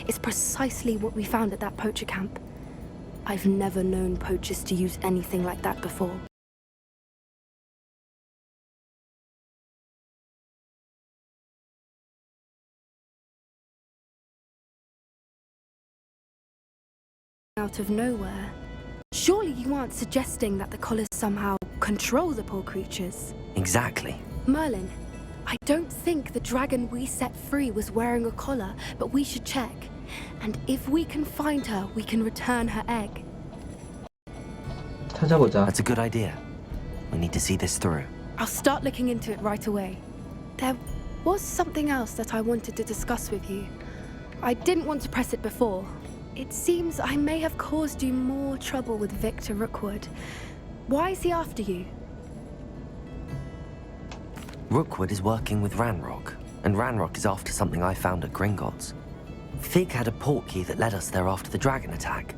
is precisely what we found at that poacher camp. I've never known poachers to use anything like that before. Out of nowhere. Surely you aren't suggesting that the collars somehow control the poor creatures? Exactly. Merlin, I don't think the dragon we set free was wearing a collar, but we should check. And if we can find her, we can return her egg. 찾아보자. That's a good idea. We need to see this through. I'll start looking into it right away. There was something else that I wanted to discuss with you. I didn't want to press it before. It seems I may have caused you more trouble with Victor Rookwood. Why is he after you? Rookwood is working with Ranrock, and Ranrock is after something I found at Gringotts. Fig had a portkey that led us there after the dragon attack.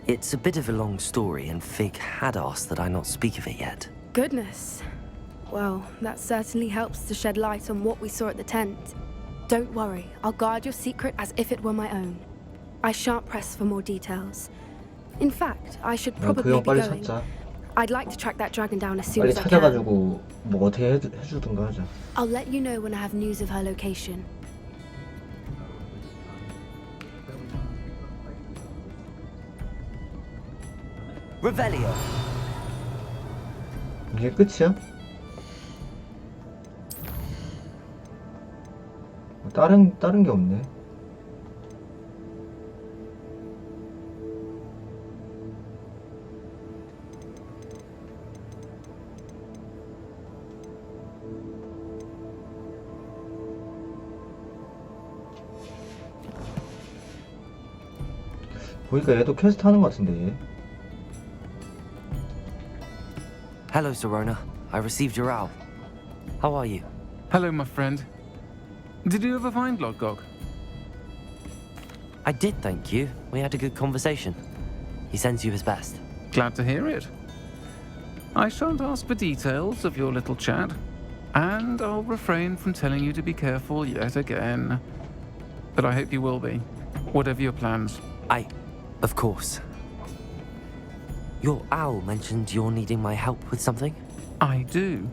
It's a bit of a long story, and Fig had asked that I not speak of it yet. Goodness. Well, that certainly helps to shed light on what we saw at the tent. Don't worry, I'll guard your secret as if it were my own. I shan't press for more details. In fact, I should probably be 빨리 going. 찾자. I'd like to track that dragon down as soon 빨리 as I can. 찾아가지고 뭐 어떻게 해주든가 하자. I'll let you know when I have news of her location. Revelio! 이게 끝이야? 다른 게 없네. 보니까 얘도 퀘스트 하는 것 같은데 얘. Hello, Serona. I received your owl. How are you? Hello, my friend. Did you ever find Lodgok? I did, thank you. We had a good conversation. He sends you his best. Glad to hear it. I shan't ask for details of your little chat, and I'll refrain from telling you to be careful yet again. But I hope you will be, whatever your plans. Of course. Your owl mentioned you're needing my help with something? I do.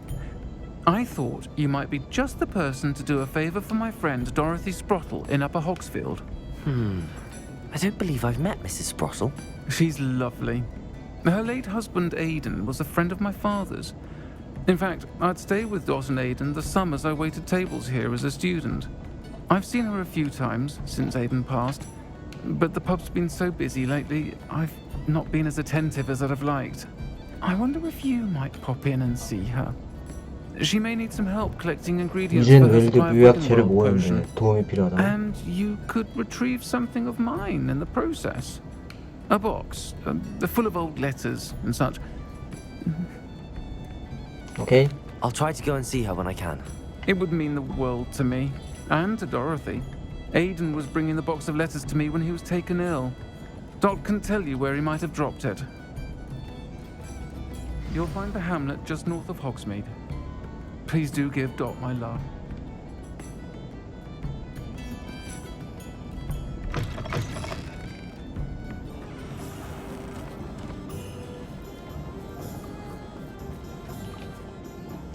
I thought you might be just the person to do a favor for my friend Dorothy Sprottle in Upper Hogsfield. I don't believe I've met Mrs. Sprottle. She's lovely. Her late husband Aidan was a friend of my father's. In fact, I'd stay with Dot and Aidan the summers I waited tables here as a student. I've seen her a few times since Aidan passed, but the pub's been so busy lately, I've not been as attentive as I'd have liked. I wonder if you might pop in and see her. She may need some help collecting ingredients for 이젠 her 웰드 supply of 뮤약체를 Wiggenweld 모았는데 potion. 도움이 필요하다. And you could retrieve something of mine in the process. A box, full of old letters and such. 오케이. I'll try to go and see her when I can. It would mean the world to me, and to Dorothy. Aidan was bringing the box of letters to me when he was taken ill. Dot can tell you where he might have dropped it. You'll find the hamlet just north of Hogsmeade. Please do give Dot my love.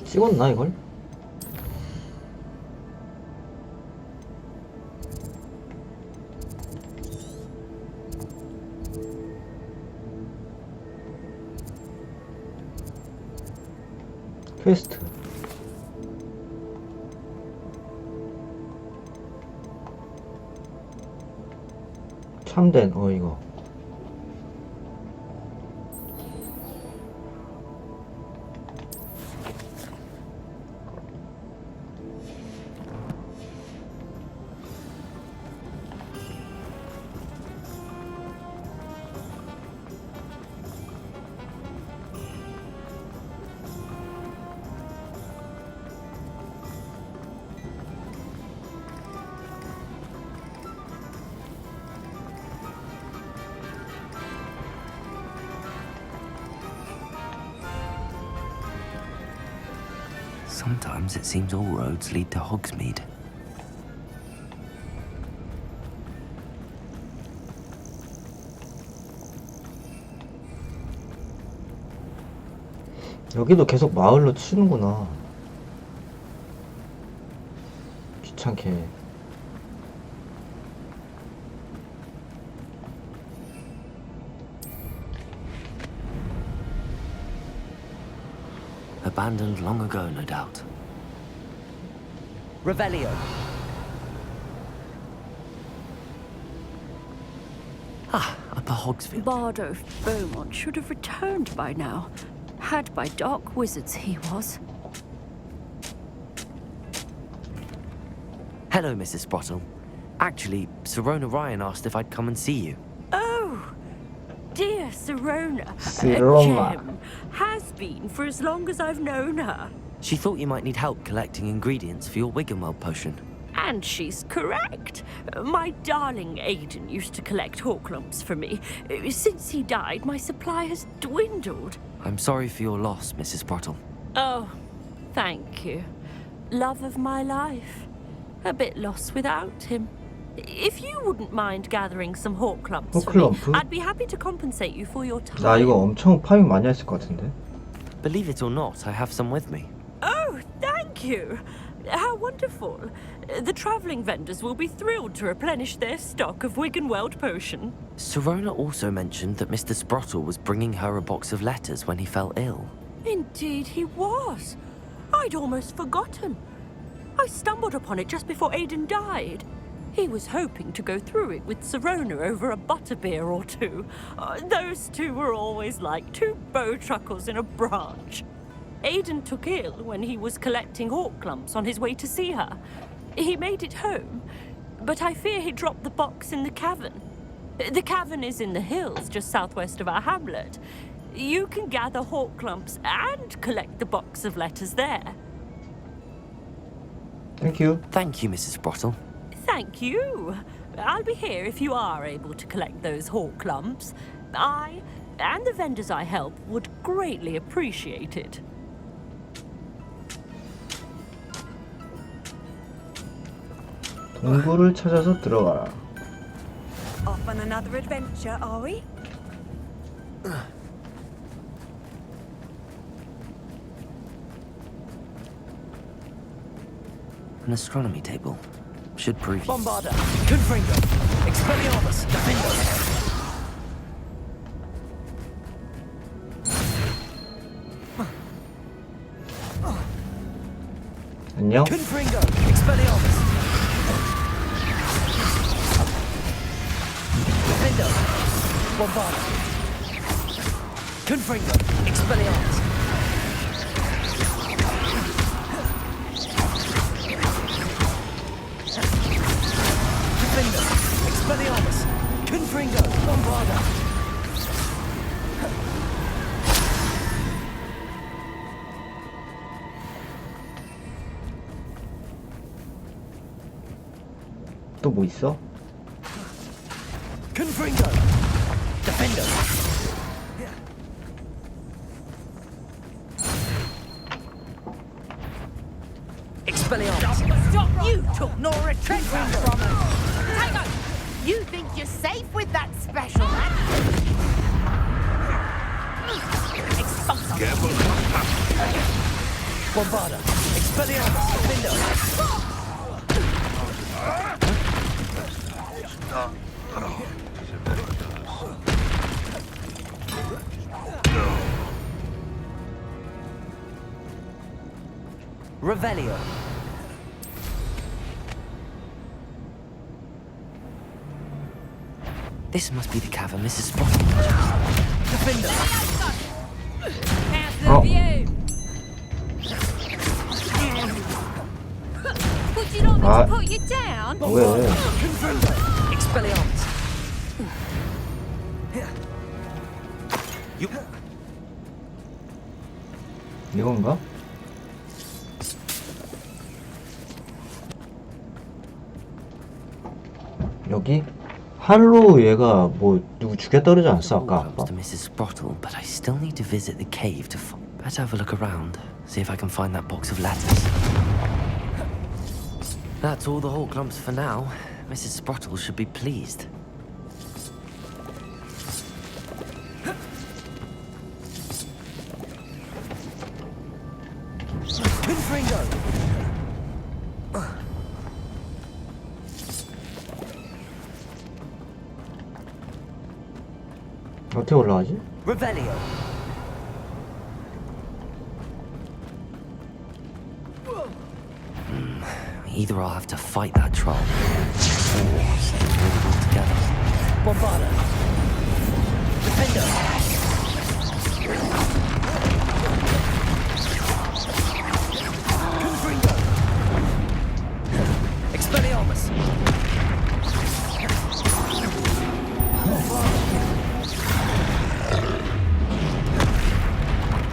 찍었나 이걸? 퀘스트 참된 이거 Sometimes it seems all roads lead to Hogsmeade. 여기도 계속 마을로 치는구나. 귀찮게. Abandoned long ago, no doubt. Revelio. Ah, Upper Hogsfield. Bardo Beaumont should have returned by now. Had by dark wizards he was. Hello, Mrs. Sprottle. Actually, Sirona Ryan asked if I'd come and see you. Oh, dear Sirona. Sirona. A gem. Has been for as long as I've known her. She thought you might need help collecting ingredients for your Wiggenweld potion. And she's correct. My darling Aidan used to collect Horklumps for me. Since he died, my supply has dwindled. I'm sorry for your loss, Mrs. Sprottle. Oh, thank you. Love of my life. A bit lost without him. If you wouldn't mind gathering some Horklumps for me, 호클럼프? I'd be happy to compensate you for your time. 나 이거 엄청 파밍 많이 했을 것 같은데. Believe it or not, I have some with me. Oh, thank you. How wonderful. The travelling vendors will be thrilled to replenish their stock of Wiggenweld potion. Sirona also mentioned that Mr. Sprottle was bringing her a box of letters when he fell ill. Indeed he was. I'd almost forgotten. I stumbled upon it just before Aidan died. He was hoping to go through it with Sirona over a butterbeer or two. Those two were always like two bowtruckles in a branch. Aidan took ill when he was collecting Horklumps on his way to see her. He made it home, but I fear he dropped the box in the cavern. The cavern is in the hills just southwest of our hamlet. You can gather Horklumps and collect the box of letters there. Thank you. Thank you, Mrs. Sprottle. Thank you. I'll be here if you are able to collect those Horklumps. I and the vendors I help would greatly appreciate it. 동굴을 찾아서 들어가라. Off on another adventure, are we? An astronomy table. Should prove you. Bombarda. Confringo. Expelliarmus. Defendo. 안녕. Confringo. Expelliarmus. Defendo. Bombarda. Confringo. Expelliarmus. Defendo. Expelliarmus. Confringo. Bombarda. 또 뭐 있어? Confringo. Defendo. Expelliarmus. You took no retreat from us. Tango, you think you're safe with that special man? Expulso. Bombarda. Expelliarmus. Defendo. Revelio. This must be the cavern Mrs. Sprottle. Defender. How's the Oh. view? Would you like me Ah. to put you down? 왜? Confringo. Expelliarmus. 이건가? 여기? 할로 얘가 뭐 누구 죽였다 그러지 않았어 아까? Comes to Mrs. Sprottle, but I still need to visit the cave to find. Better have a look around, see if I can find that box of letters. That's all the Horklumps for now. Mrs. Sprottle should be pleased. 어떻게 올라가지? Revelio. Either I'll have to fight that troll, or stay with it all together. Bombarda. Defender. Confringo. Expelliarmus.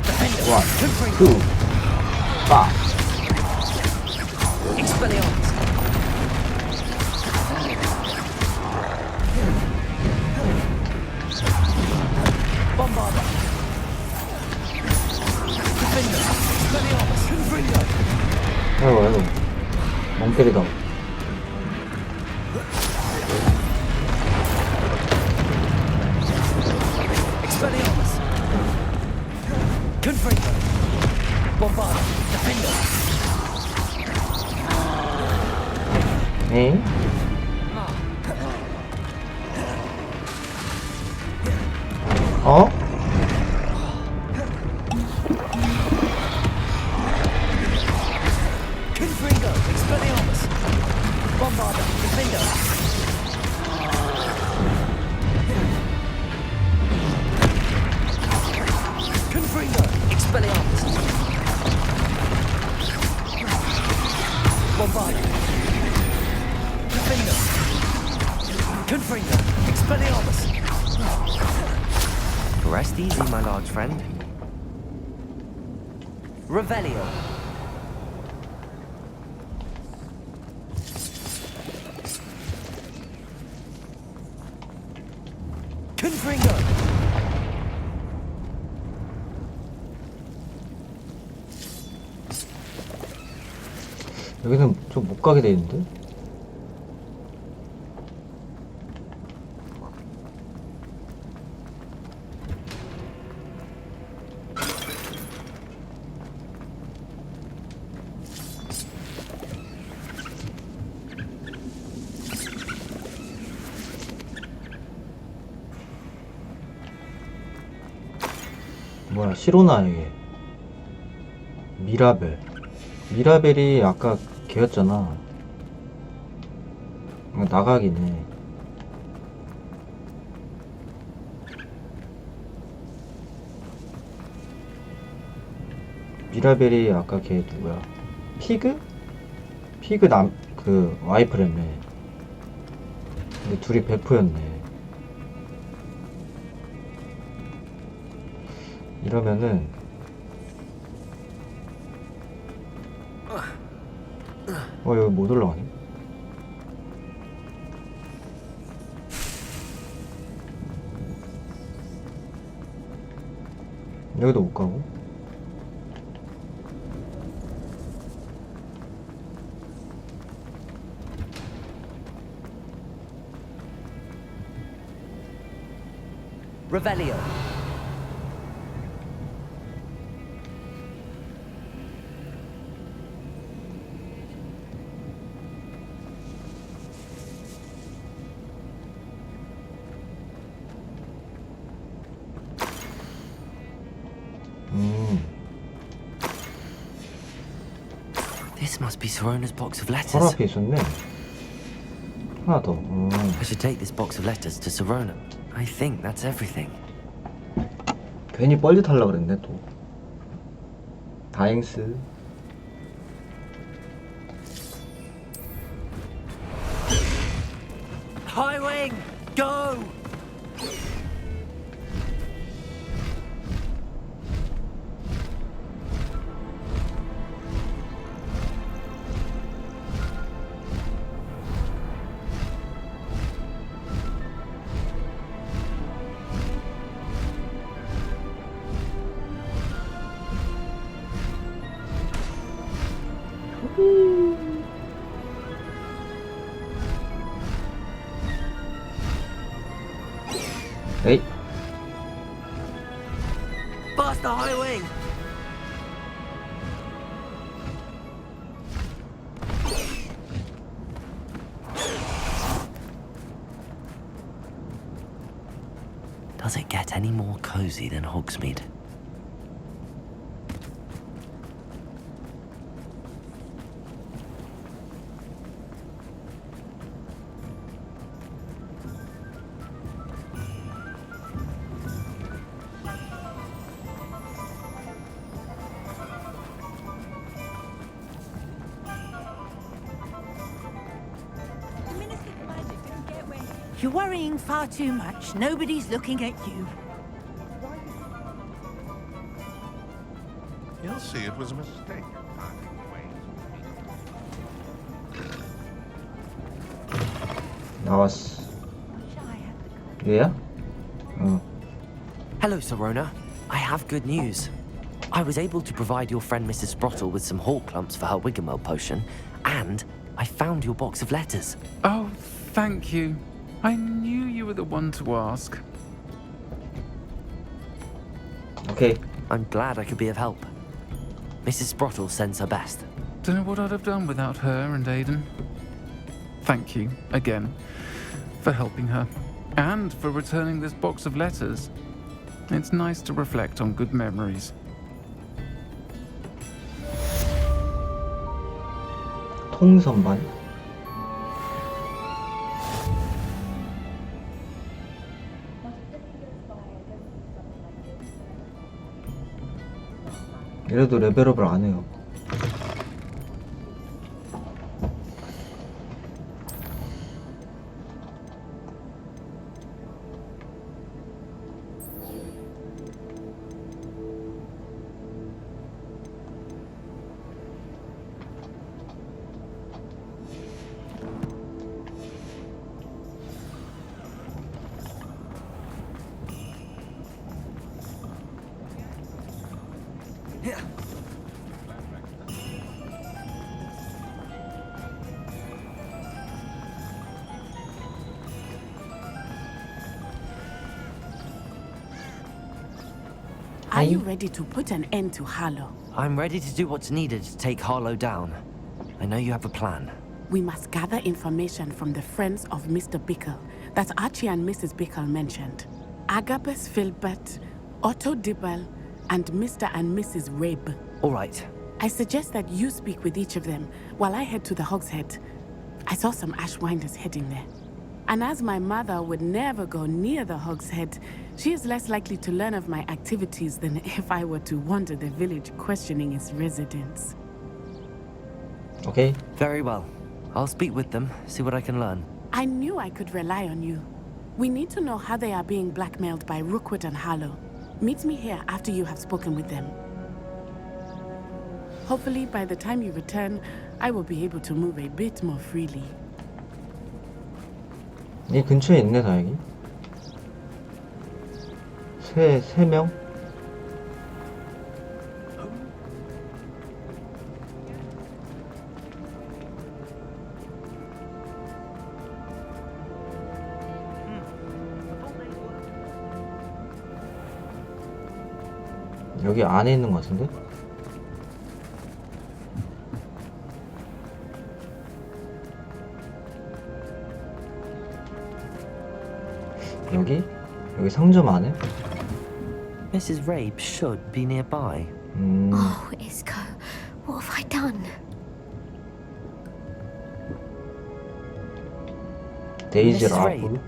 Defender. 1, Confringo. 2, 5. Expelliarmus. Bombarda. Defender. Expelliarmus. Confringo. 아이고 아이고 멍 때리다. Expelliarmus. Confringo. Bombarda. Defender. 에잉? 어? Confringo. Expelliarmus. Bombarda. Defender. Confringo. Expelliarmus. Bombarda. Defender. Confringo. Expelliarmus. Rest easy, my large friend. Revelio. Confringo. 여기는 좀 못 가게 돼 있는데? 뭐야, 시로나 이게. 미라벨. 미라벨이 아까 걔였잖아. 나가기네. 미라벨이 아까 걔 누구야? 피그? 피그 그 와이프랬네. 근데 둘이 베프였네. 이러면은 여기 못 올라가네. 여기도 못 가고. Revelio. This must be Sorona's box of 바로 letters. 앞에 있었네. 하나 더. I should take this box of letters to Sorona. I think that's everything. 괜히 뻘짓 하려고 그랬네 또. 다행스. High wing. Go. 에이. Past the high wing. Does it get any more cozy than Hogsmeade? You're worrying far too much. Nobody's looking at you. You'll see it was a mistake. 나왔어. 얘야? 어. Hello, Serona. I have good news. I was able to provide your friend Mrs. Sprottle with some hawk clumps for her Wiggenweld potion, and I found your box of letters. Oh, thank you. I knew you were the one to ask. 오케이. I'm glad I could be of help. Mrs. Sprottle sends her best. Don't know what I'd have done without her and Aidan. Thank you, again, for helping her, and for returning this box of letters. It's nice to reflect on good memories. 통선반. 이래도 레벨업을 안 해요. Are you ready to put an end to Harlow? I'm ready to do what's needed to take Harlow down. I know you have a plan. We must gather information from the friends of Mr. Bickle that Archie and Mrs. Bickle mentioned. Agabus Filbert, Otto Dibble, and Mr. and Mrs. Rabe. All right. I suggest that you speak with each of them while I head to the Hogshead. I saw some Ashwinders heading there. And as my mother would never go near the Hogshead, she is less likely to learn of my activities than if I were to wander the village questioning its residents. 오케이. Very well. I'll speak with them, see what I can learn. I knew I could rely on you. We need to know how they are being blackmailed by Rookwood and Harlow. Meet me here after you have spoken with them. Hopefully, by the time you return, I will be able to move a bit more freely. 이 근처에 있네, 다행히. 세 명? 여기 안에 있는 것 같은데? 여기 상점 안에? Mrs. Rabe should be nearby. Oh, Isco, what have I done? 데이지 Mrs. 라브. Rabe,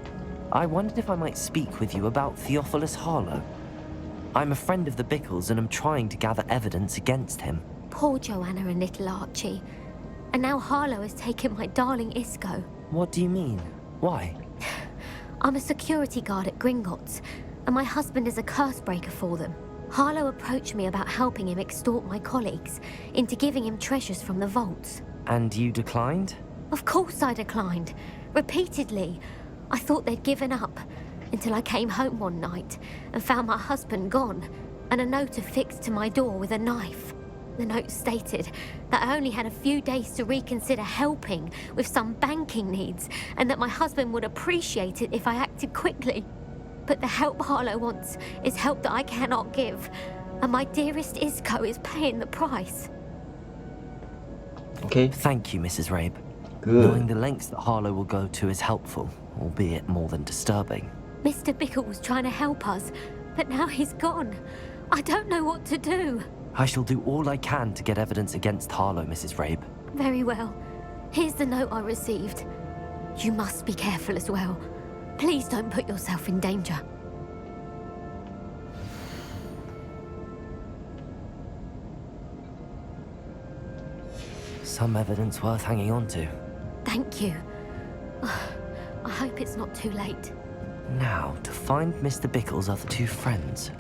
I wondered if I might speak with you about Theophilus Harlow. I'm a friend of the Bickles and am trying to gather evidence against him. Poor Joanna and little Archie. And now Harlow has taken my darling Isco. What do you mean? Why? I'm a security guard at Gringotts, and my husband is a curse breaker for them. Harlow approached me about helping him extort my colleagues into giving him treasures from the vaults. And you declined? Of course I declined. Repeatedly. I thought they'd given up, until I came home one night and found my husband gone, and a note affixed to my door with a knife. The note stated that I only had a few days to reconsider helping with some banking needs, and that my husband would appreciate it if I acted quickly. But the help Harlow wants is help that I cannot give, and my dearest Isco is paying the price. 오케이. Thank you, Mrs. Rabe. Good. Knowing the lengths that Harlow will go to is helpful, albeit more than disturbing. Mr. Bickle was trying to help us, but now he's gone. I don't know what to do. I shall do all I can to get evidence against Harlow, Mrs. Rabe. Very well. Here's the note I received. You must be careful as well. Please don't put yourself in danger. Some evidence worth hanging on to. Thank you. I hope it's not too late. Now, to find Mr. Bickle's other two friends.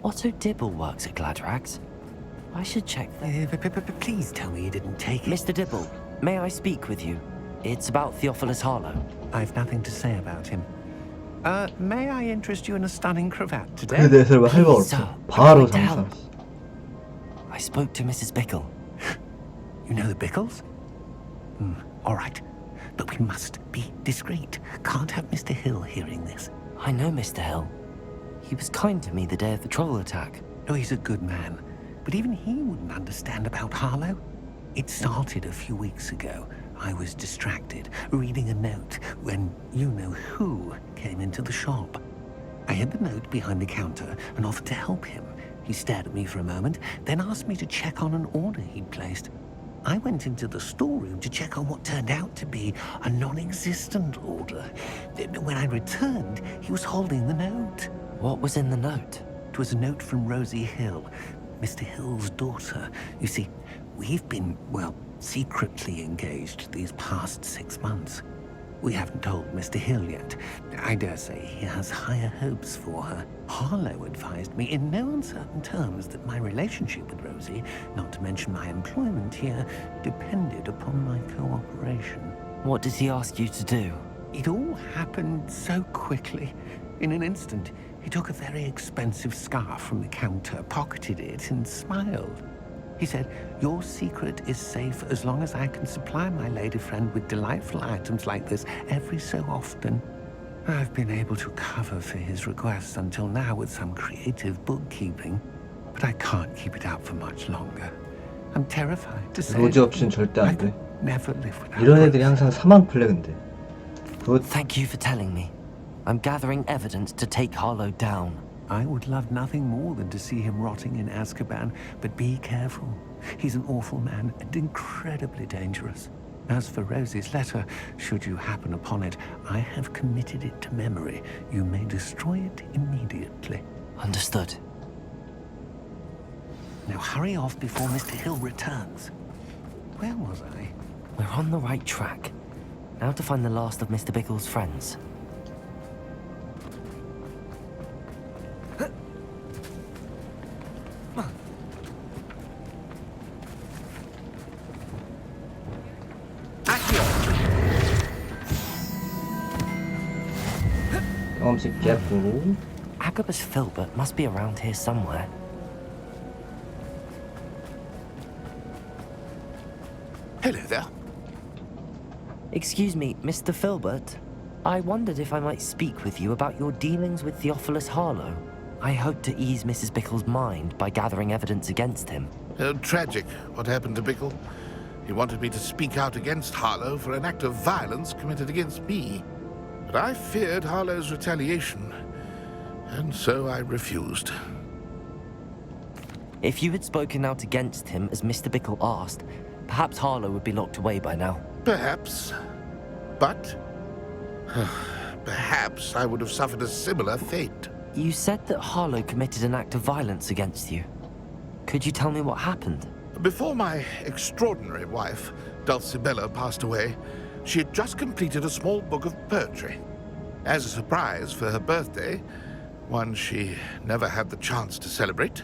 Otto Dibble works at Gladrags. I should check that. Please tell me you didn't take it. Mr. Dibble, may I speak with you? It's about Theophilus Harlow. I've nothing to say about him. May I interest you in a stunning cravat today? 그에 대해서 할 말 없어. 바로 상상. I spoke to Mrs. Bickle. You know the Bickles? All right. But we must be discreet. Can't have Mr. Hill hearing this. I know Mr. Hill. He was kind to me the day of the troll attack. Oh, he's a good man. But even he wouldn't understand about Harlow. It started a few weeks ago. I was distracted, reading a note, when you-know-who came into the shop. I hid the note behind the counter and offered to help him. He stared at me for a moment, then asked me to check on an order he'd placed. I went into the storeroom to check on what turned out to be a non-existent order. When I returned, he was holding the note. What was in the note? It was a note from Rosie Hill, Mr. Hill's daughter. You see, we've been, well, secretly engaged these past 6 months. We haven't told Mr. Hill yet. I dare say he has higher hopes for her. Harlow advised me in no uncertain terms that my relationship with Rosie, not to mention my employment here, depended upon my cooperation. What did he ask you to do? It all happened so quickly. In an instant, he took a very expensive scarf from the counter, pocketed it, and smiled. He said, "Your secret is safe as long as I can supply my lady friend with delightful items like this every so often." I've been able to cover for his requests until now with some creative bookkeeping, but I can't keep it up for much longer. I'm terrified to say 로지 없이는 절대 안 돼. never live without 이런 애들이 Rosie. 항상 사망 플래그인데. 그거 Thank you for telling me. I'm gathering evidence to take Harlow down. I would love nothing more than to see him rotting in Azkaban, but be careful. He's an awful man and incredibly dangerous. As for Rosie's letter, should you happen upon it, I have committed it to memory. You may destroy it immediately. Understood. Now hurry off before Mr. Hill returns. Where was I? We're on the right track. Now to find the last of Mr. Bickle's friends. 경험치 깨고. Agabus Filbert must be around here somewhere. Hello there. Excuse me, Mr. Filbert. I wondered if I might speak with you about your dealings with Theophilus Harlow. I hope to ease Mrs. Bickle's mind by gathering evidence against him. Tragic, what happened to Bickle. He wanted me to speak out against Harlow for an act of violence committed against me. But I feared Harlow's retaliation, and so I refused. If you had spoken out against him as Mr. Bickle asked, perhaps Harlow would be locked away by now. Perhaps. But perhaps I would have suffered a similar fate. You said that Harlow committed an act of violence against you. Could you tell me what happened? Before my extraordinary wife, Dulcibella, passed away, she had just completed a small book of poetry. As a surprise for her birthday, one she never had the chance to celebrate,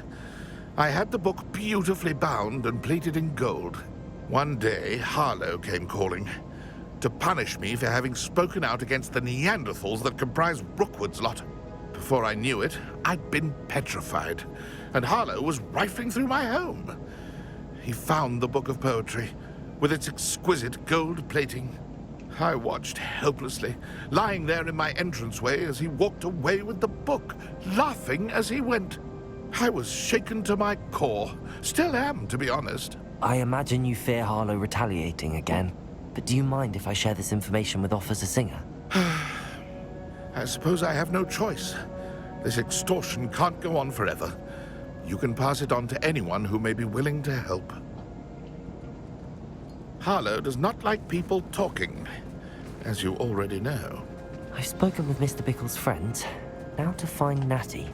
I had the book beautifully bound and plated in gold. One day, Harlow came calling to punish me for having spoken out against the Neanderthals that comprise Rookwood's lot. Before I knew it, I'd been petrified, and Harlow was rifling through my home. He found the book of poetry, with its exquisite gold plating. I watched helplessly, lying there in my entranceway as he walked away with the book, laughing as he went. I was shaken to my core. Still am, to be honest. I imagine you fear Harlow retaliating again, but do you mind if I share this information with Officer Singer? I suppose I have no choice. This extortion can't go on forever. You can pass it on to anyone who may be willing to help. Harlow does not like people talking, as you already know. I've spoken with Mr. Bickle's friends. Now to find Natty.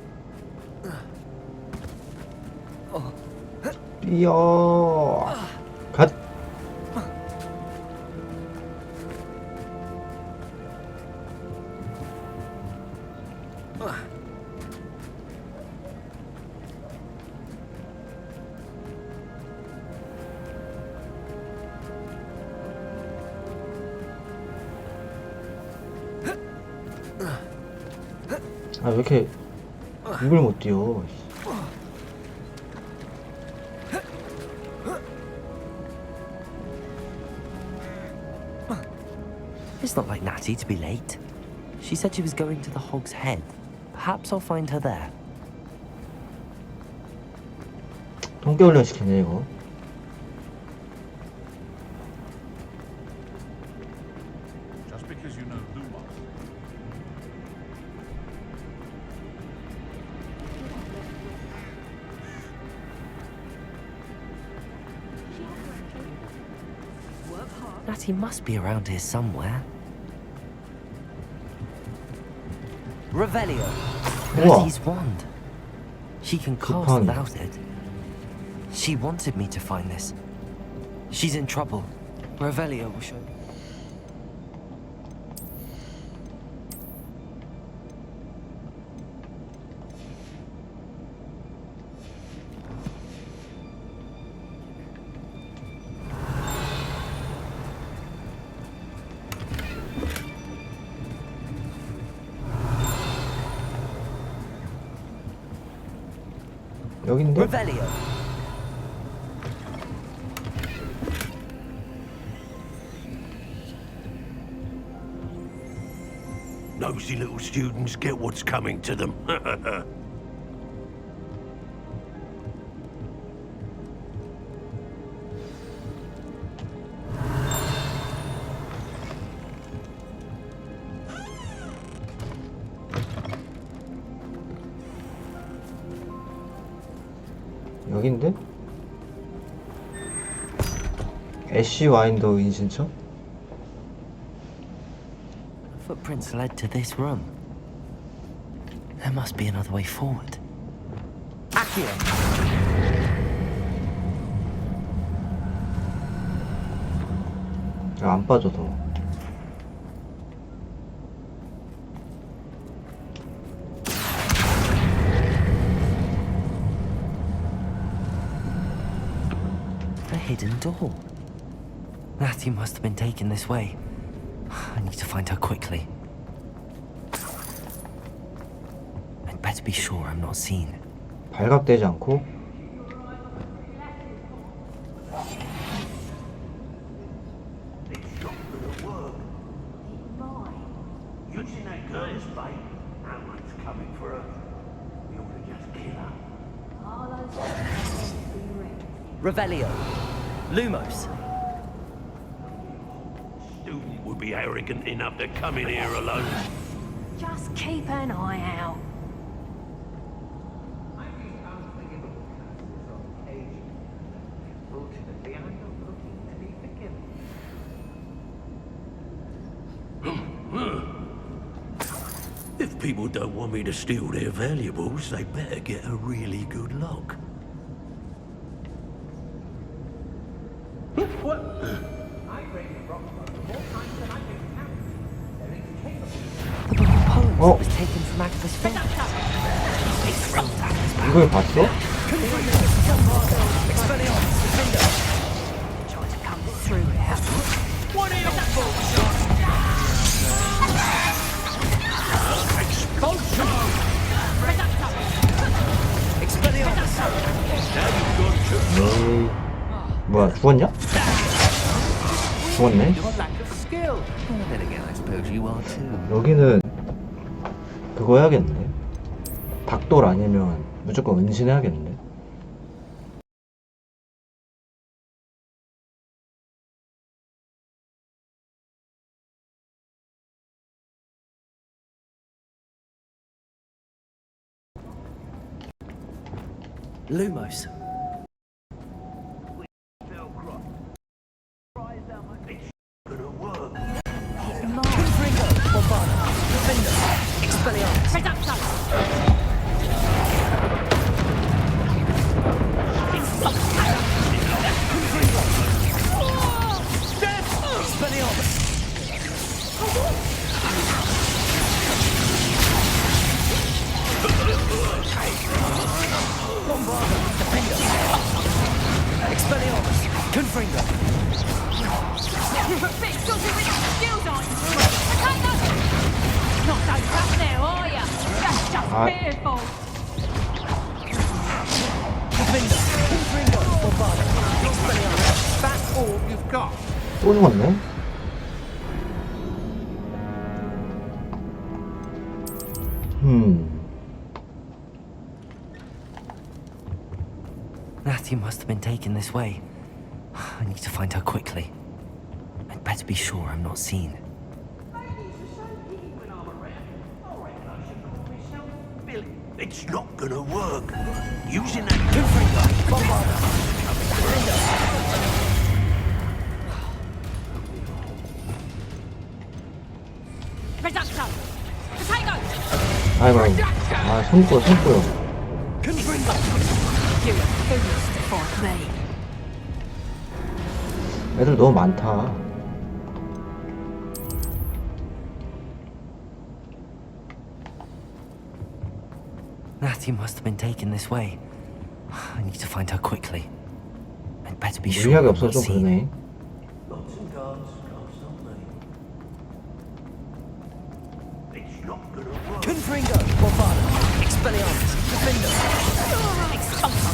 뛰어. 갓. 아, 왜 이렇게 입을 못 뛰어. It's not like Natty to be late. She said she was going to the Hog's Head. Perhaps I'll find her there. 통계훈련 시키네 이거. Just because you know Lumos. Natty must be around here somewhere. Revelio. 우와. Natty's wand. She can cast 급하네. without it. She wanted me to find this. She's in trouble. Revelio will show me. 여긴데? Revelio. Nosy little students get what's coming to them. 여긴데? 애쉬 와인더 인신처? Footprints led to this room. There must be another way forward. Accio. 야, 안 빠져서. A hidden door. Natty must have been taken this way. I need to find her quickly. I'd better be sure I'm not seen. 발각되지 않고. You've seen that girl's bait. That one's coming for her. We ought to just kill her. Revelio. Lumos. Student would be arrogant enough to come in here alone. Just keep an eye out. If people don't want me to steal their valuables, they better get a really good lock. The book of poems Oh. was taken from Agatha's fingers. 이걸 봤어? Try to come through here. What are your 에이. 뭐야, 죽었냐? 죽었네. Lack of skill. Then again, I suppose you are too. 여기는 그거 해야겠네. 닭돌 아니면 무조건 은신해야겠네. Lumos. 또 죽었네? Natty must have been taken this way. I need to find her quickly. I'd better be sure I'm not seen. It's not gonna work. Using that two finger bombarder. 아이고, 아, 손꼬. 애들 너무 많다. Natty must have been taken this way. I need to find her quickly. I'd better be sure 물약이 I'm 없어서 not 좀 seen. 그러네. Confringo, Bombarda, Expelliarmus, Defender, Expulsor.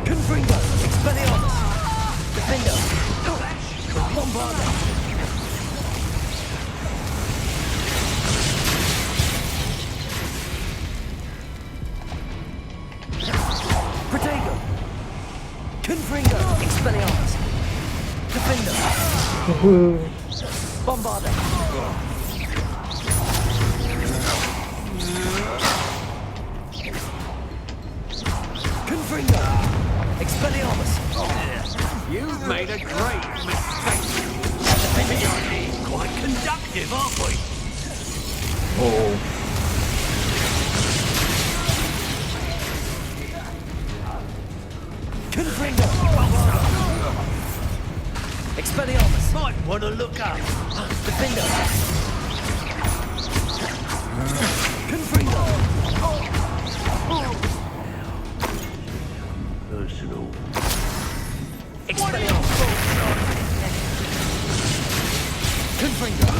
Confringo, Expelliarmus, Defender, Bombarda. Protego, Confringo, Expelliarmus, Defender, Bombarda. Confringo, Expelliarmus. You've made a great mistake. We're quite conductive, aren't we? 오. Confringo, Expelliarmus. Might want to look up. Defender. Confringo. Personal. Expelliarmus. Confringo.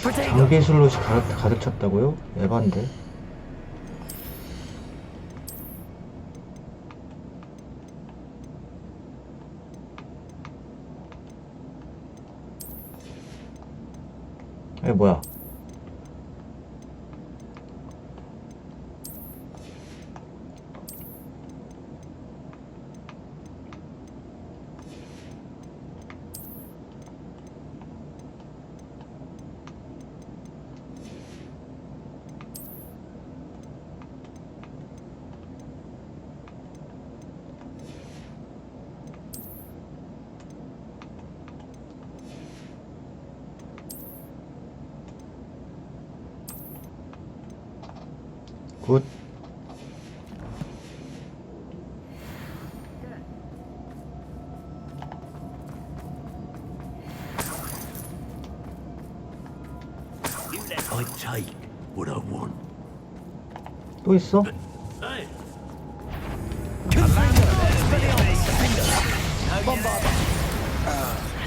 Protego. 전기술로 가득 찼다고요? 에반데. 뭐야? 굿. I take what I want. 또 있어? Hey.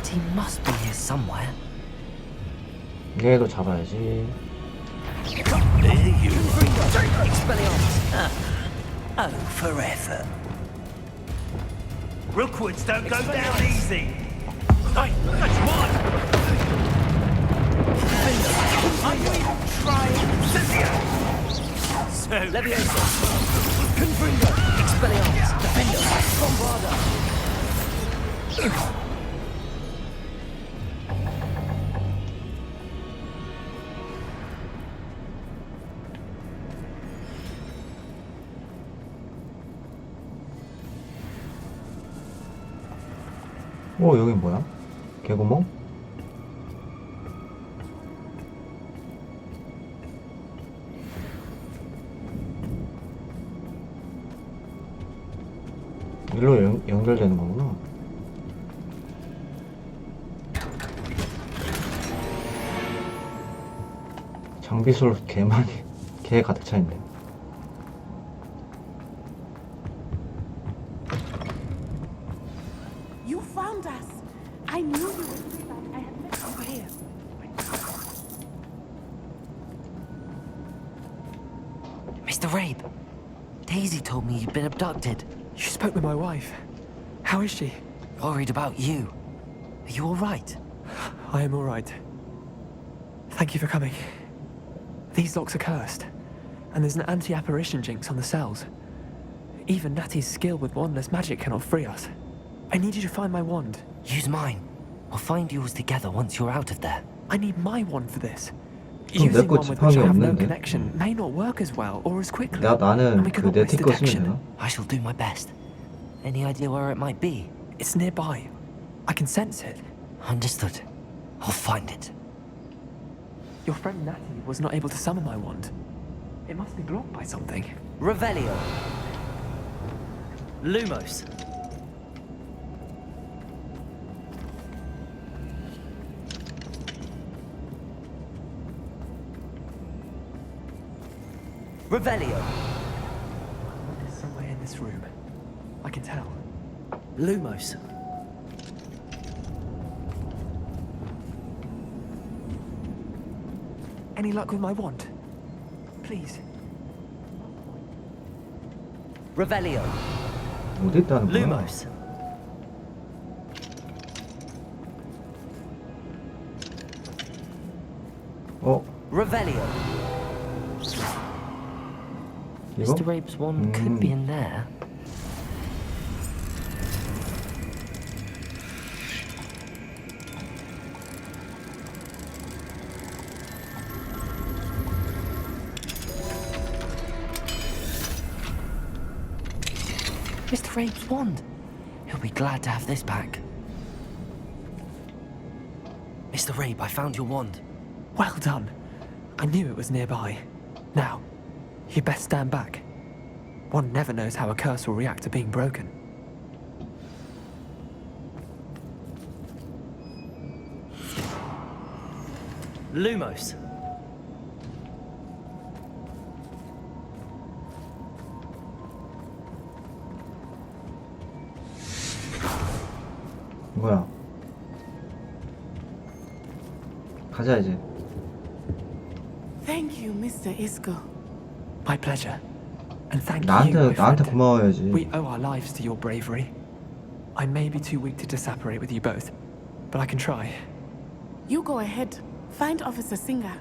He must be here somewhere. 얘도 잡아야지. There you Expelliarmus. Oh, forever. Rookwoods don't go down easy. Hey, that's mine. I'm going to try Cynthia. So, Leviosa. Confringo. 여긴 뭐야? 개구멍? 일로 연결되는 거구나. 장비술 개 가득 차 있네. You found us. I knew you would be back. I had left over here. Mr. Rabe, Daisy told me you'd been abducted. You spoke with my wife. How is she? Worried about you. Are you all right? I am all right. Thank you for coming. These locks are cursed, and there's an anti-apparition jinx on the cells. Even Natty's skill with wandless magic cannot free us. I need you to find my wand. Use mine. We'll find yours together once you're out of there. I need my wand for this. 내 Using 거 one with which I 지팡이 have no 없는데. connection may not work as well or as quickly. 나는 and we 그 cannot waste 네티 거 쓰면 detection. 되나? I shall do my best. Any idea where it might be? It's nearby. I can sense it. Understood. I'll find it. Your friend Natty was not able to summon my wand. It must be blocked by something. Revelio. Lumos. Revelio. It's somewhere in this room. I can tell. Lumos. Any luck with my wand? Please. Revelio. 어디 있다는 거야? Lumos. Revelio. 이거? Mr. Rabe's wand could be in there. Mr. Rabe's wand. He'll be glad to have this back. Mr. Rabe, I found your wand. Well done. I knew it was nearby. Now, you best stand back. One never knows how a curse will react to being broken. Lumos. 뭐야? 가자 이제. Thank you, Mr. Isco. My pleasure. And thank you, my 나한테 friend. 고마워야지. We owe our lives to your bravery. I may be too weak to disapparate with you both, but I can try. You go ahead. Find Officer Singer.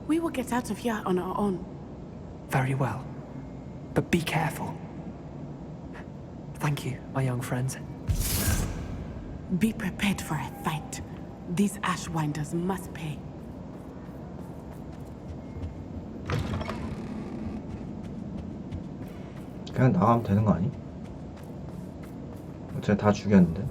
We will get out of here on our own. Very well. But be careful. Thank you, my young friends. Be prepared for a fight. These Ashwinders must pay. 그냥 나가면 되는 거 아니? 어차피 다 죽였는데.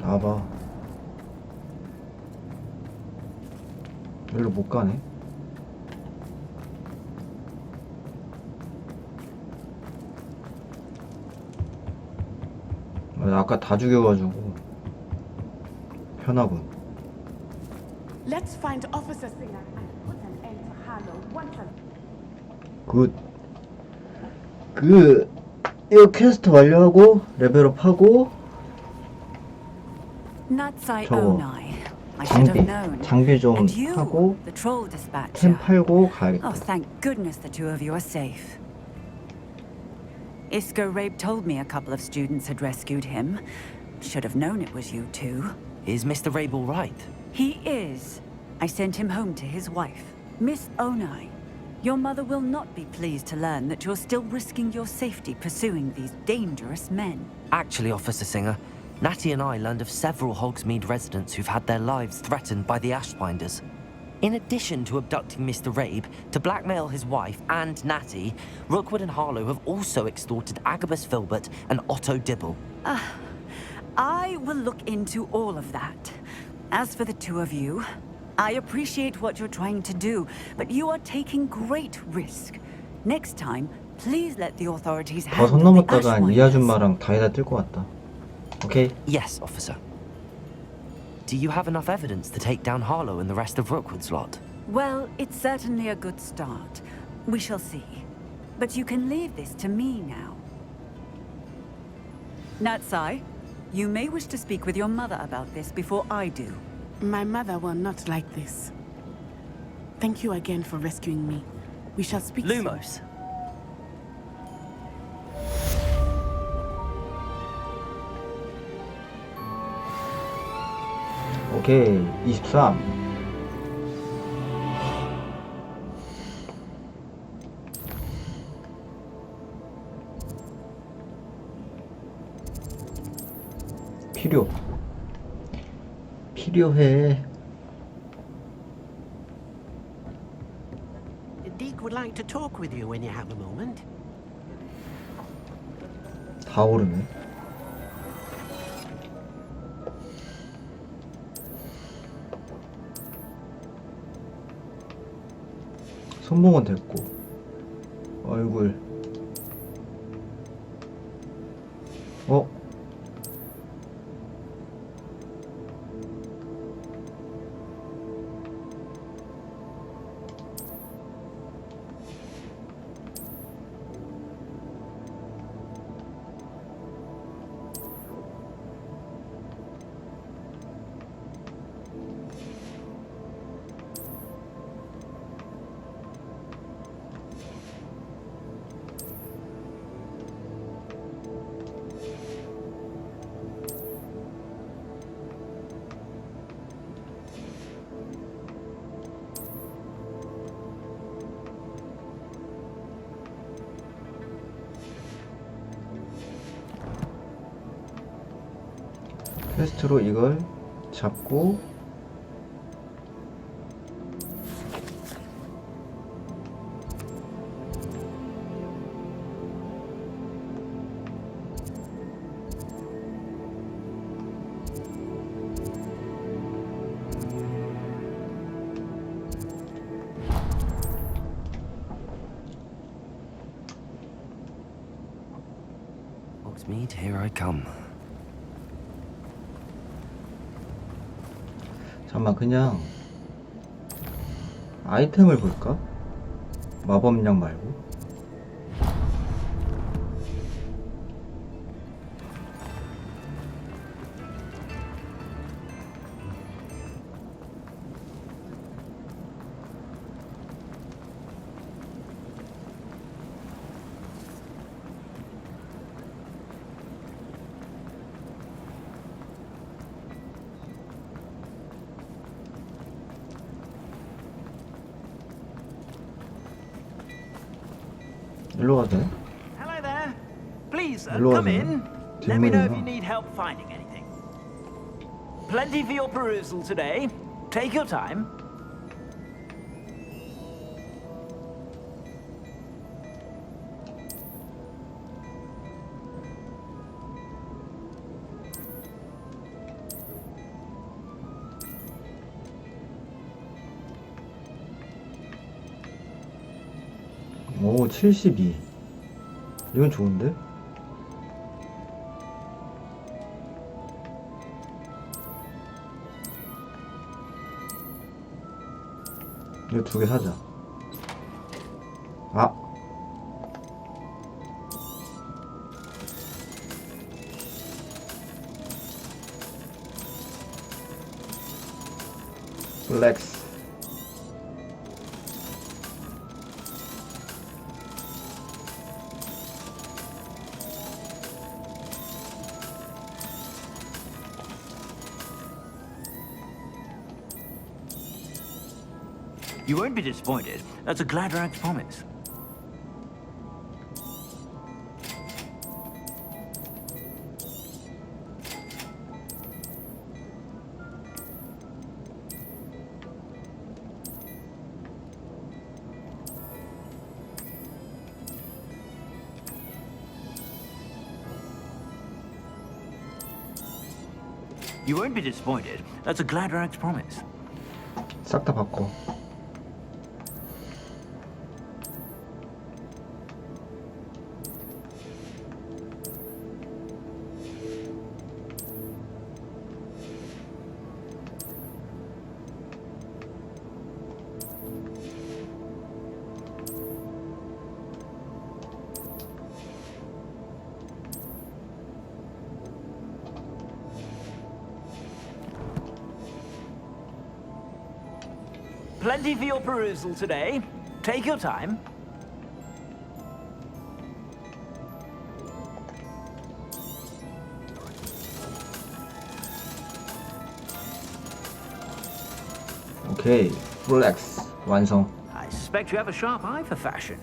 나와봐. 여기로 못 가네. 아까 다 죽여가지고 편하군. Let's find Officer Singer and put an end to Harlow once and 이거 퀘스트 완료하고 레벨업하고 저거 장비 좀 하고 템 팔고 가야겠다. Oh, thank goodness the two of you are safe. Isco Rabe told me a couple of students had rescued him. Should have known it was you two. Is Mr. Rabe all right? He is. I sent him home to his wife, Miss Onai. Your mother will not be pleased to learn that you're still risking your safety pursuing these dangerous men. Actually, Officer Singer, Natty and I learned of several Hogsmeade residents who've had their lives threatened by the Ashbinders. In addition to abducting Mr. Rabe to blackmail his wife and Natty, Rookwood and Harlow have also extorted Agabus Filbert and Otto Dibble. I will look into all of that. As for the two of you, I appreciate what you're trying to do, but you are taking great risk. Next time, please let the authorities 더 handle 선 the 넘었다간 이 Ashwinders. 아줌마랑 다이다 뜰 것 같다. 오케이. Yes, officer. Do you have enough evidence to take down Harlow and the rest of Rookwood's lot? Well, it's certainly a good start. We shall see. But you can leave this to me now. Natsai, you may wish to speak with your mother about this before I do. My mother will not like this. Thank you again for rescuing me. We shall speak soon. Lumos. 오케이. 23. 필요해. Deke would like to talk with you when you have a moment. 다 오르네. 손목은 됐고 얼굴 퀘스트로 이걸 잡고 Hogsmeade, here I come. 잠깐만 그냥 아이템을 볼까? 마법약 말고 일로 가도 돼? Hello there. Please 일로 come 가도 in. Let me know if you 뒷문인가? need help finding anything. Plenty for your perusal today. Take your time. 오, 72. 이건 좋은데? 이거 두 개 사자. 아! 플렉스. You won't be disappointed. That's a Gladrag's promise. You won't be disappointed. That's a Gladrag's promise. 싹 다 바꿔. Plenty for your perusal today. Take your time. 오케이, 플렉스 완성. I suspect you have a sharp eye for fashion.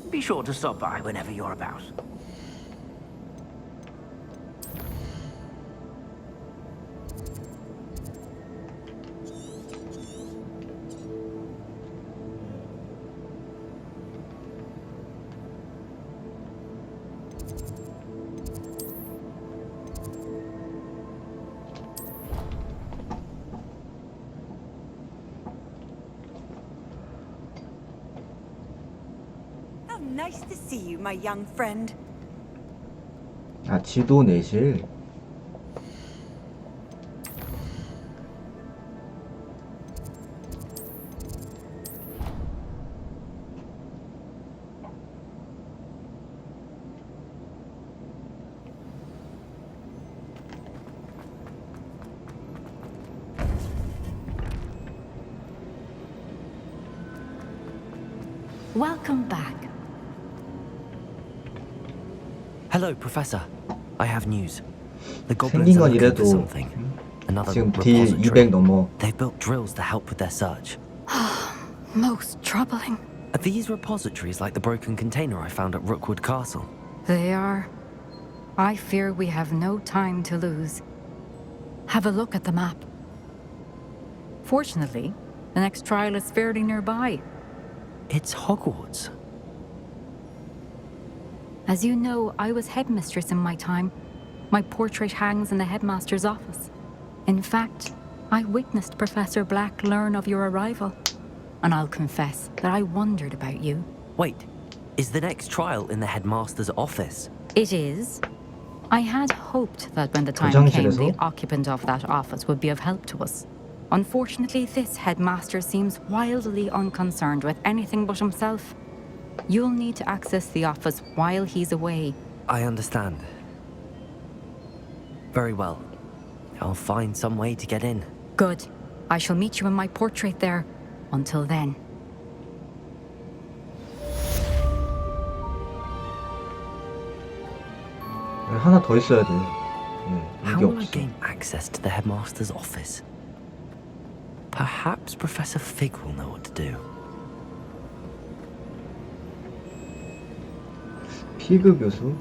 Be sure to stop by whenever you're about. Nice to see you, my young friend. 아, 지도 내실. Welcome back. Hello, Professor. I have news. The goblins 생긴 are 건 looking for 이래도 something. Another 지금 딜 200 repository. 넘어. They've built drills to help with their search. Most troubling. Are these repositories like the broken container I found at Rookwood Castle? They are. I fear we have no time to lose. Have a look at the map. Fortunately, the next trial is fairly nearby. It's Hogwarts. As you know, I was headmistress in my time. My portrait hangs in the headmaster's office. In fact, I witnessed Professor Black learn of your arrival. And I'll confess that I wondered about you. Wait, is the next trial in the headmaster's office? It is. I had hoped that when the time came, 도장실에서? the occupant of that office would be of help to us. Unfortunately, this headmaster seems wildly unconcerned with anything but himself. You'll need to access the office while he's away. I understand. Very well. I'll find some way to get in. Good. I shall meet you in my portrait there. Until then. 하나 더 있어야 돼. How 이게 will I 없어. gain access to the headmaster's office? Perhaps Professor Fig will know what to do. 피그 교수?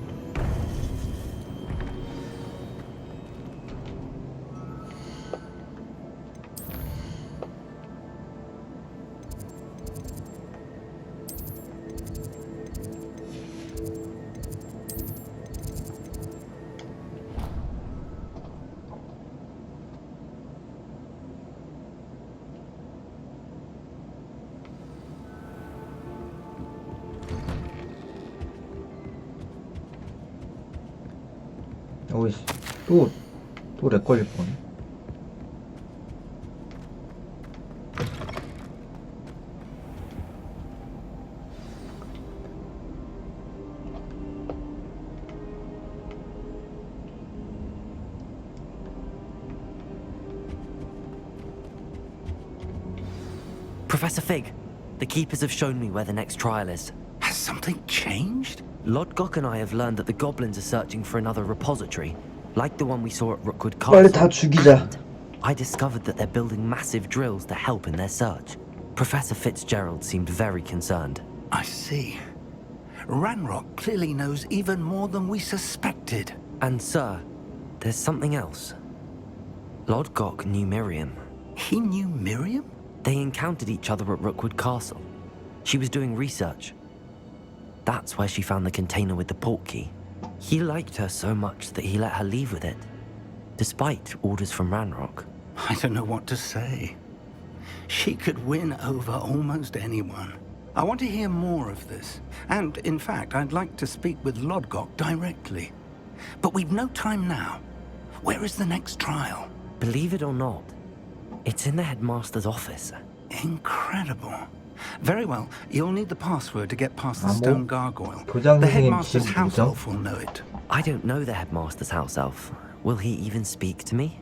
어이씨, 또 렉 걸릴 뻔. Professor Fig, the keepers have shown me where the next trial is. Has something changed? Lodgok and I have learned that the goblins are searching for another repository, like the one we saw at Rookwood 빨리 Castle. 다 죽이자. And I discovered that they're building massive drills to help in their search. Professor Fitzgerald seemed very concerned. I see. Ranrock clearly knows even more than we suspected. And sir, there's something else. Lodgok knew Miriam. He knew Miriam? They encountered each other at Rookwood Castle. She was doing research. That's where she found the container with the portkey. He liked her so much that he let her leave with it, despite orders from Ranrock. I don't know what to say. She could win over almost anyone. I want to hear more of this. And, in fact, I'd like to speak with Lodgok directly. But we've no time now. Where is the next trial? Believe it or not, it's in the headmaster's office. Incredible. Very well. You'll need the password to get past the stone gargoyle. 교장 The 선생님 headmaster's 지금 house 누구죠? elf will know it. I don't know the headmaster's house elf. Will he even speak to me?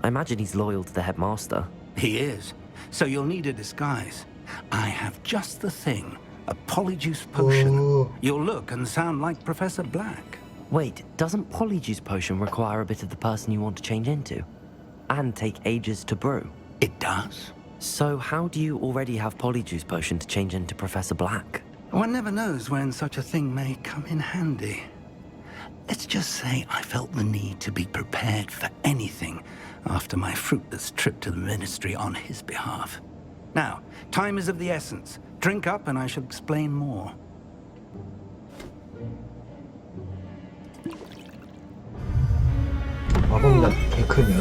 I imagine he's loyal to the headmaster. He is. So you'll need a disguise. I have just the thing. A polyjuice potion. You'll look and sound like Professor Black. Wait, doesn't Polyjuice Potion require a bit of the person you want to change into? And take ages to brew? It does. So how do you already have Polyjuice Potion to change into Professor Black? One never knows when such a thing may come in handy. Let's just say I felt the need to be prepared for anything after my fruitless trip to the Ministry on his behalf. Now, time is of the essence. Drink up and I shall explain more. 마법이나 개 크네.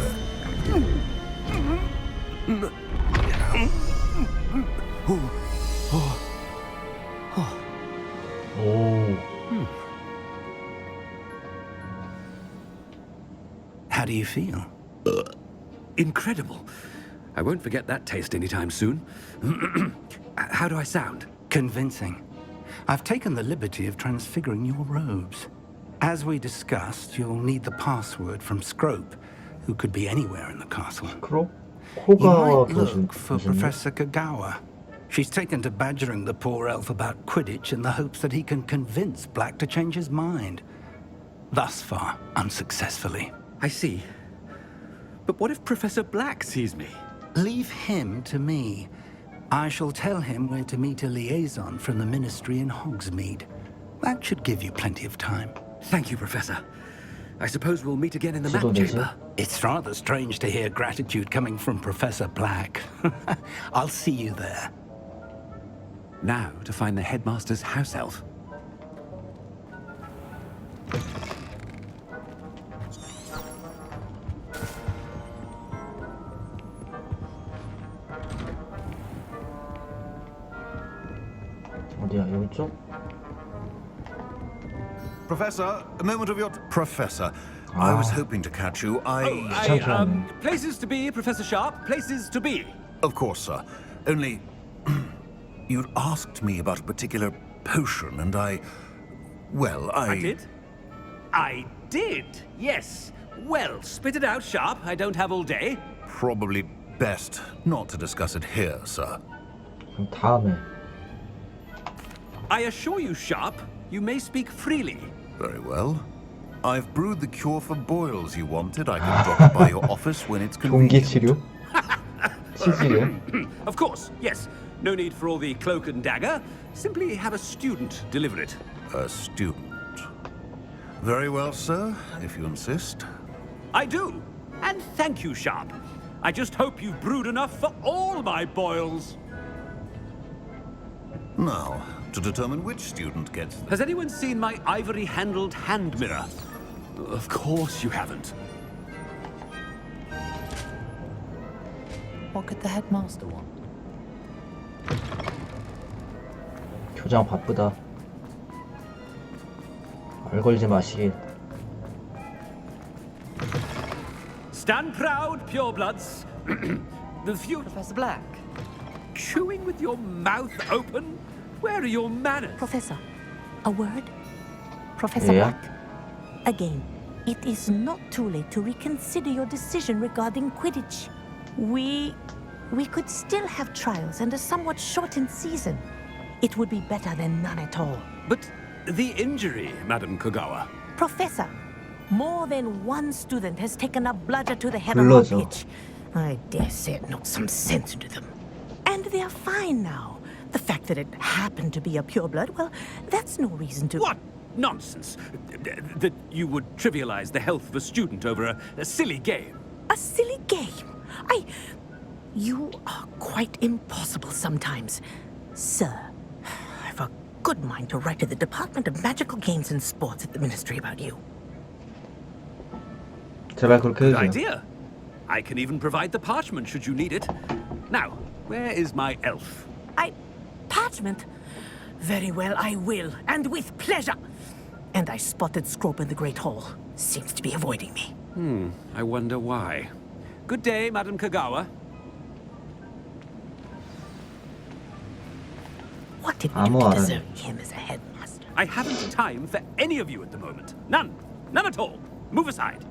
오. How do you feel? Incredible. I won't forget that taste anytime soon. How do I sound? Convincing. I've taken the liberty of transfiguring your robes. As we discussed, you'll need the password from Scrope, who could be anywhere in the castle. 그럼 You 코가 might look for Professor Kagawa. She's taken to badgering the poor elf about Quidditch in the hopes that he can convince Black to change his mind. Thus far, unsuccessfully. I see. But what if Professor Black sees me? Leave him to me. I shall tell him where to meet a liaison from the Ministry in Hogsmeade. That should give you plenty of time. Thank you, Professor. I suppose we'll meet again in the map chamber. It's rather strange to hear gratitude coming from Professor Black. I'll see you there. Now to find the headmaster's house elf. 어디야? 여기 쪽? Professor, a moment of your... Professor, I was hoping to catch you. Places to be, Professor Sharp. Places to be. Of course, sir. Only... you'd asked me about a particular potion, and well, I did? I did, yes. Well, spit it out, Sharp. I don't have all day. Probably best not to discuss it here, sir. 그럼 다음에. I assure you, Sharp, you may speak freely. Very well. I've brewed the cure for boils you wanted. I can drop it by your office when it's convenient. 종기치료? 치질이요? Of course, yes. No need for all the cloak and dagger. Simply have a student deliver it. A student. Very well, sir, if you insist. I do. And thank you, Sharp. I just hope you've brewed enough for all my boils. Now, to determine which student gets them. Has anyone seen my ivory-handled hand mirror? Of course you haven't. What could the headmaster want? 교장 바쁘다. 말 걸지 마시길. Stand proud, purebloods. The few... Professor Black. Chewing with your mouth open? Where are your manners? Professor, a word? Professor Black. Again, it is not too late to reconsider your decision regarding Quidditch. We could still have trials and a somewhat shortened season. It would be better than none at all. But the injury, Madam Kagawa. Professor, more than one student has taken a bludger to the head of our pitch. I dare say it knocked some sense into them. And And they're fine now. The fact that it happened to be a pureblood, well, that's no reason to... What nonsense! That you would trivialize the health of a student over a silly game. A silly game? You are quite impossible sometimes. Sir, I've a good mind to write to the Department of Magical Games and Sports at the Ministry about you. 제발 그렇게 Good 해줘. idea. I can even provide the parchment should you need it. Now, where is my elf? Parchment? Very well, I will, and with pleasure. And I spotted Scrope in the Great Hall. Seems to be avoiding me. I wonder why. Good day, Madam Kagawa. What did we do to deserve him as a headmaster? I haven't time for any of you at the moment. None. None at all. Move aside.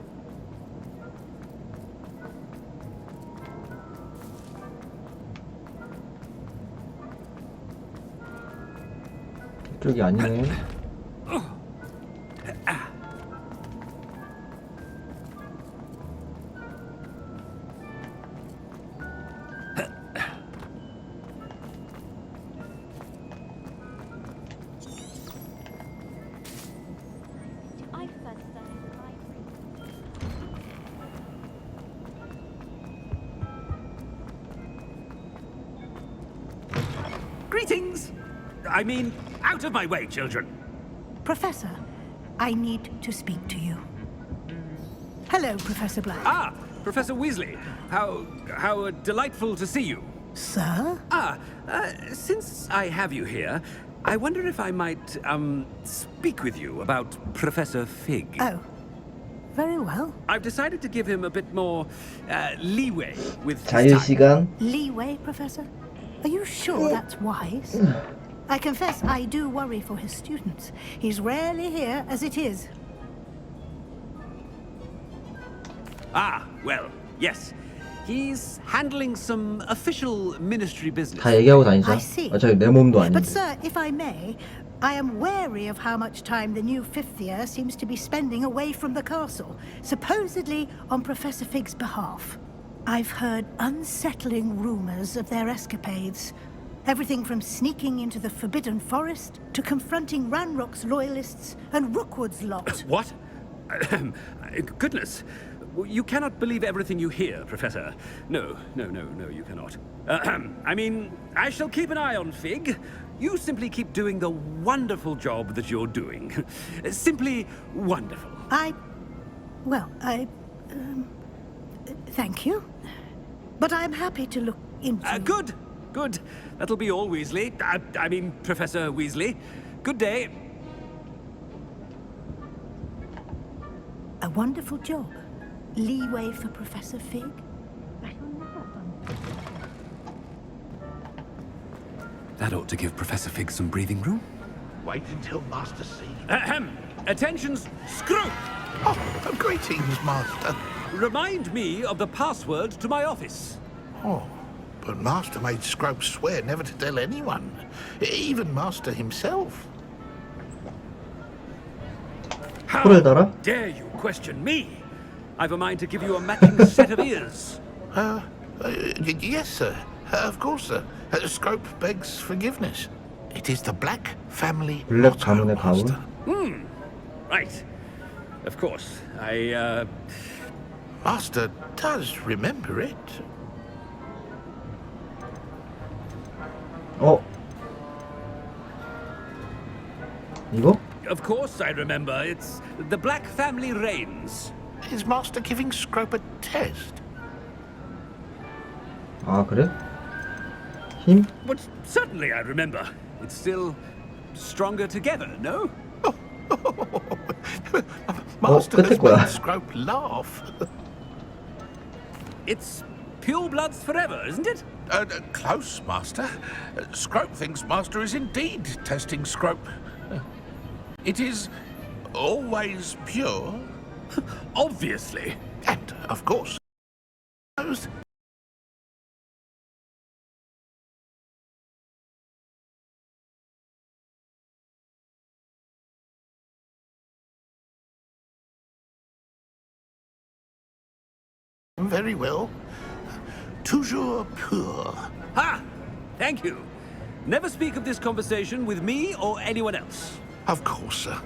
이쪽이 아니네. Greetings! I mean, out of my way, children. Professor, I need to speak to you. Hello, Professor Black. Ah, Professor Weasley. How delightful to see you. Sir? Since I have you here, I wonder if I might, speak with you about Professor Fig. Oh, very well. I've decided to give him a bit more, leeway with 자유 시간. Leeway, Professor? Are you sure that's wise? I confess I do worry for his students. He's rarely here as it is. Ah, well, yes. He's handling some official ministry business. 다 얘기하고 다니자. I see. 어차피 내 몸도 But 아닌데. sir, if I may, I am wary of how much time the new fifth year seems to be spending away from the castle, supposedly on Professor Fig's behalf. I've heard unsettling rumors of their escapades. Everything from sneaking into the Forbidden Forest to confronting Ranrock's loyalists and Rookwood's lot. What? Goodness. You cannot believe everything you hear, Professor. No, you cannot. I mean, I shall keep an eye on Fig. You simply keep doing the wonderful job that you're doing. Simply wonderful. Thank you. But I'm happy to look into... Good. That'll be all, Weasley. I mean, Professor Weasley. Good day. A wonderful job. Leeway for Professor Fig. That ought to give Professor Fig some breathing room. Wait until Master sees. Attention, Screw! Oh, greetings, Master. Remind me of the password to my office. Oh, but Master made Scrope swear never to tell anyone, even Master himself. How dare you question me? I've a mind to give you a matching set of ears. Yes, sir. Of course, sir. Scrope begs forgiveness. It is the Black family 블랙 가문의 가문. Right. Of course. Master does remember it. 이거? Of course I remember. It's the Black family reigns. Is Master giving Scrope a test? 아, 그래? 힘? But certainly I remember. It's still stronger together, no? Master 끝에 has 거야. made Scrope laugh. It's pure bloods forever, isn't it? Close, Master. Scrope thinks Master is indeed testing Scrope. It is always pure. Obviously. And, of course, very well. Toujours pure. Ha! Thank you. Never speak of this conversation with me or anyone else. Of course, sir.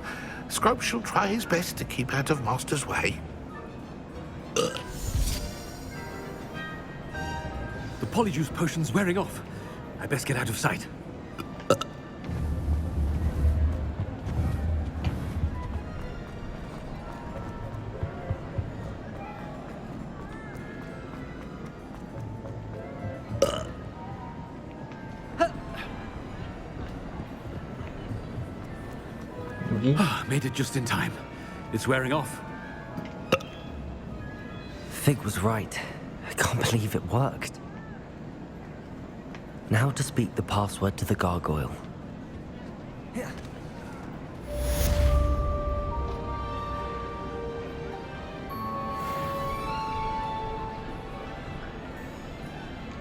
Scrope shall try his best to keep out of Master's way. The polyjuice potion's wearing off. I best get out of sight. Made it just in time. It's wearing off. Fig was right. I can't believe it worked. Now to speak the password to the gargoyle.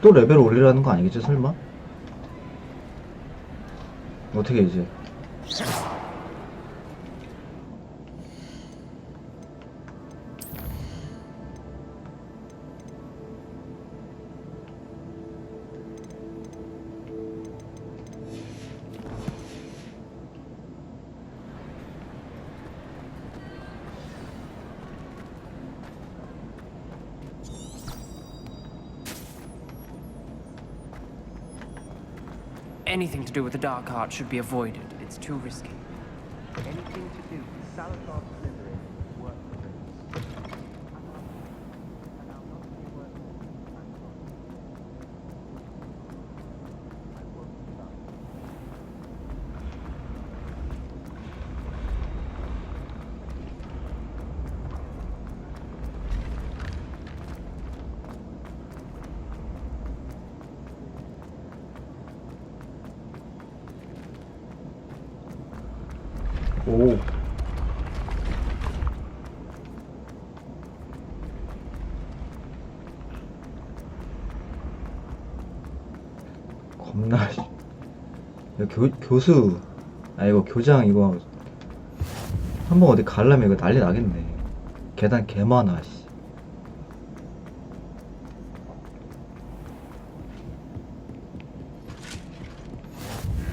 또 레벨 올리라는 거 아니겠지 설마? 어떻게 이제 Anything to do with the dark art should be avoided. It's too risky. Anything to do with Salazar Slytherin work for 오 겁나 야, 교수 아 이거 교장 이거 한번 어디 가려면 이거 난리 나겠네. 계단 개 많아 씨.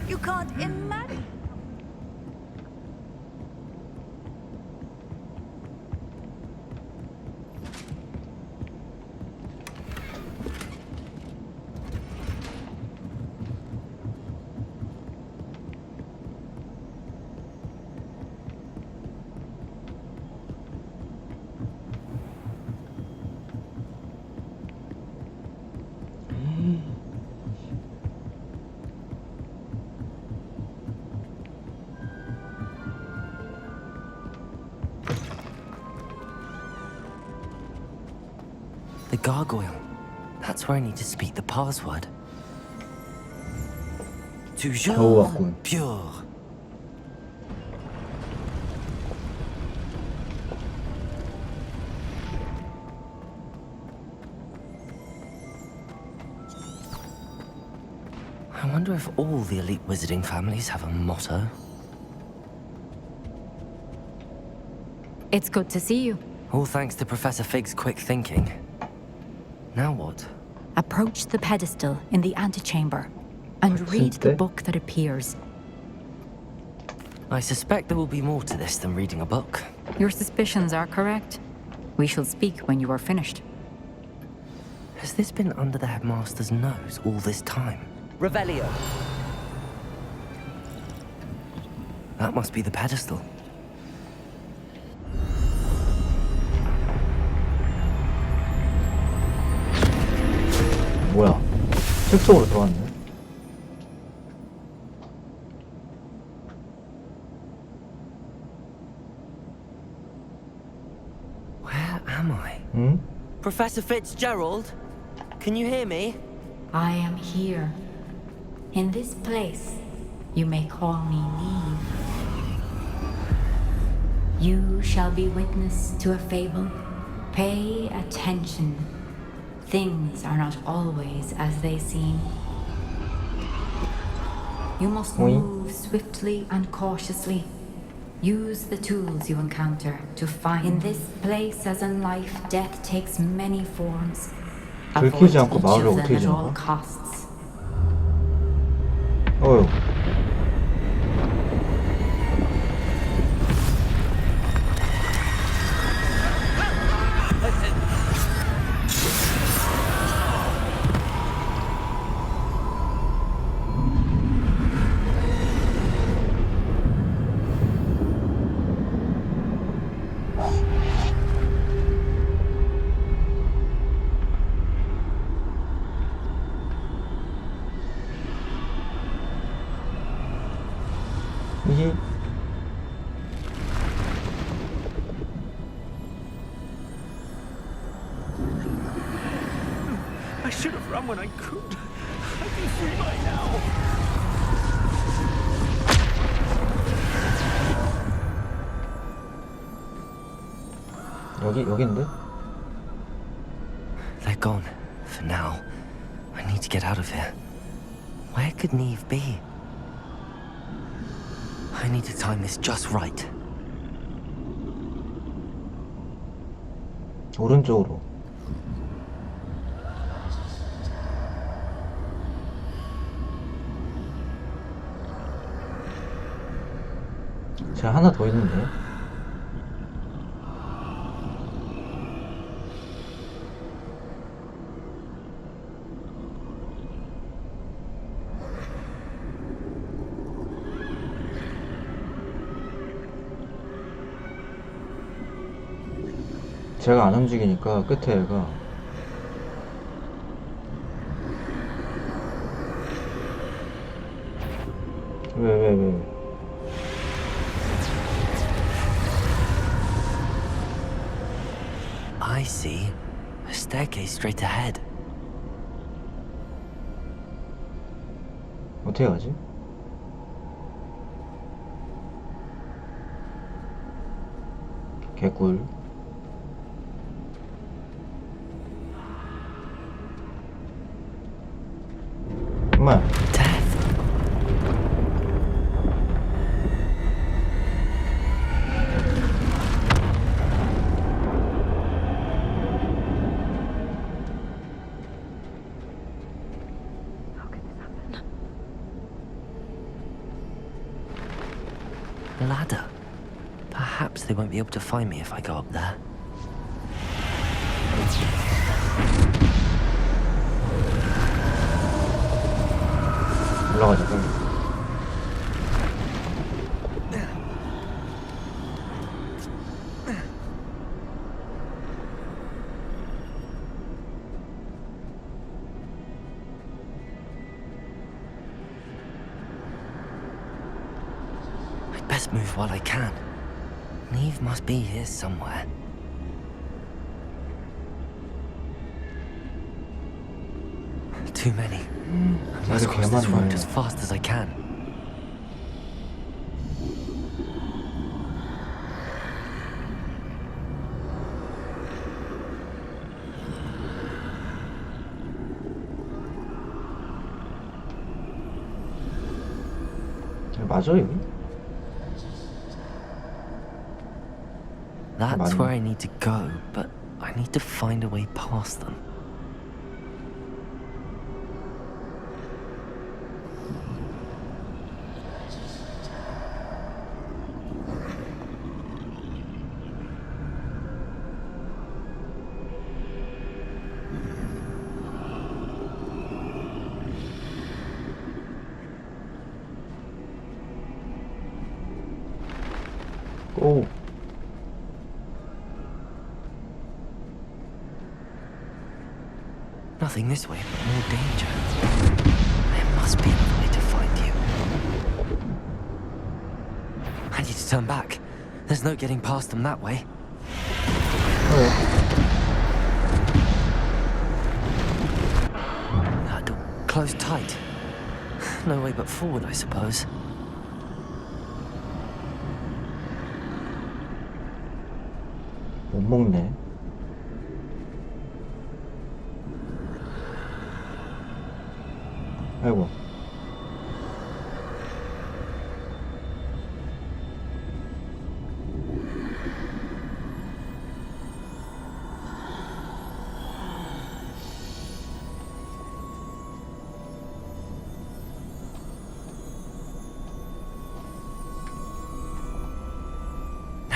You can't imagine. The gargoyle. That's where I need to speak the password. 겨우 Toujours 왔군. pure. I wonder if all the elite wizarding families have a motto. It's good to see you. All thanks to Professor Fig's quick thinking. Now what? Approach the pedestal in the antechamber and read the book that appears. I suspect there will be more to this than reading a book. Your suspicions are correct. We shall speak when you are finished. Has this been under the headmaster's nose all this time? Revelio. That must be the pedestal. 뭐야 책 속으로 들어왔네. Where am I? 응? Professor Fitzgerald? Can you hear me? I am here. In this place, you may call me Neve. You shall be witness to a fable. Pay attention. Things are not always as they seem. You must move swiftly and cautiously. Use the tools you encounter to find. In this place, as in life, death takes many forms. Avoid 들키지 않고 each 마을을 of them 어떻게 at all 지나가? costs. 어휴. 이게 I should have run when I could. I'd be free by now. 여긴데? They're gone. For now. I need to get out of here. Where could Neve be? I need to time this just right. 오른쪽으로. 제가 하나 더 있는데. 제가 안 움직이니까 끝에 얘가 왜 I see. A staircase straight ahead. 어떻게 가지? 개꿀. 정말. Ladder. Perhaps they won't be able to find me if I go up there. 올라가자 빨리. I'd best move while I can. Neve must be here somewhere. Too many. I must cross this road as fast as I can. 맞아 여기? That's where I need to go, but I need to find a way past them. 오. Nothing this way, but more danger. There must be another way to find you. I need to turn back. There's no getting past them that way. That door closed tight. No way but forward, I suppose. 못 먹네. 아이고.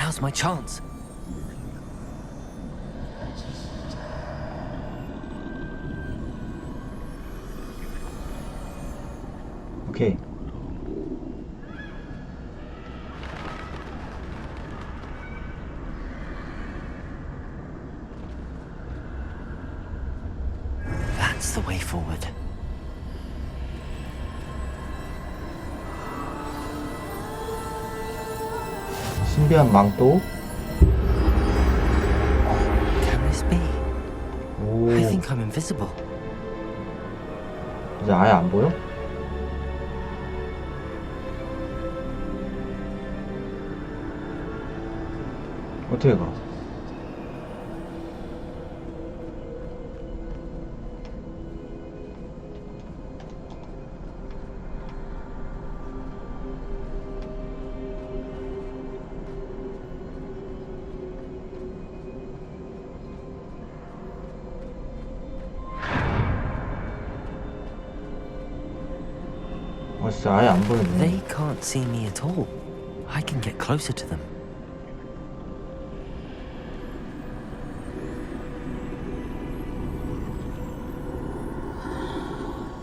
Now's my chance. 오케이. That's the way forward. 신비한 망토. Can this be? 오. I think I'm invisible. 이제 아예 안 보여? 어떻게 가? 진짜 아예 안 보이네. They can't see me at all. I can get closer to them.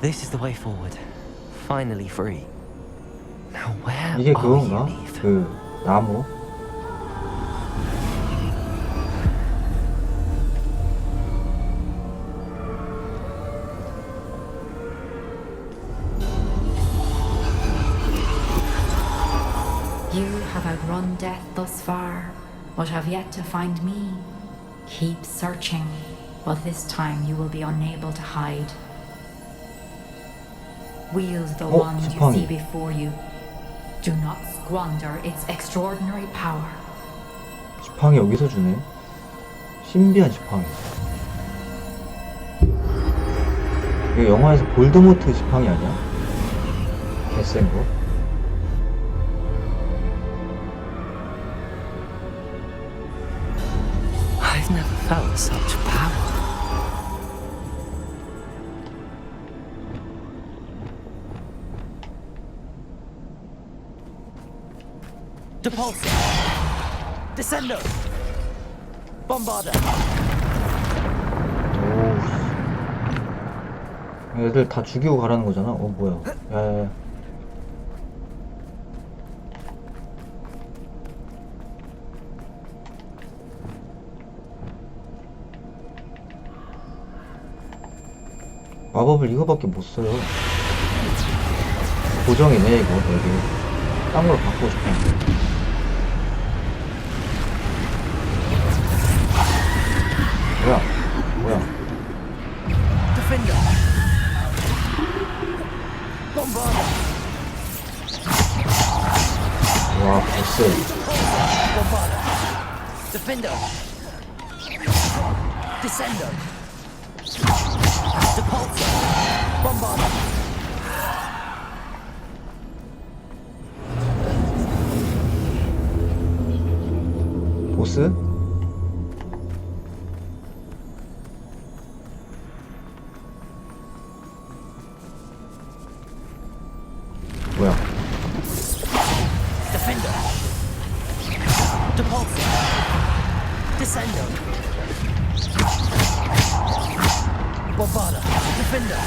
This is the way forward. Finally free. Now where 이게 are 그건가? you, Neve? 그 나무? You have outrun death thus far, but have yet to find me. Keep searching, but this time you will be unable to hide. Wield the wand you 지팡이. see before you. Do not squander its extraordinary power. 지팡이 여기서 주네. 신비한 지팡이. 이거 영화에서 볼드모트 지팡이 아니야? 개센 거. I've never felt such power. Depulsor. Descendo. Bombarder. 오. 애들 다 죽이고 가라는 거잖아. 뭐야. 야야야. 마법을 이거밖에 못 써요. 고정이네 이거 여기. 딴 걸로 바꾸고 싶어. 뭐야? Defender. Bombarder. 와, 보스. Bombarder. Defender. Descendo. Depulsor. Bombarder. 보스? 뭐야? Defender. Depulsor. Descendo. Bombarder. Defender.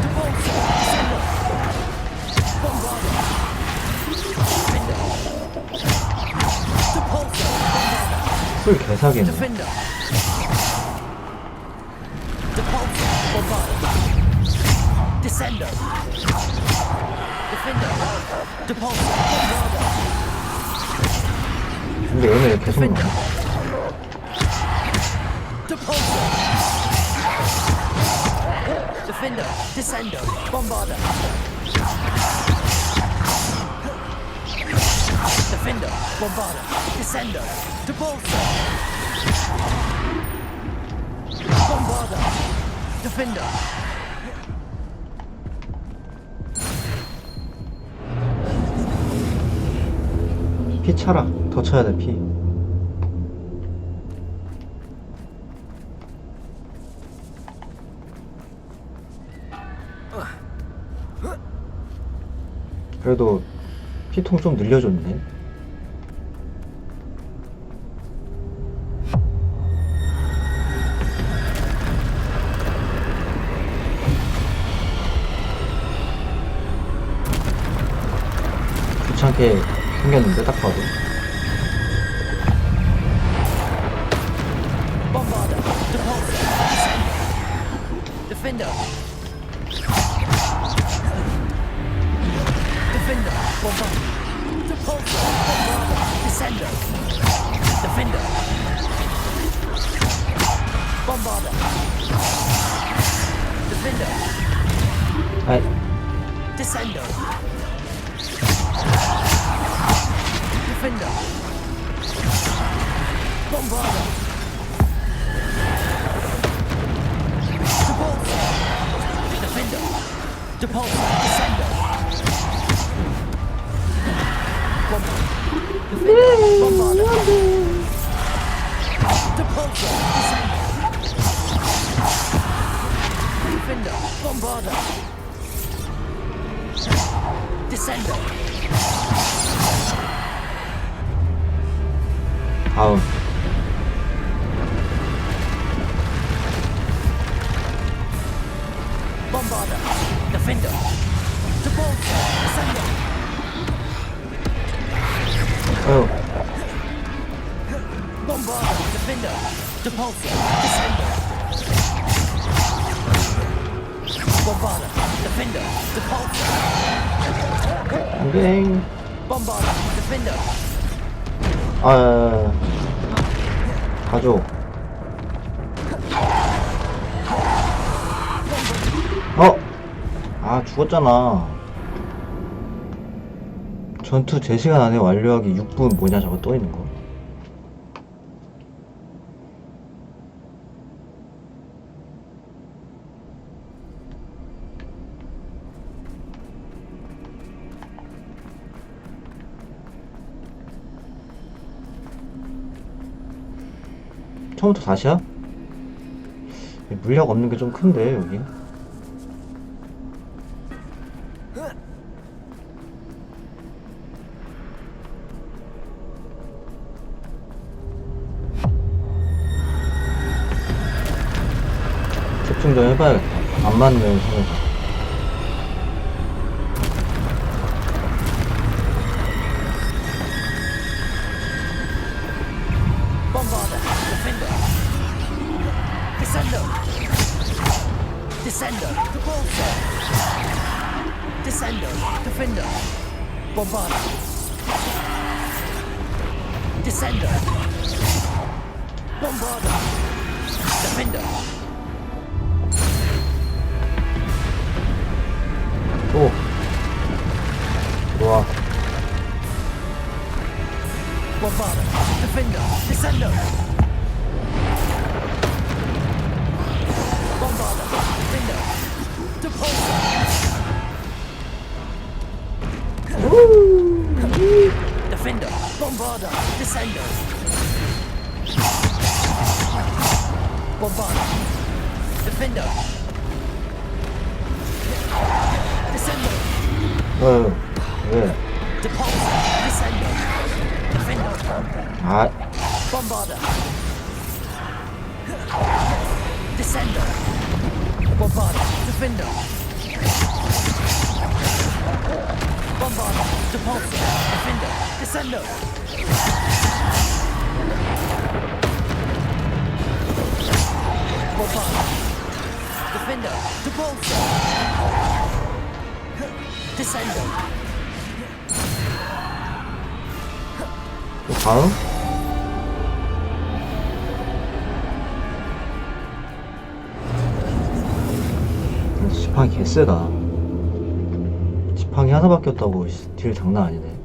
Depulsor. Descendo. Bombarder. Defender. Depulsor. Bombarder. 풀 개사기네. Defender. Depulsor. Bombarder. Descendo. Defender. Depulsor. Bombarder. 근데 얘네 왜 계속 나와? Depulsor. Defender. Descendo. Bombarder. Defender. Bombarder. Descendo. Depulsor. Bombarder. Defender. 피 차라. 더 쳐야 돼, 피. 그래도 피통 좀 늘려줬네. 귀찮게 생겼는데 딱 봐도. Bombarder, Depulsor, Defender. Defender, Bombarder, Depulsor, Bombarder, Descender. Defender. Bombarder. Defender. 아이. Descender. Defender. Bombarder. Depulsor. Defender. Depulsor. Descender. Defender. Bombarder. Depulsor. Descender. Defender. Bombarder. Descender. 다음. Bombarder. Defender. Depulsor. Descender. 어휴. Bombarder. Defender. Depulsor. Descender. Bombarder. Defender. Depulsor. 땡. Bombarder. Defender. 가죠. 죽었잖아. 전투 제시간 안에 완료하기 6분 뭐냐 저거 떠있는 거. 처음부터 다시야? 물약 없는 게 좀 큰데 여기. 집중 좀 해봐야겠다. 안 맞는 선에서. Descender. Depulsor. Descender. Defender. Bombarder. Descender. Bombarder. Defender. 오. 좋아. Bombarder. Defender. Descender. Bombarder. Defender. Depulsor. Defender. Bombarder. Descender. Bombarder. Defender. Descender. 왜? Depulsor. Descender. Defender. 아. Bombarder. Descender. Bombarder. Defender. Bombarder. Depulsor. Defender. Descender. Bombarder. Defender. Depulsor. Descender. 또 다음? 지팡이 개쎄다. 지팡이 하나밖에 없다고 딜 장난 아니네.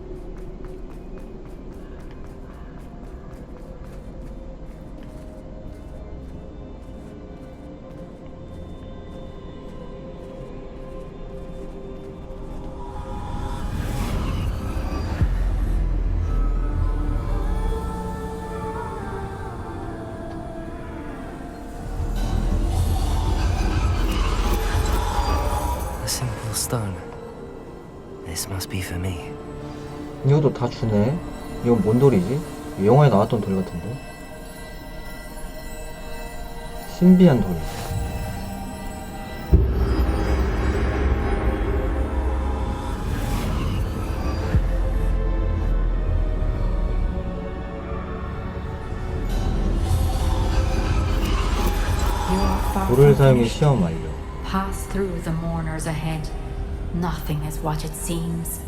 Stone. This must be for me. 이것도 다 주네. 이건 뭔 돌이지? 영화에 나왔던 돌 같은데. 신비한 돌. 돌을 사용해 시험 완료. Pass through the mourners ahead. Nothing is what it seems.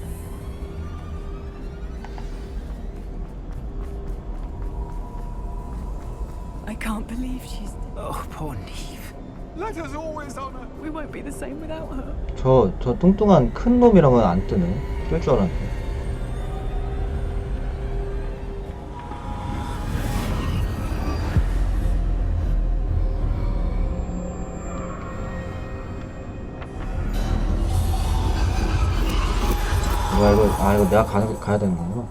I can't believe she's... Oh, poor Neve. Let us always honor. We won't be the same without her. 저 뚱뚱한 큰 놈이랑은 안 뜨네. 뜰 줄 알았는데. 뭐야 이거 내가 가야 되는 거구나.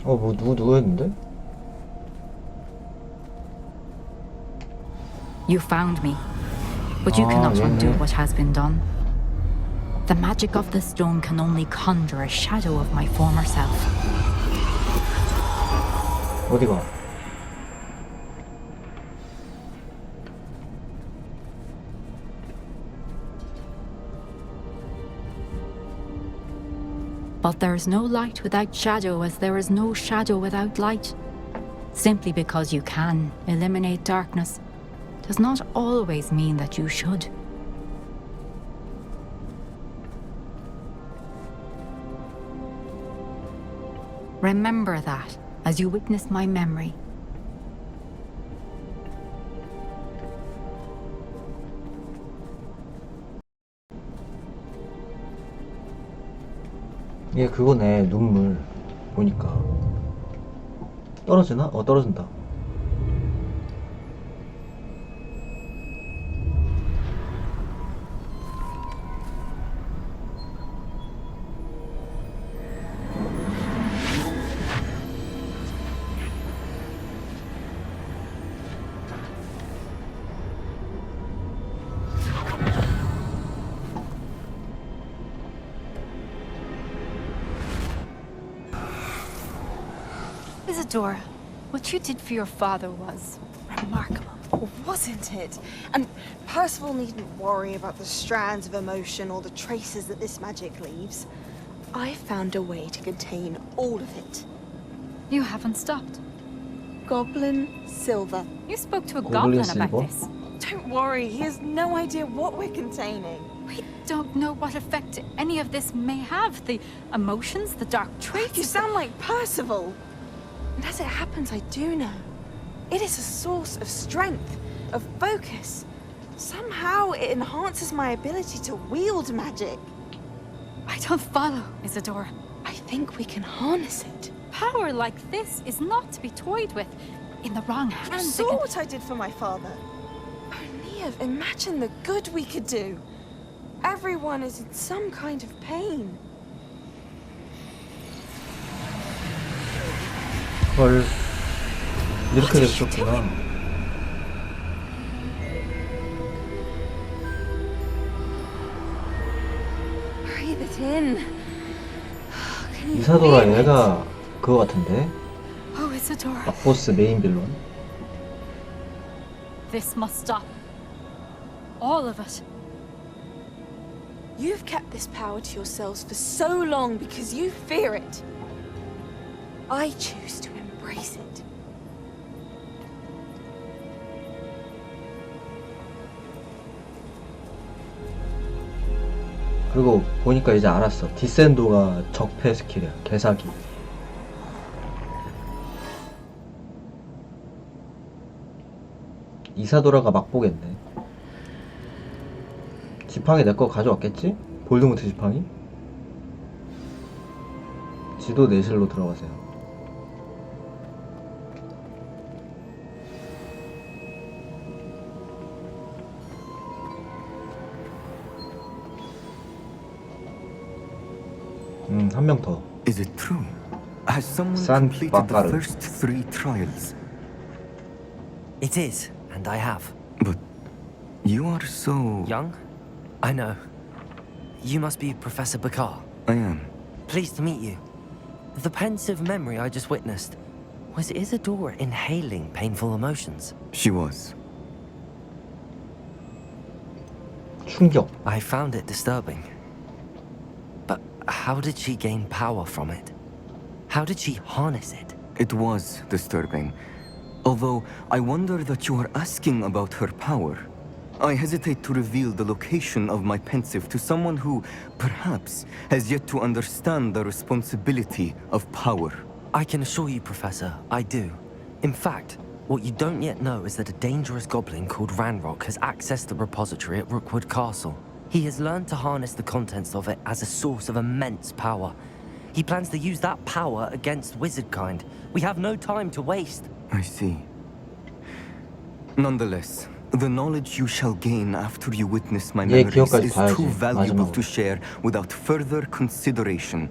뭐 누구였는데? You found me, but you cannot undo what has been done. The magic of the stone can only conjure a shadow of my former self. 어디가? But there is no light without shadow, as there is no shadow without light. Simply because you can eliminate darkness does not always mean that you should. Remember that as you witness my memory. 얘 그거네. 눈물 보니까 떨어지나? 떨어진다. Isadora, what you did for your father was remarkable. Wasn't it? And Percival needn't worry about the strands of emotion or the traces that this magic leaves. I found a way to contain all of it. You haven't stopped. Goblin silver. You spoke to a Goblin goblin about silver? this. Don't worry, he has no idea what we're containing. We don't know what effect any of this may have. The emotions, the dark traits. You sound like Percival. And as it happens, I do know. It is a source of strength, of focus. Somehow it enhances my ability to wield magic. I don't follow, Isadora. I think we can harness it. Power like this is not to be toyed with. In the wrong You hands, saw what I did for my father. Oh, Neve, imagine the good we could do. Everyone is in some kind of pain. 헐, 이렇게 됐었구나. Breathe it in. 이사도라 얘가 그거 같은데? Oh, Isadora. 막보스 메인 빌런. This must stop. All of it. You've kept this power to yourselves for so long because you fear it. I choose to embrace it. 그리고 보니까 이제 알았어. 디센도가 적폐 스킬이야. 개사기. 이사도라가 막보겠네. 지팡이 내 거 가져왔겠지? 볼드모트 지팡이? 지도 내실로 들어가세요. 한 명 더. Is it true? Has someone San completed the Bacaro. first 3 trials? It is, and I have. But you are so... Young? I know. you must be Professor Bakar. I am. Pleased to meet you. The pensive memory I just witnessed, was Isadora inhaling painful emotions? She was. 충격. I found it disturbing. But how did she gain power from it? How did she harness it? It was disturbing. Although I wonder that you are asking about her power. I hesitate to reveal the location of my pensive to someone who, perhaps, has yet to understand the responsibility of power. I can assure you, Professor, I do. In fact, what you don't yet know is that a dangerous goblin called Ranrock has accessed the repository at Rookwood Castle. He has learned to harness the contents of it as a source of immense power. He plans to use that power against wizardkind. We have no time to waste. I see. Nonetheless, the knowledge you shall gain after you witness my memories is too valuable to share without further consideration.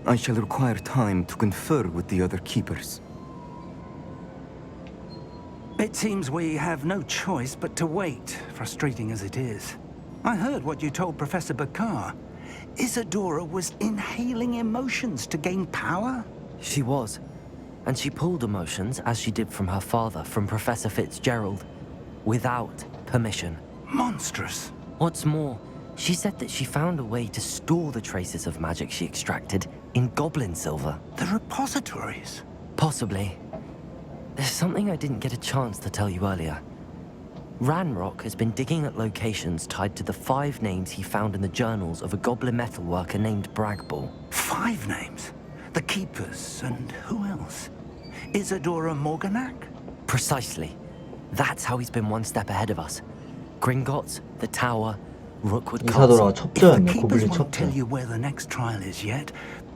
I shall require time to confer with the other keepers. It seems we have no choice but to wait, frustrating as it is. I heard what you told Professor Bakar. Isadora was inhaling emotions to gain power? She was. And she pulled emotions, as she did from her father, from Professor Fitzgerald, without permission. Monstrous. What's more, she said that she found a way to store the traces of magic she extracted in goblin silver. The repositories? Possibly. There's something I didn't get a chance to tell you earlier. Ranrock has been digging at locations tied to the 5 names he found in the journals of a goblin metalworker named Bragball. 5 names? The Keepers, and who else? Isadora Morganac? Precisely. That's how he's been one step ahead of us. Gringotts, the Tower, Rookwood Castle. 이사도라가 첩자였네. If the 고블린 Keepers won't tell 첩자. you where the next trial is yet,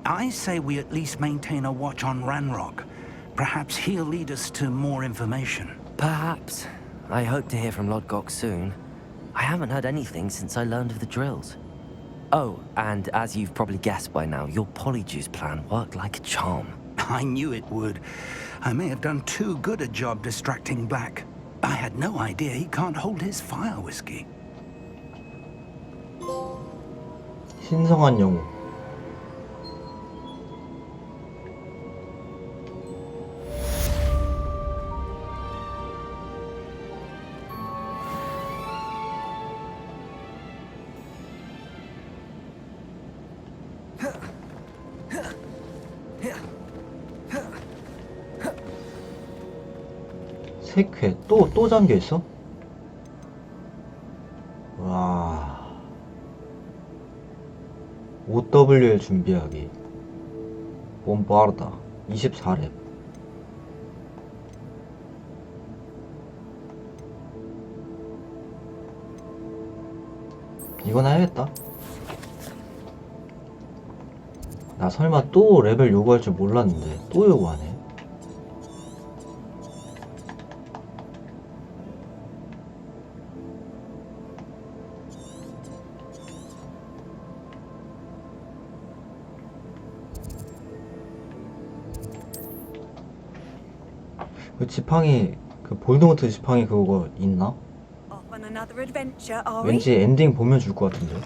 I say we at least maintain a watch on Ranrock. Perhaps he'll lead us to more information. Perhaps. I hope to hear from Lodgok soon. I haven't heard anything since I learned of the drills. Oh, and as you've probably guessed by now, your polyjuice plan worked like a charm. I knew it would. I may have done too good a job distracting Black. I had no idea he can't hold his fire whiskey. 신성한 영웅. 세쾌 또 잠겨 있어? 와. OWL 준비하기. bombarda 24렙. 이건 해야겠다. 나 설마 또 레벨 요구할 줄 몰랐는데 또 요구하네. 그 지팡이, 그 볼드모트 지팡이 그거 있나? On another adventure, are we? 왠지 엔딩 보면 줄 것 같은데.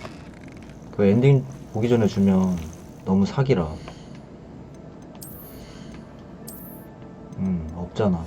그 엔딩 보기 전에 주면 너무 사기라. 없잖아.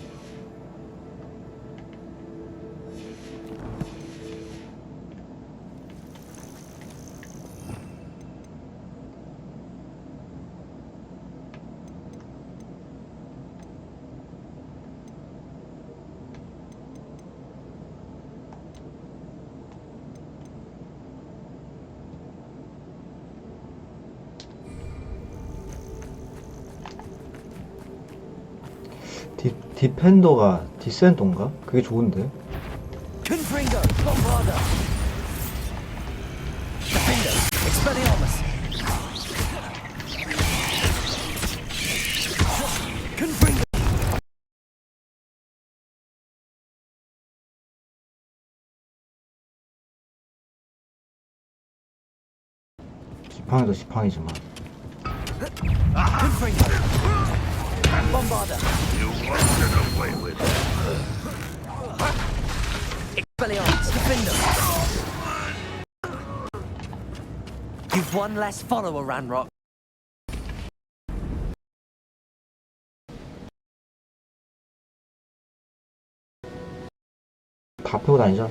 디펜더가 디센터인가? 그게 좋은데. Confringo, Bombarda. Defender, Expelliarmus. Confringo. 지팡이도 지팡이지만. Confringo. Bombarda. You won't get away with it. Expelliarmus, Defender. You've one less follower, Ranrock. 다 패고 다니자.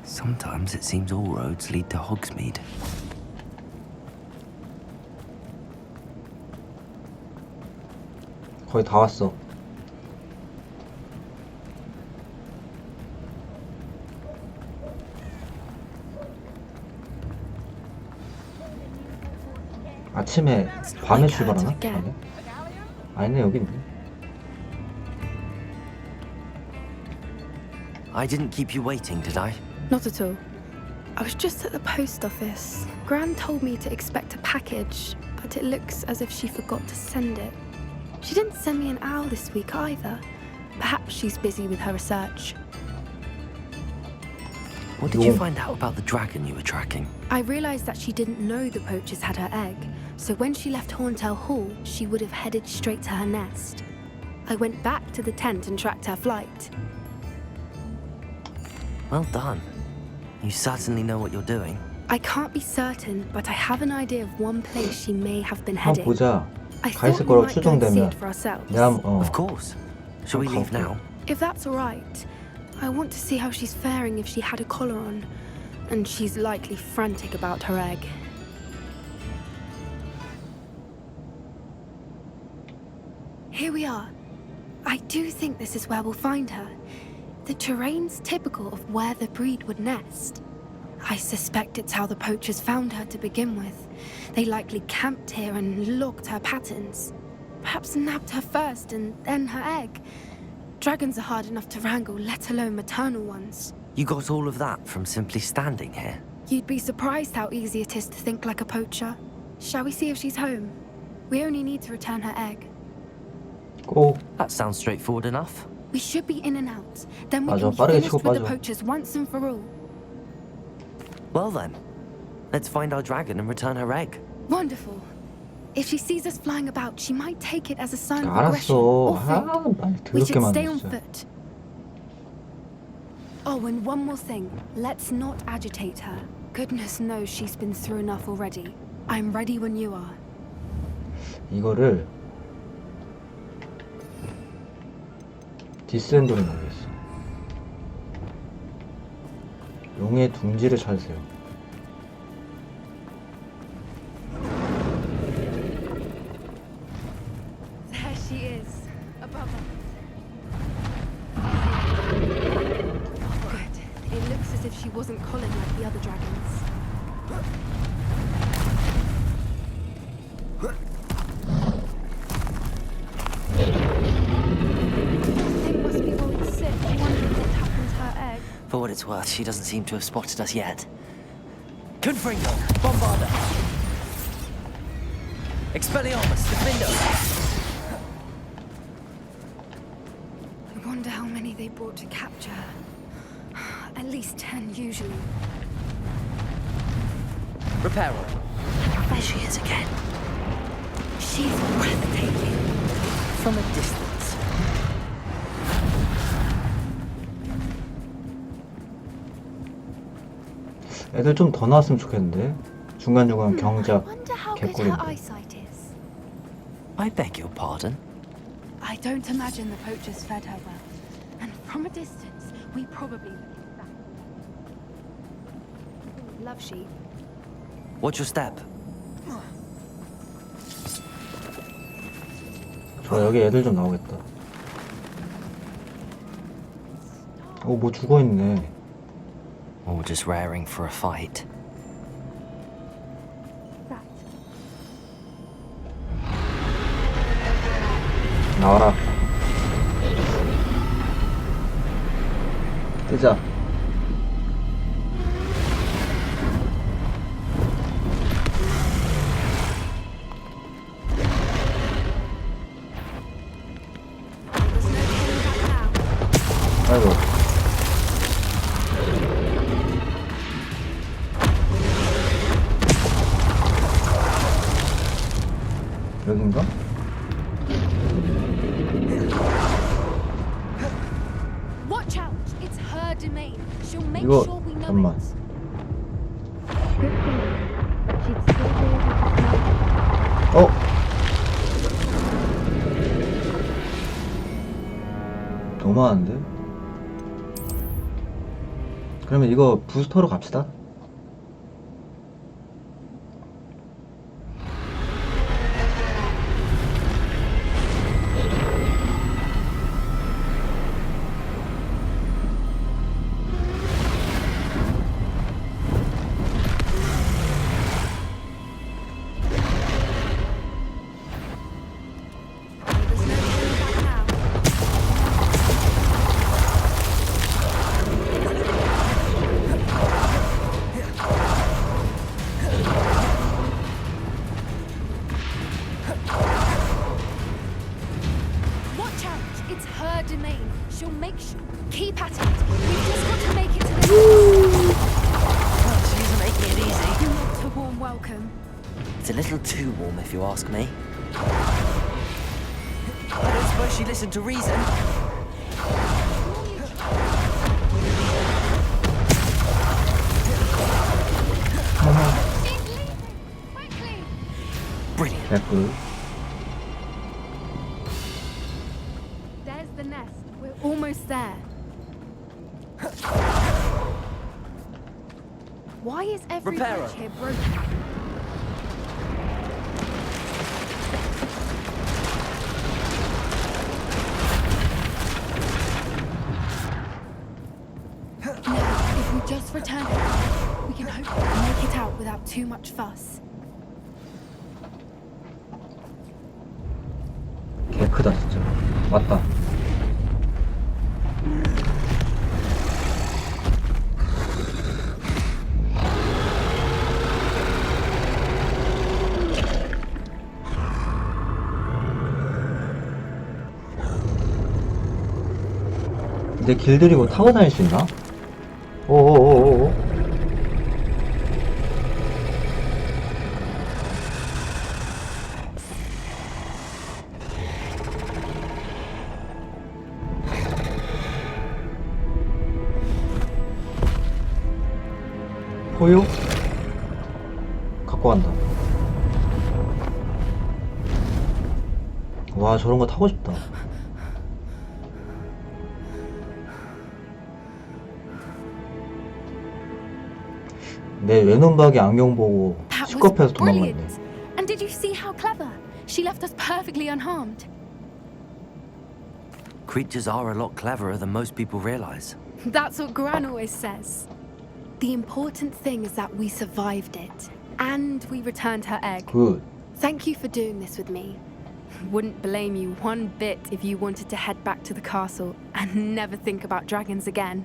Sometimes it seems all roads lead to Hogsmeade. 거의 다 왔어. 아침에 밤에 출발하나? 아니? 아니네, 여기 있네. I didn't keep you waiting, did I? Not at all. I was just at the post office. Gran told me to expect a package, but it looks as if she forgot to send it. She didn't send me an owl this week either. Perhaps she's busy with her research. What did you find out about the dragon you were tracking? I realized that she didn't know the poachers had her egg, so when she left Horntail Hall, she would have headed straight to her nest. I went back to the tent and tracked her flight. Well done. You certainly know what you're doing. I can't be certain, but I have an idea of one place she may have been 한번 heading. 보자. I 가 있을 thought we 거라고 might go and see 추정되면 it for ourselves. 내가 Of course. Shall we leave now? If that's all right, I want to see how she's faring if she had a collar on, and she's likely frantic about her egg. Here we are. I do think this is where we'll find her. The terrain's typical of where the breed would nest. I suspect it's how the poachers found her to begin with. They likely camped here and logged her patterns. Perhaps nabbed her first and then her egg. Dragons are hard enough to wrangle, let alone maternal ones. You got all of that from simply standing here? You'd be surprised how easy it is to think like a poacher. Shall we see if she's home? We only need to return her egg. Go. That sounds straightforward enough. We should be in and out. Then we 맞아, can 빠르게 finish 치고 with the 빠져. poachers once and for all. Well then, let's find our dragon and return her egg. Wonderful. If she sees us flying about, she might take it as a sign of aggression. 알았어. Or 아, food. 말 We 더럽게 should 많네 stay on 진짜. foot. Oh, and one more thing. Let's not agitate her. Goodness knows she's been through enough already. I'm ready when you are. 이거를 디스엔돌이 모르겠어. 용의 둥지를 찾으세요. There she is, above us. Good. It looks as if she wasn't collared like the other dragons. Thing must be worried sick, wondering what happened to her egg. For what it's worth, she doesn't seem to have spotted us yet. Confringo, Bombarda. Expelliarmus, Defendo. I wonder how many they brought to capture her. At least 10 usually. Reparo. There she is again. She's breathtaking. From a distance. 애들 좀 더 나왔으면 좋겠는데. 중간중간 경작 Wonder how good her 개꿀인데. eyesight is. I beg your pardon? I don't imagine the poachers fed her well. And from a distance, we probably love sheep. Watch your step. 좋아, 여기 애들 좀 나오겠다. 뭐 죽어있네. Or just raring for a fight. 나와라. 뜨자. 아이고. 여긴가? Watch out! It's her domain. She'll make 이거 sure we know 잠깐만. it. 어? 너무하는데? 그러면 이거 부스터로 갑시다. Watch out! It's her domain. She'll make sure. Keep at it. We've just got to make it to the. She's making it easy. Not a warm welcome. It's a little too warm, if you ask me. I don't suppose she listened to reason. Brilliant. 개꿀. There's the nest. We're almost there. Why is every Reparo. bridge here broken? Now, if we just return home, we can hopefully make it out without too much fuss. 개 크다 진짜. 맞다. 근데 길들이고 타고 다닐 수 있나? 오오오오오. 포유? 갖고 간다. 와, 저런 거 타고 싶다. 내 외눈박이 안경 보고 That was 시겁해서 도망갔네. brilliant. And did you see how clever? She left us perfectly unharmed. Creatures are a lot cleverer than most people realize. That's what Gran always says. The important thing is that we survived it. And we returned her egg. Good. Thank you for doing this with me. Wouldn't blame you one bit if you wanted to head back to the castle and never think about dragons again.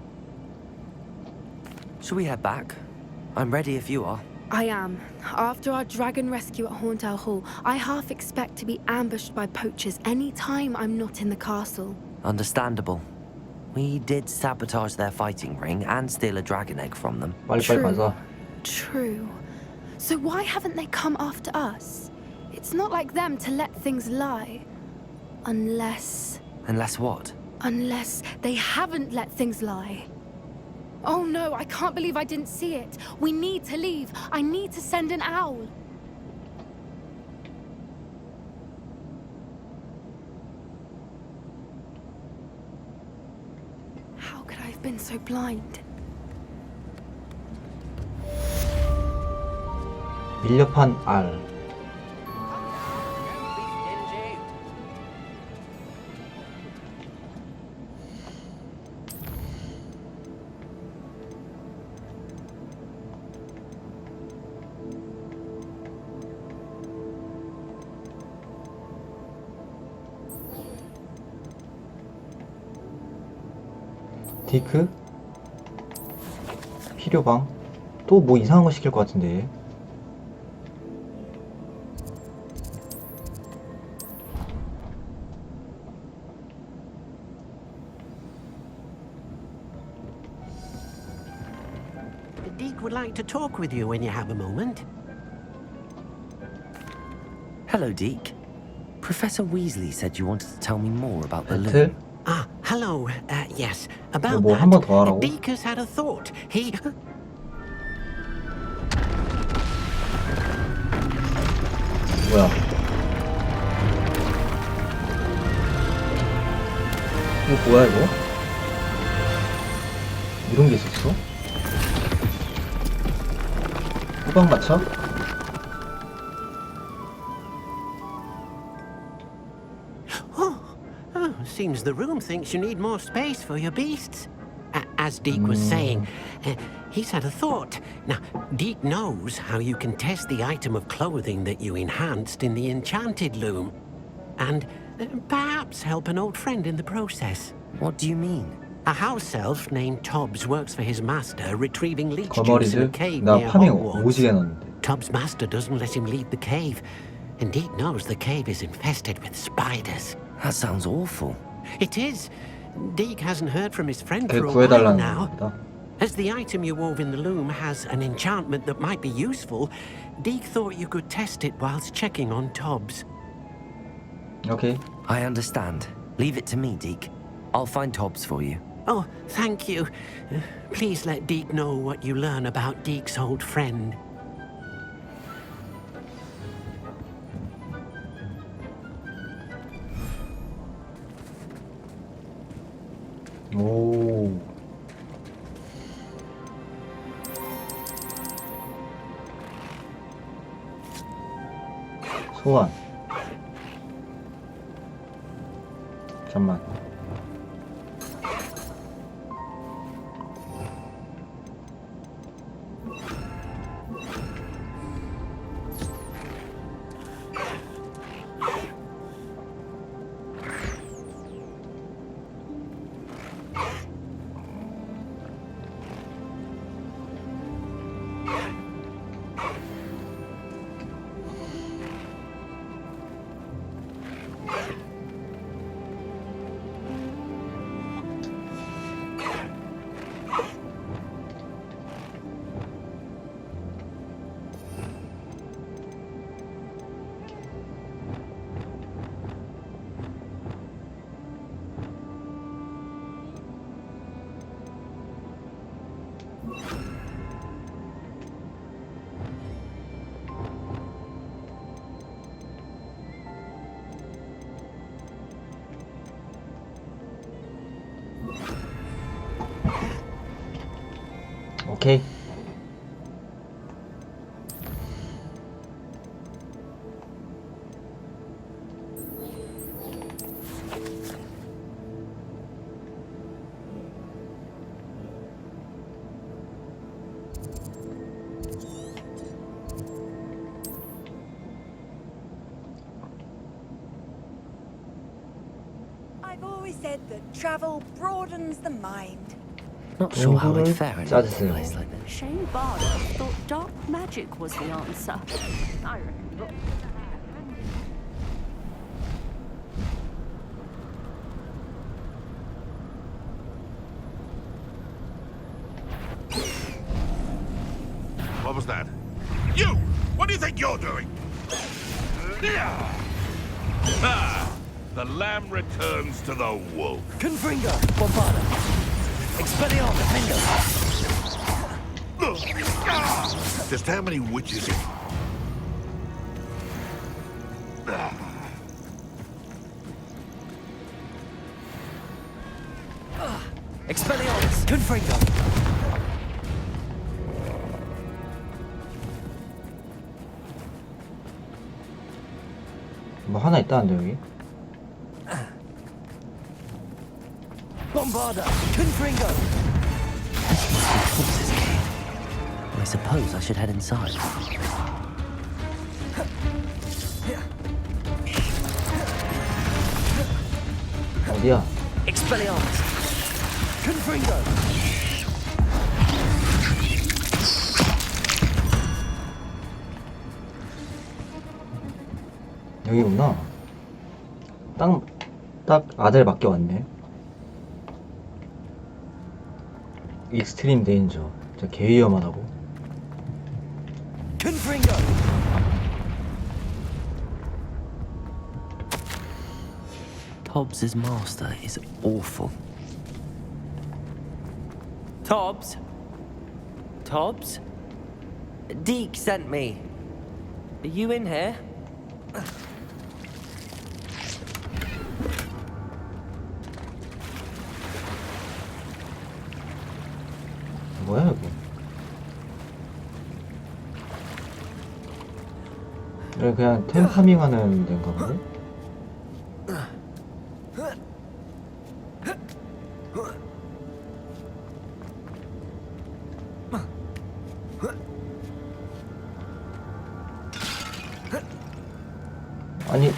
Shall we head back? I'm ready if you are. I am. After our dragon rescue at Horndale Hall, I half expect to be ambushed by poachers any time I'm not in the castle. Understandable. We did sabotage their fighting ring and steal a dragon egg from them. 빨리빨리 가자. True. So why haven't they come after us? It's not like them to let things lie. Unless what? Unless they haven't let things lie. Oh no, I can't believe I didn't see it. We need to leave. I need to send an owl. How could I have been so blind? 밀렵한 알. 디크? 필요방? 또 뭐 이상한 거 시킬 것 같은데. Deke would like to talk with you when you have a moment. Hello, Deke. Professor Weasley said you wanted to tell me more about the 배틀? loom. Ah, hello. Yes, about 뭐 한 번 더 that. 하라고? Deke has had a thought. He... 뭐야? 이거 뭐야 이거? 이런 게 있었어? 후방 마차? Oh, seems the room thinks you need more space for your beasts. As Deke was saying, he's had a thought. Now, Deke knows how you can test the item of clothing that you enhanced in the enchanted loom. And perhaps help an old friend in the process. What do you mean? A house elf named Tobbs works for his master, retrieving leech juice in a 거머리들? cave 나 near 파밍 Hogwarts. 오지게 넣었는데. Tobbs' master doesn't let him leave the cave. And Deke knows the cave is infested with spiders. That sounds awful. It is. Deke hasn't heard from his friend 걔 for a while 구해달라는 now. 겁니다. As the item you wove in the loom has an enchantment that might be useful, Deke thought you could test it whilst checking on Tobbs. Okay. I understand. Leave it to me, Deke. I'll find Tobbs for you. Oh, thank you. Please let Deke know what you learn about Deke's old friend. 오. 소환. 잠만. 오케이. I've always said that travel broadens the mind. Not sure how I'd fare in a 짜주세요. place like this. Shane Barlow thought dark magic was the answer. I reckon. What was that? You! What do you think you're doing? Ah! The lamb returns to the wolf. Confringo, Bombarda. Expelliarmus, Mingo. Just how many witches in Expelliarmus, Confringo. 뭐 하나 있다는데 여기? Bombarda, Confringo. I suppose I should head inside. 어디야? Expelliarmus, Confringo. 여기구나. 딱 아들밖에 왔네. 익스트림 데인저. 진짜 개 위험하다고. Tobbs's master is awful. Tobbs? Tobbs? Deke sent me. Are you in here? 뭐야 이거? 여기 그냥 템 파밍하는 데인가 본데? 아니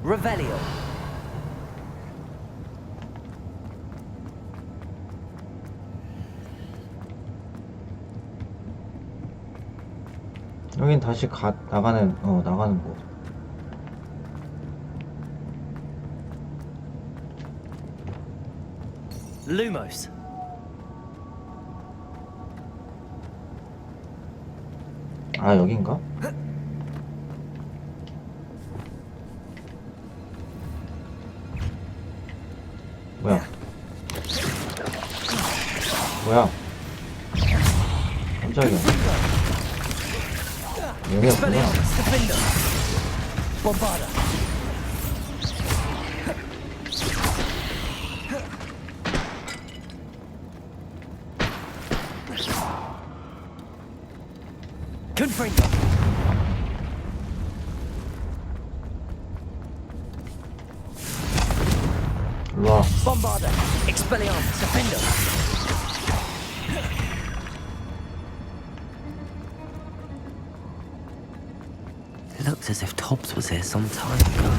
Revelio. 여긴 다시 나가는 거. Lumos. 아 여긴가? 뭐야? 뭐야? 깜짝이야. 여기였구나. 일로와. Bombarda. Expelliarmus. Defender. It looks as if Tobbs was here some time ago.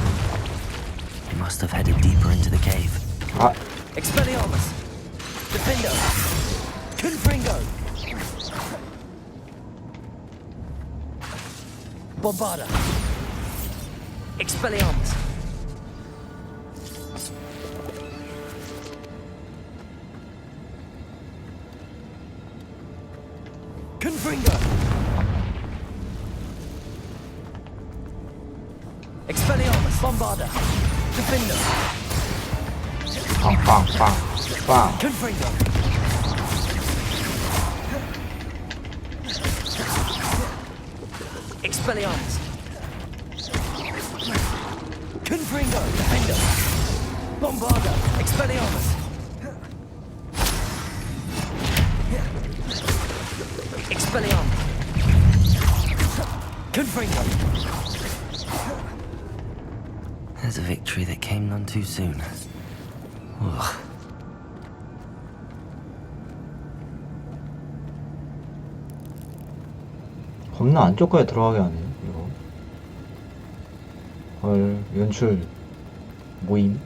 He must have headed deeper into the cave. Ah. Expelliarmus. Defender. Confringo. Bombarda. Expelliarmus. Confringo. Expelliarmus. Bombarda. Defender. 빵, 빵, 빵, 빵. Confringo. Expelliarmus. Confringo. Defender. Bombarda. Expelliarmus. Expelliarmus. Confringo. There's a victory that came none too soon. Ugh. 겁나 안쪽까지 들어가게 하네 이거. 헐, 연출 모임.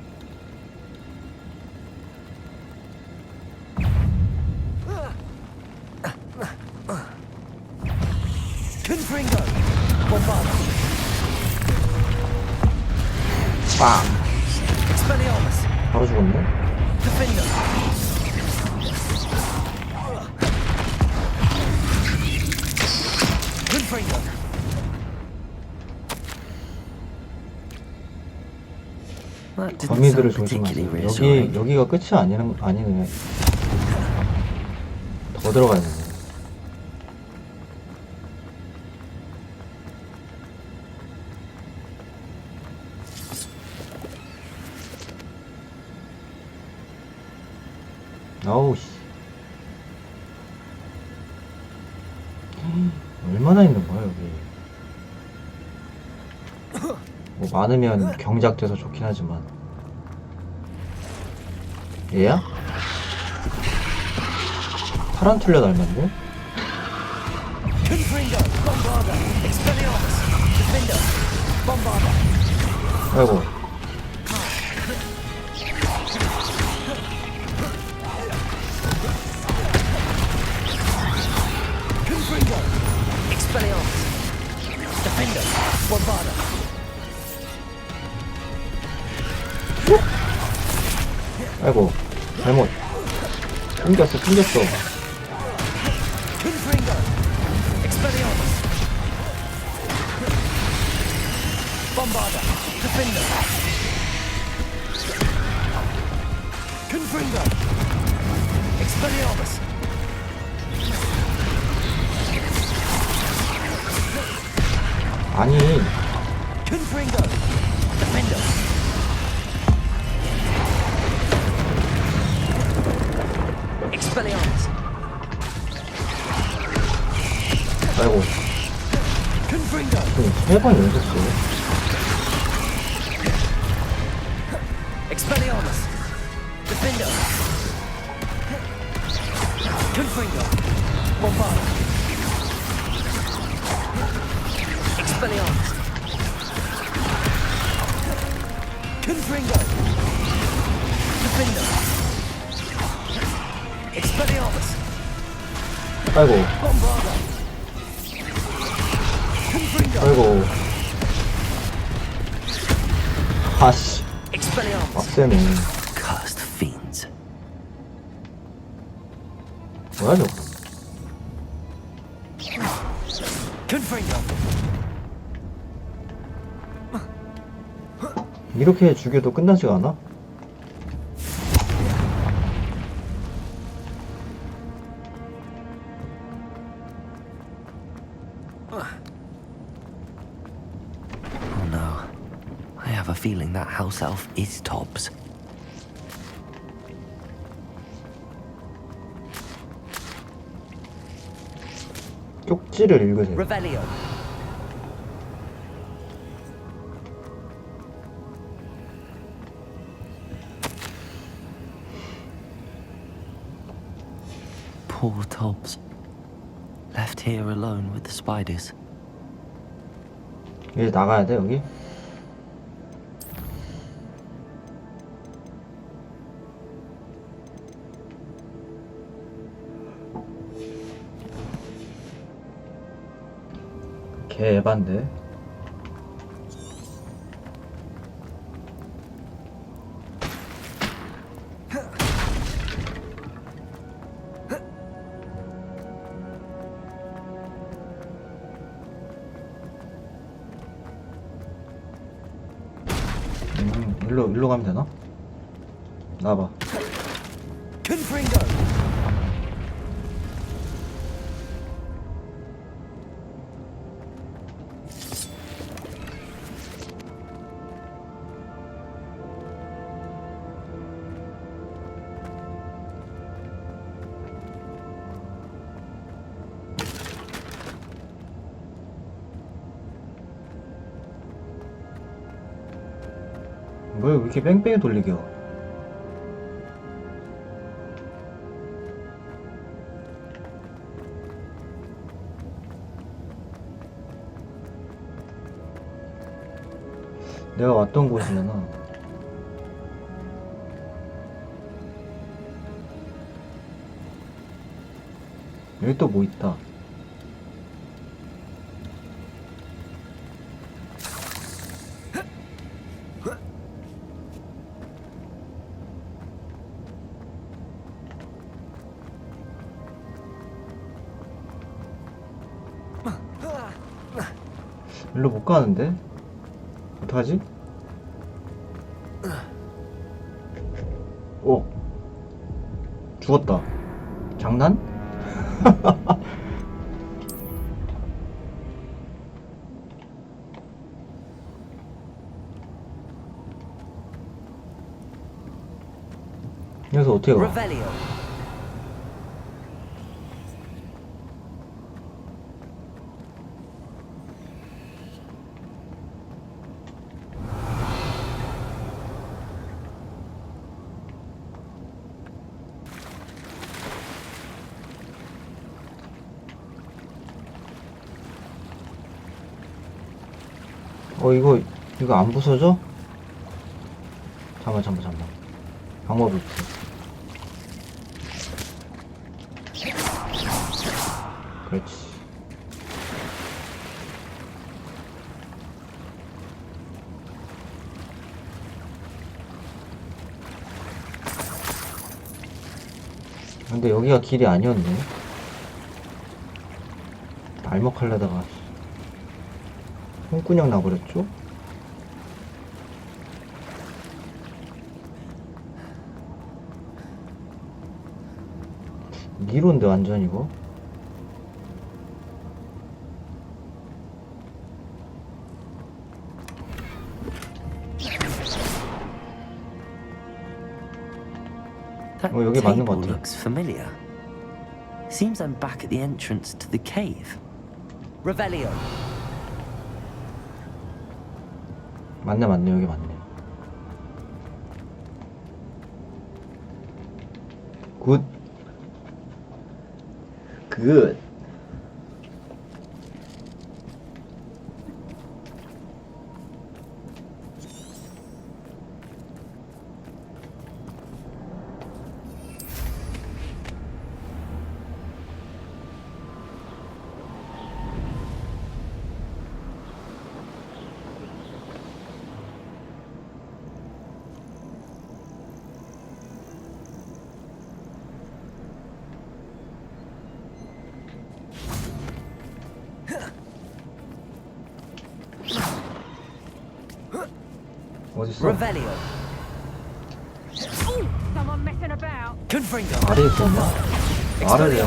Confringo. Bombarda. 빵. Expelliarmus. 바로 죽었네. Defender. Confringo. 거미들을 조심하세요. 여기가 끝이 아니네. 더 들어가야 되네. 아우 씨. 얼마나 있는 거야 여기. 뭐 많으면 경작돼서 좋긴 하지만. 얘야? 타란툴라 닮았네? 아이고. 아이고 잘못 끊겼어. 아니 아이고 세 번 연속 쏘네. Expelliarmus! Defender! Confringo! Bombarda! Expelliarmus! Confringo! Defender! Expelliarmus! 아이고 Bombarda! Confringo! 아이고 아씨 Expelliarmus! 빡세네. Cursed fiends. 뭐야 저거. Confringo! 이렇게 죽여도 끝나지가 않아? Oh no. I have a feeling that house elf is Tobbs. 쪽지를 읽으세요. Revelio! Poor Tobbs. Left here alone with the spiders. 이제 나가야 돼 여기? 개 에반데. 일로 가면 되나? 나와봐. Confringo! 왜 이렇게 뺑뺑이 돌리겨? 내가 왔던 곳이잖아. 여기 또 뭐 있다. 일로 못 가는데? 어떡하지? 오! 죽었다. 장난? 여기서 어떻게 가? Revelio! 이거 안 부서져? 잠깐만. 방법이 있지. 그렇지. 근데 여기가 길이 아니었네. 날먹하려다가 홍군형 나버렸죠? 니론데 완전 이거? That 여기 맞는 것 table 같아. looks familiar. Seems I'm back at the entrance to the cave. Revelio. 맞네 여기 맞네. 굿. 굿. 어딨어? Revelio. Someone messing about. Confringo. 아래에 있었나? 아래를 해야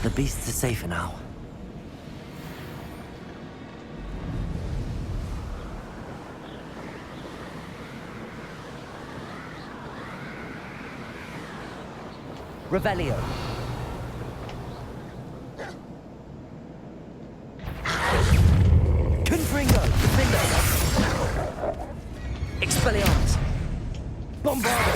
The beasts are safer now. Revelio. Confringo. Expelliarmus. Bombardo.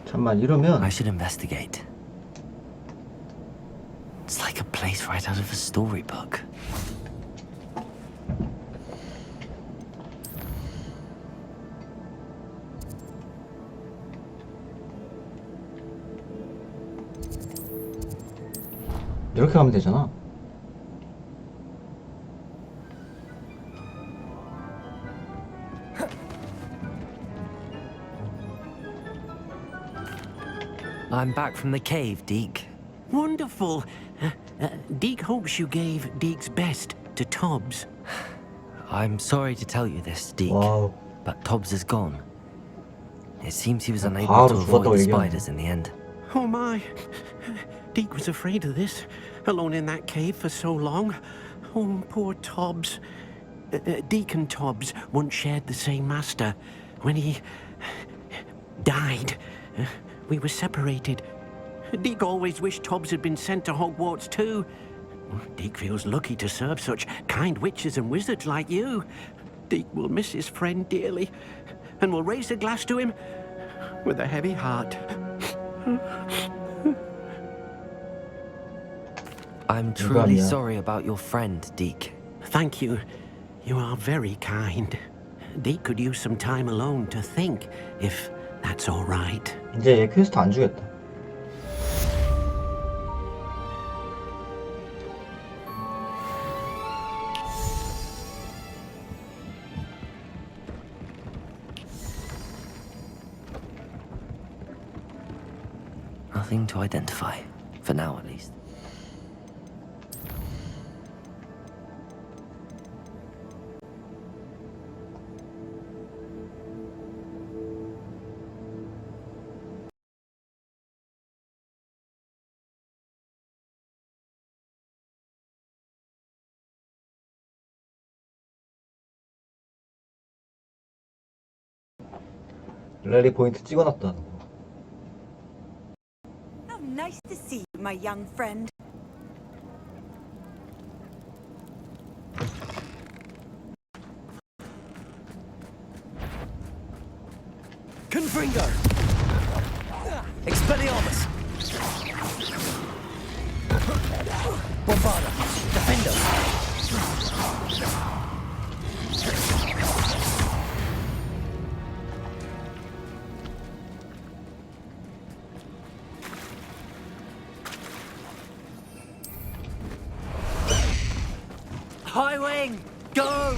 잠만 이러면 I should investigate. It's like a place right out of a storybook. 이렇게 가면 되잖아. I'm back from the cave, Deke. Wonderful. Deke hopes you gave Deke's best to Tobbs. I'm sorry to tell you this, Deke, 와우. but Tobbs is gone. It seems he was unable 바로 to avoid 죽었다고 the 얘기하네. spiders in the end. Oh my. Deke was afraid of this, alone in that cave for so long. Oh, poor Tobbs. Deke and Tobbs once shared the same master. When he died, we were separated. Deke always wished Tobbs had been sent to Hogwarts too. Deke feels lucky to serve such kind witches and wizards like you. Deke will miss his friend dearly, and will raise a glass to him with a heavy heart. I'm truly sorry about your friend, Deke. Thank you. You are very kind. Deke could use some time alone to think, if that's all right. 이제 얘 퀘스트 안 주겠다. Nothing to identify, for now at least. 랠리 포인트 찍어놨다. How nice to see you, my young friend. Confringo. Expelliarmus. Bombarda. Defendo. Go!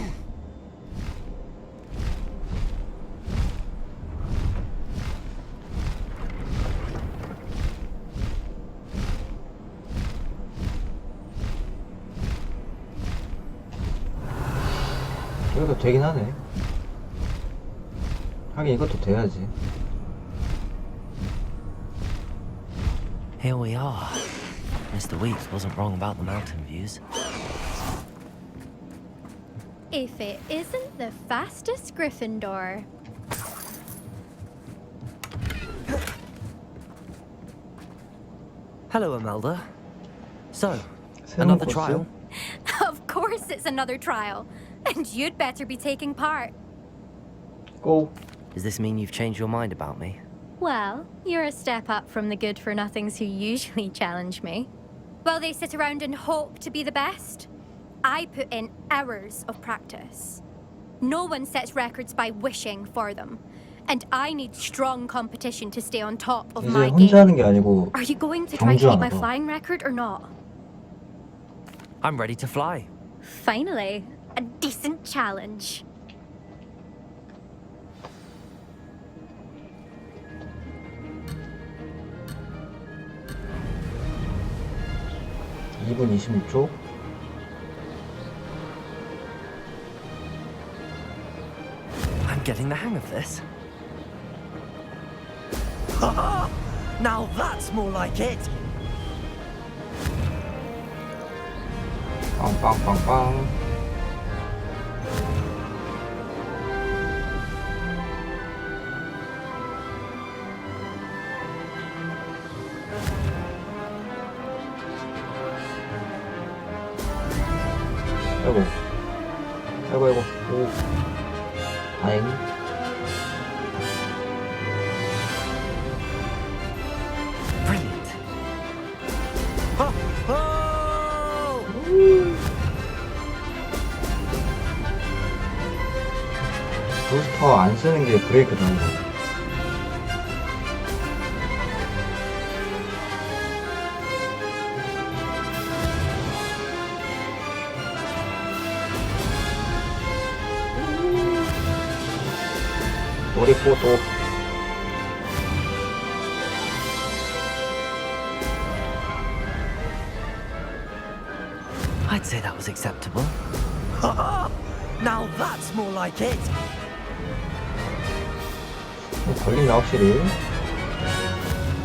이것도 되긴 하네. 하긴 이것도 돼야지. Here we are. Mr. Weeks wasn't wrong about the mountain views. If it isn't the fastest Gryffindor. Hello, Imelda. So, another trial? Of course it's another trial. And you'd better be taking part. Go. Does this mean you've changed your mind about me? Well, you're a step up from the good-for-nothings who usually challenge me. While they sit around and hope to be the best, I put in hours of practice. No one sets records by wishing for them. And I need strong competition to stay on top of my 이제 혼자 하는 game. 게 아니고 Are you going to try to beat my 경주하나 봐. flying record or not? I'm ready to fly. Finally, a decent challenge. (2분 26초) I'm getting the hang of this. Now that's more like it. 빵빵빵빵. 아이고 아이고 아이고. 오. 다행. Brilliant. 부스터 안 쓰는 게 브레이크다는 거. 놀이포도. I'd say that was acceptable. Now that's more like it. 걸리나 확실히.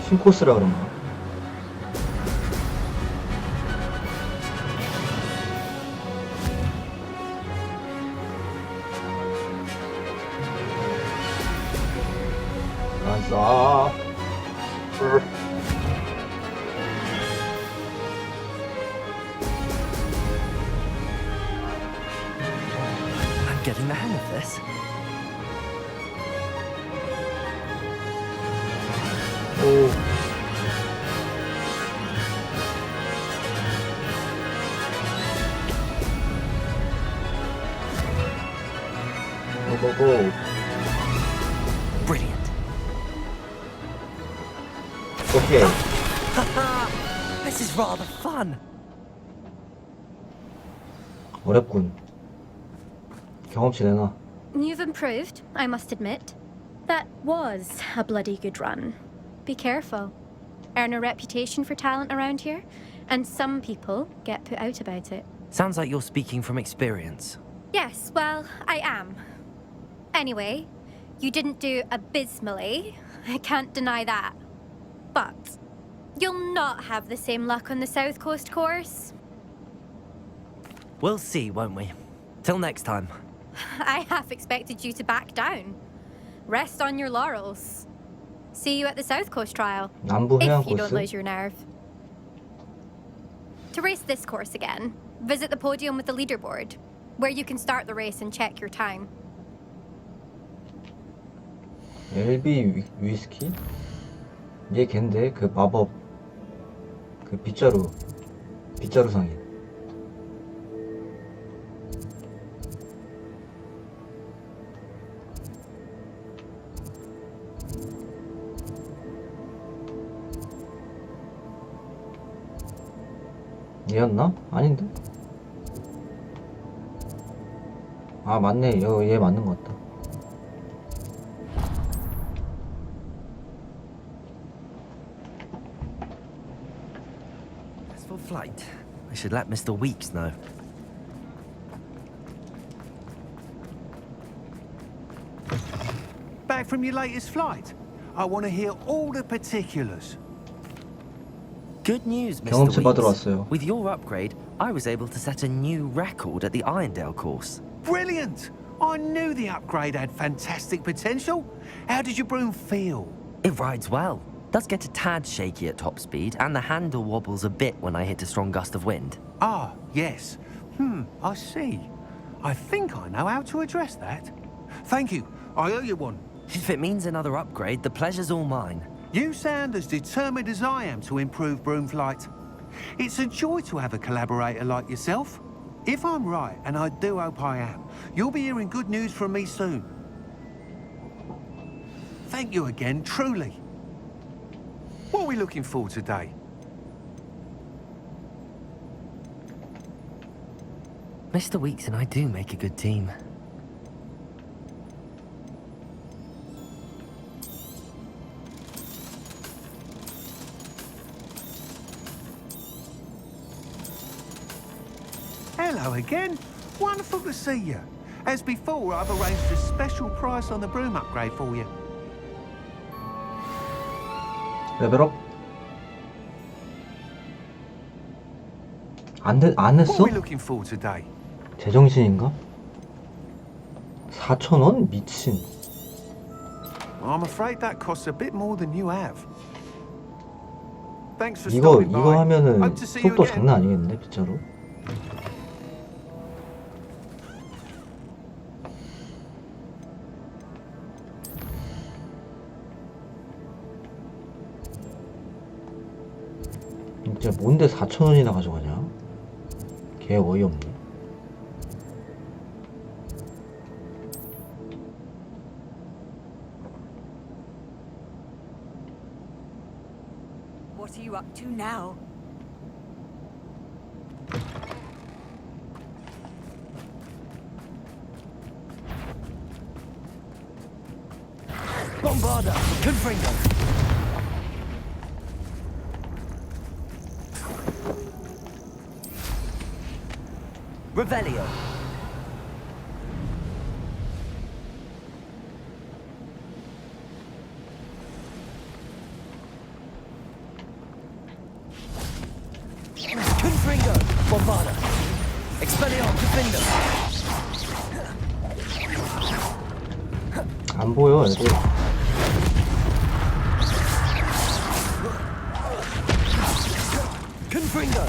신코스라 그런가. 가자. I'm getting the hang of this. 오. 고고고. Brilliant. 오케이. This is rather fun. 어렵군. 경험치 내놔. You've improved, I must admit. That was a bloody good run. Be careful. Earn a reputation for talent around here, and some people get put out about it. Sounds like you're speaking from experience. Yes, well, I am. Anyway, you didn't do abysmally. I can't deny that. But you'll not have the same luck on the South Coast course. We'll see, won't we? Till next time. I half expected you to back down. Rest on your laurels. See you at the South Coast trial. 남부 해안 If you don't 코스. lose your nerve. To race this course again, visit the podium with the leaderboard, where you can start the race and check your time. LB 위스키? 얘 걘데 그 마법 그 빗자루 상인. 얘였나? 아닌데? 아 맞네. 얘 맞는 것 같다. As for flight, I should let Mr. Weeks know. Back from your latest flight? I want to hear all the particulars. Good news, 경험치 Mr. 받으러 Weeks. 왔어요. With your upgrade, I was able to set a new record at the Irondale course. Brilliant! I knew the upgrade had fantastic potential. How did your broom feel? It rides well. Does get a tad shaky at top speed, and the handle wobbles a bit when I hit a strong gust of wind. Ah, yes. I see. I think I know how to address that. Thank you. I owe you one. If it means another upgrade, the pleasure's all mine. You sound as determined as I am to improve broom flight. It's a joy to have a collaborator like yourself. If I'm right, and I do hope I am, you'll be hearing good news from me soon. Thank you again, truly. What are we looking for today? Mr. Weeks and I do make a good team. Hello again. Wonderful to see you. As before, I've arranged a special price on the broom upgrade for you. 레벨업? 안 What 했어? are we looking for today? 제정신인가? 4,000원? 미친. I'm afraid that costs a bit more than you have. Thanks for 이거 stopping by. 하면은 Hope to see you 속도 again. 장난 아니겠는데, 진짜로? 진짜 뭔데 4,000원이나 가져가냐? 개 어이없네. What are you up to now? Bombarda! Confringo! Revelio! Confringo! Bombarda! Expelliarm! Defender! 안 보여, 애들. Confringo!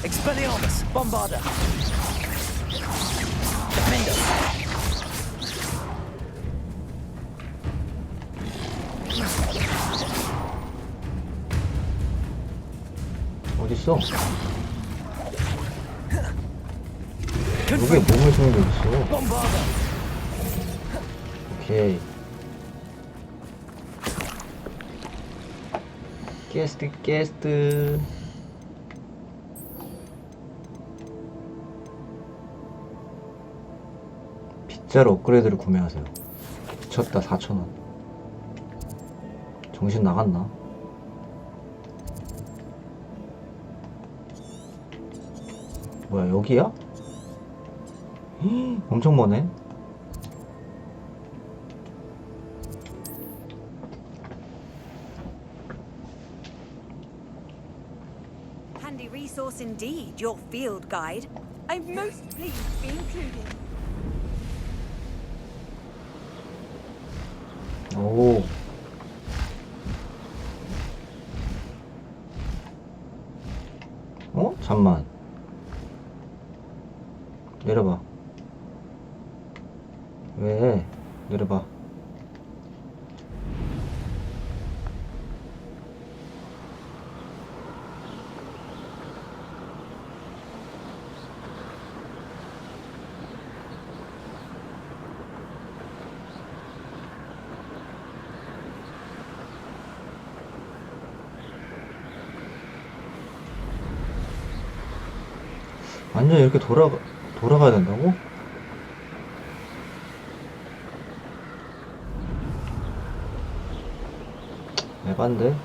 Expelliarmus! Bombarda! Defender! 어딨어? 여기에 몸을 쓰는 게 있어. Bombarda! 오케이. 게스트. 빗자루 업그레이드를 구매하세요. 미쳤다. 4,000원. 정신 나갔나? 뭐야, 여기야? 히, 엄청 머네. Handy resource indeed, your field guide. I'm most pleased to be included. 오. 어? 잠만. 내려봐. 왜? 내려봐. 완전 이렇게 돌아가. 돌아가야 된다고? 에반데?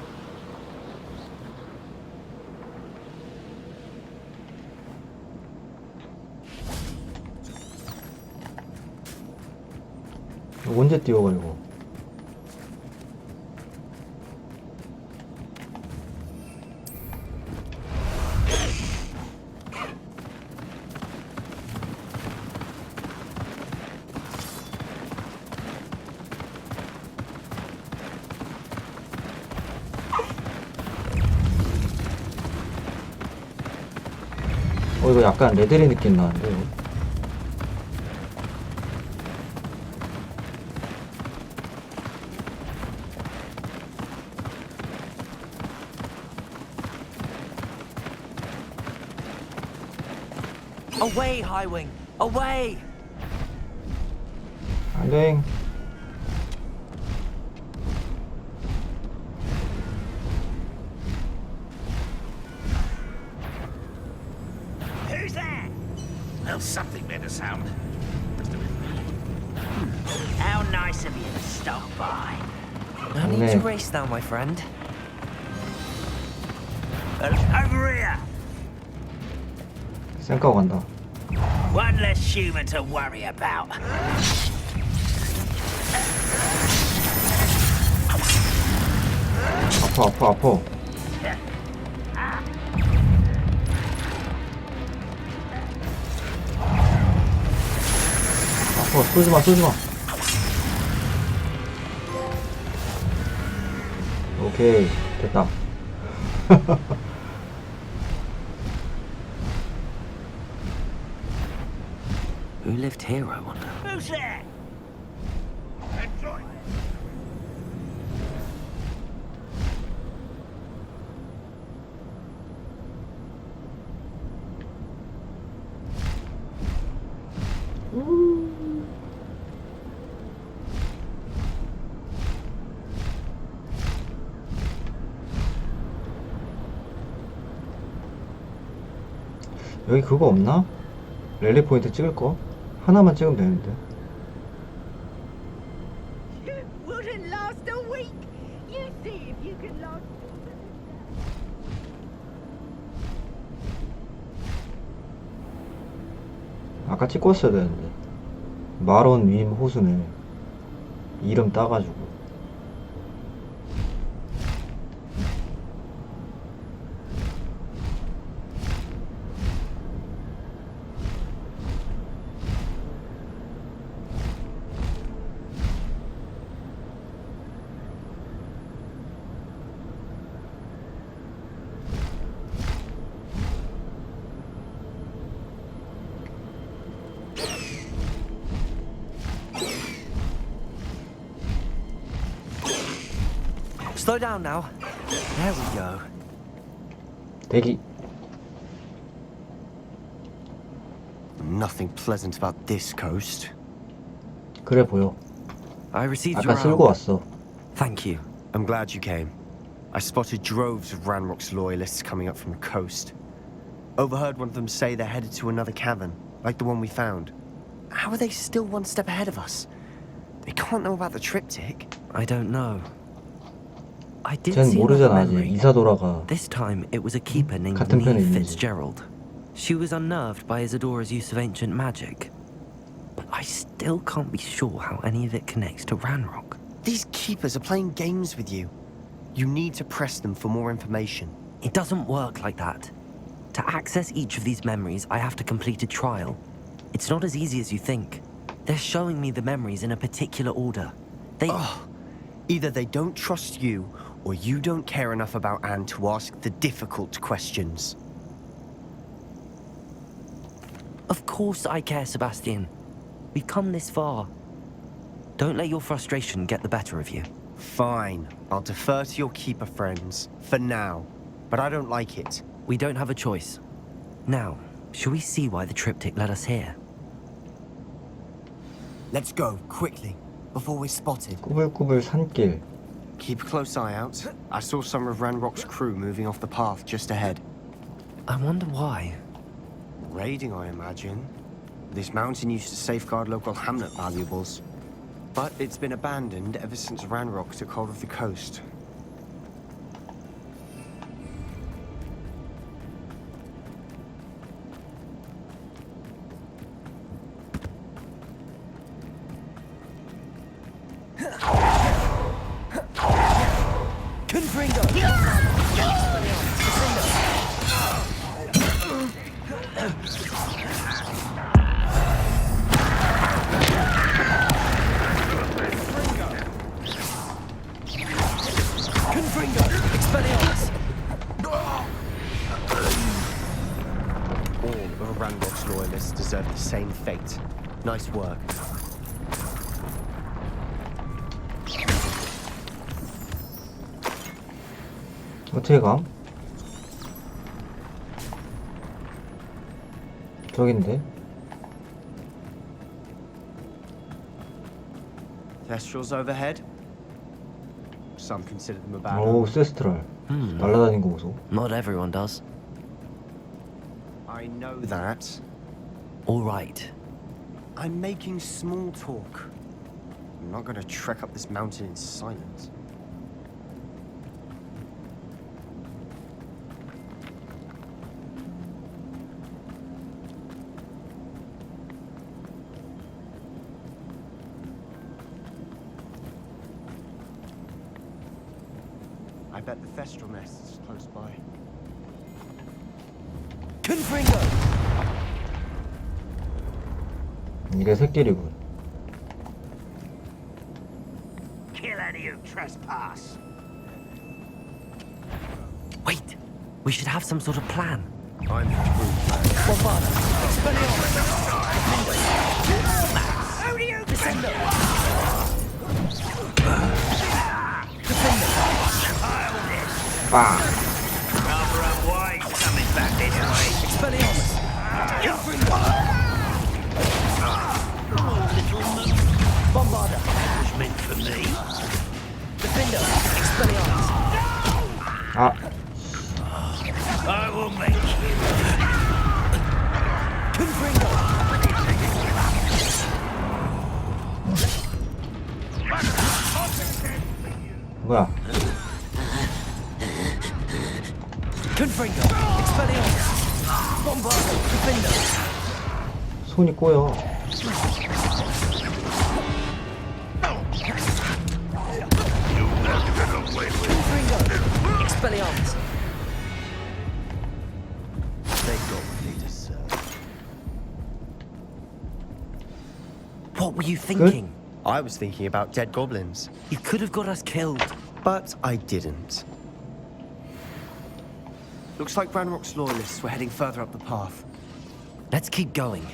언제 뛰어가지고? 이거 약간 레데리 느낌 나는데 이거. Away, Highwing! Away! 안돼. Who's there? Well, something made a sound. How nice of you to stop by. No need to race now, my friend. Over here. 쌩까고 간다. One less human to worry about. 아파. 쏘지마. 오케이, 됐다. Who lived here, I wonder? Who's there? Enjoy. 여기 그거 없나? 랠리 포인트 찍을 거? 하나만 찍으면 되는데. It wouldn't last a week. You see if you can last. 아까 찍고 왔어야 되는데. 마론 윈 호수네. 이름 따가지고. Slow down now. There we go. 대기. Nothing pleasant about this coast. 그래 보여. I received 아까 your 쓸고 왔어. Thank you. I'm glad you came. I spotted droves of Ranrock's loyalists coming up from the coast. Overheard one of them say they're headed to another cavern, like the one we found. How are they still one step ahead of us? They can't know about the triptych. I don't know. I did 쟨 see 모르잖아 another 아직. memory. 이사 돌아가. This time it was a keeper named 같은 편에 Lee 있는지. Fitzgerald. She was unnerved by Isadora's use of ancient magic. But I still can't be sure how any of it connects to Ranrock. These keepers are playing games with you. You need to press them for more information. It doesn't work like that. To access each of these memories, I have to complete a trial. It's not as easy as you think. They're showing me the memories in a particular order. Either they don't trust you, or you don't care enough about Anne to ask the difficult questions. Of course I care, Sebastian. We've come this far. Don't let your frustration get the better of you. Fine. I'll defer to your keeper friends, for now. But I don't like it. We don't have a choice. Now, shall we see why the triptych led us here? Let's go, quickly, before we're spotted. 꾸불꾸불 산길. Keep a close eye out. I saw some of Ranrock's crew moving off the path just ahead. I wonder why. Raiding, I imagine. This mountain used to safeguard local hamlet valuables. But it's been abandoned ever since Ranrock took hold of the coast. Ranrock's loyalists deserve the same fate. Nice work. 어떻게 감? 저긴데? Thestrals overhead? Some consider them a bad 오, 세스트랄. 날아다니는 거 보소. Not everyone does. I know that. All right. I'm making small talk. I'm not gonna trek up this mountain in silence. I bet the Thestral nest is close by. Confringo! 이게 새끼리군. Kill any who trespass. Wait, we should have some sort of plan. I'm through. Bombarda! Expelliarmus! Odio! Descendo! 빵! Rather unwise coming back this way. Expelliarmus! Bombarda! Was meant for me. Defender! Expelliarmus! 아, I will make you. Confringo! 뭐야? Confringo! Expelliarmus! Bombarda! Defender! 손이 꼬여. Confringo! Expelliarmus! They got what they deserve. What were you thinking? I was thinking about dead goblins. You could have got us killed. But I didn't. Looks like Ranrock's loyalists were heading further up the path. Let's keep going.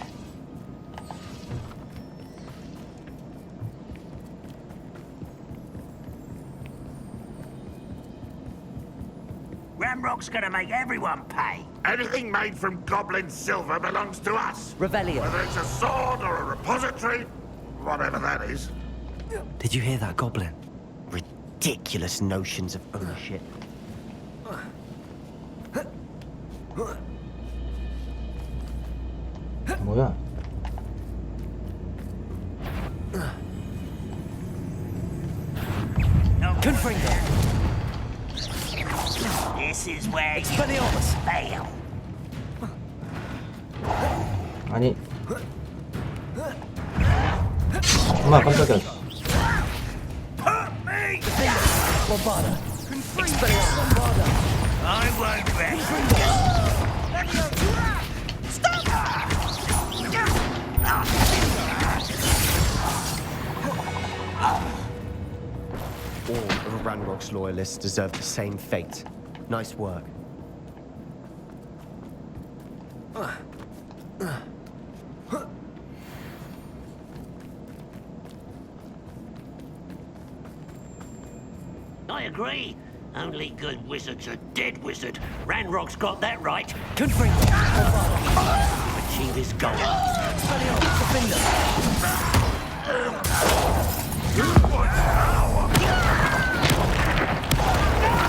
Ranrock's gonna make everyone pay. Anything made from goblin silver belongs to us. Revelio. Whether it's a sword or a repository, whatever that is. Did you hear that, Goblin? Ridiculous notions of ownership. 뭐야? Confringo! This is where you fail. 아니. 엄마 깜짝이야. Bombarda! Expelliarmus! Bombarda! I won't rest. All of Ranrock's loyalists deserve the same fate. Nice work. I agree. Only good wizards are dead wizard. Ranrock's got that right. Confringo! Bombarda! Achieve his goal. Expelliarmus! Defender!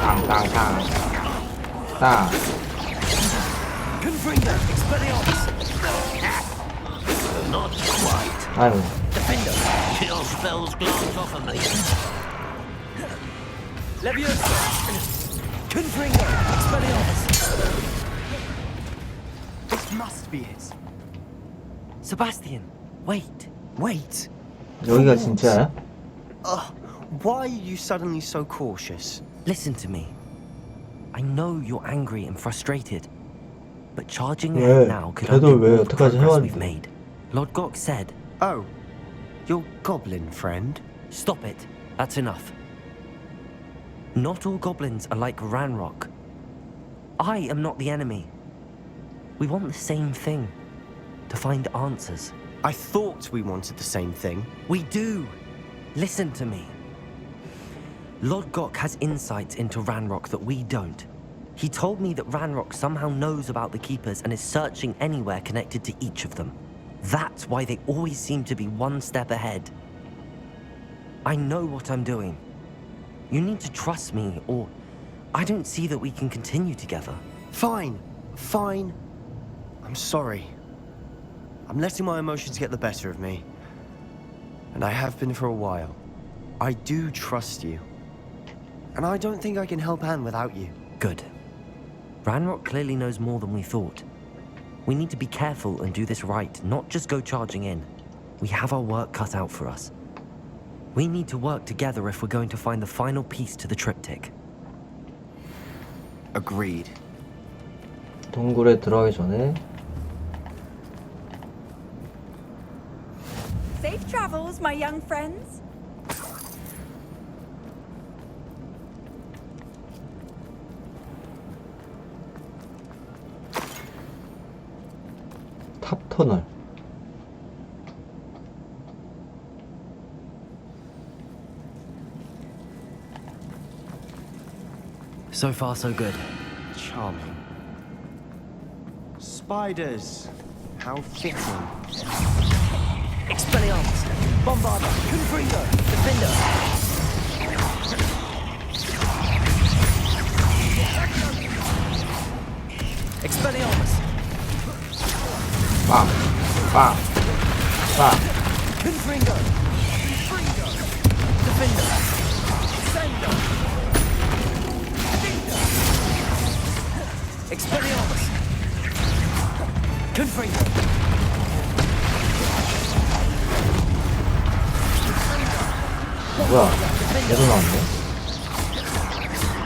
땅땅땅. 땅. Confringo! Expelliarmus! Not quite. 아이고. Defender. Kill spells glance off of me. Leviosa! Confringo! Expelliarmus! This must be it. Sebastian, wait. Wait. 여기가 진짜야? Why are you suddenly so cautious? Listen to me. I know you're angry and frustrated, but charging 왜? ahead now could 걔도 undo 왜 all the 어떡하지 progress we've 해왔는데? made. Lord Gok said, Oh, your goblin friend? stop it. That's enough. Not all goblins are like Ranrock. I am not the enemy. We want the same thing. To find answers. I thought we wanted the same thing. We do. Listen to me. Lord Gok has insights into Ranrock that we don't. He told me that Ranrock somehow knows about the Keepers and is searching anywhere connected to each of them. That's why they always seem to be one step ahead. I know what I'm doing. You need to trust me, or I don't see that we can continue together. Fine. I'm sorry. I'm letting my emotions get the better of me. And I have been for a while. I do trust you. And I don't think I can help Anne without you. Good. Ranrock clearly knows more than we thought. We need to be careful and do this right, not just go charging in. We have our work cut out for us. We need to work together if we're going to find the final piece to the triptych. Agreed. 동굴에 들어가기 전에 Safe travels, my young friends. 탑 터널. So far, so good. Charming. Spiders. How fitting. Expelliarmus! Bombarda! Confringo! Defender! Expelliarmus! 빵! 빵! 빵! Confringo! Defender! Sender! Expelliarmus! Confringo! 뭐야? 얘도 나왔네?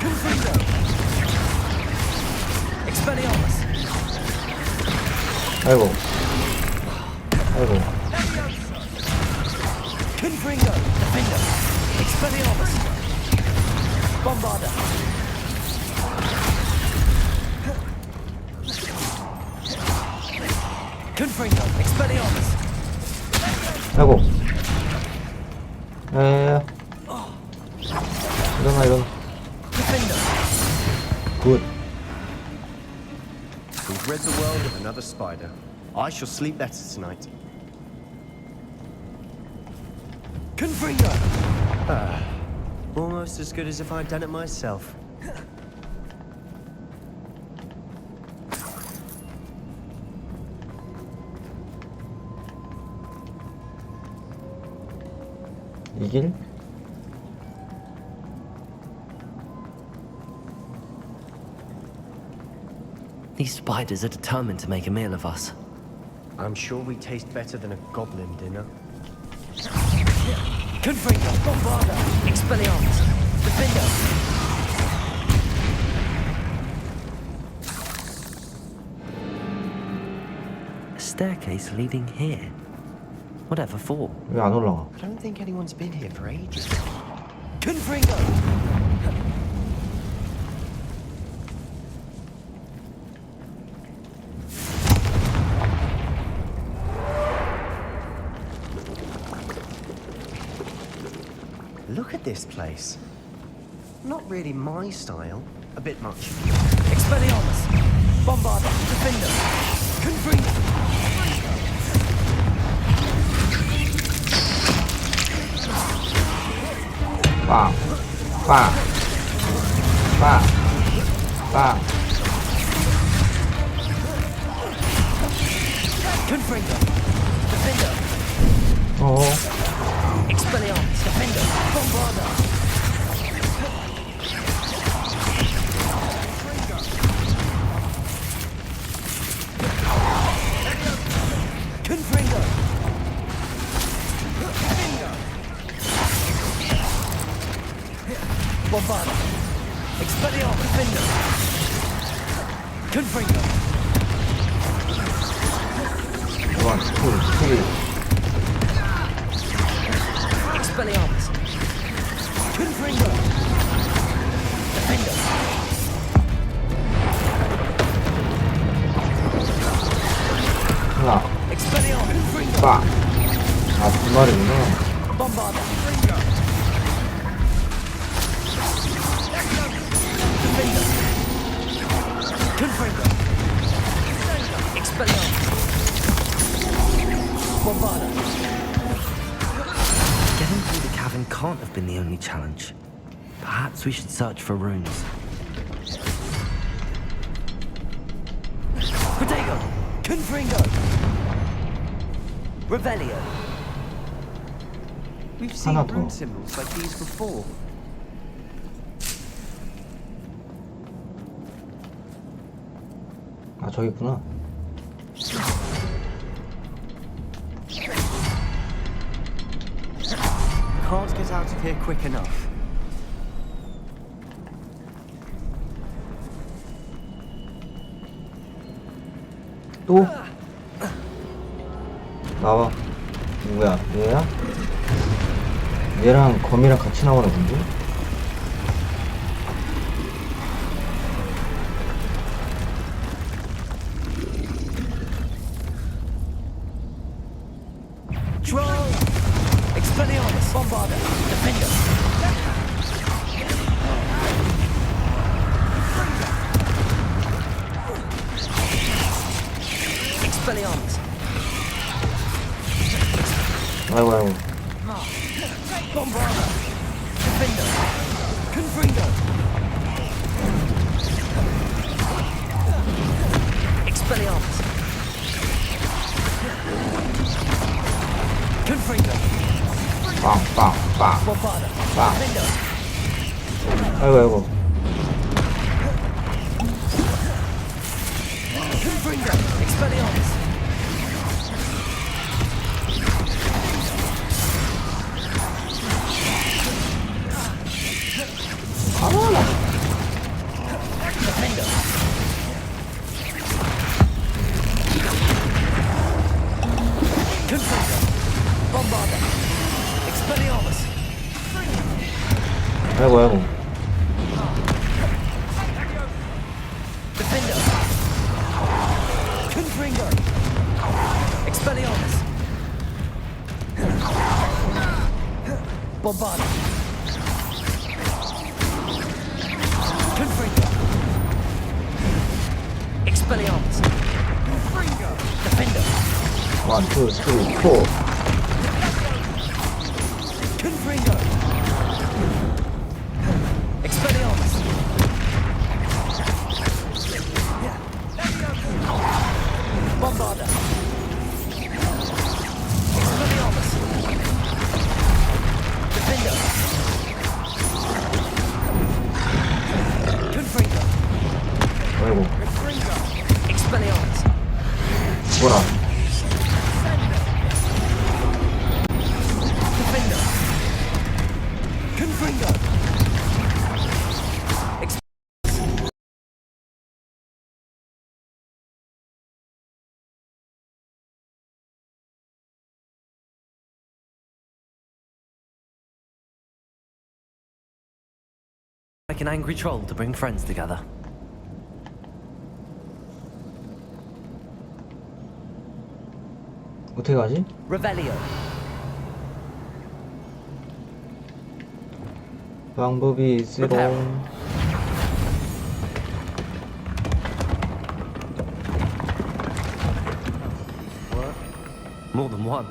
Confringo! Expelliarmus! 아이고. 아이고. Confringo! Defender! Expelliarmus! Bombarda! Confringo! Expelliarmus! 아이고. 일어나. Defender! 굿. We've rid the world of another spider. I shall sleep better tonight. Confringo! Almost as good as if I'd done it myself. 이 길? These spiders are determined to make a meal of us. I'm sure we taste better than a goblin dinner. Confringo! Bombarda! Expelliarmus! Defender! A staircase leading here. Whatever for? 왜 안 올라가? I don't think anyone's been here for ages. Confringo! Look at this place. Not really my style. A bit much. Expelliarmus! Bombarda! Defender! Confringo! 빵! 빵! 빵! 빵! Confringo! Defender! Confringo! Bombarda! Expelliarmus! Defender! Confringo! One, two, three. Expelliarmus! Confringo! Defender! 하나. Expelliarmus! 빡. 아, 두 마리구나. Bombarda! Defender! Confringo! Expelliarmus! Bombarda! Getting through the cavern can't have been the only challenge. Perhaps we should search for runes. Protego! Confringo! Revelio! We've seen 하나 더. rune symbols like these before. 아, 저기 있구나. Can't get out of here quick enough. 또? 나와. 누구야? 얘야? 얘랑 거미랑 같이 나오나 본데? Troll! Expelliarmus! Bombarda! Defender! Expelliarmus! 아이고, 아이고. Bombarda! Defender! Confringo! Expelliarmus! Confringo! 빵, 빵, 빵. Bombarda! 빵. Defender! 아이고, 아이고. Confringo! Expelliarmus! Defender! Confringo! Bombarda! Expelliarmus! 아이고, 아이고. Defender! Confringo! Expelliarmus! Bombarda! Confringo! Expelliarmus! Defender! 1, 2, 3, 4. Confringo! Expelliarmus! Bombarda! Expelliarmus! Defender! Confringo! 아이고. Expelliarmus! 뭐라. Defender! Confringo! Like an angry troll to bring friends together. 어떻게 가지? Revelio! 방법이 있으롱. More than one.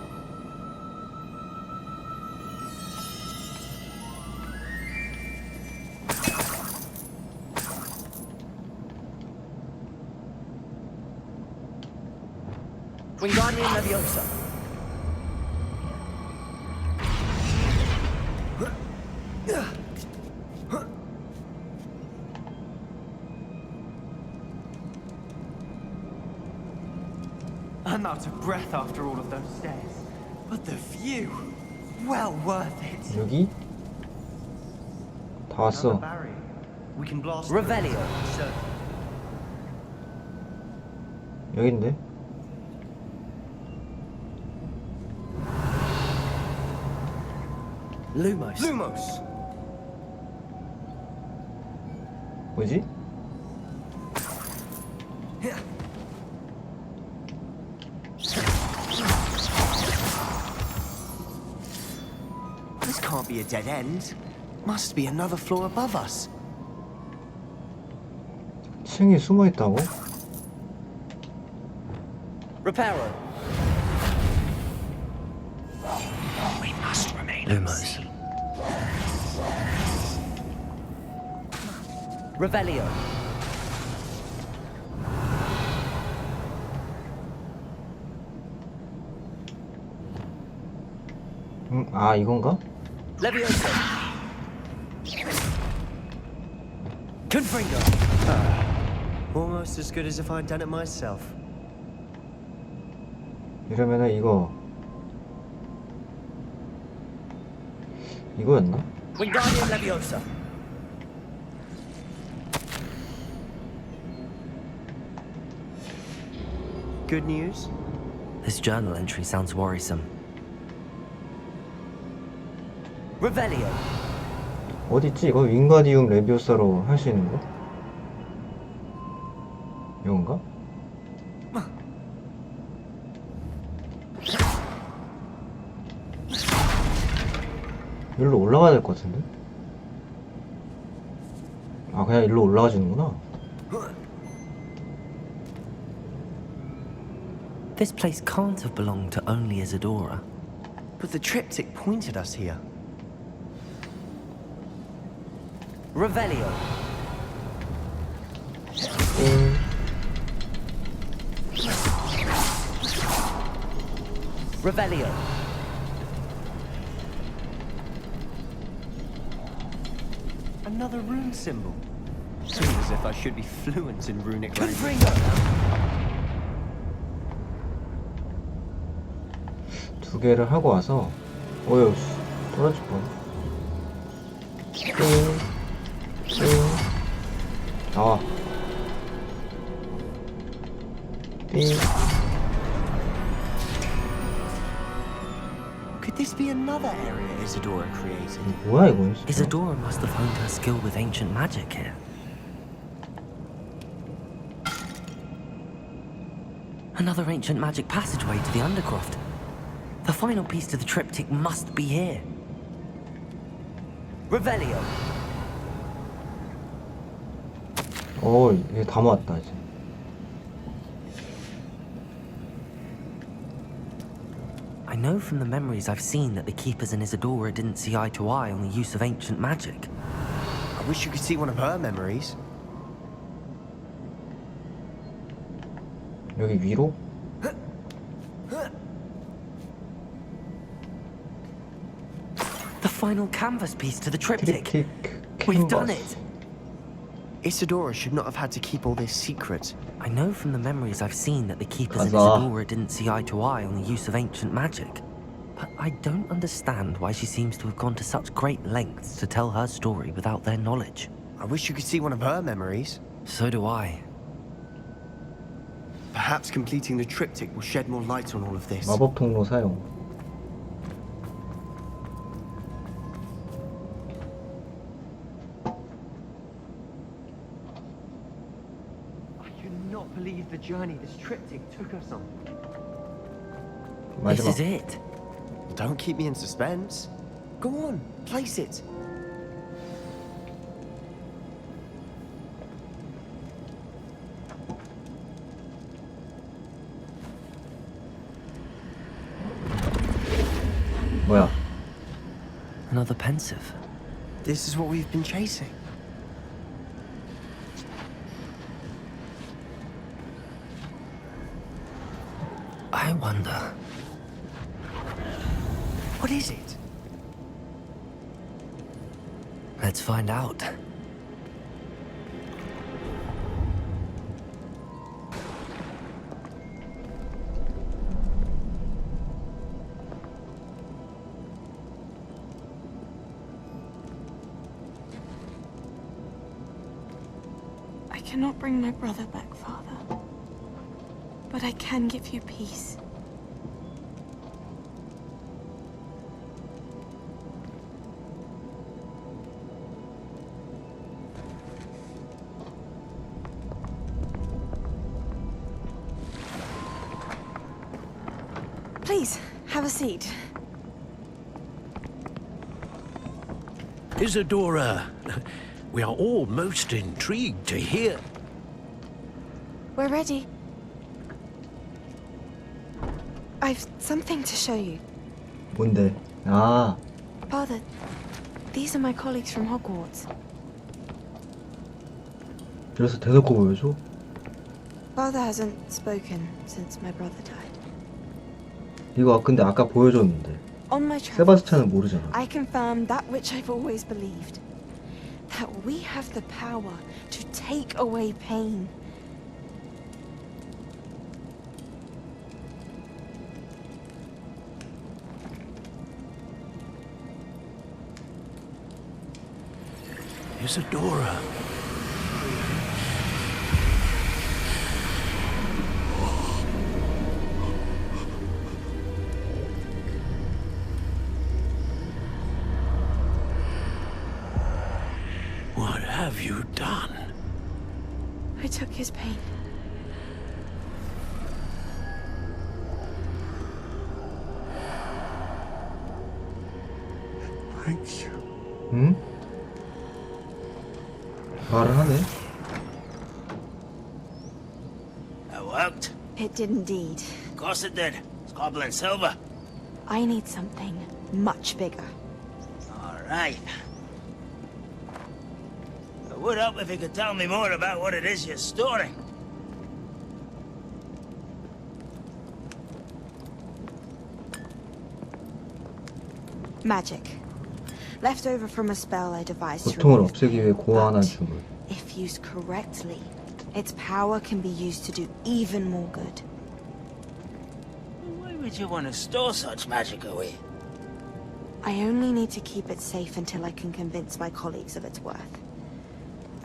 Wingardium Leviosa! I'm out of breath after all of those stairs. But the view, well worth it. 여기? 다 왔어. We can blast Revelio. 여긴데? Lumos. Lumos. 뭐지? This can't be a dead end. Must be another floor above us. 층이 숨어 있다고? Reparo. We must remain Lumos. Revelio. 아 이건가? Leviosa. Confringo. Almost as good as if I'd done it myself. 이러면은 이거였나? Wingardium Leviosa. Good news? This journal entry sounds worrisome. Revelio. 어딨지? 이거 윙가디움 레비오사로 할 수 있는 거? 이건가? 일로 올라가야 될 것 같은데? 아 그냥 일로 올라가 주는구나. This place can't have belonged to only Isadora. But the triptych pointed us here. Revelio. Revelio. Another rune symbol. Seems as if I should be fluent in runic language. 두 개를 하고 와서 어휴 떨어질 뻔. 나와. Could this be another area Isadora created? 뭐야 이건? Isadora must have honed her skill with ancient magic here. Another ancient magic passageway to the Undercroft. The final piece to the triptych must be here. Revelio. 이게 다 모았다 이제. I know from the memories I've seen that the Keepers and Isadora didn't see eye to eye on the use of ancient magic. I wish you could see one of her memories. 여기 위로? The final canvas piece to the triptych. We've done it. Isadora should not have had to keep all this secret. I know from the memories I've seen that the Keepers and 가자. Isadora didn't see eye to eye on the use of ancient magic. But I don't understand why she seems to have gone to such great lengths to tell her story without their knowledge. I wish you could see one of her memories. So do I. Perhaps completing the triptych will shed more light on all of this. 마법 통로 사용. I cannot believe the journey this triptych took us on. This is it. Don't keep me in suspense. Go on, place it. 뭐야? Another pensive. This is what we've been chasing. I wonder. What is it? Let's find out. cannot bring my brother back, Father. But I can give you peace. Please, have a seat. Isadora, we are all most intrigued to hear. We're ready. I've something to show you. 뭔데? 아, Father, these are my colleagues from Hogwarts. 그래서 대놓고 보여줘? Father hasn't spoken since my brother died. 이거 근데 아까 보여줬는데 On my travels, 세바스찬은 모르잖아. I confirm that which I've always believed. That we have the power to take away pain. Isadora. What have you done? I took his pain. Thank you. 응? 말을 하네. That worked? It did indeed. Of course it did. It's goblin silver. I need something much bigger. All right. It would help if you could tell me more about what it is you're storing. Magic. Left over from a spell I devised to 고통을 remove 없애기 위해 고안한 주물. If used correctly, its power can be used to do even more good. Why would you want to store such magic away? I only need to keep it safe until I can convince my colleagues of its worth.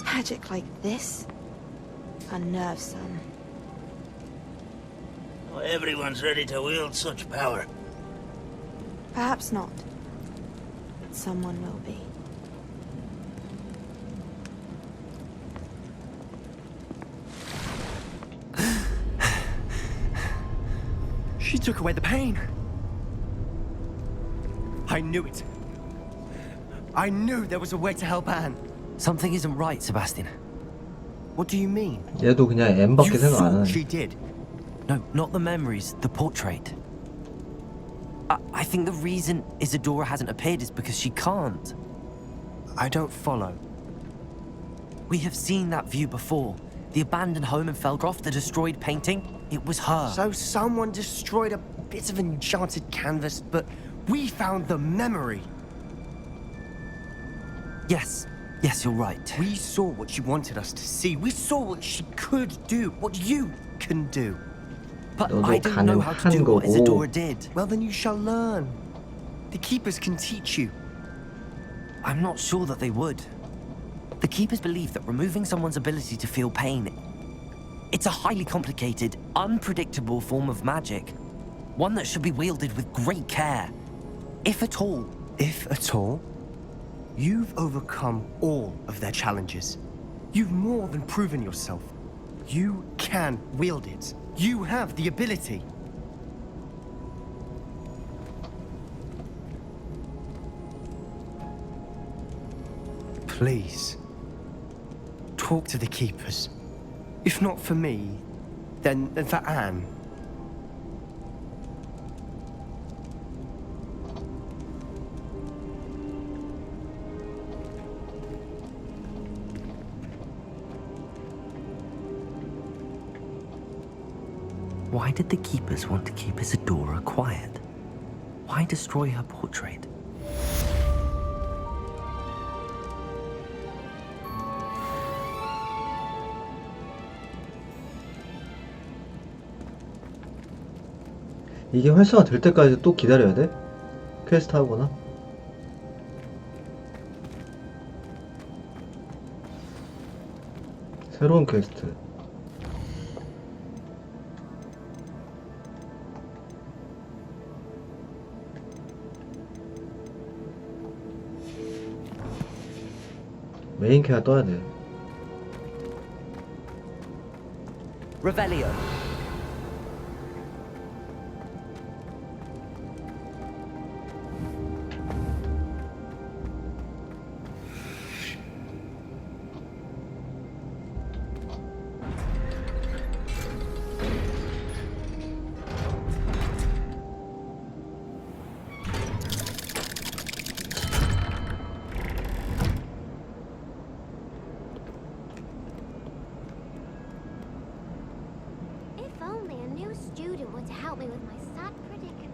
Magic like this unnerves some. Not everyone's ready to wield such power. Perhaps not. But someone will be. She took away the pain. I knew it. I knew there was a way to help Anne. Something isn't right, Sebastian. What do you mean? 얘도 그냥 M밖에 You 생각 안 thought 하네. she did. No, not the memories, the portrait. I think the reason Isadora hasn't appeared is because she can't. I don't follow. We have seen that view before. The abandoned home in Felgroth, the destroyed painting. It was her. So someone destroyed a bit of enchanted canvas, but we found the memory. Yes, you're right. We saw what she wanted us to see. We saw what she could do, what you can do. But I don't know how to do what Isadora did. Well, then you shall learn. The Keepers can teach you. I'm not sure that they would. The Keepers believe that removing someone's ability to feel pain, it's a highly complicated, unpredictable form of magic. One that should be wielded with great care. If at all. If at all? You've overcome all of their challenges. You've more than proven yourself. You can wield it. You have the ability. Please, talk to the Keepers. If not for me, then for Anne. Why did the Keepers want to keep Isadora quiet? Why destroy her portrait? 이게 활성화 될 때까지 또 기다려야 돼? 퀘스트 하거나? 새로운 퀘스트. 메인 캐가 떠야 돼. Revelio. If only a new student were to help me with my sad predicament.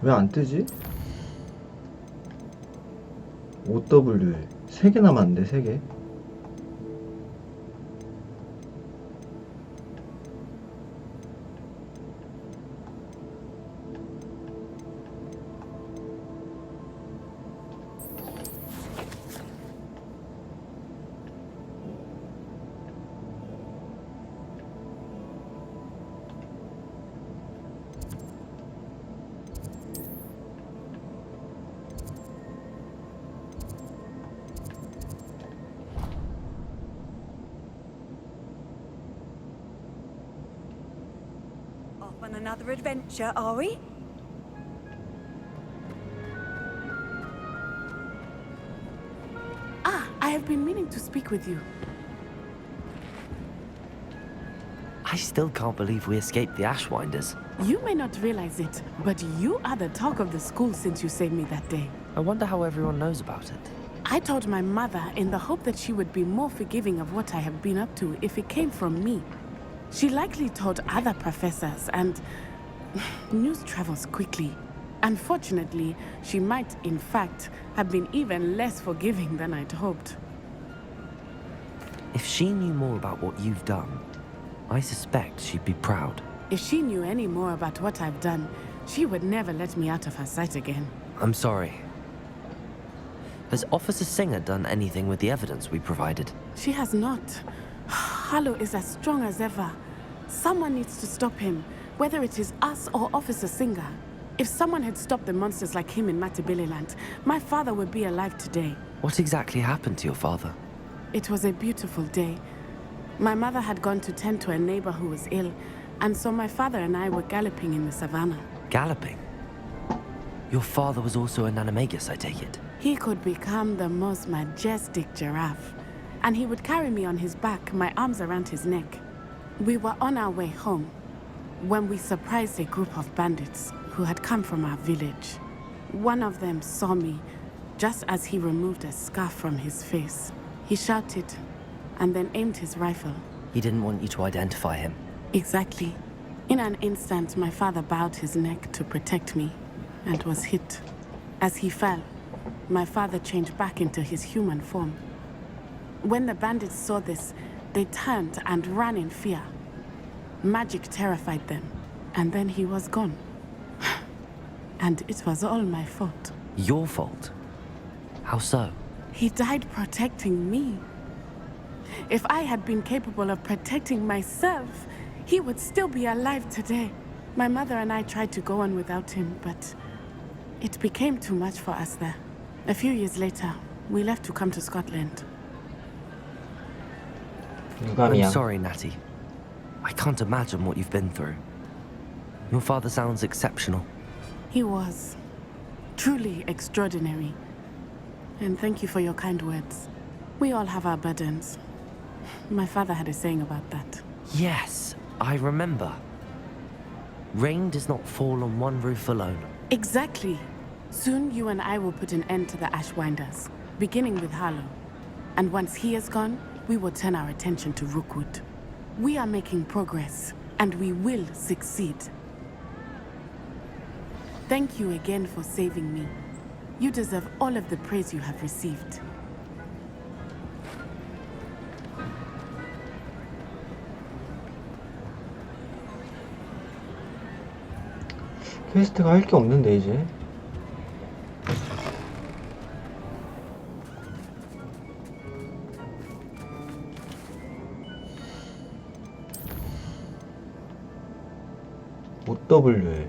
왜 안 뜨지? OW 3개 남았는데 3개. Off on another adventure, are we? Ah, I have been meaning to speak with you. I still can't believe we escaped the Ashwinders. You may not realize it, but you are the talk of the school since you saved me that day. I wonder how everyone knows about it. I told my mother in the hope that she would be more forgiving of what I have been up to if it came from me. She likely told other professors, and news travels quickly. Unfortunately, she might, in fact, have been even less forgiving than I'd hoped. If she knew more about what you've done, I suspect she'd be proud. If she knew any more about what I've done, she would never let me out of her sight again. I'm sorry. Has Officer Singer done anything with the evidence we provided? She has not. Harlow is as strong as ever. Someone needs to stop him, whether it is us or Officer Singer. If someone had stopped the monsters like him in Matabeleland, my father would be alive today. What exactly happened to your father? It was a beautiful day. My mother had gone to tend to a neighbor who was ill, and so my father and I were galloping in the savannah. Galloping? Your father was also an animagus, I take it? He could become the most majestic giraffe, and he would carry me on his back, my arms around his neck. We were on our way home when we surprised a group of bandits who had come from our village. One of them saw me just as he removed a scarf from his face. He shouted and then aimed his rifle. He didn't want you to identify him. Exactly. In an instant, my father bowed his neck to protect me and was hit. As he fell, my father changed back into his human form. When the bandits saw this, they turned and ran in fear. Magic terrified them, and then he was gone. And it was all my fault. Your fault? How so? He died protecting me. If I had been capable of protecting myself, he would still be alive today. My mother and I tried to go on without him, but it became too much for us there. A few years later, we left to come to Scotland. I'm sorry, Natty. I can't imagine what you've been through. Your father sounds exceptional. He was truly extraordinary. And thank you for your kind words. We all have our burdens. My father had a saying about that. Yes, I remember. Rain does not fall on one roof alone. Exactly. Soon you and I will put an end to the Ashwinders, beginning with Harlow. And once he is gone, we will turn our attention to Rookwood. We are making progress, and we will succeed. Thank you again for saving me. You deserve all of the praise you have received. 퀘스트가 할 게 없는데 이제. OWL.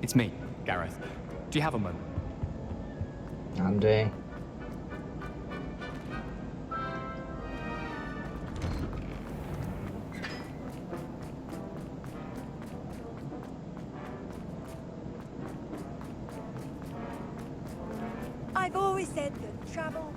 It's me, Gareth. Do you have a moment? 안 돼. I've always said that travel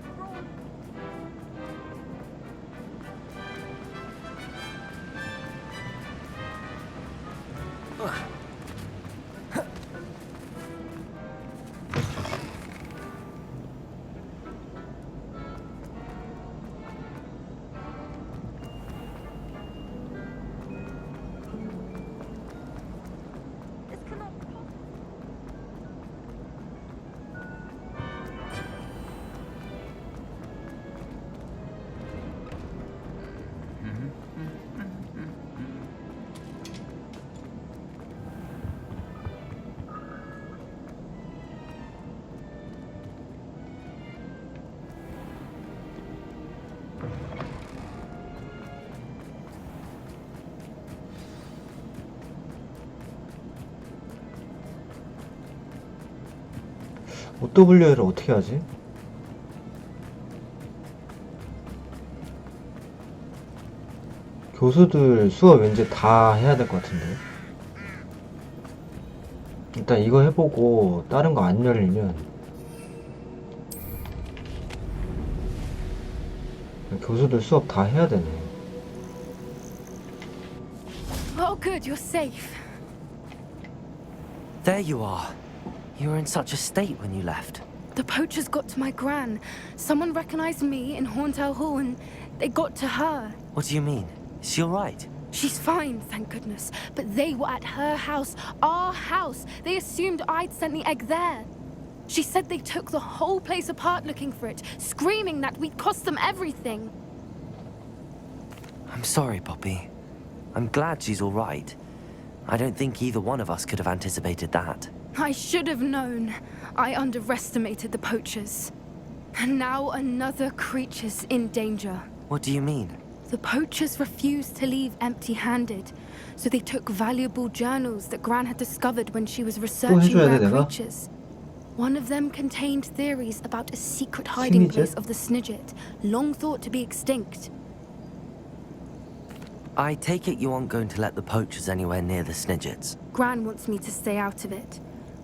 OWL을 어떻게 하지? 교수들 수업 왠지 다 해야 될 것 같은데. 일단 이거 해보고 다른 거 안 열리면 교수들 수업 다 해야 되네. Oh, good, you're safe. There you are. You were in such a state when you left. The poachers got to my gran. Someone recognized me in Horntail Hall and they got to her. What do you mean? Is she alright? She's fine, thank goodness. But they were at her house, our house. They assumed I'd sent the egg there. She said they took the whole place apart looking for it, screaming that we'd cost them everything. I'm sorry, Poppy. I'm glad she's alright. I don't think either one of us could have anticipated that. I should have known. I underestimated the poachers. And now another creature's in danger. What do you mean? The poachers refused to leave empty-handed, so they took valuable journals that Gran had discovered when she was researching rare creatures. One of them contained theories about a secret hiding place of the Snidget, long thought to be extinct. I take it you aren't going to let the poachers anywhere near the Snidgets. Gran wants me to stay out of it,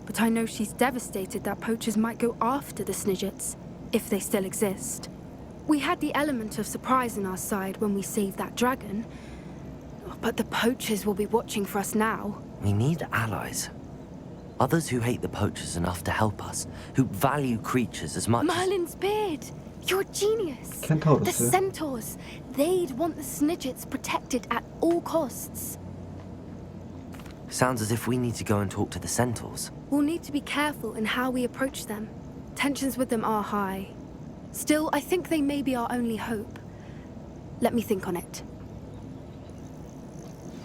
but I know she's devastated that poachers might go after the Snidgets, if they still exist. We had the element of surprise on our side when we saved that dragon, but the poachers will be watching for us now. We need allies. Others who hate the poachers enough to help us, who value creatures as much Merlin's beard! You're a genius! Kentaurus. The centaurs! They'd want the Snidgets protected at all costs. Sounds as if we need to go and talk to the centaurs. We'll need to be careful in how we approach them. Tensions with them are high. Still, I think they may be our only hope. Let me think on it.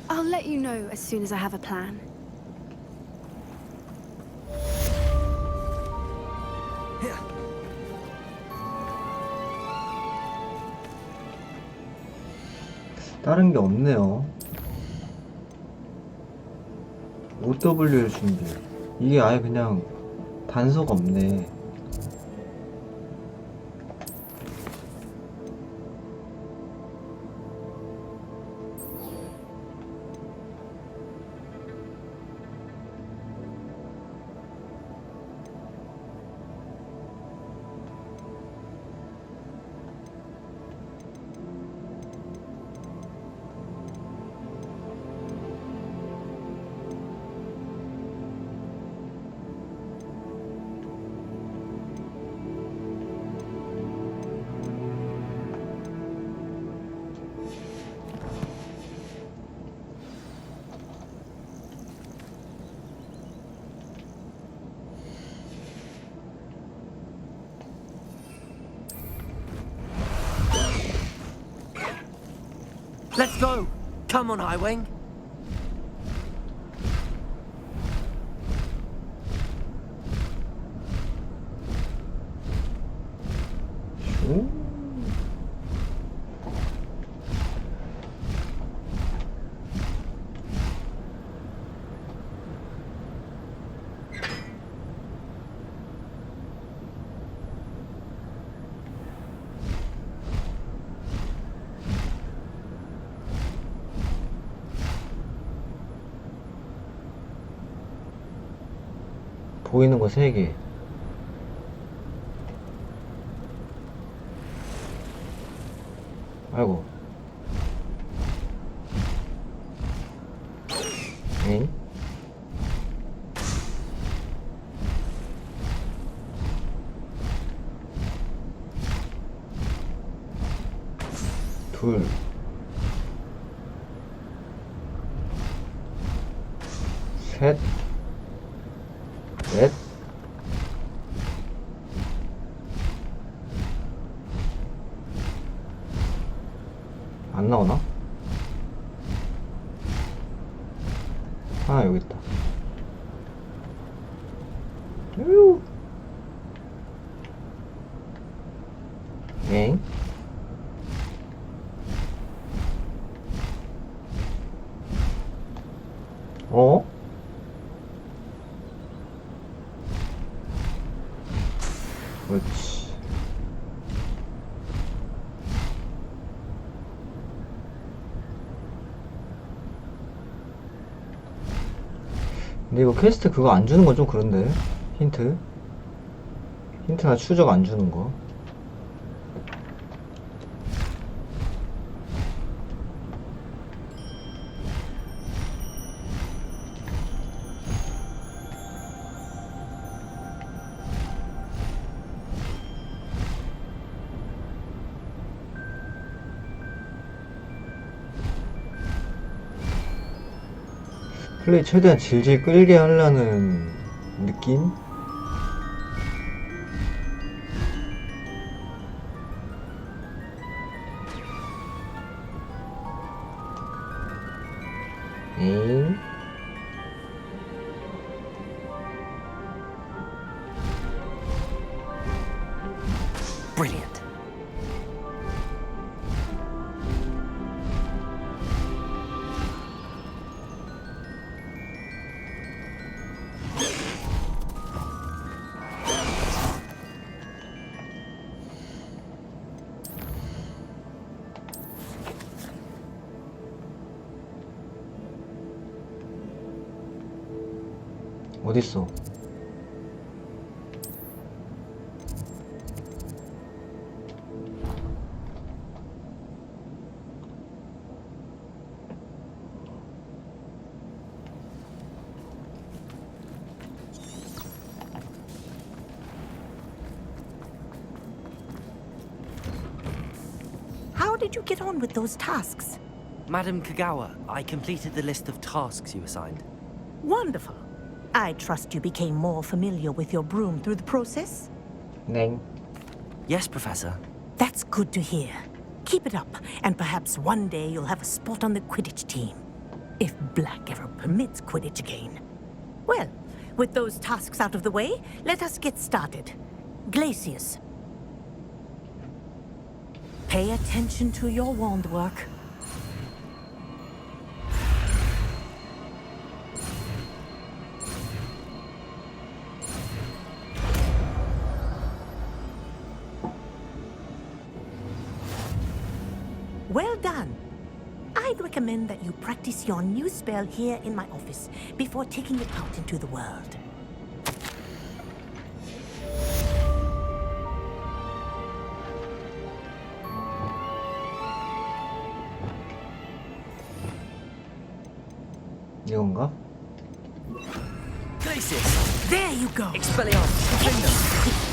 I'll let you know as soon as I have a plan. 다른 게 없네요. OWL 준비. 이게 아예 그냥 단서가 없네. Let's go! Come on, Highwing. 보이는 거 3개. 아이고. 에잉? 둘. 셋. 넷. 안 나오나? 하나 여기 있다. 유. 엥? 어? 그렇지. 근데 이거 퀘스트 그거 안 주는 건 좀 그런데. 힌트나 추적 안 주는 거. 플레이 최대한 질질 끌게 하려는 느낌? 에잉? Brilliant. 어딨어? How did you get on with those tasks? Madam Kagawa, I completed the list of tasks you assigned. Wonderful. I trust you became more familiar with your broom through the process? 넹. Yes, Professor. That's good to hear. Keep it up, and perhaps one day you'll have a spot on the Quidditch team. If Black ever permits Quidditch again. Well, with those tasks out of the way, let us get started. Glacius. Pay attention to your wand work. Well done. I'd recommend that you practice your new spell here in my office before taking it out into the world. 이건가? Glacius! There you go! Expelliarmus! Defender!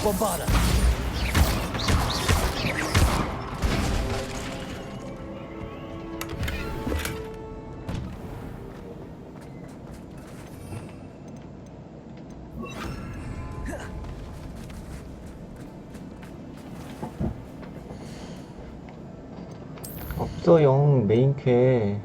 Bombarda! 있어요 메인퀘.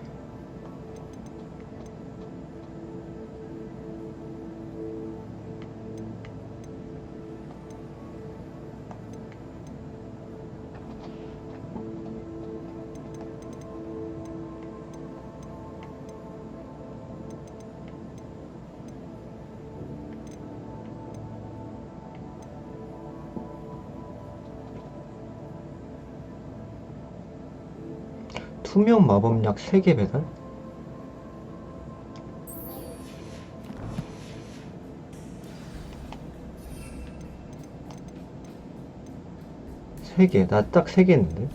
투명 마법약 3개 배달? 세 개. 나 딱 3개 했는데?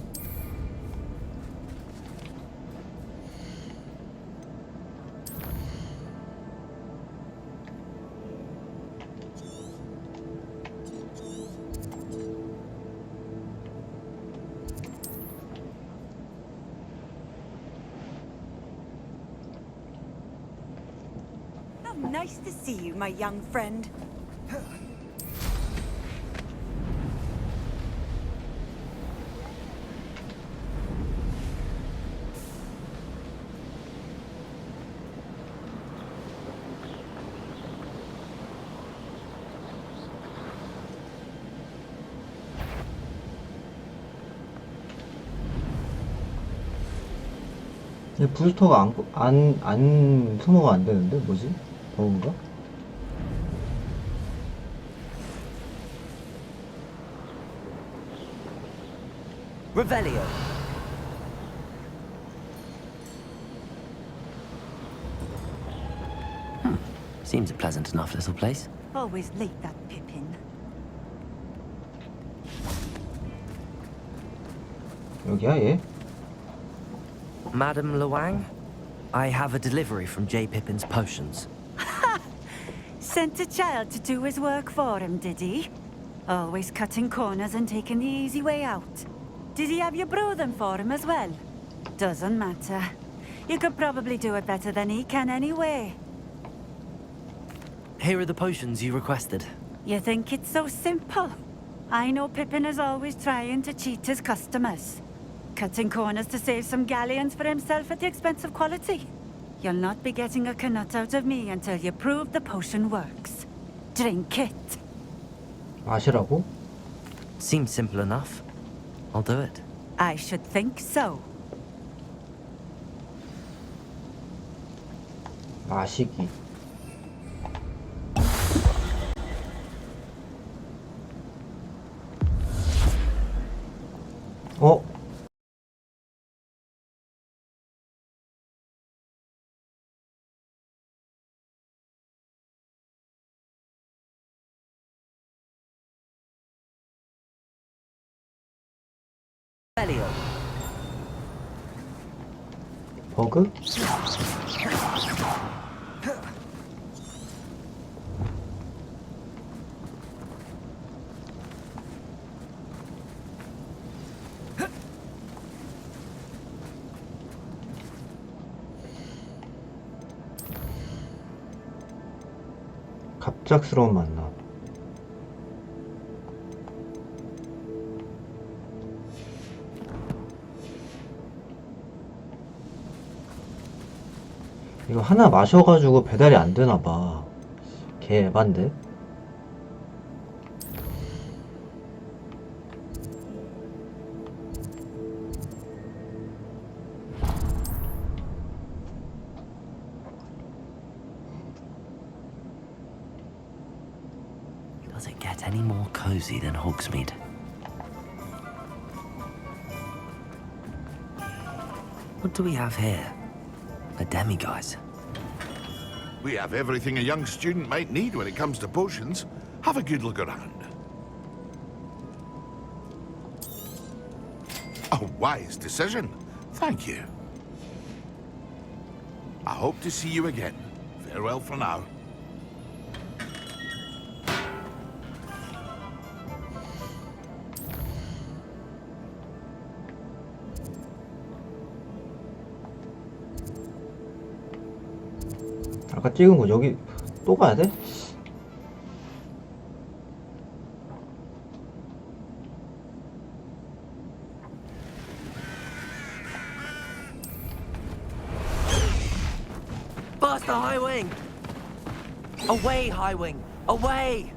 Nice to see you, my young friend. 부스터가 안 소모가 안 되는데? 뭐지? 버그인가? Revelio. Seems a pleasant enough little place. Always late, that Pippin. 여기야 얘? Madam Luang, I have a delivery from J. Pippin's potions. Sent a child to do his work for him, did he? Always cutting corners and taking the easy way out. Did he have you brew them for him as well? Doesn't matter. You could probably do it better than he can anyway. Here are the potions you requested. You think it's so simple? I know Pippin is always trying to cheat his customers. Cutting corners to save some galleons for himself at the expense of quality. You'll not be getting a canut out of me until you prove the potion works. Drink it. 마시라고? Seems simple enough. I'll do it. I should think so. 마시기. 어? 버그? 갑작스러운 만남. 이거 하나 마셔가지고 배달이 안 되나봐. 개 에반데? Does it get any more cozy than Hogsmeade? What do we have here? A demiguise. We have everything a young student might need when it comes to potions. Have a good look around. A wise decision. Thank you. I hope to see you again. Farewell for now. 아까 찍은 거 여기 또 가야 돼? Away, Highwing! Away!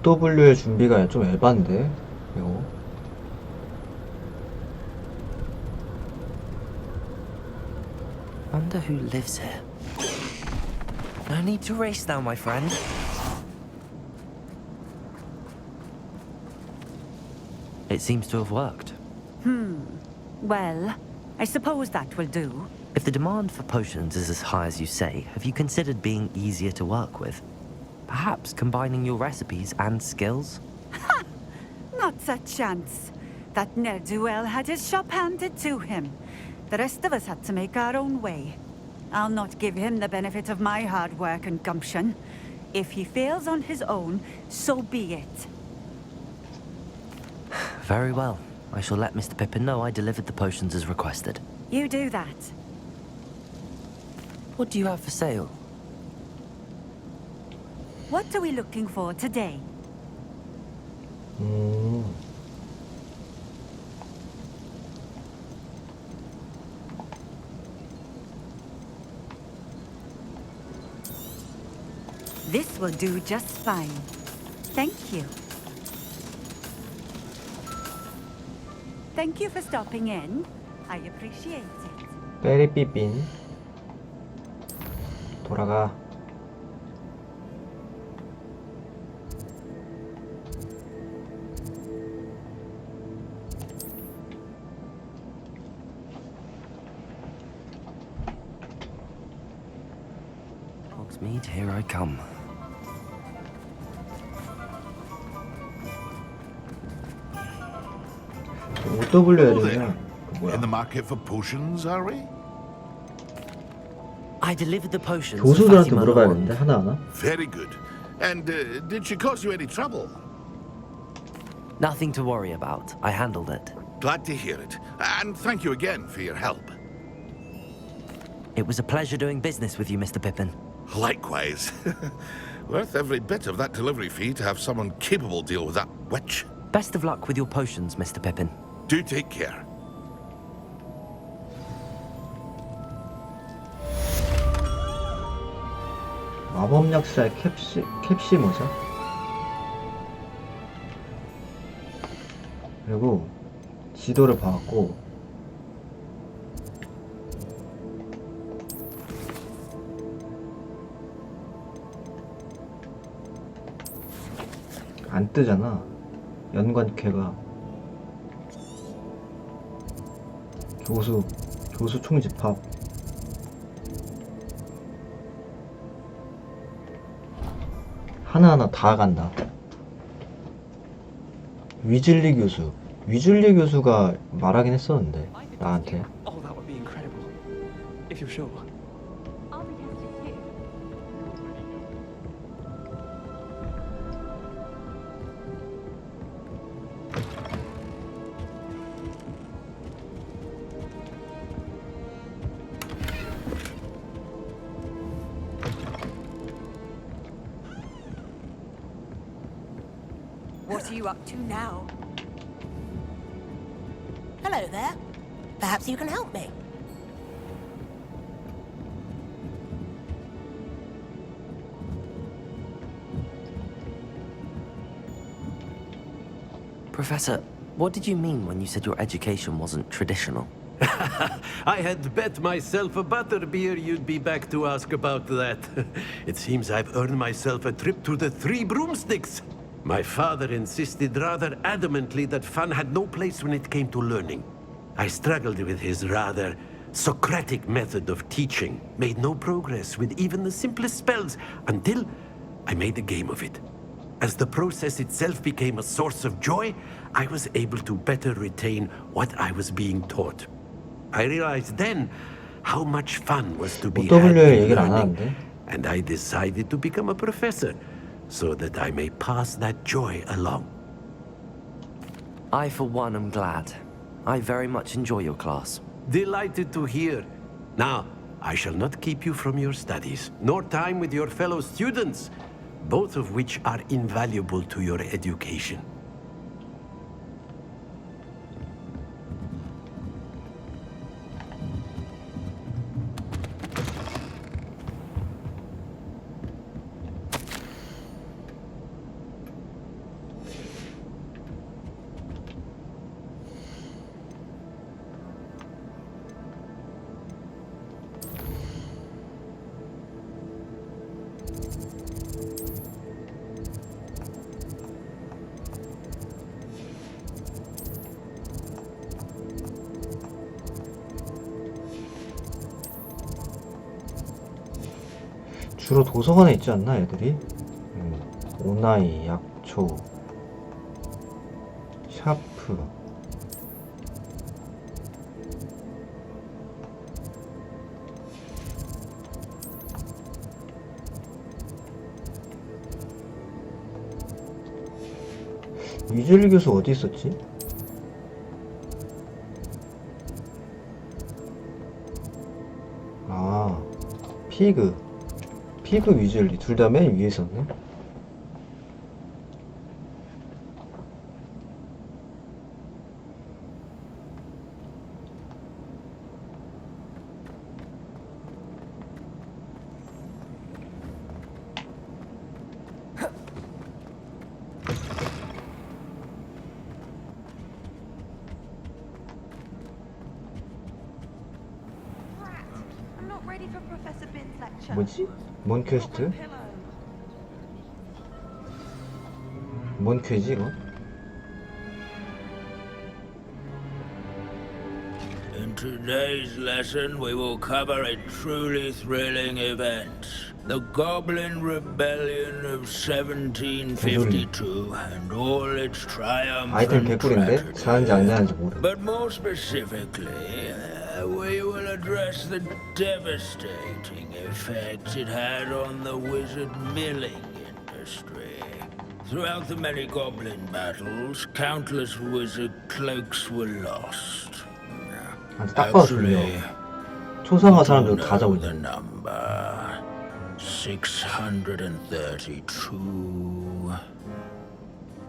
OW의 준비가 좀 에반데 이거. Wonder who lives here. No need to race now, my friend. It seems to have worked. Well, I suppose that will do. If the demand for potions is as high as you say, have you considered being easier to work with? Perhaps combining your recipes and skills? Not a chance. That ne'er-do-well had his shop handed to him. The rest of us had to make our own way. I'll not give him the benefit of my hard work and gumption. If he fails on his own, so be it. Very well. I shall let Mr. Pippin know I delivered the potions as requested. You do that. What do you have for sale? What are we looking for today? This will do just fine. Thank you. Thank you for stopping in. I appreciate it. 베리삐빈 돌아가. Hogsmeade, here I come. OW해야 되냐? In the market for potions, are we? I delivered the potions. 교수들한테 물어봐야겠는데 하나하나. Very good. And did she cause you any trouble? Nothing to worry about. I handled it. Glad to hear it. And thank you again for your help. It was a pleasure doing business with you, Mr. Pippin. Likewise. Worth every bit of that delivery fee to have someone capable deal with that witch. Best of luck with your potions, Mr. Pippin. Do take care. 마법약살 캡시 모자. 그리고 지도를 봐갖고 안 뜨잖아. 연관캐가 교수 총집합. 하나하나 다 간다. 위즐리 교수가 말하긴 했었는데 나한테. Oh, that would be incredible. If you're sure. What are you up to now? Hello there. Perhaps you can help me. Professor, what did you mean when you said your education wasn't traditional? I had bet myself a butterbeer you'd be back to ask about that. It seems I've earned myself a trip to the Three Broomsticks. My father insisted rather adamantly that fun had no place when it came to learning. I struggled with his rather Socratic method of teaching, made no progress with even the simplest spells until I made a game of it. As the process itself became a source of joy, I was able to better retain what I was being taught. I realized then how much fun was to be had in learning, and I decided to become a professor. so that I may pass that joy along. I, for one, am glad. I very much enjoy your class. Delighted to hear. Now, I shall not keep you from your studies, nor time with your fellow students, both of which are invaluable to your education. 주로 도서관에 있지 않나 애들이? 오나이, 약초, 샤프. 위즐리 교수 어디 있었지? 아, 피그 위즐리 둘 다 맨 위에 있었네. I'm not ready for Professor Bin's lecture. 뭐지? 뭔 퀘스트? 뭔 퀘지 이거? In today's lesson, we will cover a truly thrilling event. The Goblin Rebellion of 1752 and all its 아이템 triumphant 개꿀인데? 잘하는지 안 잘하는지 모르. But more specifically, we will address the devastating effects it had on the wizard milling industry. Throughout the many goblin battles, countless wizard cloaks were lost. 딱 봐도 좋네요. 초상화 사람들 다 잡고 있네. 632.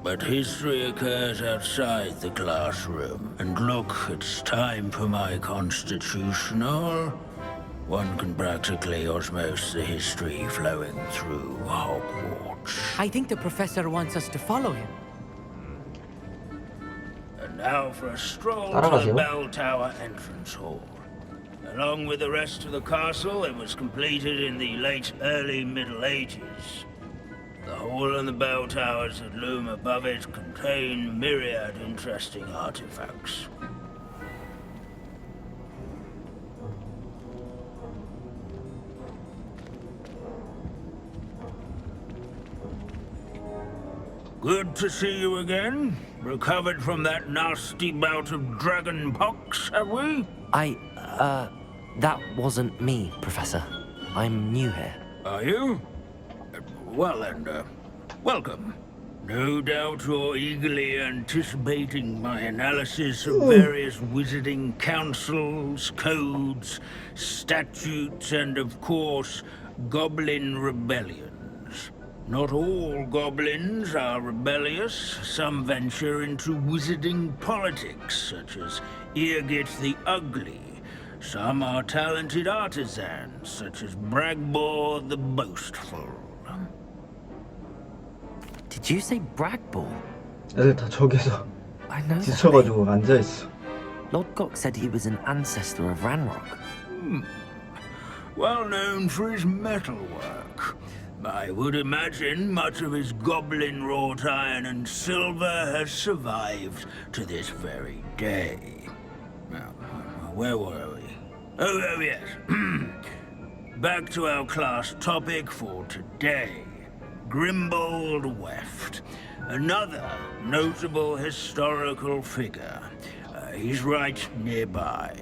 But history occurs outside the classroom. And look, it's time for my constitutional. One can practically osmose the history flowing through Hogwarts. I think the professor wants us to follow him. And now for a stroll to the bell tower entrance hall. Along with the rest of the castle, it was completed in the late early Middle Ages. The hall and the bell towers that loom above it contain myriad interesting artifacts. Good to see you again. Recovered from that nasty bout of dragon pox, have we? That wasn't me, Professor. I'm new here. Are you? Well then, welcome. No doubt you're eagerly anticipating my analysis of various wizarding councils, codes, statutes, and of course, goblin rebellions. Not all goblins are rebellious. Some venture into wizarding politics, such as Eargit the Ugly. Some are talented artisans, such as Bragbor the Boastful. Did you say Bragbor? 애들 다 저기서 I know 지쳐가지고 앉아있어. Lodgok said he was an ancestor of Ranrock. Well known for his metalwork. I would imagine much of his goblin wrought iron and silver has survived to this very day. Now, where were we? Oh yes. Back to our class topic for today. Grimbold Weft. Another notable historical figure. He's right nearby.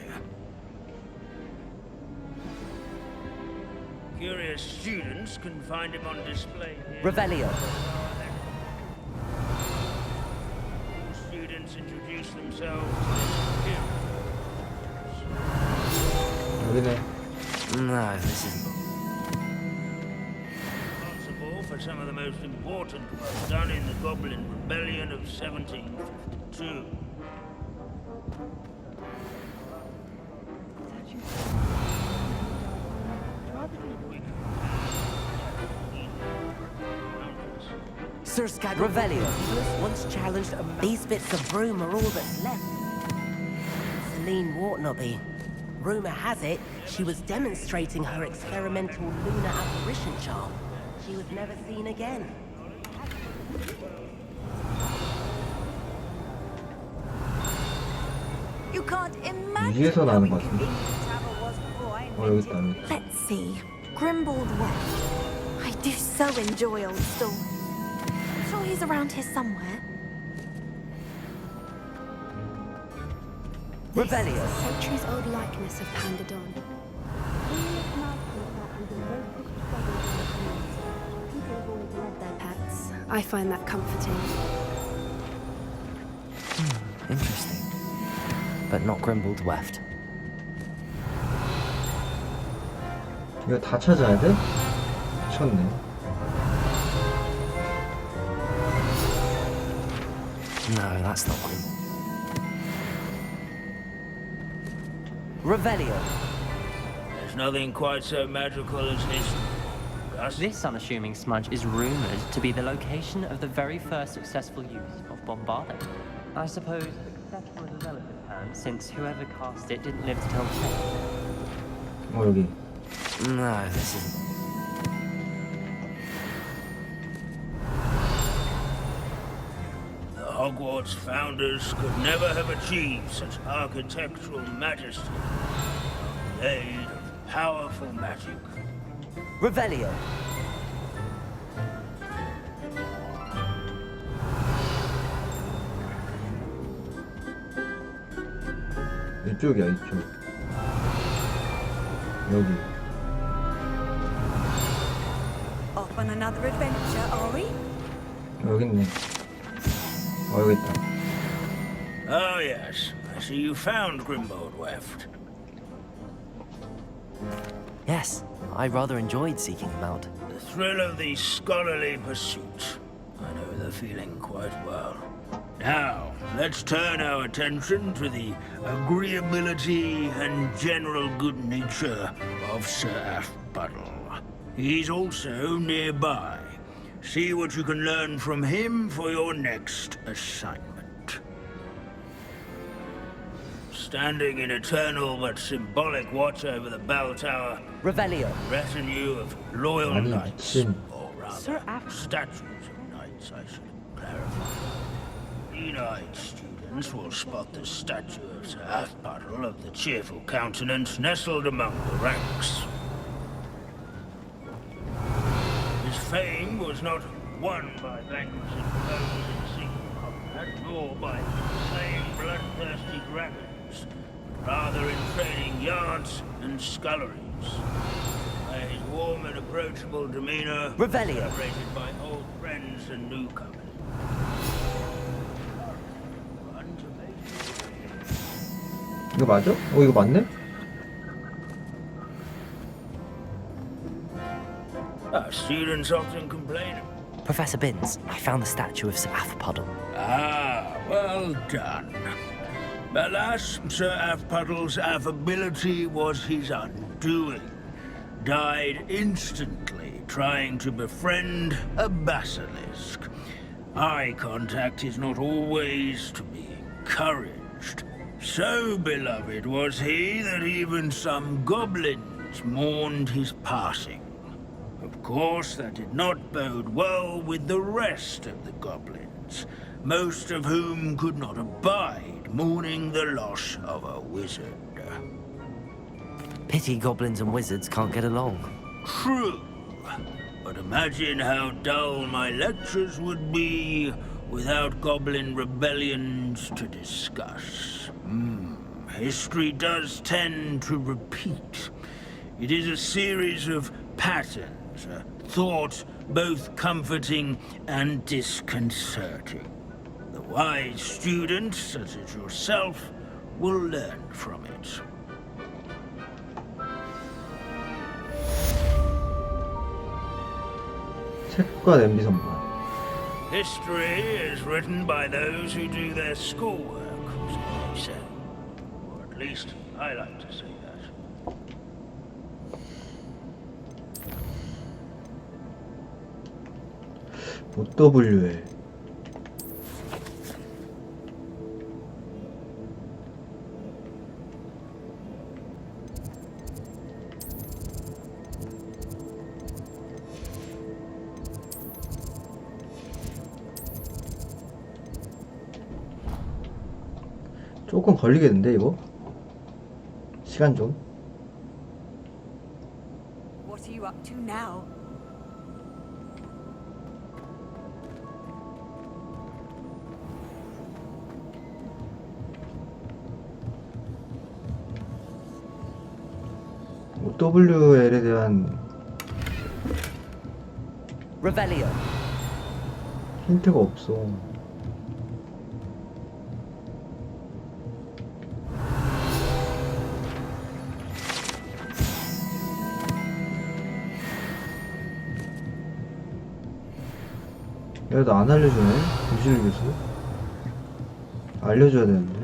Curious students can find him on display here. Revelio. Students introduce themselves 여기네. No, this isn't. responsible for some of the most important work done in the Goblin Rebellion of 1752. Sir Scad Revelio. Once challenged, these bits of broom are all that's left. Celine Wartnobby. Rumor has it, she was demonstrating her experimental lunar apparition charm. She was never seen again. You can't imagine. 위에서 나는 것 같은데. 여기 있다. 여기. Let's see. Grimbold West. I do so enjoy old stories. I'm sure he's around here somewhere. Revelio. Centuries-old likeness of Pandadon. People have always loved their pets. I find that comforting. Interesting. But not Grimbold Weft. 이거 다 찾아야 돼? 미쳤네. No, that's not Grimbold. Revelio. There's nothing quite so magical as this. This unassuming smudge is rumored to be the location of the very first successful use of bombarding. I suppose successful is a relative term, since whoever cast it didn't live to tell the tale. 여기. No, this isn't. The Hogwarts founders could never have achieved such architectural majesty without the aid of powerful magic. Revelio. 이쪽이야, 이쪽. 여기. Off on another adventure, are we? 여기 있네. 여기 있다. Oh yes, I see you found Grimbold Weft. Yes, I rather enjoyed seeking him out. The thrill of the scholarly pursuit. I know the feeling quite well. Now, let's turn our attention to the agreeability and general good nature of Sir Aphbuttle. He's also nearby. See what you can learn from him for your next assignment. Standing in eternal but symbolic watch over the bell tower, Revelio. Retinue of loyal 아니, knights, 미친. or rather, statues of knights, I should clarify. Keen-eyed students will spot the statue of Sir Aphbuttle of the cheerful countenance nestled among the ranks. His fame was not won by vanquishing foes in single combat, nor by slaying bloodthirsty dragons, but rather in trading yards and sculleries. By his warm and approachable demeanor, Revelio. celebrated by old friends and newcomers. 이거 맞아? 이거 맞네? Our students often complain. Professor Binns, I found the statue of Sir Aphpuddle. Ah, well done. Alas, Sir Aphpuddle's affability was his undoing. Died instantly trying to befriend a basilisk. Eye contact is not always to be encouraged. So beloved was he that even some goblins mourned his passing. Of course, that did not bode well with the rest of the goblins, most of whom could not abide mourning the loss of a wizard. Pity goblins and wizards can't get along. True, but imagine how dull my lectures would be without goblin rebellions to discuss. History does tend to repeat. It is a series of patterns, a thought both comforting and disconcerting. The wise student, such as yourself, will learn from it. 책과 냄비 선반. History is written by those who do their schoolwork, so they say. Or at least I like to say that. OWL. 조금 걸리겠는데 이거? 시간 좀. What are you up to now? OWL에 대한 Revelio. 힌트가 없어. 얘도 안 알려주네? 유실 교수? 알려줘야 되는데.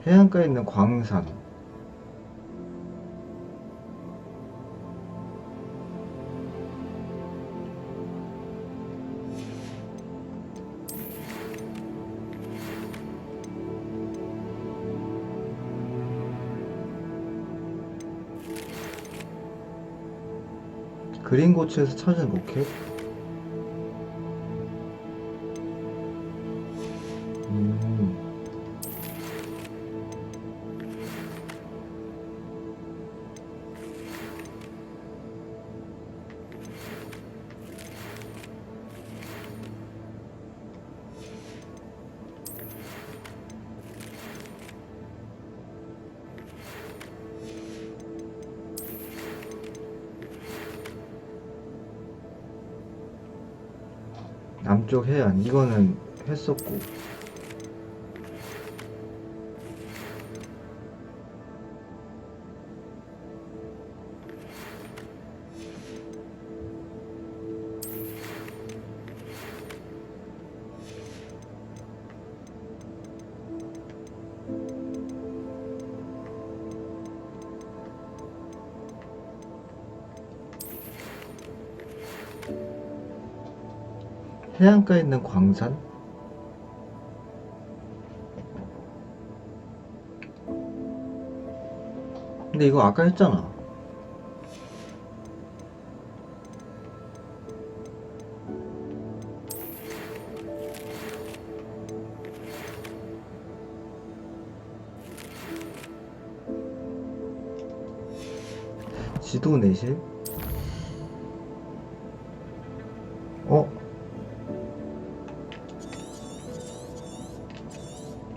해안가에 있는 광산. 그린고츠에서 찾은 로켓? 남쪽 해안, 이거는 했었고. 해안가에 있는 광산? 근데 이거 아까 했잖아. 지도 내실?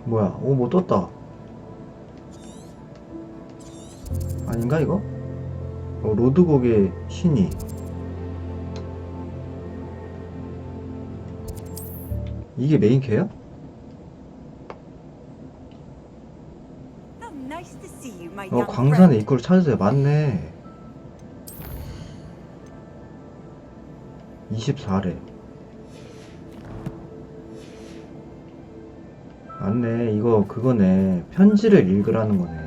뭐야? 오, 뭐 떴다. 아닌가 이거? 로드곡의 신이. 이게 메인 캐야? my young 광산에 friend. 입구를 찾으세요. 맞네. 24래. 맞네. 이거 그거네. 편지를 읽으라는 거네.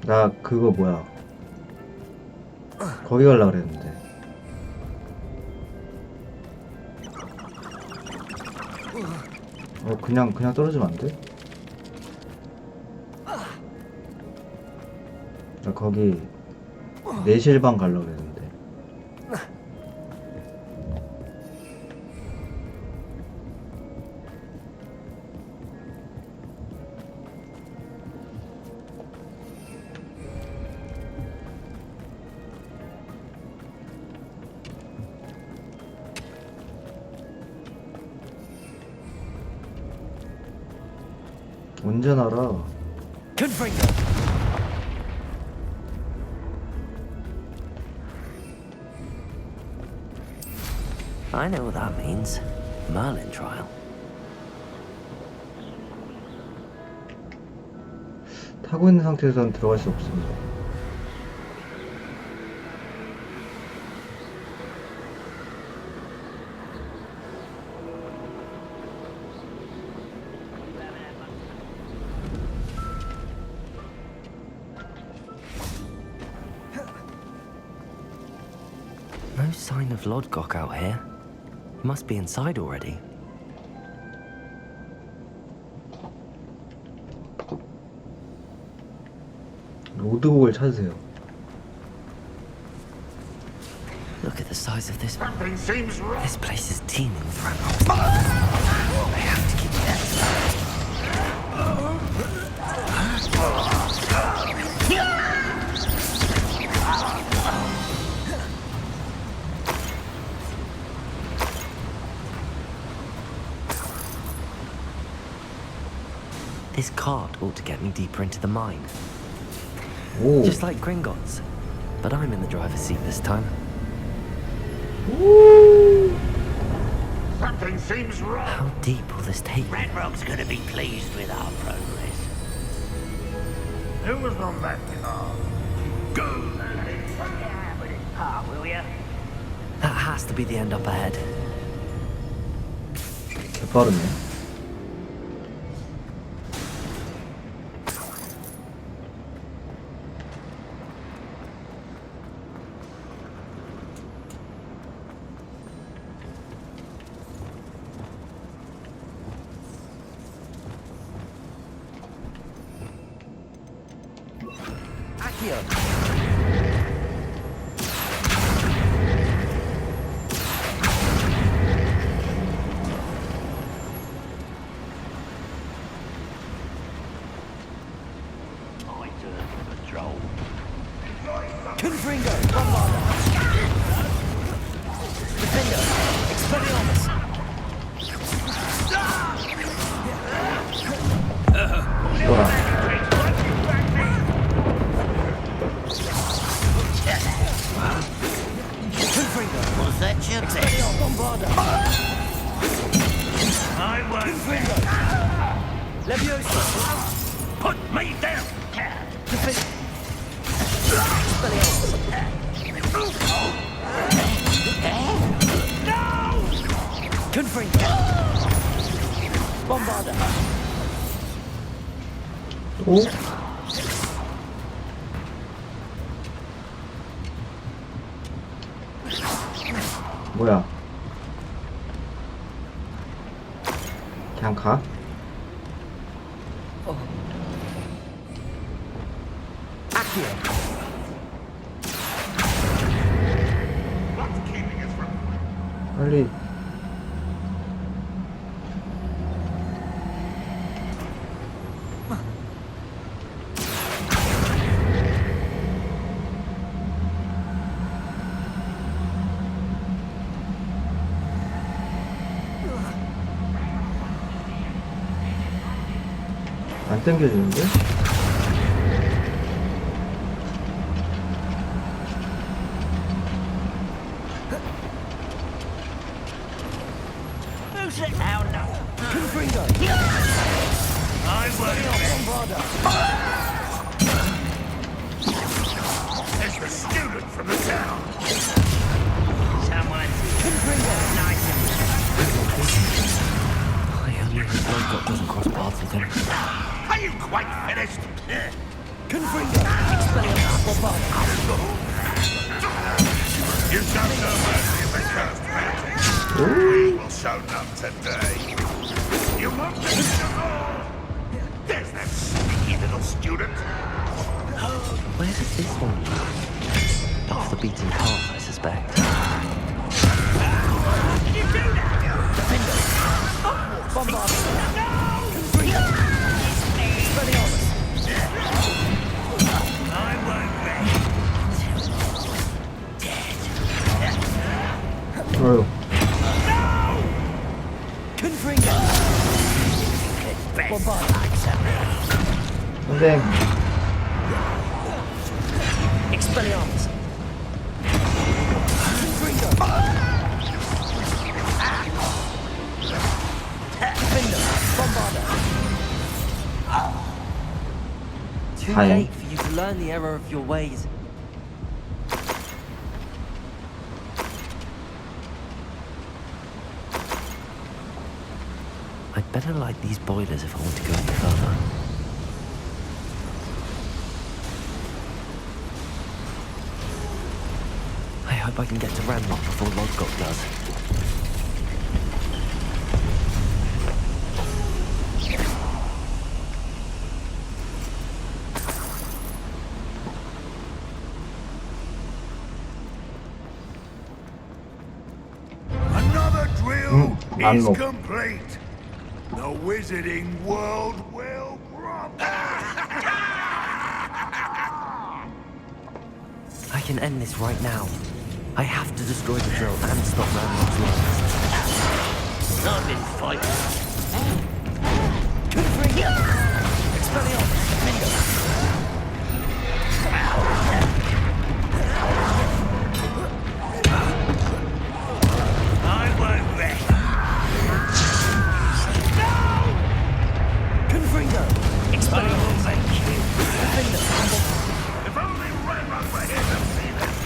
나 그거 뭐야. 거기 가려고 그랬는데. 그냥 떨어지면 안 돼? 나 거기 내실방 가려고 그랬는데. 언제 날아? I know what that means. Merlin trial. 타고 있는 상태에서는 들어갈 수 없습니다. No sign of Lodgok out here. He must be inside already. 로드곡을 찾으세요. Look at the size of this. Something seems wrong. This place is teeming with Ranrock. I have to keep it. This cart ought to get me deeper into the mine. Ooh. Just like Gringotts. But I'm in the driver's seat this time. Something seems wrong. How deep will this take me? Ranrock's gonna be pleased with our progress. Who was on that car? Go! Will ya? That has to be the end up ahead. 빠르네. Was that your best? I won't put me down! 오? 뭐야? 그냥 가? 빨리. 안 땡겨지는데? How no? Confringo! I Bombarda! There's the student from the town. Someone's nice. I only hope Lodgok doesn't cross paths with him. Are you quite finished? Confringo! Expelliarmus! Bombarda! You show no mercy if they cursed magic. We will show none today. You won't finish us all. There's that sneaky little student. Where does this one lead? Off the beaten path, I suspect. You do that! Defender! Bombarda! Confringo! Expelliarmus! I won't 어휴. Confringo! Bombarda! 선생. Expelliarmus! Confringo! Defender! Bombarda! Too Hi. late for you to learn the error of your ways. I'd better light these boilers if I want to go any further. I hope I can get to Ranrock before Lodgok does. Another drill is Ranrock. complete. The wizarding world will prosper. I can end this right now. I have to destroy the drill and stop Ranrock's lines. I've been fighting. Confringo! Expelliarmus! Defender! I won't rest. Confringo! Expelliarmus! Defender! If only Ranrock were here to see this.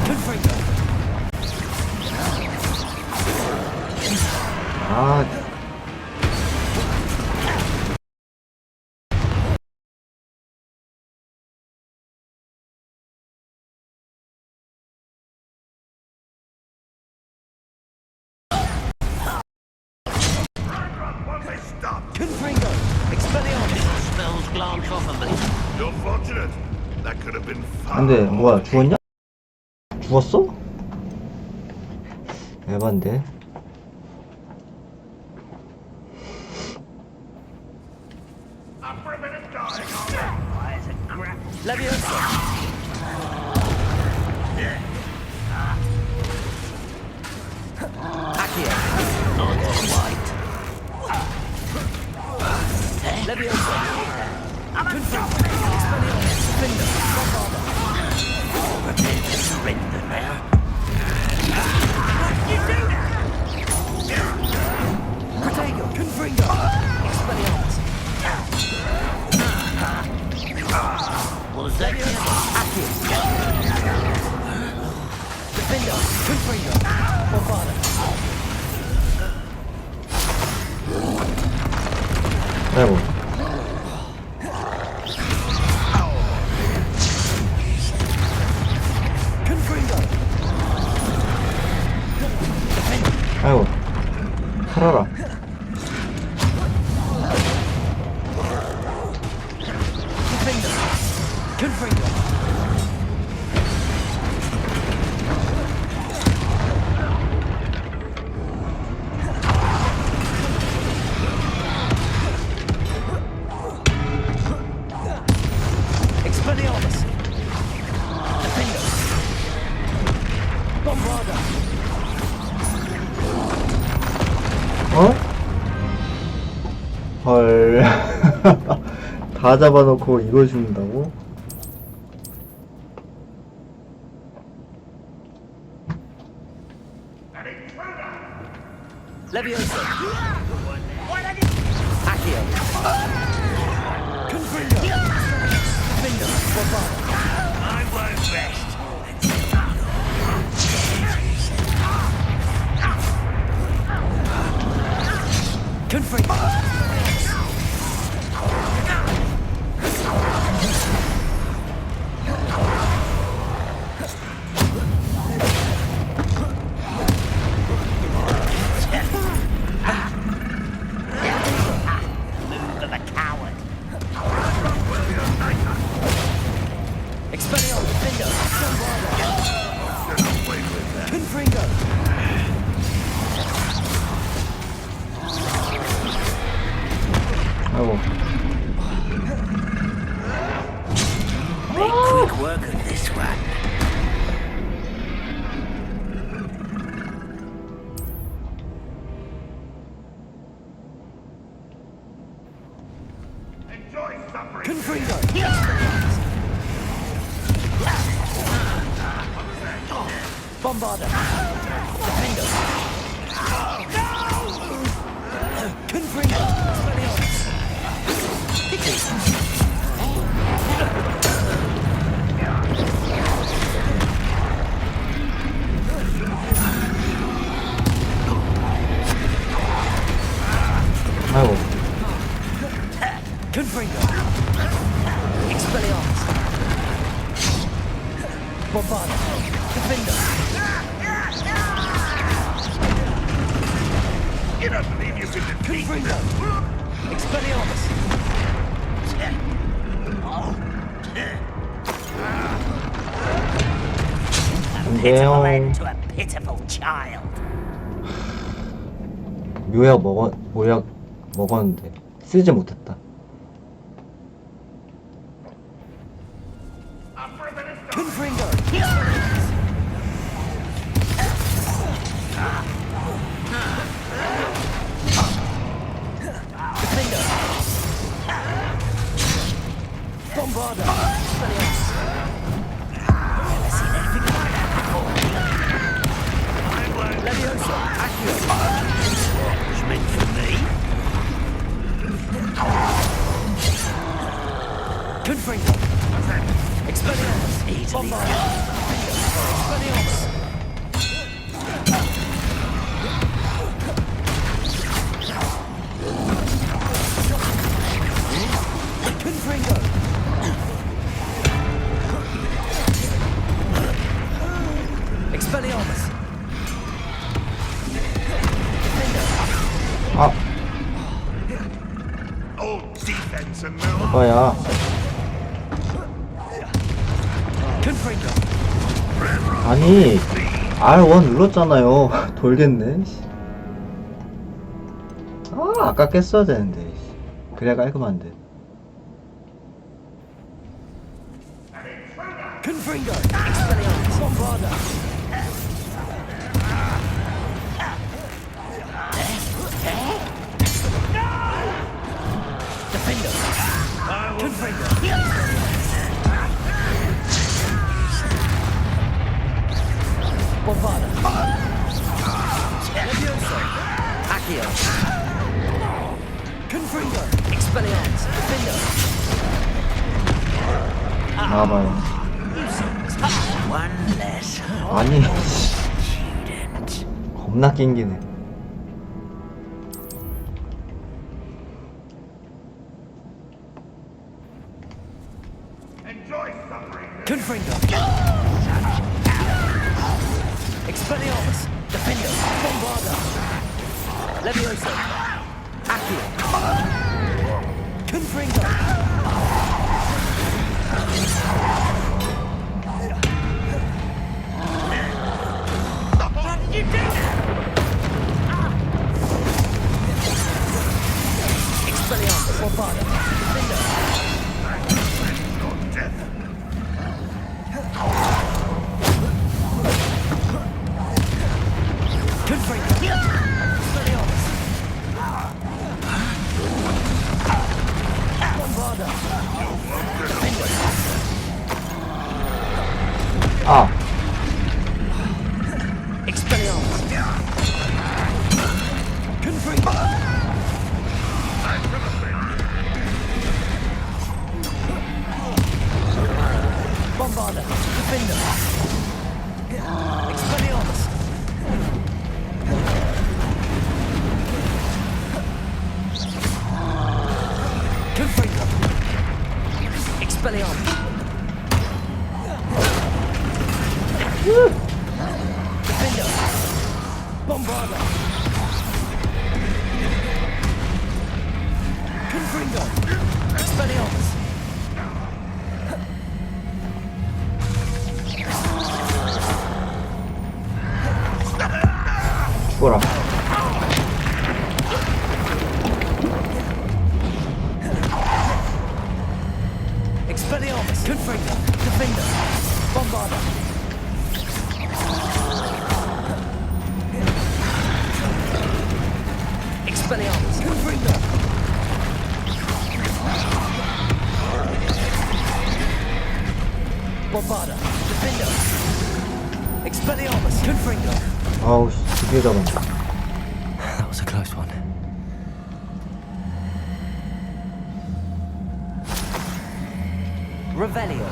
Confringo! 아. Confringo! Expelliarmus! Spells glance off of me. You're fortunate. That could have been fun. 안돼. 뭐야, 죽었냐? 죽었어? 에반데. Leviosa! Accio! Leviosa! Confringo! Expelliarmus! Defender! Bombarda! Surrender now. Protego! Confringo! Expelliarmus! Was that Accio! Defender! Confringo! Bombarda! 아이고. Confringo! 아이고. 살아라. Defender! Confringo! Expelliarmus! Defender! Bombarda! 어? 헐. 다 잡아놓고 이걸 죽는다고? Leviosa. Accio. Confringo. Defender. Bombard. I won't rest. Confringo. 아이고. Make quick work of this one. Confringo. Bombarder. Defender. Confringo. 아이고. Confringo. Expelliarmus. Bombarder. Defender. You don't believe you can defeat Confringo. Expelliarmus. 안돼요. To a pitiful child. 모약 먹었는데 쓰지 못했다. Confringo. Defender. Bombarder. Never seen anything like that before. Leviosa. Accio. Was meant for me. Confringo. Expelliarmus. Bombarder. Expelliarmus. Confringo. Expelliarmus. 아. old defense and no 뭐야? Confringo. 아니 R1 눌렀잖아요. 돌겠네. 아 아까 깼어야 되는데. 그래야 깔끔한데. Confringo. Expelliarmus. Bombarder. Defender. Confringo. Bombarder. Leviosa. Accio. Confringo. Expelliarmus. Defender. 나와봐요. One less. 아니 겁나 낑기네. Confringo. Expelliarmus. Defender. Bombarder. Leviosa. Accio. Confringo. What did you do? Expelliarmus. Bombarder. Defender. Confringo. Expelliarmus. Bombarder. Defender. 아 Expelliarmus. Defender! Bombarder! Confringo! Expelliarmus! 죽어라. Expelliarmus! Confringo! Defender! Bombarder! Expelliarmus! Confringo! Bombarder! Defender! Expelliarmus! Confringo! 아우 씨, 드디어 잡았네. That was a close one. Revelio.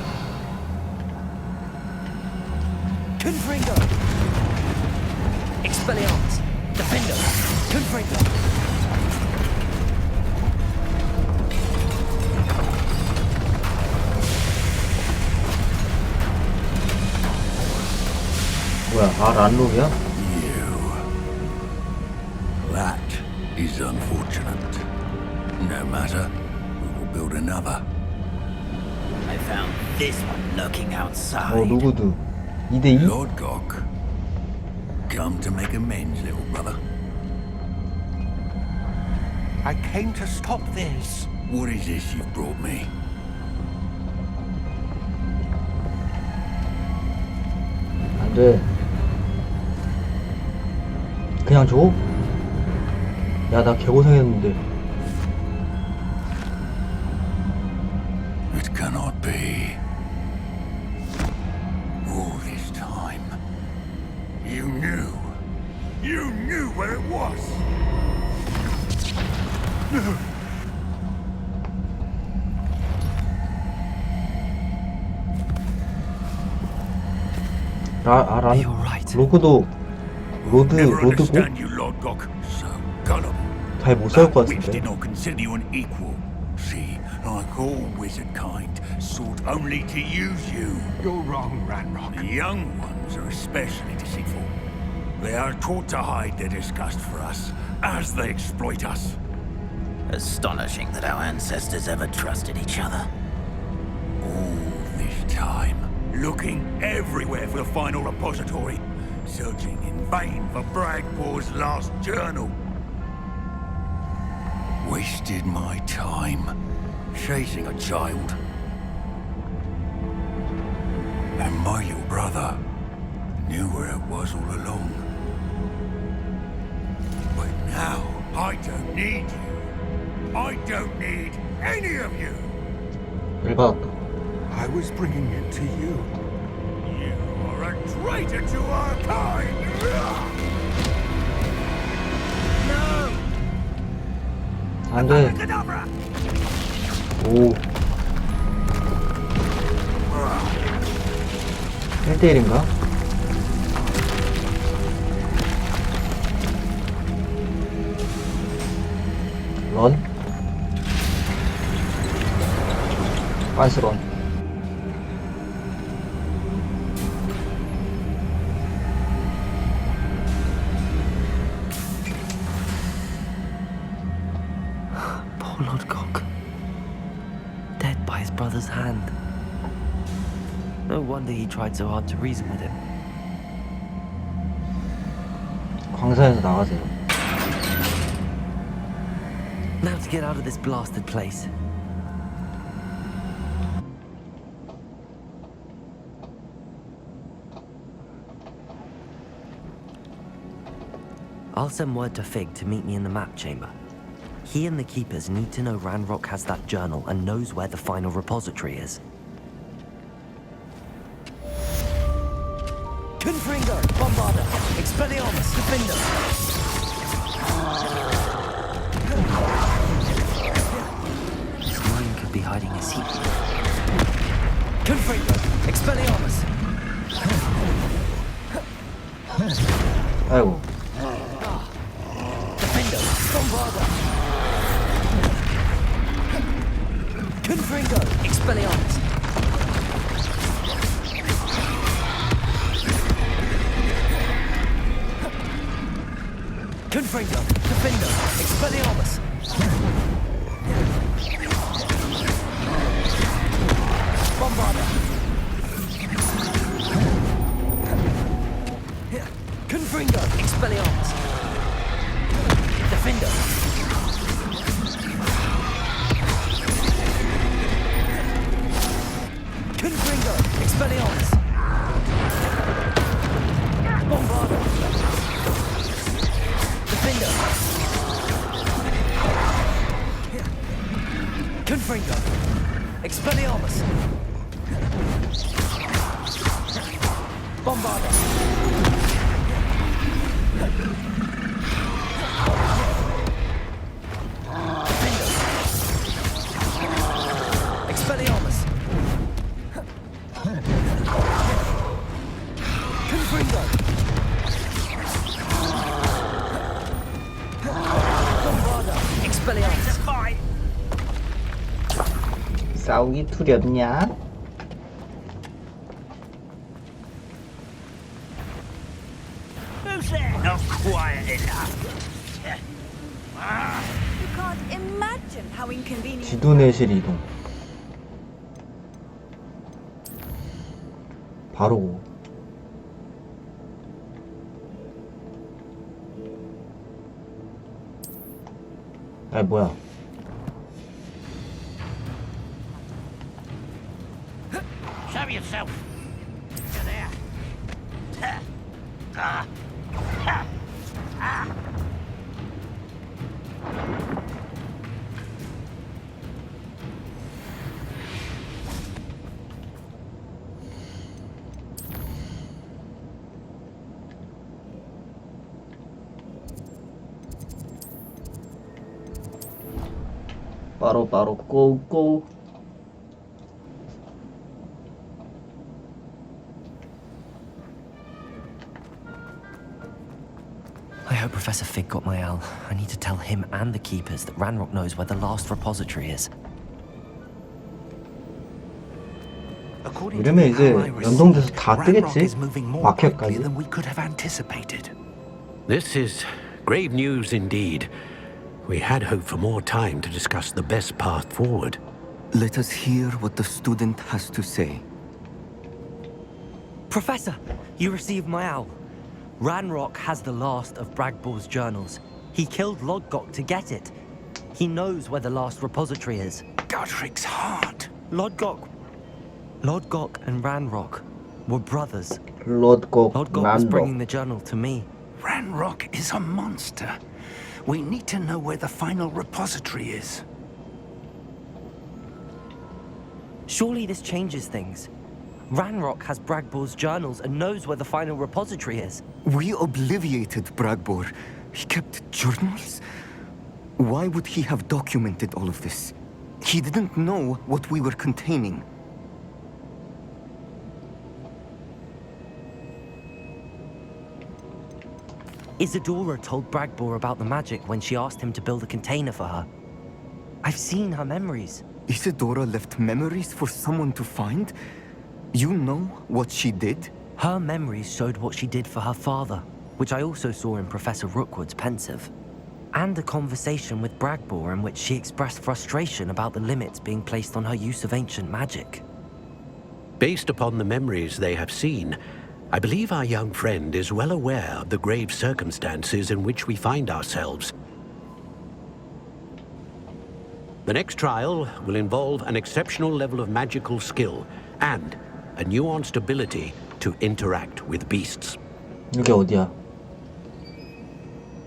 Confringo! Expelliarmus! Defender! Confringo! 뭐야, 란록이야? That is unfortunate. No matter, we will build another. I found this one lurking outside. 누구도 2대2? Lord Gok, come to make amends, little brother. I came to stop this. What is this you've brought me? 안 돼. 그냥 줘? 야, 나 개고생했는데. It cannot be. All this time, you knew where it was. 로그도 Never 로드고 understand you, Lord Gok. So gullible. 잘 못 살 것 Which did 같은데. not consider you an equal. See, like all wizard kind, sought only to use you. You're wrong, Ranrock. The young ones are especially deceitful. They are taught to hide their disgust for us as they exploit us. Astonishing that our ancestors ever trusted each other. All this time, looking everywhere for the final repository, searching in vain for Bragpor's last journal. Wasted my time chasing a child. And my little brother knew where it was all along. But now, I don't need you. I don't need any of you. 열받았다. I was bringing it to you. You are a traitor to our kind. No! 안 돼. Abatakadabra! 오. 1대1인가? 런? 빤스 런. Poor Lord Gok. Dead by his brother's hand. No wonder he tried so hard to reason with him. 광산에서 나가세요. Now to get out of this blasted place. I'll send word to Fig to meet me in the map chamber. He and the Keepers need to know Ranrock has that journal and knows where the final repository is. Confringo! Bombarder! Expelliarmus! Defender! Someone could be hiding his secret. Confringo! Expelliarmus! 아이고. Defender! Bombarder! Confringo! Expelliarmus! Confringo, Defender, Expelliarmus. Bombarder. Confringo, Expelliarmus. Defender. Confringo, Expelliarmus. Bombarder. Defender. Confringo. Expelliarmus. Bombarder. Defender. Expelliarmus. Confringo. Bombarder. Expelliarmus. 싸우기 두렵냐? Who's there? Not quiet enough. You can't imagine how inconvenient. 지도 내실 이동. 바로 아이 뭐야? Show yourself. You're there. 바로 고고. I hope Professor Fig got my owl. I need to tell him and the keepers that Ranrock knows where the last repository is. 이러면 이제 연동돼서 다 뜨겠지? 마켓까지. than we could have anticipated. This is grave news indeed. We had hoped for more time to discuss the best path forward. Let us hear what the student has to say. Professor, you received my owl. Ranrock has the last of Bragbor's journals. He killed Lodgok to get it. He knows where the last repository is. Godric's heart. Lodgok and Ranrock were brothers. Lodgok was bringing the journal to me. Ranrock is a monster. We need to know where the final repository is. Surely this changes things. Ranrock has Bragbor's journals and knows where the final repository is. We obliviated Bragbor. He kept journals? Why would he have documented all of this? He didn't know what we were containing. Isadora told Bragbor about the magic when she asked him to build a container for her. I've seen her memories. Isadora left memories for someone to find? You know what she did? Her memories showed what she did for her father, which I also saw in Professor Rookwood's pensive. And a conversation with Bragbor in which she expressed frustration about the limits being placed on her use of ancient magic. Based upon the memories they have seen, I believe our young friend is well aware of the grave circumstances in which we find ourselves. The next trial will involve an exceptional level of magical skill and a nuanced ability to interact with beasts. 이게 어디야?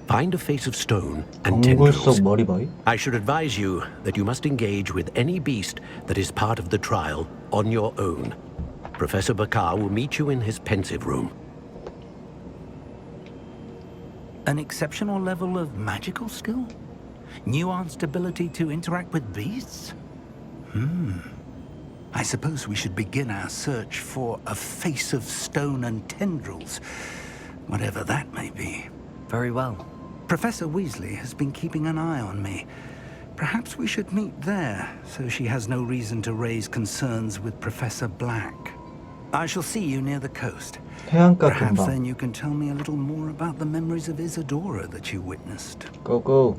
Find a face of stone and 덩굴 속 tendrils. 머리바위? I should advise you that you must engage with any beast that is part of the trial on your own. Professor Bakar will meet you in his pensive room. An exceptional level of magical skill? Nuanced ability to interact with beasts? I suppose we should begin our search for a face of stone and tendrils, whatever that may be. Very well. Professor Weasley has been keeping an eye on me. Perhaps we should meet there, so she has no reason to raise concerns with Professor Black. I shall see you near the coast. 해안가 Perhaps 근방. then you can tell me a little more about the memories of Isadora that you witnessed. 고고.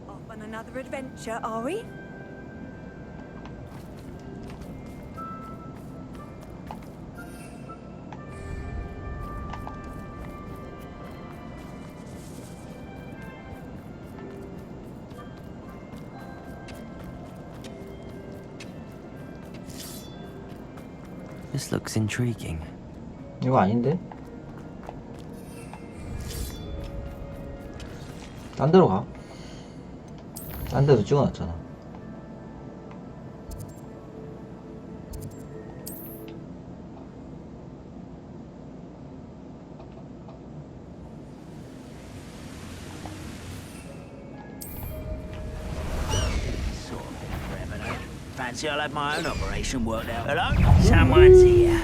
Off on another adventure, are we? This looks intriguing. 이거 아닌데? 딴 데로 가. 딴 데도 찍어놨잖아. Fancy I'll have my own operation worked out. Hello? Someone's here.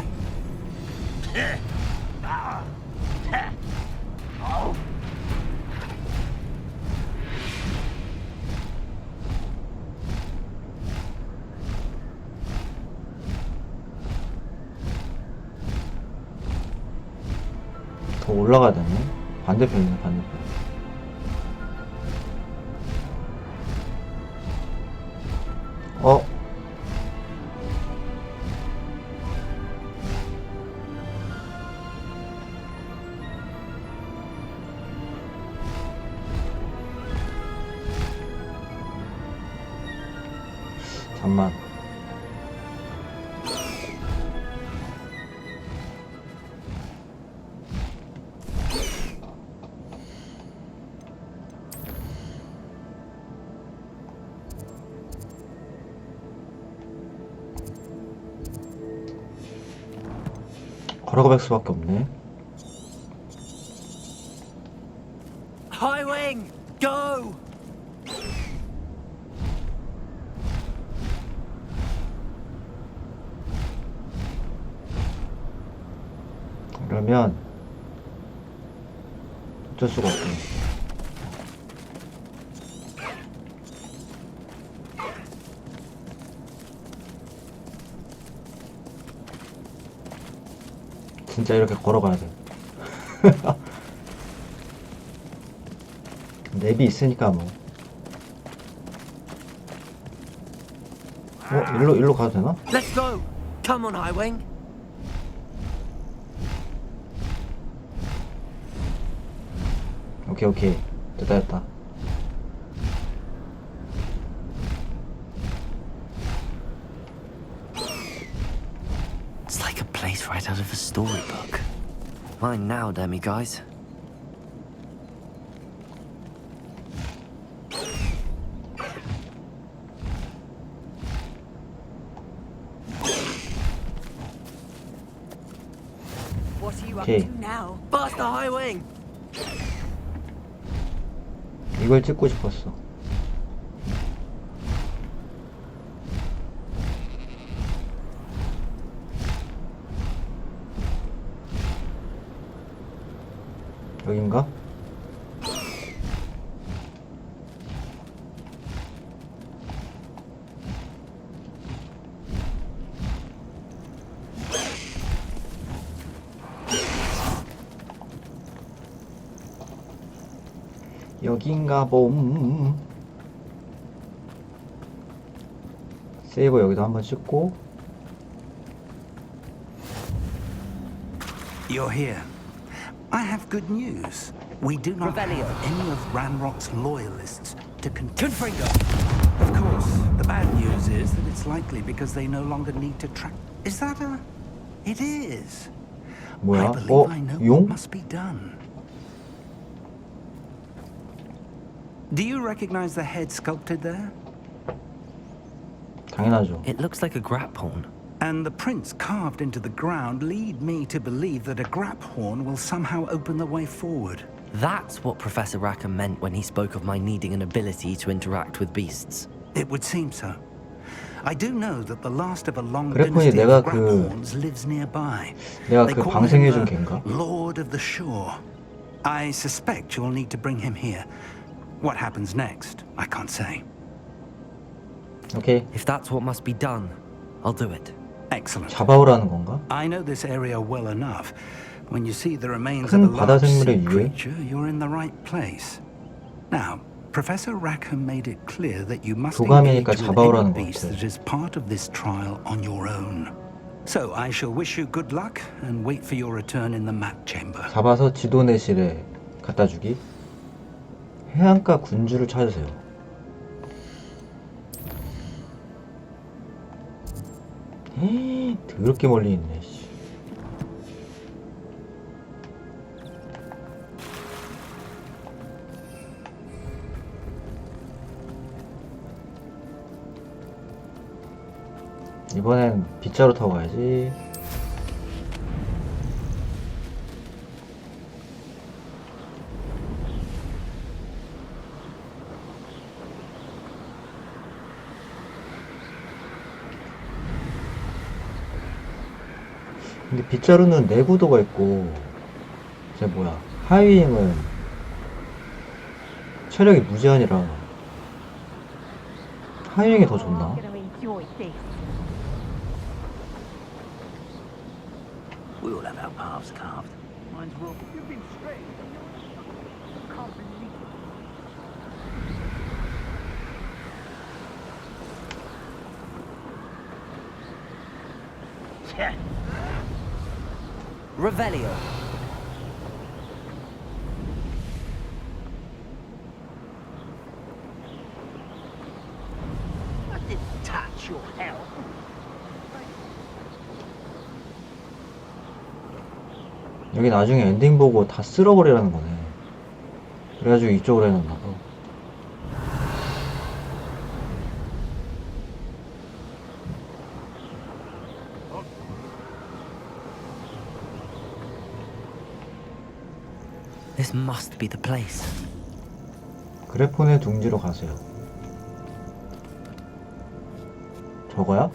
더 올라가야 되네. 반대편이네, 반대편. 어? 잠만. 걸어갈 수밖에 없네. High wing, go! 그러면 어쩔 수가 없네. 진짜 이렇게 걸어가야 돼. 랩이 있으니까 뭐. 일로 가도 되나? Let's go! Come on, High wing! 오케이. 됐다. It's like a place right out of a storybook. Mine now, Demi guys. What are you up Okay. to now? Faster, High wing! 이걸 찍고 싶었어. 여긴가? 여긴가 봄. 세이버 여기도 한번 찍고. You're here. I have good news. We do not have any of Ranrock's loyalists to continue. Of course, the bad news is that it's likely because they no longer need to track. Is that a? It is. I 뭐야? believe I know 용? what must be done. Do you recognize the head sculpted there? 당연하죠. It looks like a grapphorn. And the prints carved into the ground lead me to believe that a grap horn will somehow open the way forward. That's what Professor Rackham meant when he spoke of my needing an ability to interact with beasts. It would seem so. I do know that the last of a long 그래폰이 dynasty 내가 of grap horns lives nearby. 내가 They 그 call 방생해준 him 걘가? the Lord of the Shore. I suspect you'll need to bring him here. What happens next, I can't say. 오케이. If that's what must be done, I'll do it. Excellent. 잡아오라는 건가? I know this area well enough. When you see the remains of a 큰 바다 large sea 생물의 유해? creature, you're in the right place. Now, Professor Rackham made it clear that you must engage 도감이니까 with any 잡아오라는 것 beast 같아. that is part of this trial on your own. So I shall wish you good luck and wait for your return in the map chamber. 잡아서 지도내실에 갖다 주기. 해안가 군주를 찾으세요. 헤이, 더럽게 멀리 있네. 씨. 이번엔 빗자루 타고 가야지. 근데 빗자루는 내구도가 있고, 쟤 뭐야, 하이윙은 체력이 무제한이라 하이윙이 더 좋나? We all have our paths carved. Mine's wrong. You've been straight. Can't believe it. Revelio. I didn't touch your help. 여기 나중에 엔딩 보고 다 쓸어버리라는 거네. 그래가지고 이쪽으로 해놨나 봐. This must be the place. 그래폰의 둥지로 가세요. 저거야?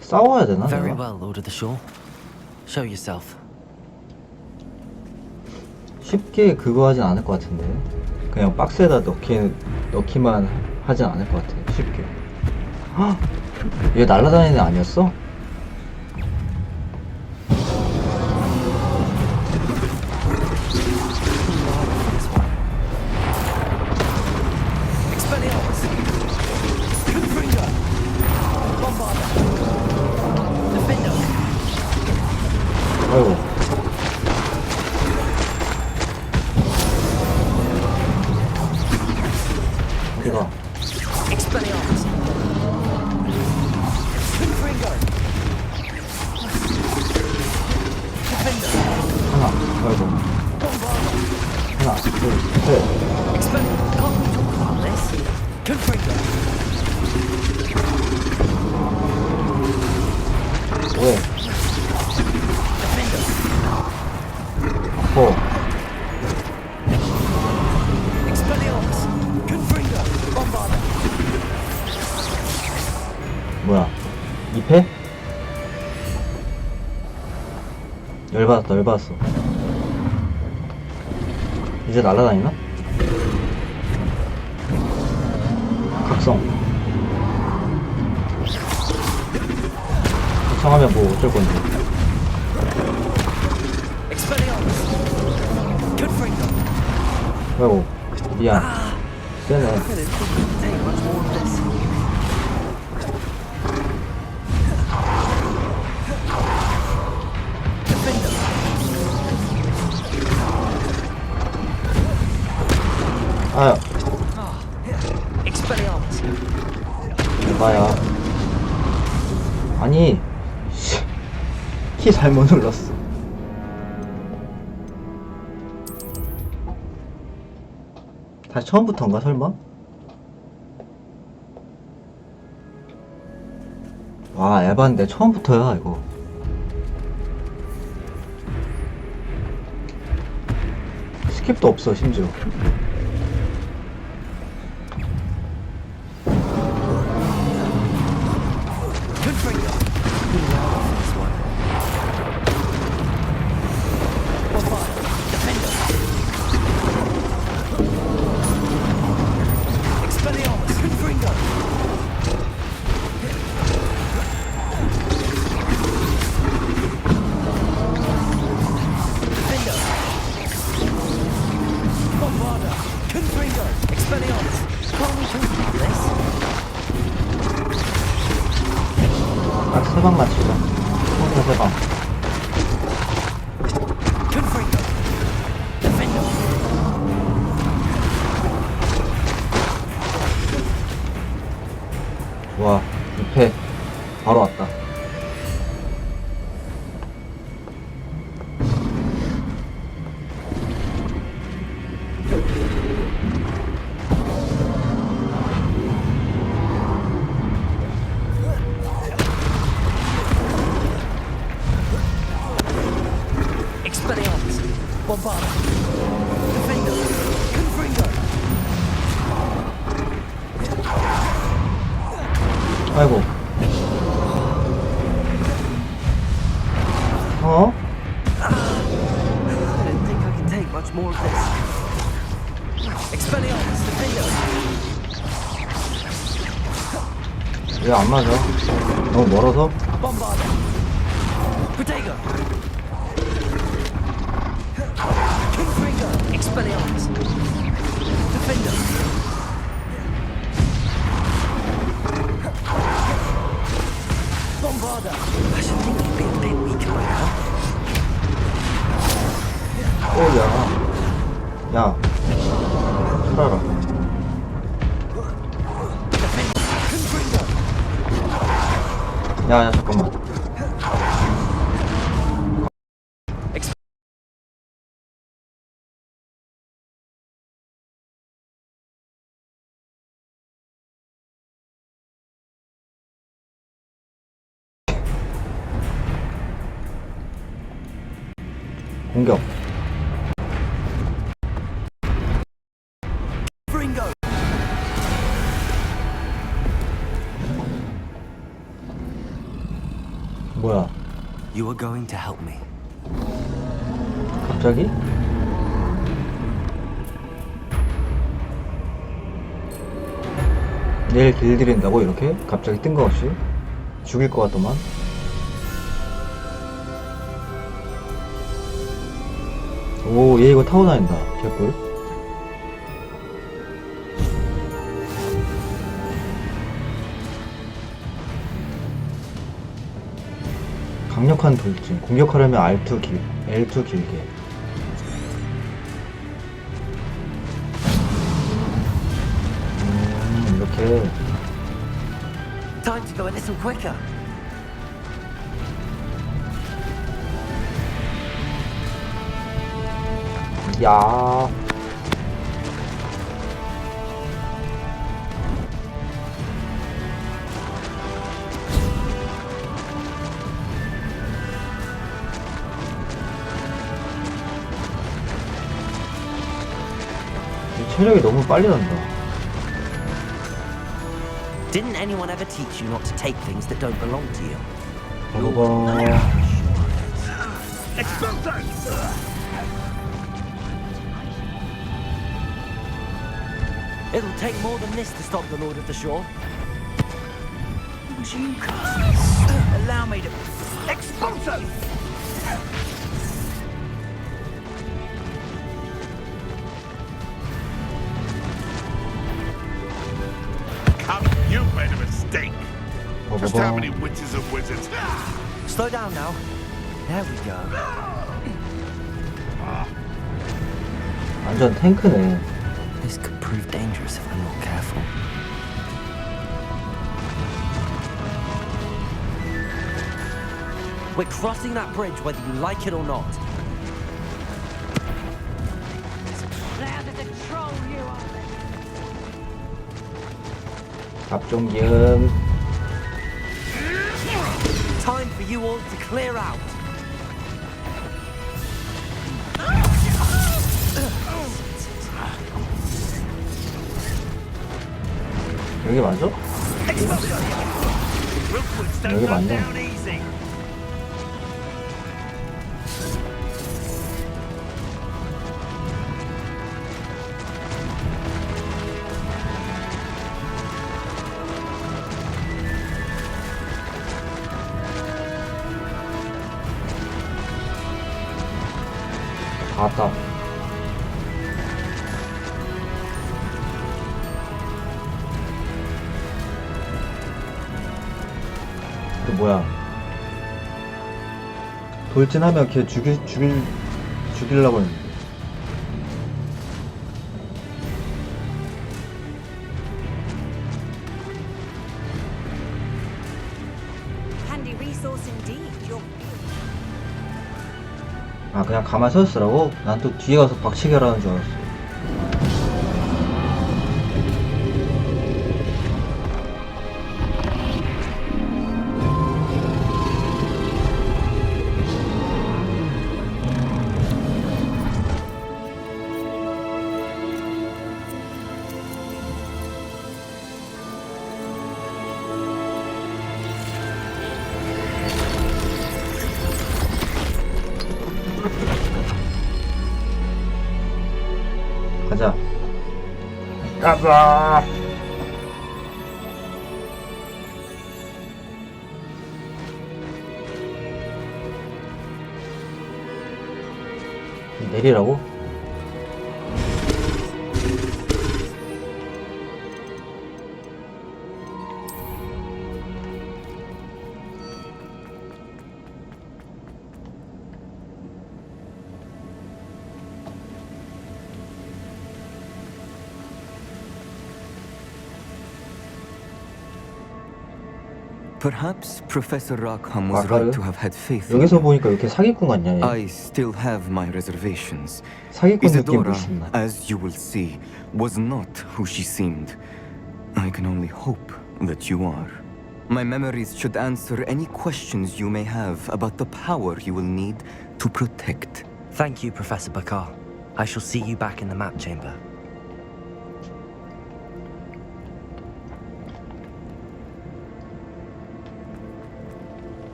싸워야 되나? Very 내가? well, Lord of the Shore. Show yourself. 쉽게 그거 하진 않을 것 같은데. 그냥 박스에다 넣기만 하진 않을 것 같아. 쉽게. 헉! 얘 날아다니는 애 아니었어? 아이고. 어디가? 하나, 아이고. 하나, 둘, 셋. 왜? 아파. 뭐야? 2패? 열받았다, 열받았어. 이제 날아다니나? 각성. 각성하면 뭐 어쩔 건데. 아이고, 미안. 세네. 아유. 에바야. 아니, 키 잘못 눌렀어. 다시 처음부터인가 설마? 와 에반데 처음부터야 이거. 스킵도 없어 심지어. 딱 3방 맞추자. 총기가 3방. 좋아. 2패 바로 왔다. 아이고. 어? I didn't think I could take much more of this. Expelliarmus, defender. 왜 안 맞아? 너무 멀어서? Bombarder. Protego. Confringo. Expelliarmus. Defender. Bombarder. I should think he'd be a bit weaker by now. 오, 야. 야. 살아라. 야, 잠깐만. 공격. 뭐야? You are going to help me. 갑자기? 내일 길들인다고 이렇게? 갑자기 뜬금없이? 죽일 것 같더만. 오, 얘 이거 타고 다닌다. 개꿀. 강력한 돌진. 공격하려면 R2 L2 길게. 이렇게. Time to go a little quicker. 야. 체력이 너무 빨리 난다. Didn't anyone ever teach you not to take things that don't belong to you? It'll take more than this to stop the Lord of the Shore. You can't allow me to expulso! Come, you made a mistake. Just how many witches are wizards? Slow down now. There we go. 완전 탱크네. This could prove dangerous if I'm not careful. We're crossing that bridge whether you like it or not. 잡종기음. Time for you all to clear out. 여기 맞아? 여기 맞네. 왔다. 그 뭐야? 돌진하면 걔 죽이려고 했는데. Handy resource indeed. 아 그냥 가만히 서 있으라고? 난 또 뒤에 가서 박치기 하라는 줄 알았어. 가자. 가자. 내리라고? Perhaps Professor Rackham was right to have had faith. 여기서 보니까 이렇게 사기꾼 같냐? 얘. I still have my reservations. 사기꾼 느낌 Isadora, 무슨? as you will see, was not who she seemed. I can only hope that you are. My memories should answer any questions you may have about the power you will need to protect. Thank you, Professor Bakar. I shall see you back in the map chamber.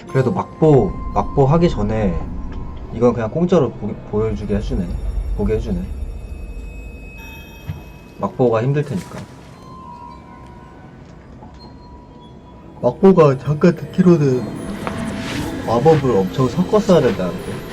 그래도 막보 하기 전에 이건 그냥 공짜로 보여주게 해주네. 보게 해주네. 막보가 힘들 테니까. 막보가 잠깐 듣기로는 마법을 엄청 섞어 써야 된다는데.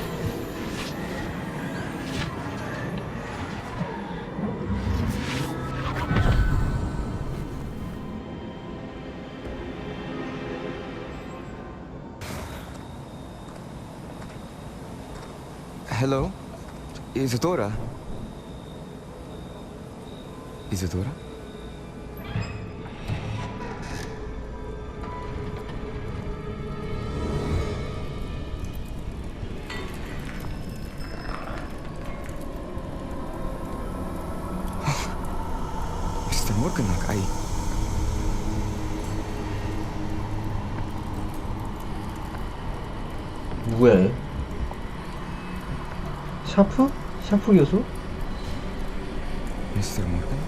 Hello? Isadora? Isadora? Mr. Morganach, 누구야 얘? 샤프? 샤프 교수? Mr. Morgan?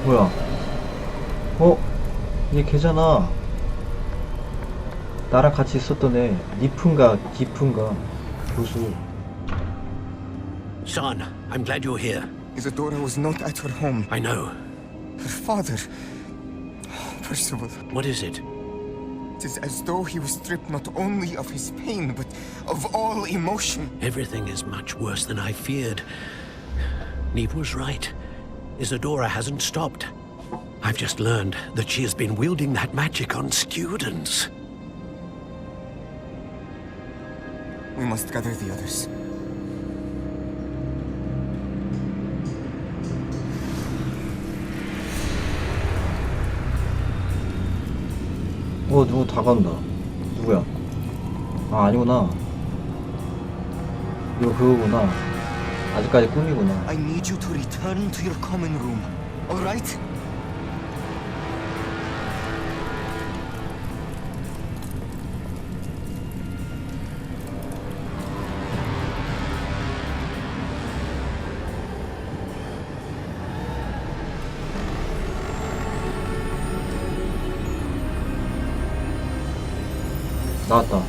뭐야? 얘 걔잖아. 나랑 같이 있었던 애. 니푼가 기푼가 교수. Son, I'm glad you're here. Isadora was not at her home. I know. Her father... Percival. What is it? It is as though he was stripped not only of his pain, but of all emotion. Everything is much worse than I feared. Neve was right. Isadora hasn't stopped. I've just learned that she has been wielding that magic on students. We must gather the others. 누구 다가온다. 누구야? 아, 아니구나. 이거 그거구나. 아직까지 꿈이구나. I need you to return to your common room. All right? 나왔다.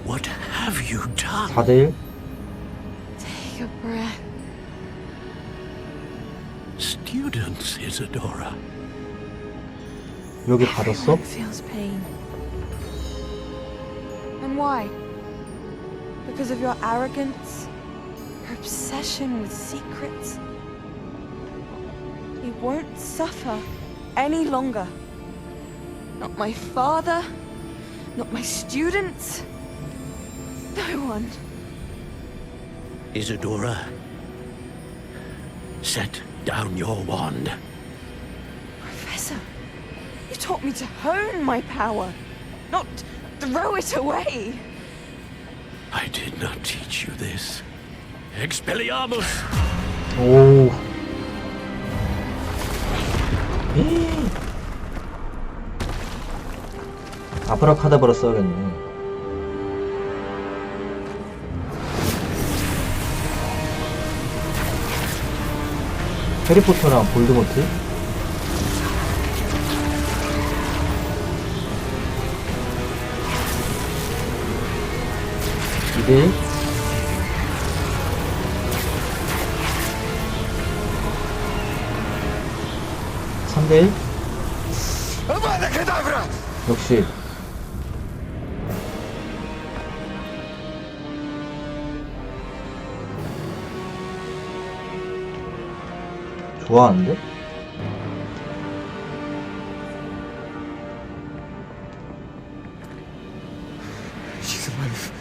What have you done? 4대1? Take a breath. Students, Isadora. 여기 받았어? Everyone feels pain. And why? Because of your arrogance? Your obsession with secrets? You won't suffer any longer. Not my father, not my students, no one. Isadora, set down your wand. Professor, you taught me to hone my power, not throw it away. I did not teach you this. Expelliarmus! 오. 아바다케다브라 써야겠네. 해리포터랑 볼드모트? 이대 3대1? 아바다케다브라! 역시 좋아하는데? She's alive.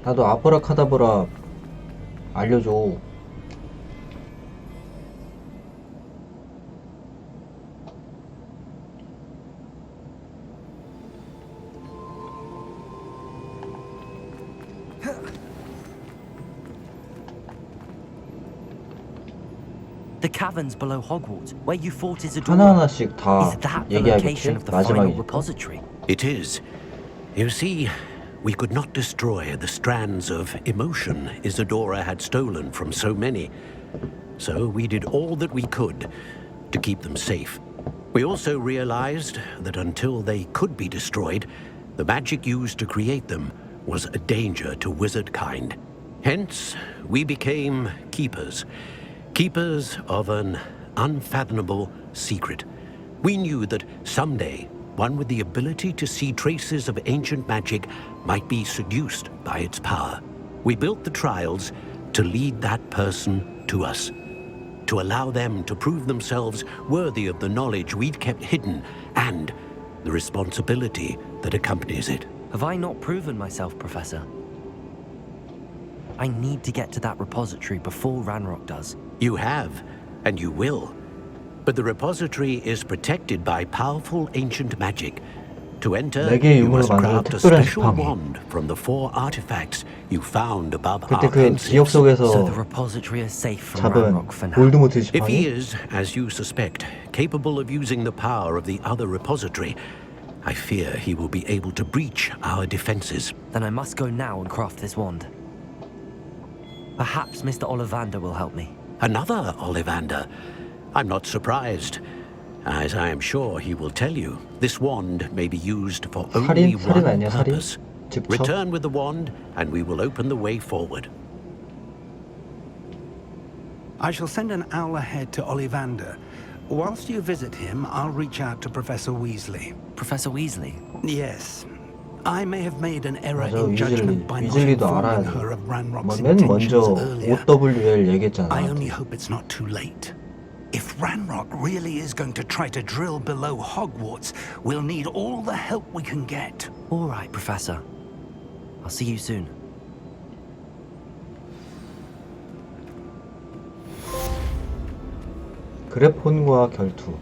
나도 아바다케다브라 알려줘. The caverns below Hogwarts, where you fought Isadora. 하나하나씩 다 Is that the 얘기하겠지? location of the final 마지막이니까. repository? It is. You see, we could not destroy the strands of emotion Isadora had stolen from so many. So we did all that we could to keep them safe. We also realized that until they could be destroyed, the magic used to create them was a danger to wizard kind. Hence, we became keepers. Keepers of an unfathomable secret. We knew that someday, one with the ability to see traces of ancient magic might be seduced by its power. We built the trials to lead that person to us, to allow them to prove themselves worthy of the knowledge we'd kept hidden and the responsibility that accompanies it. Have I not proven myself, Professor? I need to get to that repository before Ranrock does. You have, and you will. But the repository is protected by powerful ancient magic. To enter, you must craft a special wand from the 4 artifacts you found above our 그때 그 기억 속에서 So the repository is safe from 잡은 Ranrock for now. 볼드모트 If he 지팡이? is, as you suspect, capable of using the power of the other repository, I fear he will be able to breach our defenses. Then I must go now and craft this wand. Perhaps Mr. Ollivander will help me. Another Ollivander? I'm not surprised. As I am sure he will tell you, this wand may be used for only one 아니야, 살인? purpose. 직접? Return with the wand, and we will open the way forward. I shall send an owl ahead to Ollivander. Whilst you visit him, I'll reach out to Professor Weasley. Professor Weasley? Yes. I may have made an error 맞아, in judgment by not 위즐리도 알아야 informing 돼. her of Ranrock's 맨 먼저 intentions earlier. OWL 얘기했잖아. I only hope it's not too late. If Ranrock really is going to try to drill below Hogwarts, we'll need all the help we can get. All right, Professor. I'll see you soon. 그래폰과 결투.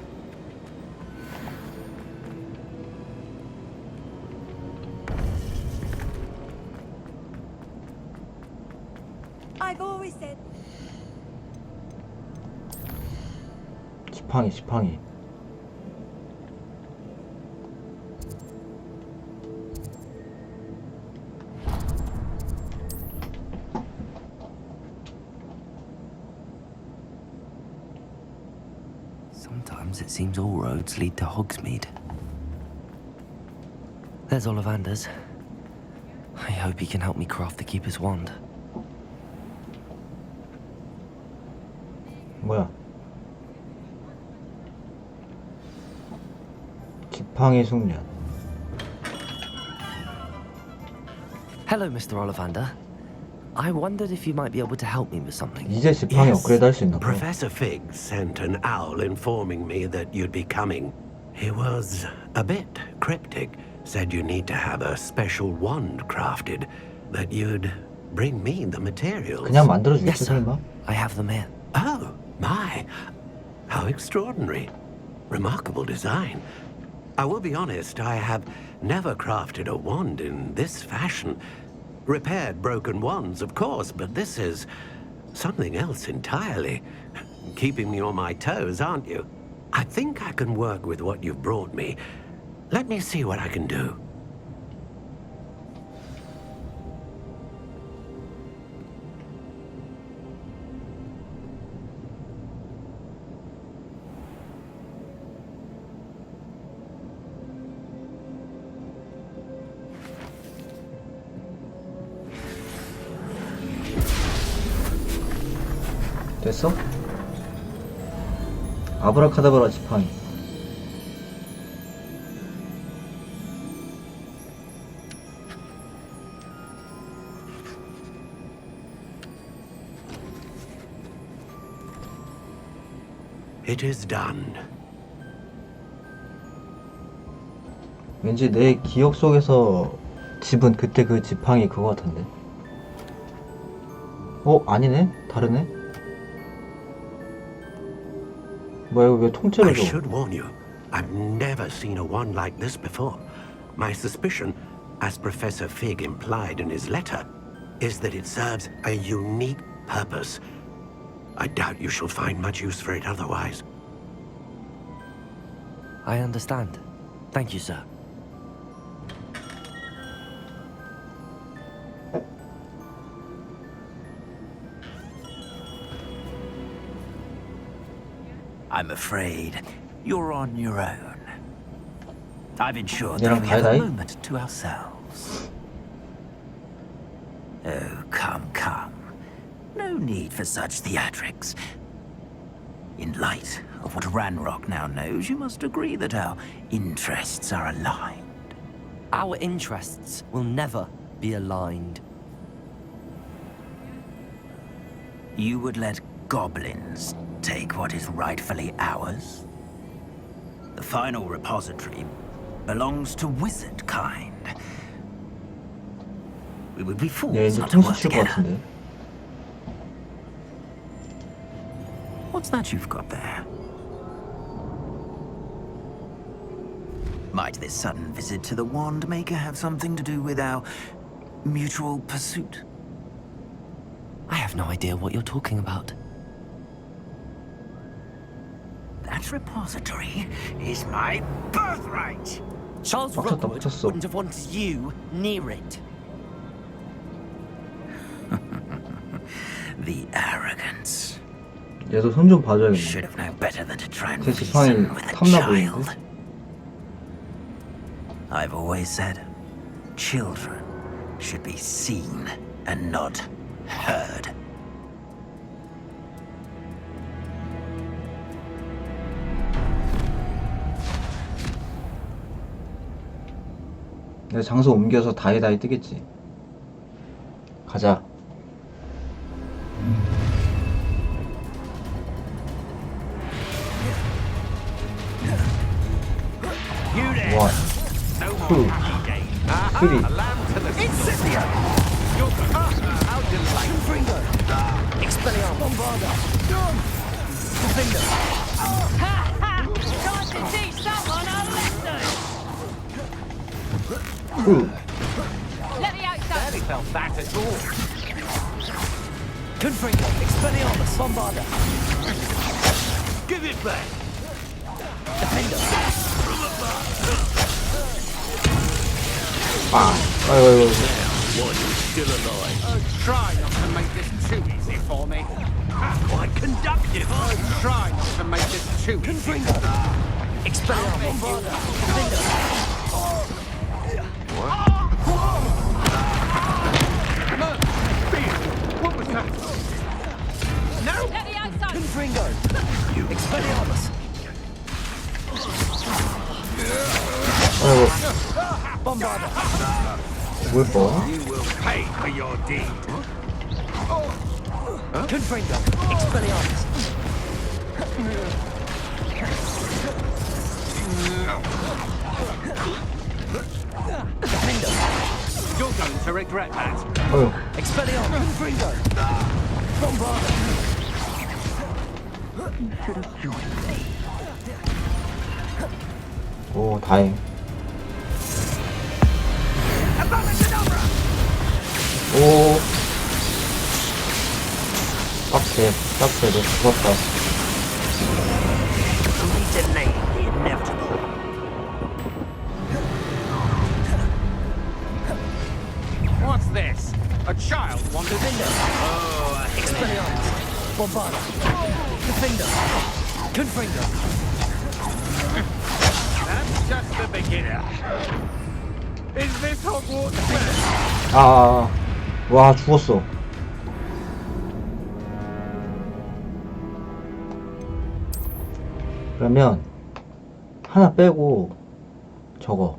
I've always said. 지팡이. Sometimes it seems all roads lead to Hogsmeade. There's Ollivander's. I hope he can help me craft the Keeper's wand. 뭐야? 지팡이 숙련. Hello, Mr. Ollivander. I wondered if you might be able to help me with something. 이제 지팡이 업그레이드 할 수 있나 봐. Professor Fig sent an owl informing me that you'd be coming. He was a bit cryptic. Said you need to have a special wand crafted. That you'd bring me the materials. 그냥 만들어주겠지 Yes, sir. 설마? I have them here. Oh, my. How extraordinary. Remarkable design. I will be honest, I have never crafted a wand in this fashion. Repaired broken wands, of course, but this is something else entirely. Keeping me on my toes, aren't you? I think I can work with what you've brought me. Let me see what I can do. 됐어? 아브라카다브라 지팡이. It is done. 왠지 내 기억 속에서 집은 그때 그 지팡이 그거 같은데. 아니네? 다르네? 뭐야, 이거 왜 통째로 I 줘? should warn you, I've never seen a wand like this before. My suspicion, as Professor Fig implied in his letter, is that it serves a unique purpose. I doubt you shall find much use for it otherwise. I understand. Thank you, sir. I'm afraid you're on your own. I've ensured Yeah, that we have hi, a hi. moment to ourselves. Oh, come. No need for such theatrics. In light of what Ranrock now knows, you must agree that our interests are aligned. Our interests will never be aligned. You would let goblins take what is rightfully ours? The final repository belongs to wizard kind. We would be 얘 fools 이제 not to work 통신 칠 것 together. 같은데. What's that you've got there? Might this sudden visit to the Wand Maker have something to do with our mutual pursuit? I have no idea what you're talking about. That repository is my birthright! Charles Rookwood wouldn't have wanted you near it. The arrogance. 얘도 손 좀 봐줘야겠네. Should have known better than to try and 제 지팡이 reason with a 탐나 child. 보이는데? I've always said, children should be seen and not heard. 내가 장소 옮겨서 다이다이 뜨겠지. 가자. 원, 투, 쓰리. 투. Barely felt that at all. Confringo, Expelliarmus, Bombarda. Give it back. Defender. 빵. 아이고. One is still alive. Try not to make this too easy for me. Quite conductive. Try not to make this too easy. Expelliarmus, Bombarda. Defender. What was that? No! Confringo. Expelliarmus. 아이고. Bombarda. 뭘 봐? You will pay for your deed. Confringo. Expelliarmus. Defender. You're going to regret that. 어휴. Expelliarmus. Confringo. Bombarda. 오, 다행. 오. 빡세, 너 죽었다. We delay the inevitable. What's this? A child wandered in there. Oh, Expelliarmus. Bombarda. Defender. Confringo. That's just the beginner. Is this Hogwarts? 와, 죽었어. 그러면 하나 빼고 저거.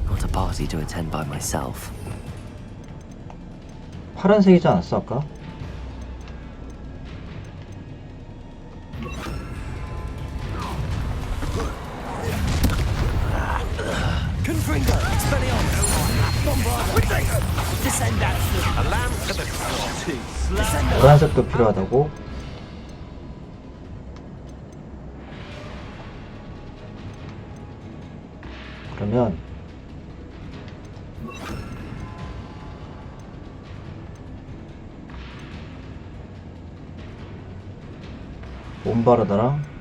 Not a party to attend by myself. 파란색이지 않았어 아까? Confringo. Expelliarmus. Bombarda. Descender. A lamb to the slaughter. Descender. 노란색도 필요하다고? 그러면 몬바르다랑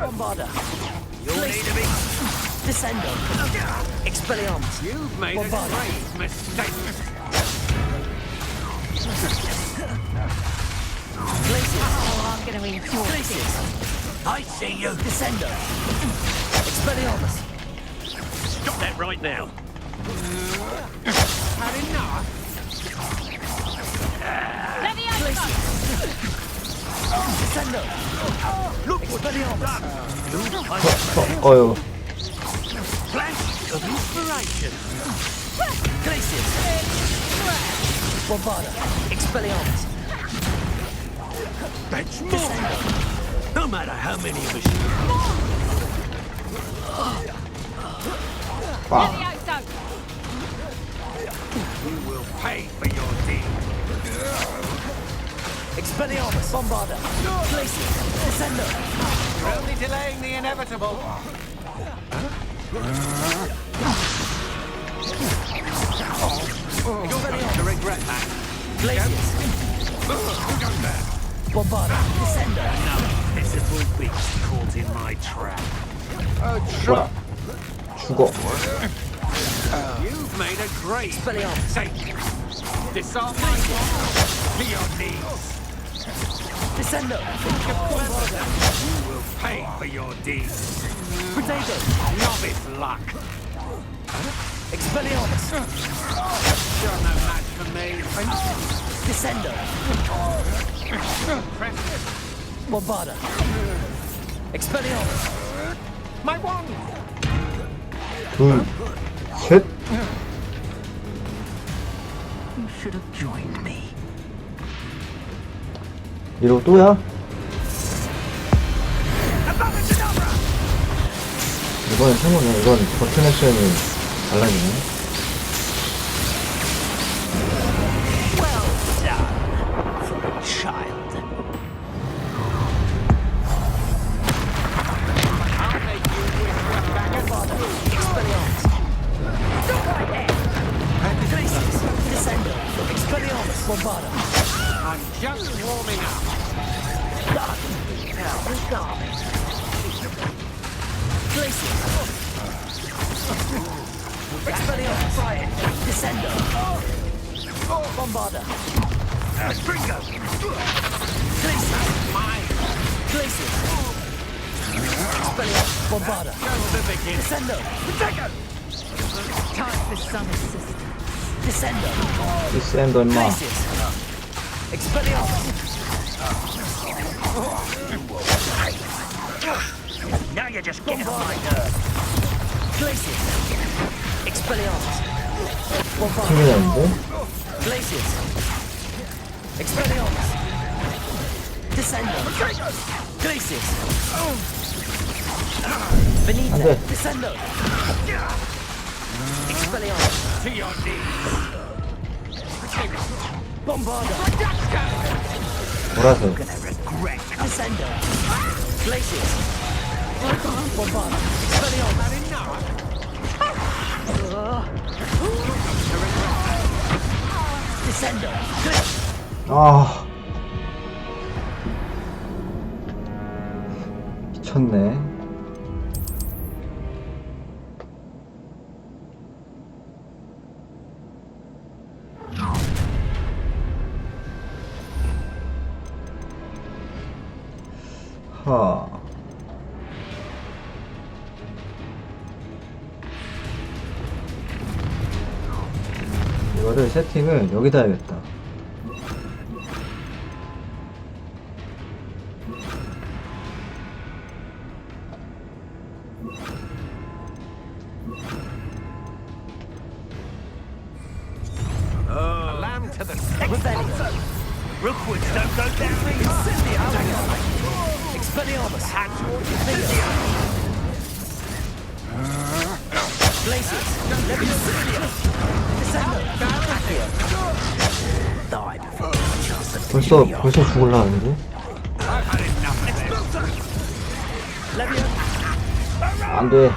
Bombarda. You'll need to be. Descendo. Expelliarmus. You've made Bombarda. a grave mistake. Glacius. Oh, I'm going to enjoy Glacius. I see you. Descendo. Expelliarmus. Stop that right now. Had enough? Glacius. Descendo. Look what you've done. 어휴. Flash of inspiration. Glacius. Bombarda. Expelliarmus. That's more. No matter how many of us You will pay for your deed. Expelliarmus. Bombarda. Glacius. Descendo. You're only delaying the inevitable. You're going to regret that. Glacius. Bombarda. Descendo. pitiful beast caught in my trap. 뭐야? 죽어. You've made a great mistake. Disarm my to your knees. Descendo. You will pay for your deeds. Potato. Novice luck. Expelliarmus. You're no match for me. Descendo. Bombarda. Expelliarmus. My wand. 둘, 셋. You should have joined me. 이러고 또야? 이번엔 성공이야. 이건 버튼 액션이 달라지네. Well done for a child. I'll make you wish you were back at father. Expelliarmus. Stop right there. Glacius. Descender. Expelliarmus. Bombarda. I'm just warming up. Garbage. Glacius. Expelliarmus. Descender. Bombarda. Springo. Glacius. Glacius. Expelliarmus. Bombarda. Descender. Protector. Time for some assistance. Descender. 디센더 임마. Glacius. Expelliarmus. Now you're just getting on my nerves. Glacius. Expelliarmus. Bombarda. 튕겨졌는데? Glacius. Expelliarmus. Descender. Glacius. Benita. 안돼. Descender. Expelliarmus. To your knees. Bombarda. 보라색. Gonna regret. Descender. Glacius. Bombarda. Expelliarmus. Descender. 아. 미쳤네. 하. 이거를 세팅을 여기다 해야겠다. A lamb to the Rookwoods don't go down. Expelliarmus. Glacius. Leviosa. Descender. Accio. Die before the chance of 벌써 죽을라 하는데? Leviosa. 안 돼.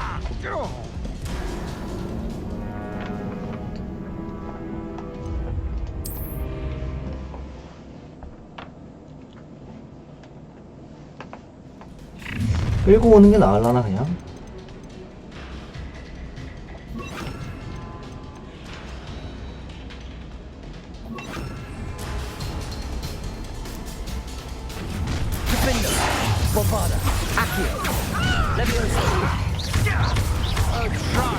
끌고 오는 게 나을라나 그냥? Defender. Bombarda. Accio. Leviosa. Oh, try.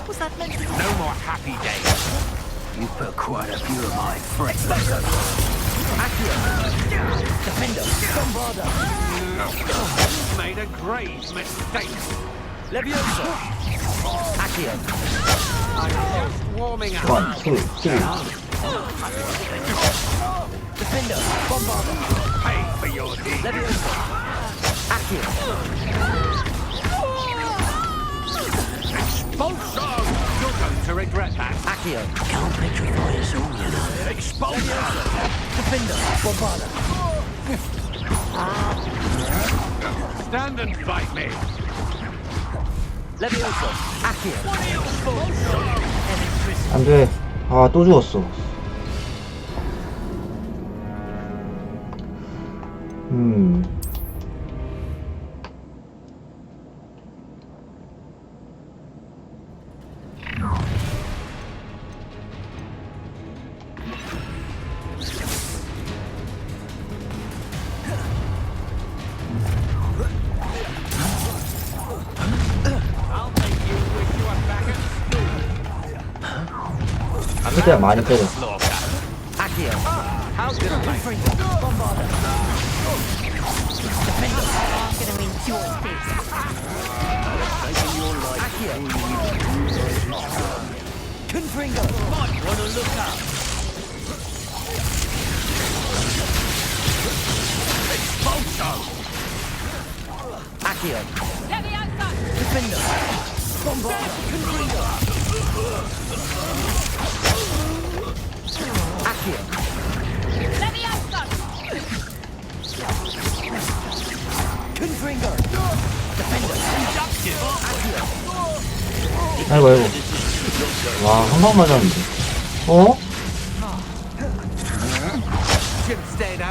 Was that meant to be? No more happy days. You put quite a few of my friends. Accio. Defender. Bombarda. You made a grave mistake. Leviosa. Accio. I'm just warming up. 1, 2, 3. Defender. Bombarda. Pay for your deed. Leviosa. Accio. Expulsion! You're going to regret that. Accio. Can't petrify us all, you know. Expulsion! Defender. Bombarda. Stand and fight me. Leviosa. Accio. 안 돼. 아, 또 죽었어. 최대한 많이 때려. Accio. How's this? Bombarda. I'm gonna enjoy this. Making your life Confringo, might wanna look up. Expulso! Accio. Defender! Bombard! Confringo! Accio. Confringo! Defender! Conductive! Accio! 아이고 아이고. 와, 한 방 맞았는데. 어?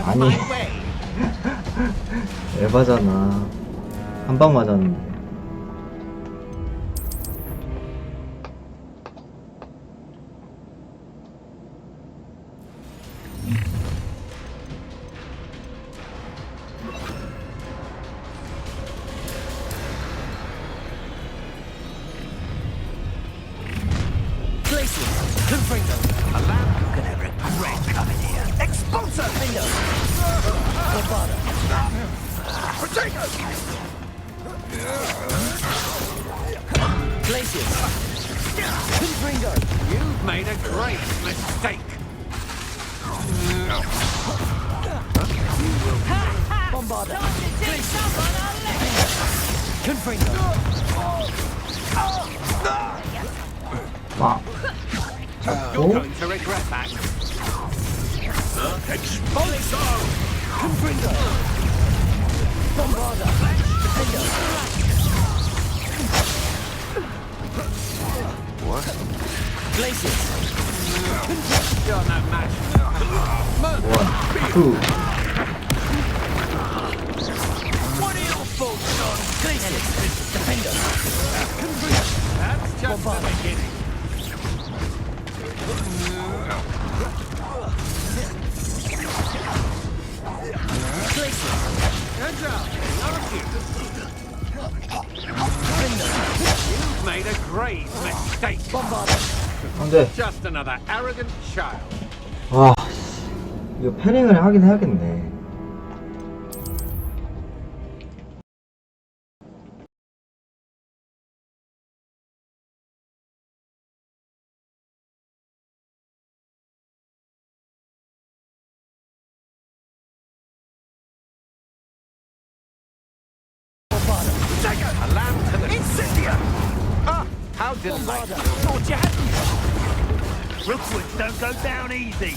아니. 에바잖아. 한 방 맞았는데. Confringo! A lamb gonna regret coming here. Expulso! Finger! Barbada! Protego! Glacius! Confringo! You've made a great mistake. Bombada! Confringo! 와. You're going to regret that. Expulso! Confringo! Bombada! Defender! What? Glacius! You're no match. 1, 2. What are your thoughts on Glacius? Defender! Confringo! That's just the beginning. You've made a grave mistake. 안 돼. Just another arrogant child. 와, 이거 패링을 하긴 해야겠네. A lamb to the Incendia! Ah, how delightful. Thought you hadn't. Rookwoods don't go down easy.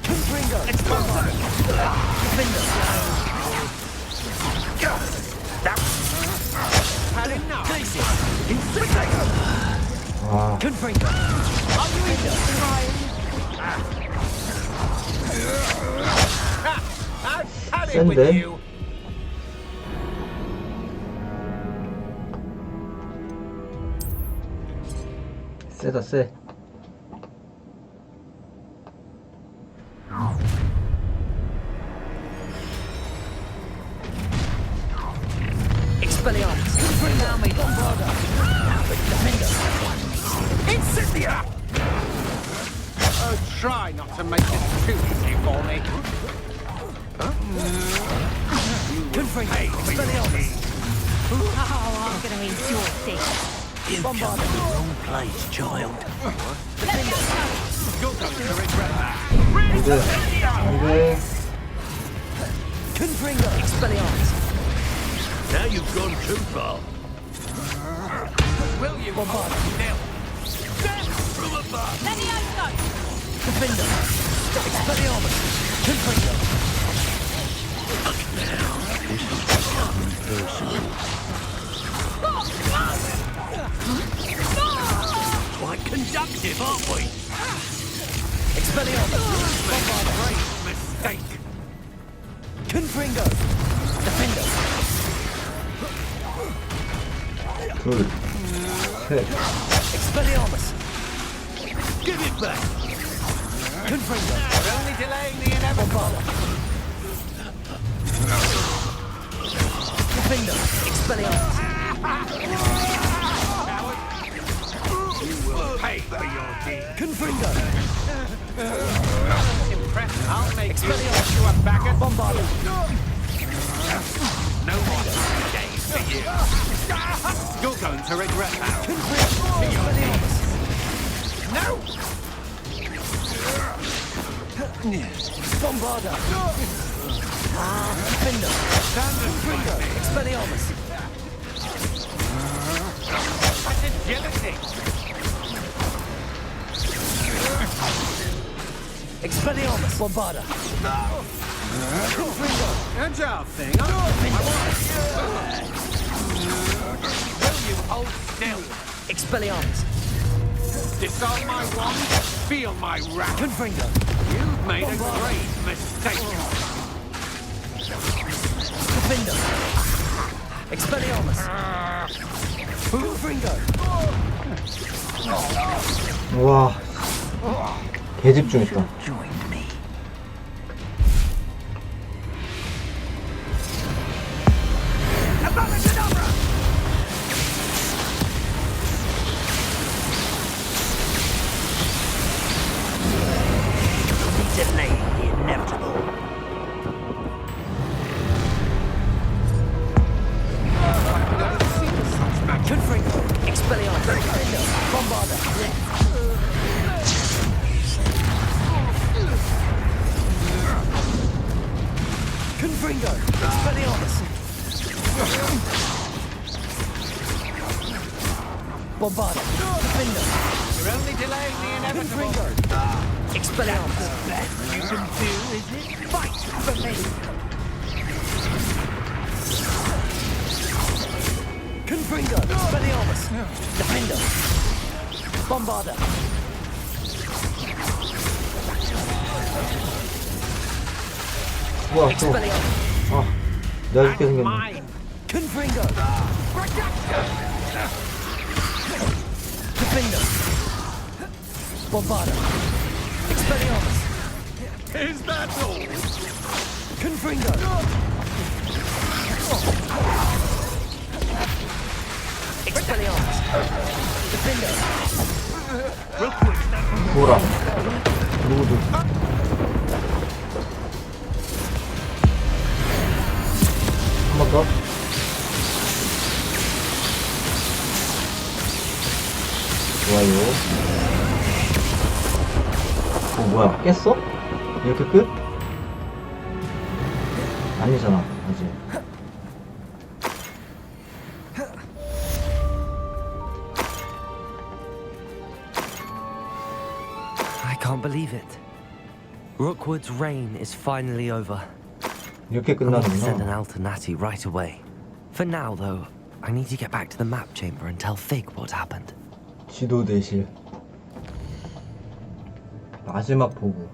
Confringo! Expulso! Defender! Had enough. Glacius! 와, Confringo! Are you in there? Had it with 센데? you. 세다 세. Expelliarmus! Confringo! Bombarda! Defender! Incendia! Oh, try not to make it too easy for me. Confringo! Expelliarmus! Oh, I'm gonna enjoy this. You've come to the wrong place, child. You're going to regret that. 안 돼. 안 돼. Confringo! Expelliarmus! Now you've gone too far. Will you? Bombarda! Nil. Death from above. Defender! Expelliarmus! Confringo! Quite conductive, aren't we? Expelliarmus! Bombarda! Great mistake. Confringo! Defender! 둘, 셋. Expelliarmus! Give it back. Confringo! We're only delaying the inevitable. Defender! Expelliarmus! You will pay for your deed. Confringo! press, I'll make you a faggot. Bombard. No more days for you. You're going to regret that. No! Bombarda. Defender. Ringo. Expelliarmus. Agility. Expelliarmus. Bombarda. Agile thing. Will you hold still? Expelliarmus. Disarm my wand, feel my wrath. Confringo. You've made a great mistake. Defender. Expelliarmus. Confringo. 와, 개집중했다. Abaladakadabra! Detonate the inevitable. Confringo. Expelliarmus. Bombarda. Confringo. Expelliarmus. Bombarda. Defender. You're only delaying the inevitable. Confringo. Expelliarmus. The best you can do, is it? Fight for me! Confringo. Expelliarmus. Defender. Bombarda. 우와, 또. Expelliarmus. 아, 내가 죽게 생겼네. Confringo. Defender. Bombarda. Expelliarmus. Is that all? Confringo. Expelliarmus. Defender. 돌아. 로드. 한 번 더. 좋아요. 뭐야, 깼어? 이렇게 끝? 아니잖아, 아직. I can't believe it. Rookwood's reign is finally over. 이렇게 I need to send an 끝나는구나. Al to Natty right away. For now, though, I need to get back to the map chamber and tell Fig what happened. 지도 대실. 마지막 보고.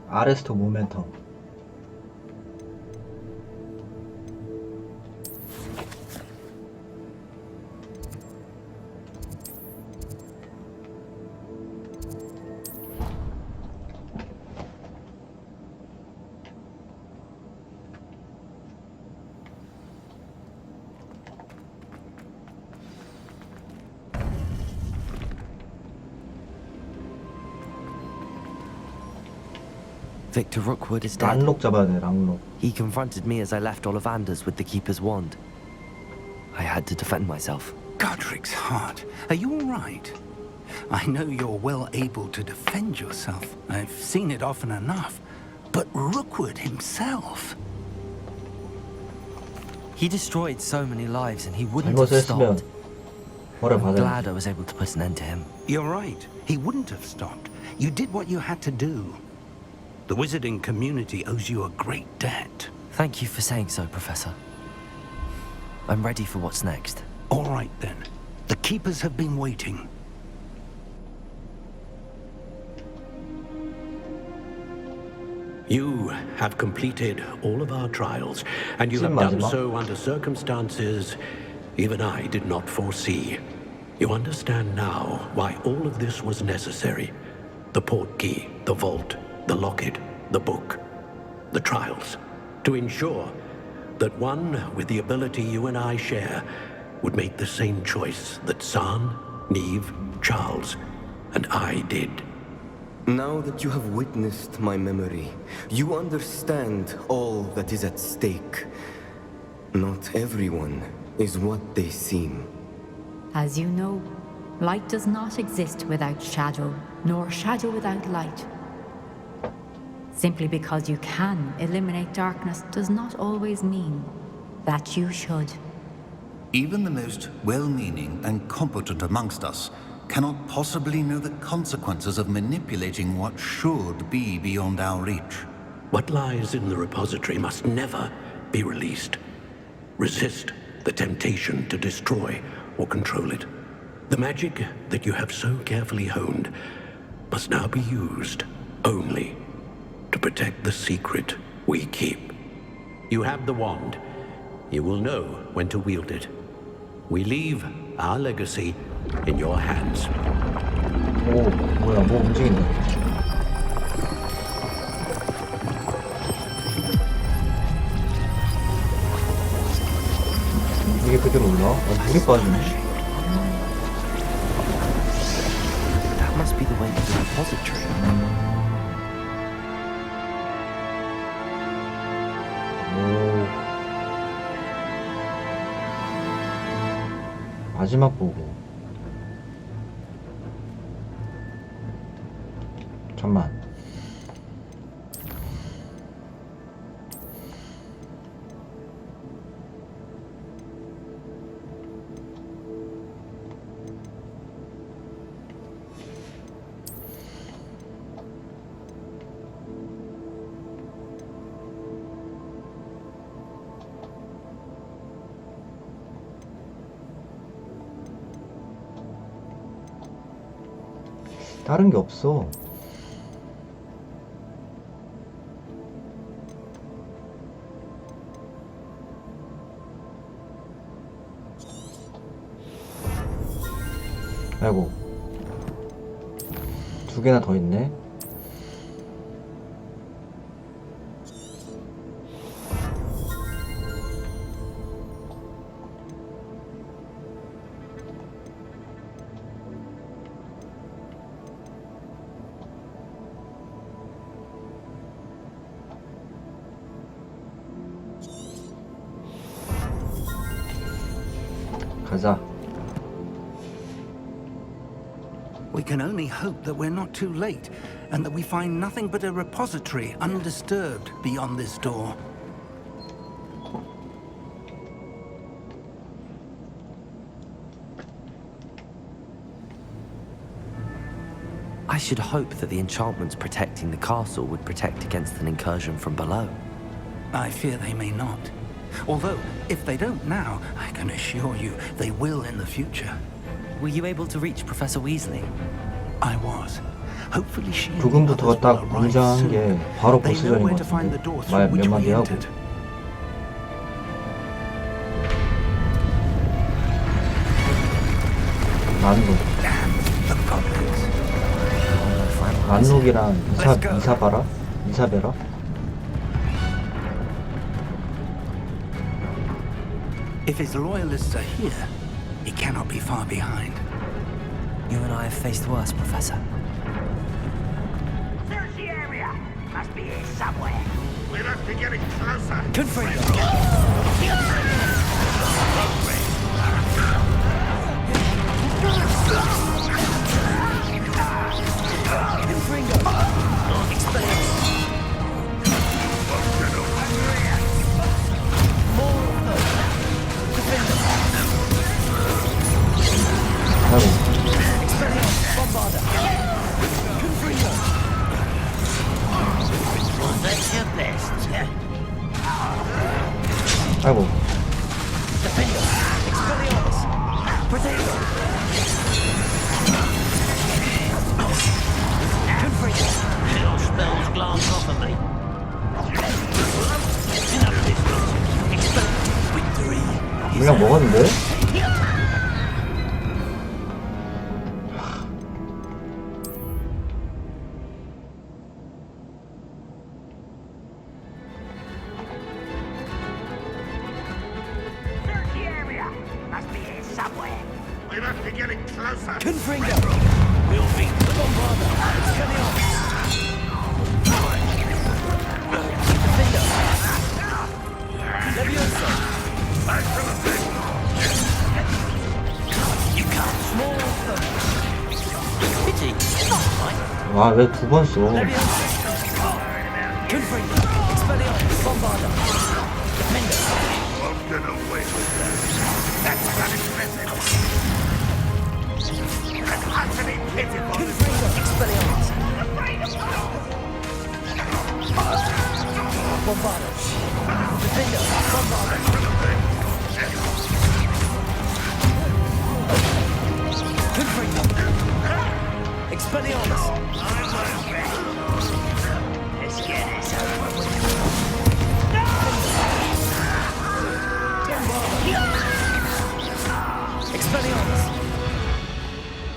아레스토 모멘텀. Victor Rookwood is dead. 랑록 잡아야 돼, 랑록. He confronted me as I left Ollivanders with the Keeper's wand. I had to defend myself. Godric's heart. Are you all right? I know you're well able to defend yourself. I've seen it often enough. But Rookwood himself... He destroyed so many lives and he wouldn't have 잘못했으면 stopped. 벌을 I'm 받아야지. glad I was able to put an end to him. You're right. He wouldn't have stopped. You did what you had to do. The wizarding community owes you a great debt. Thank you for saying so, Professor. I'm ready for what's next. All right, then. The Keepers have been waiting. You have completed all of our trials, and you have done so under circumstances even I did not foresee. You understand now why all of this was necessary. The portkey, the vault, the locket, the book, the trials. To ensure that one with the ability you and I share would make the same choice that San, Neve, Charles, and I did. Now that you have witnessed my memory, you understand all that is at stake. Not everyone is what they seem. As you know, light does not exist without shadow, nor shadow without light. Simply because you can eliminate darkness does not always mean that you should. Even the most well-meaning and competent amongst us cannot possibly know the consequences of manipulating what should be beyond our reach. What lies in the repository must never be released. Resist the temptation to destroy or control it. The magic that you have so carefully honed must now be used only to protect the secret we keep. You have the wand. You will know when to wield it. We leave our legacy in your hands. 오, 뭐야, 뭐 움직인다. 이게 그대로 올라? 물이 빠지네. That must be the way to the repository. 마지막 보고. 잠만. 다른 게 없어. 아이고, 두 개나 더 있네. 가자. We can only hope that we're not too late, and that we find nothing but a repository undisturbed beyond this door. I should hope that the enchantments protecting the castle would protect against an incursion from below. I fear they may not. Although, if they don't now, I can assure you they will in the future. Were you able to reach Professor Weasley? I was. Hopefully she and the 부금부터가 others 딱 will arrive 등장한 soon. 게 바로 They know 보스전인 where 것 to find the 같은데 door 말 through 몇 which 마디 we 하고 entered. 난로 난록이랑 이사베라? If his loyalists are here, he cannot be far behind. You and I have faced worse, Professor. Search the area. Must be here somewhere. We must be getting closer. That's your best. 아이고. Your spells glance off of me. Enough of this nonsense. Victory. 물량 먹었는데? Search the area. Must be here somewhere. We must be getting closer. Confringo. We'll beat the Bombarda. Expelliarmus. 와, 왜 두 번 써?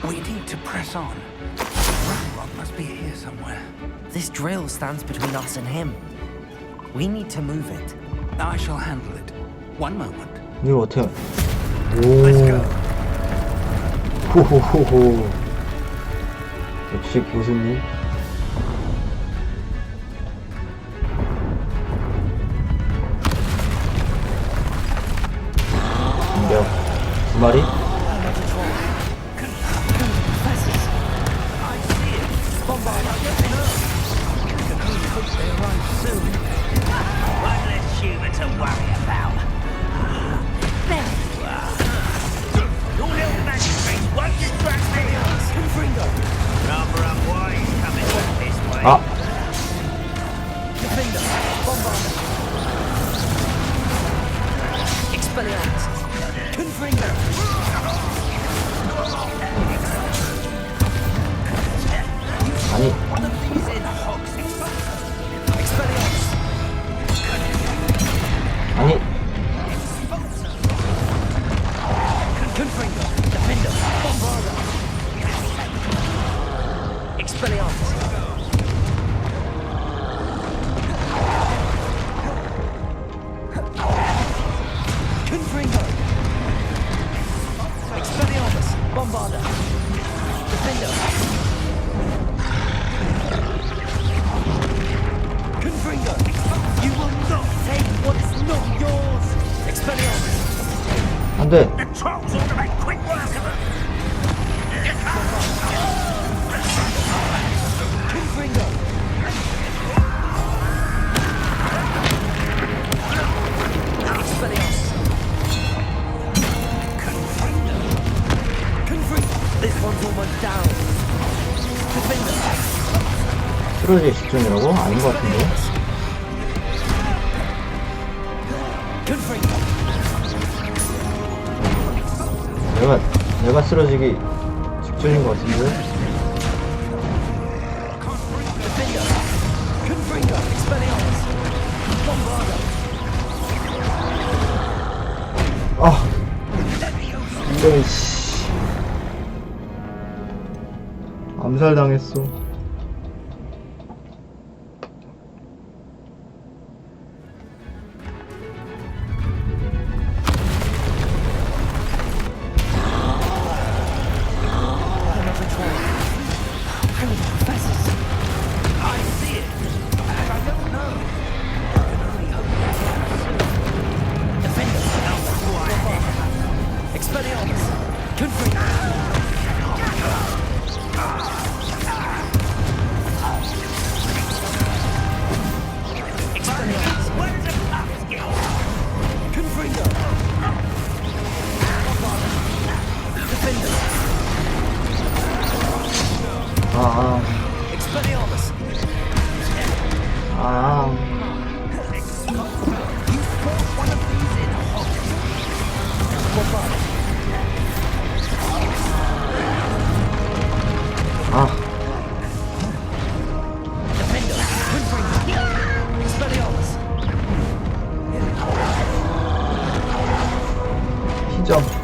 We need to press on. Ranrock must be here somewhere. This drill stands between us and him. We need to move it. I shall handle it. One moment. 이걸 어떻게? 오. 호호호호. 역시 교수님. 공격 두 마리. 아. 아니. 아니. 안 돼. 쓰러지기 직전이라고? 아닌 것 같은데. 내가 쓰러지기 직전인 것 같은데. 아, 이런 씨. 암살당했어. 시점.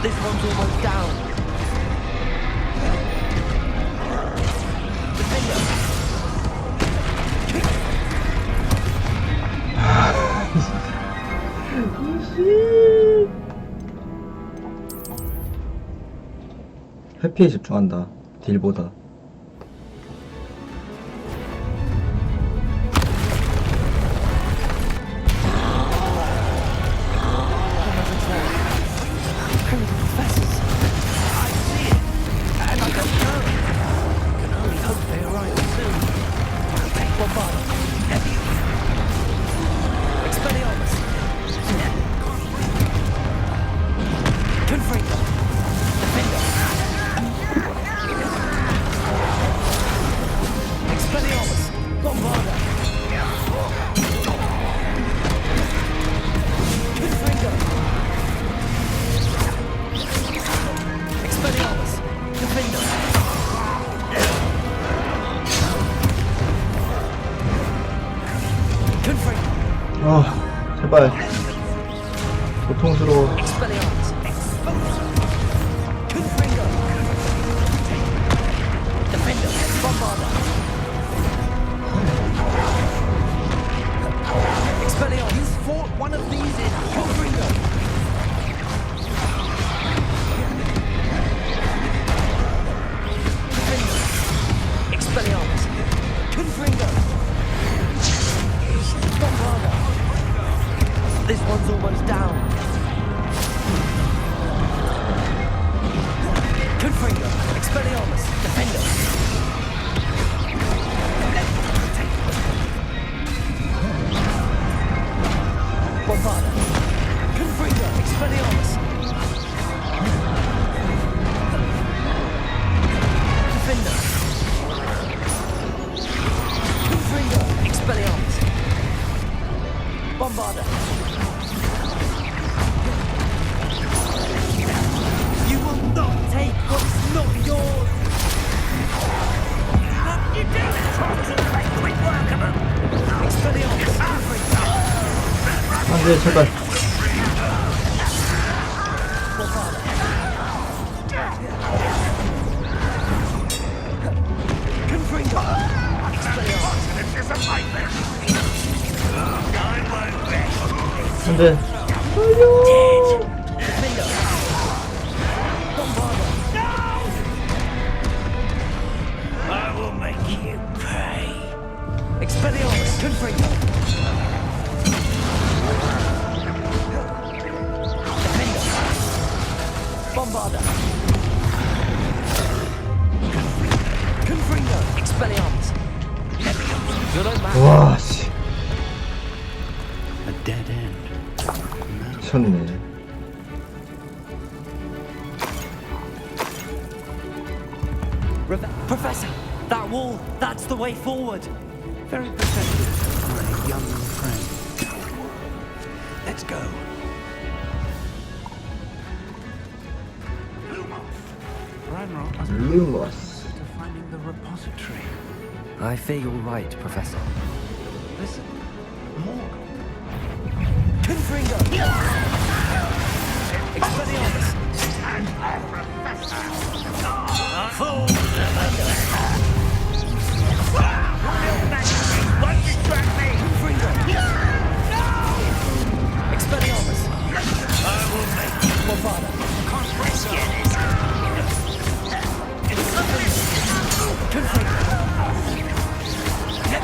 This one's almost down. 회피에 집중한다. 딜보다. 아, 제발. 고통스러워. This one's almost down. Confringo, Expelliarmus, Defender. Bombarda. Confringo, Expelliarmus. Defender. Confringo, Expelliarmus. Bombarda. You will not take what's not yours! What you do? Make quick work of them! Expelliarmus! 안 돼, 제발. Confringo! Expelliarmus! This is a nightmare! 안 돼. I will make you pay. Expelliarmus, Confringo. Defender. Bombarda. Confringo, Expelliarmus. Good old man. 와, 씨. A dead end. 미쳤네. Professor, that wall, that's the way forward. Very perceptive, my young friend. Let's go. Ranrock must be Lumos. to finding the repository. I fear you're right, Professor. Listen, more. Confringo. Expelliarmus. Fool! Expelliarmus. I will make Bombarda. Confringo. Confringo.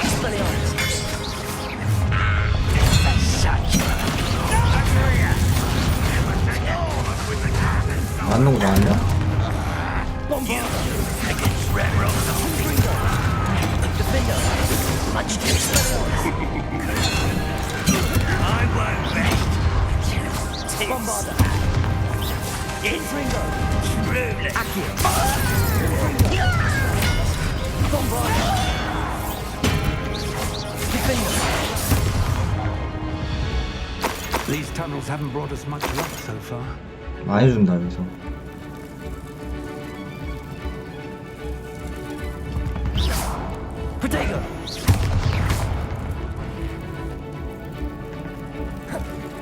Expelliarmus. 맞는 거 아니야? Against Ranrock. Defender. Much too slow. I won't rest. Bombarda. Confringo. Truly. Accio. Bombarda. Defender. These tunnels haven't brought us much luck so far. 많이 준다, 여기서. Protego.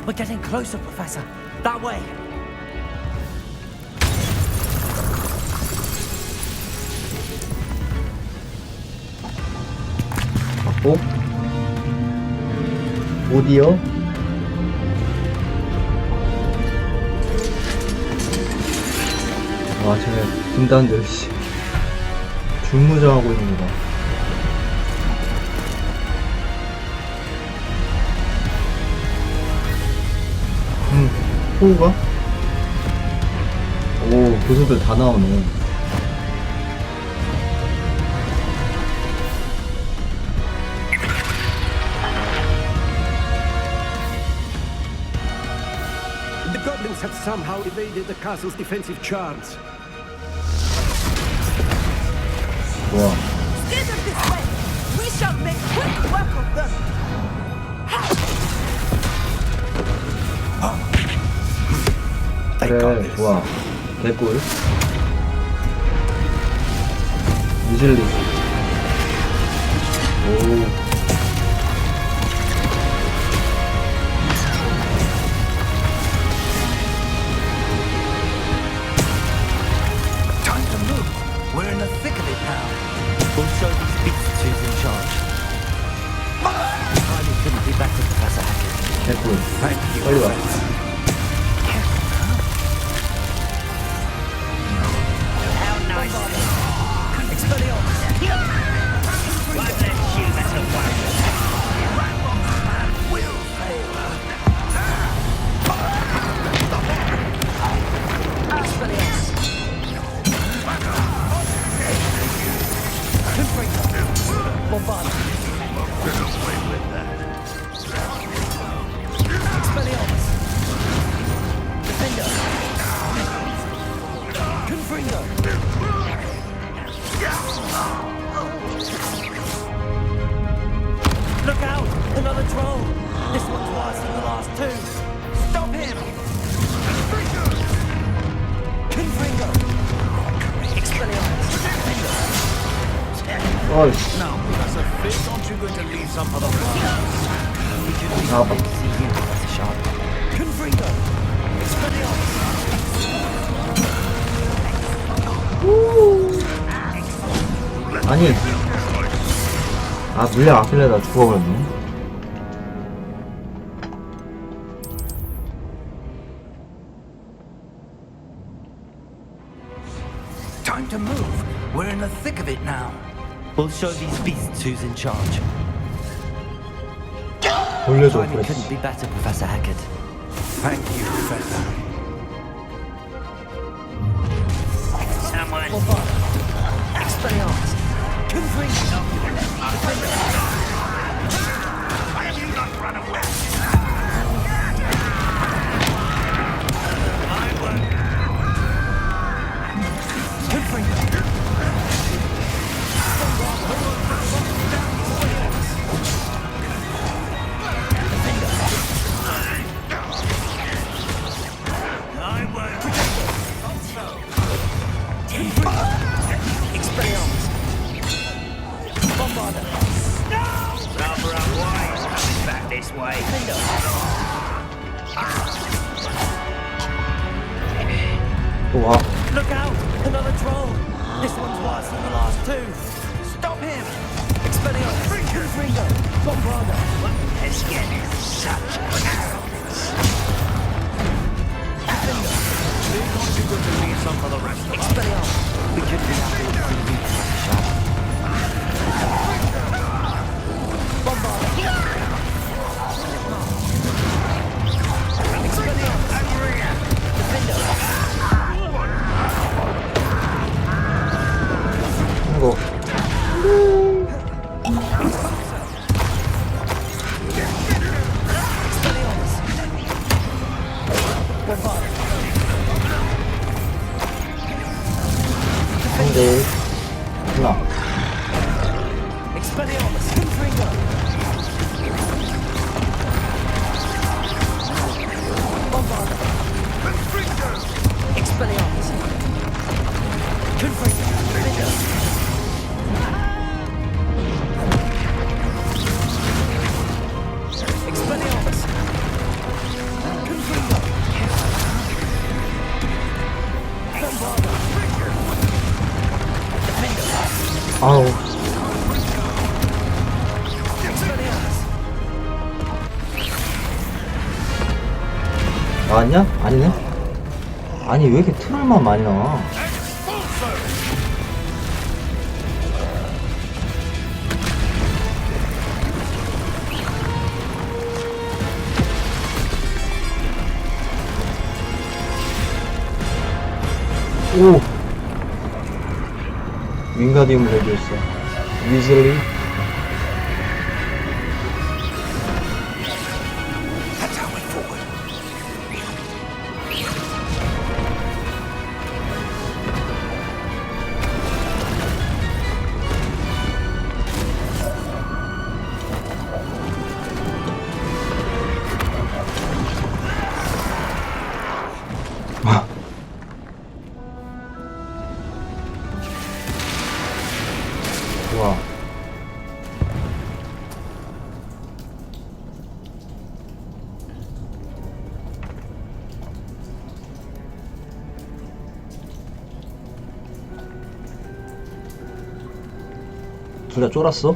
We're getting closer, Professor. That way. 맞고. 오디오. 와. 와, 쟤네 군단들 씨 중무장하고 있는 거다. 호우가? 오, 교수들 다 나오네. The goblins have somehow evaded the castle's defensive charms. 좋아. Steer them this way. We shall make quick work of them. 그래, 좋아. 개꿀. 유질리. 오. Time to move. We're in the thick of it now. We'll show these beasts who's in charge. Timing couldn't be better, Professor Hackett. 개꿀. Thank you. 빨리 와. Look out! Another troll! This one's worse than the last two! Stop him! Confringo! Expelliarmus! 어이씨. Now, Professor Fig, aren't you going to leave some for the rest? We can be 나와봐. to see you, Professor Sharp. Confringo! Expelliarmus! 아니. 아, 물량 아끼려다 죽어버렸네. Time to move. We're in the thick of it now. We'll show these beasts who's in charge. 돌려줘, Timing 그래. couldn't be better, Professor Hackett. Thank you, Professor. Someone. Expelliarmus. Confringo. Why have you not run away? I won't. Confringo. I won't. Expelliarmus. Bombarder. Rather unwise coming back this way. 또 와. Look out! Another troll! This one's worse than the last two. Stop him! Expelliarmus. Confringo. Bombarder. Let's get such cowards. Aren't you going to leave some for the rest of us? Expelliarmus. We could be happy with 3 weeks, Professor Sharp. Bombarder. Expelliarmus. Defender. 이거. Expelliarmus. Bombarder. 근데 하나. Expelliarmus. Confringo. Bombarder. Expelliarmus. Confringo. Expelliarmus. Confringo. Bombarder. 아우. 나왔냐? 아니네. 아니 왜 이렇게 트롤만 많이 나와? 오! 윙가디움 레디오스 위즐리. 와. 둘 다 쫄았어?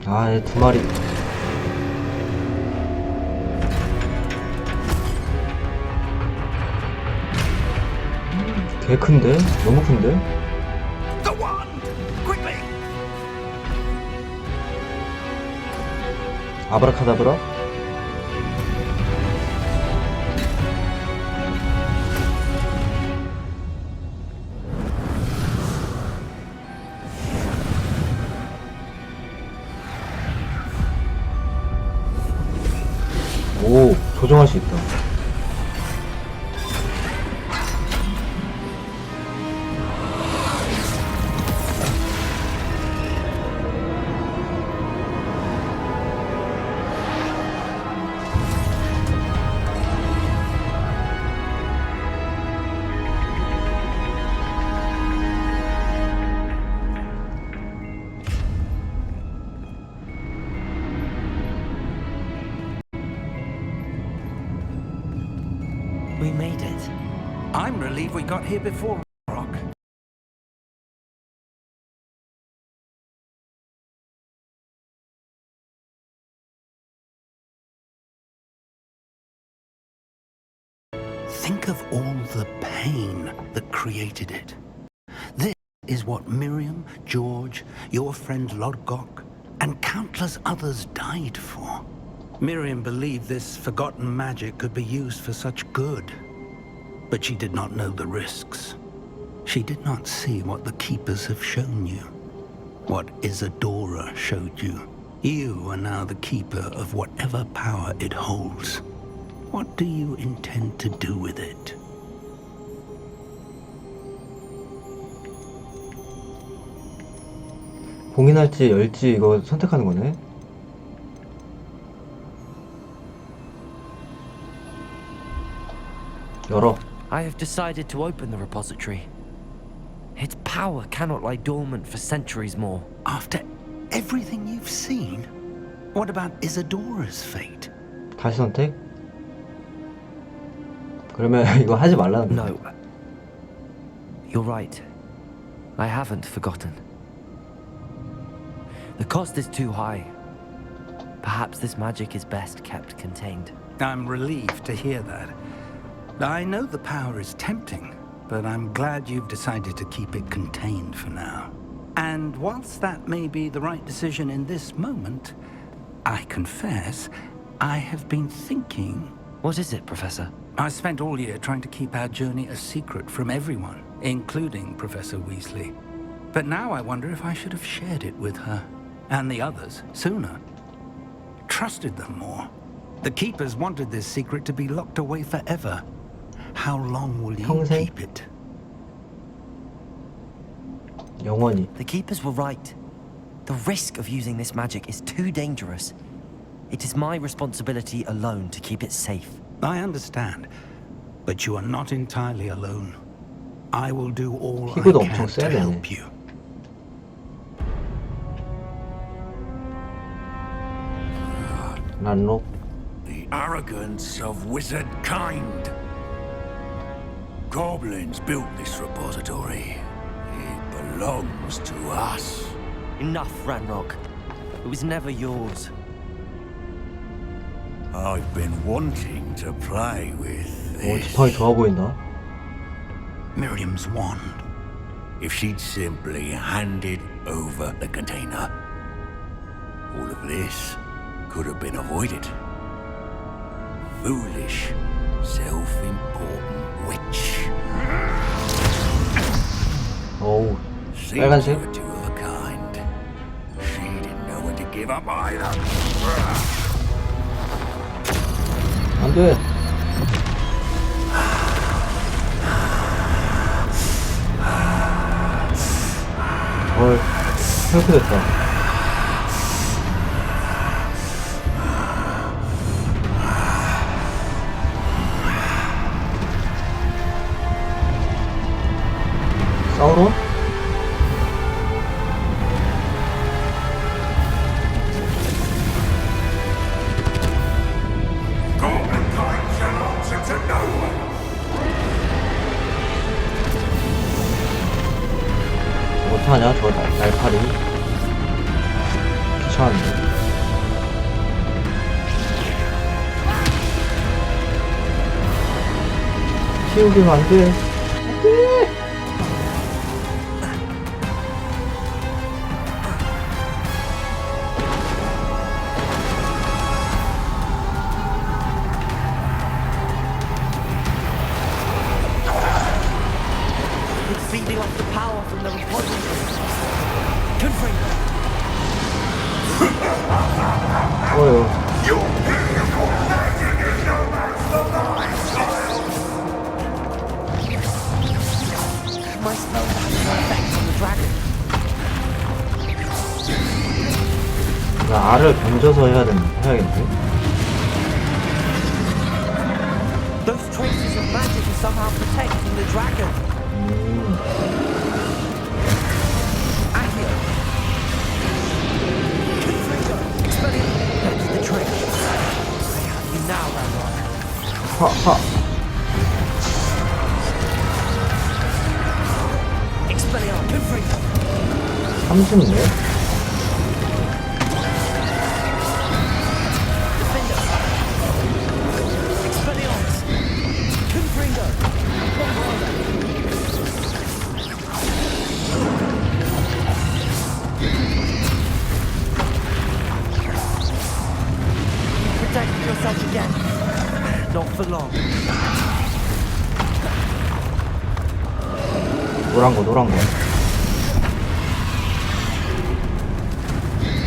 아, 얘 두 마리. 개 큰데? 너무 큰데? 아바다케다브라? 오, 조정할 수 있다. We made it. I'm relieved we got here before Rock. Think of all the pain that created it. This is what Miriam, George, your friend Lodgok, and countless others died for. Miriam believed this forgotten magic could be used for such good, but she did not know the risks. She did not see what the Keepers have shown you, what Isadora showed you. You are now the Keeper of whatever power it holds. What do you intend to do with it? 봉인할지 열지 이거 선택하는 거네. 열어. I have decided to open the repository. Its power cannot lie dormant for centuries more. After everything you've seen? What about Isadora's fate? 다시 선택? 그러면 이거 하지 말라는 거야. No. You're right. I haven't forgotten. The cost is too high. Perhaps this magic is best kept contained. I'm relieved to hear that. I know the power is tempting, but I'm glad you've decided to keep it contained for now. And whilst that may be the right decision in this moment, I confess, I have been thinking... What is it, Professor? I spent all year trying to keep our journey a secret from everyone, including Professor Weasley. But now I wonder if I should have shared it with her, and the others, sooner. Trusted them more. The Keepers wanted this secret to be locked away forever. How long will you 평생? keep it? 영원히. The Keepers were right. The risk of using this magic is too dangerous. It is my responsibility alone to keep it safe. I understand, but you are not entirely alone. I will do all I 피부도 can 엄청 to 세네. help you. 란록. The arrogance of wizard kind. Goblins built this repository. It belongs to us. Enough, Ranrock. It was never yours. I've been wanting to play with 오, this. 지팡이 좋아 보인다. Miriam's wand. If she'd simply handed over the container, all of this could have been avoided. Foolish, self-important witch. 어우, Seems 빨간색. you were two of a kind. She didn't know when to give up either. 안 돼. 헐, 이렇게 됐다. 사우론? 어떡하냐 저 날파리 귀찮은데. 키우기면 안돼. 안돼. Feeding off the power from the repository. Confront. 어휴. My spell has no effect on the dragon. 나 알을 던져서 해야겠는데? Those traces of magic are somehow protecting the dragon. Accio. That's the trick. I have you now, Ranrock. 하하. Expelliarmus. Confringo. 30네? Protect yourself again. Not for long. 노란 거.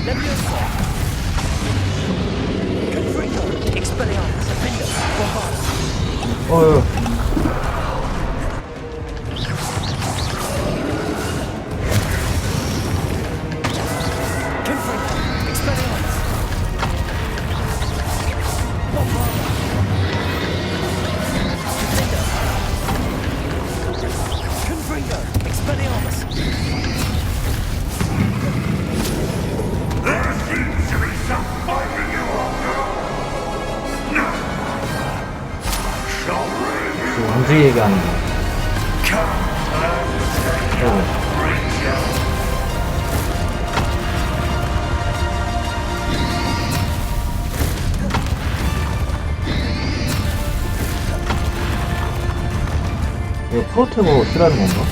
Leviosa. Confringo. Expelliarmus. Defender. Bombard. 어휴. 움직이게 하는 거. 이거 프로테고 쓰라는 건가?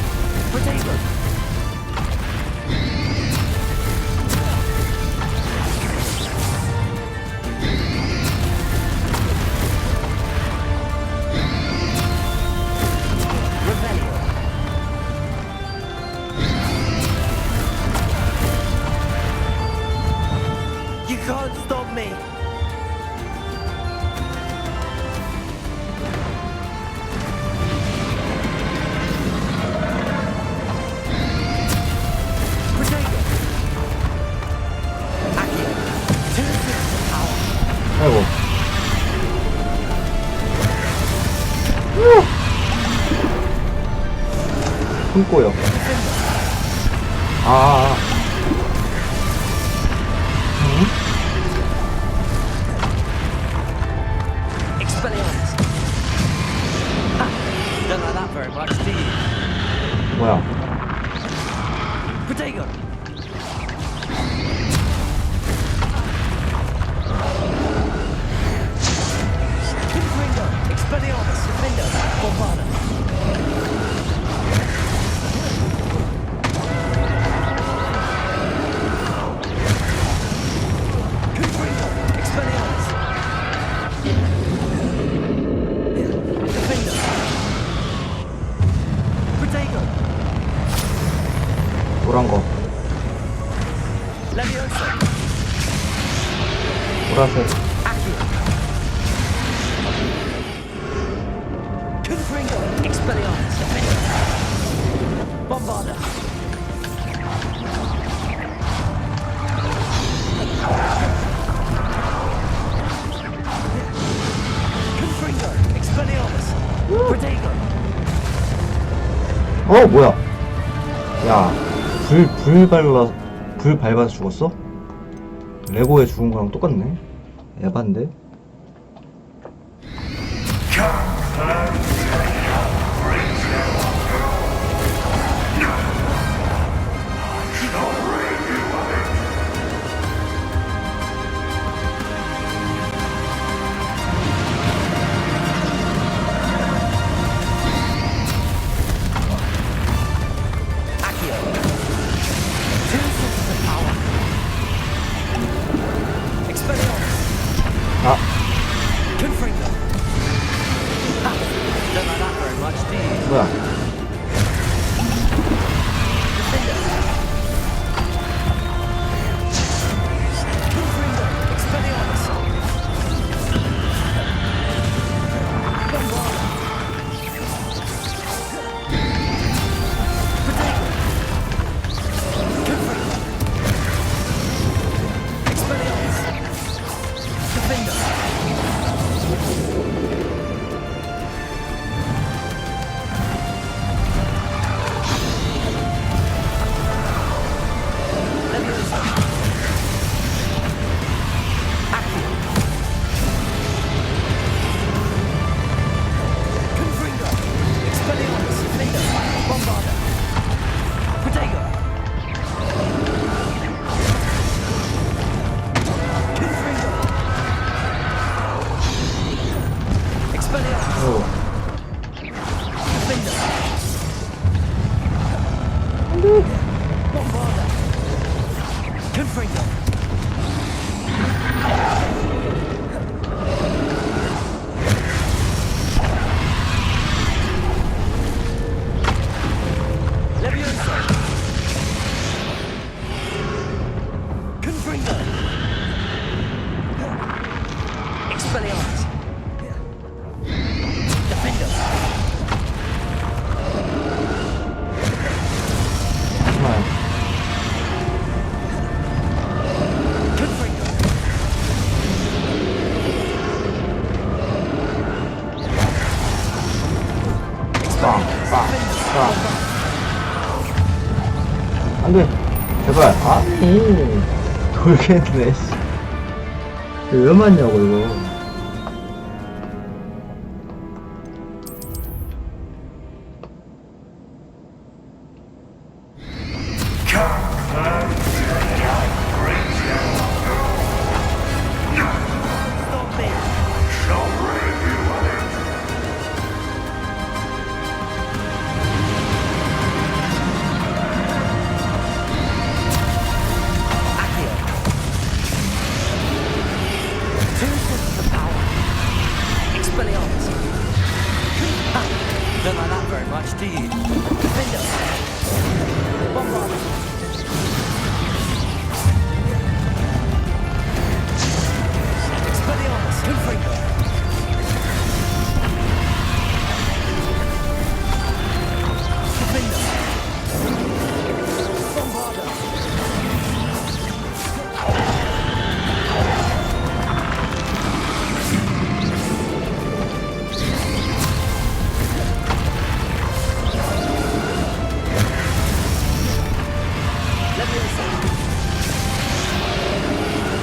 You can't stop me. 아이고. 숨고요. Expelliarmus. You don't like that very much, do you? 뭐야? Protego. Confringo. Expelliarmus. Defender. Bombarda. 보라색. 뭐야? 야, 불 밟아서 죽었어? 레고에 죽은 거랑 똑같네. 에반데? 뭐야? 안돼 제발. 아니 돌겠네. 왜 맞냐고 이거.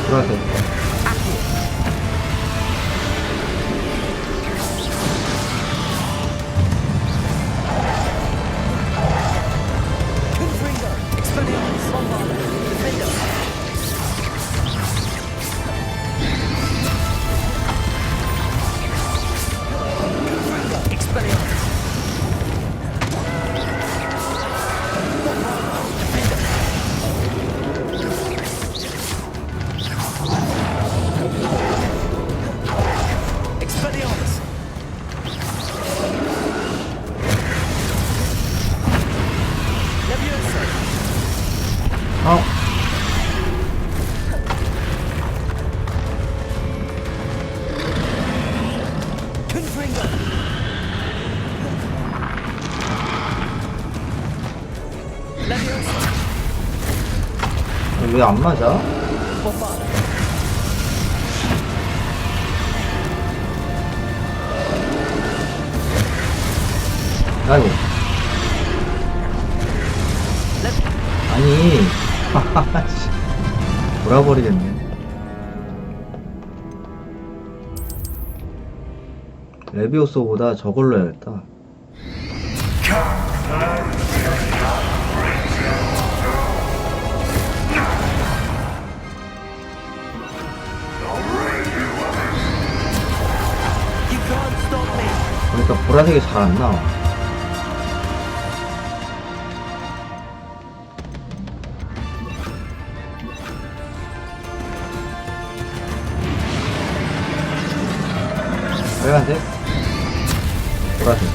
보라색. 왜 안 맞아? 아이고. 아니. 돌아버리겠네. 레비오소보다 저걸로 해야겠다. 그러니까 보라색이 잘 안 나와. 빨간색? 보라색.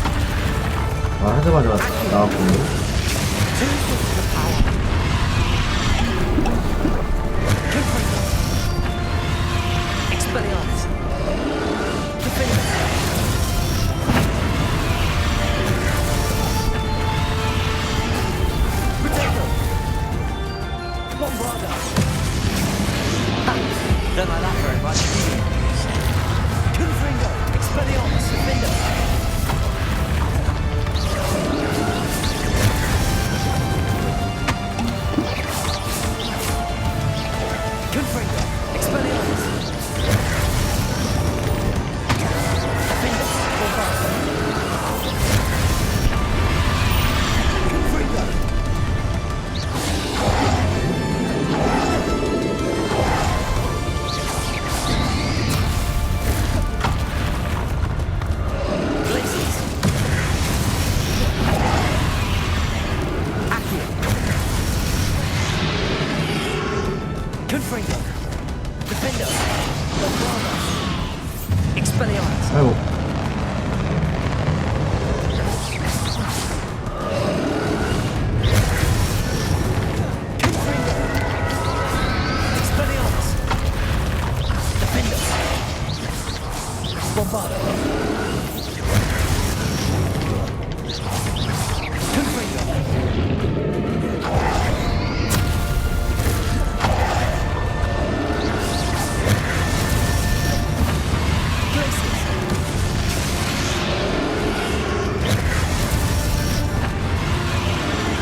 하자마자 나왔고. Don't like that very much. Confringo, Expelliarmus, Defender. Confringo, Expelliarmus. Defender, Bombard. Confringo. Confringo. Defender. Bombarda. Expelliarmus. 아이고. Confringo. Expelliarmus. Defender. Bombarda.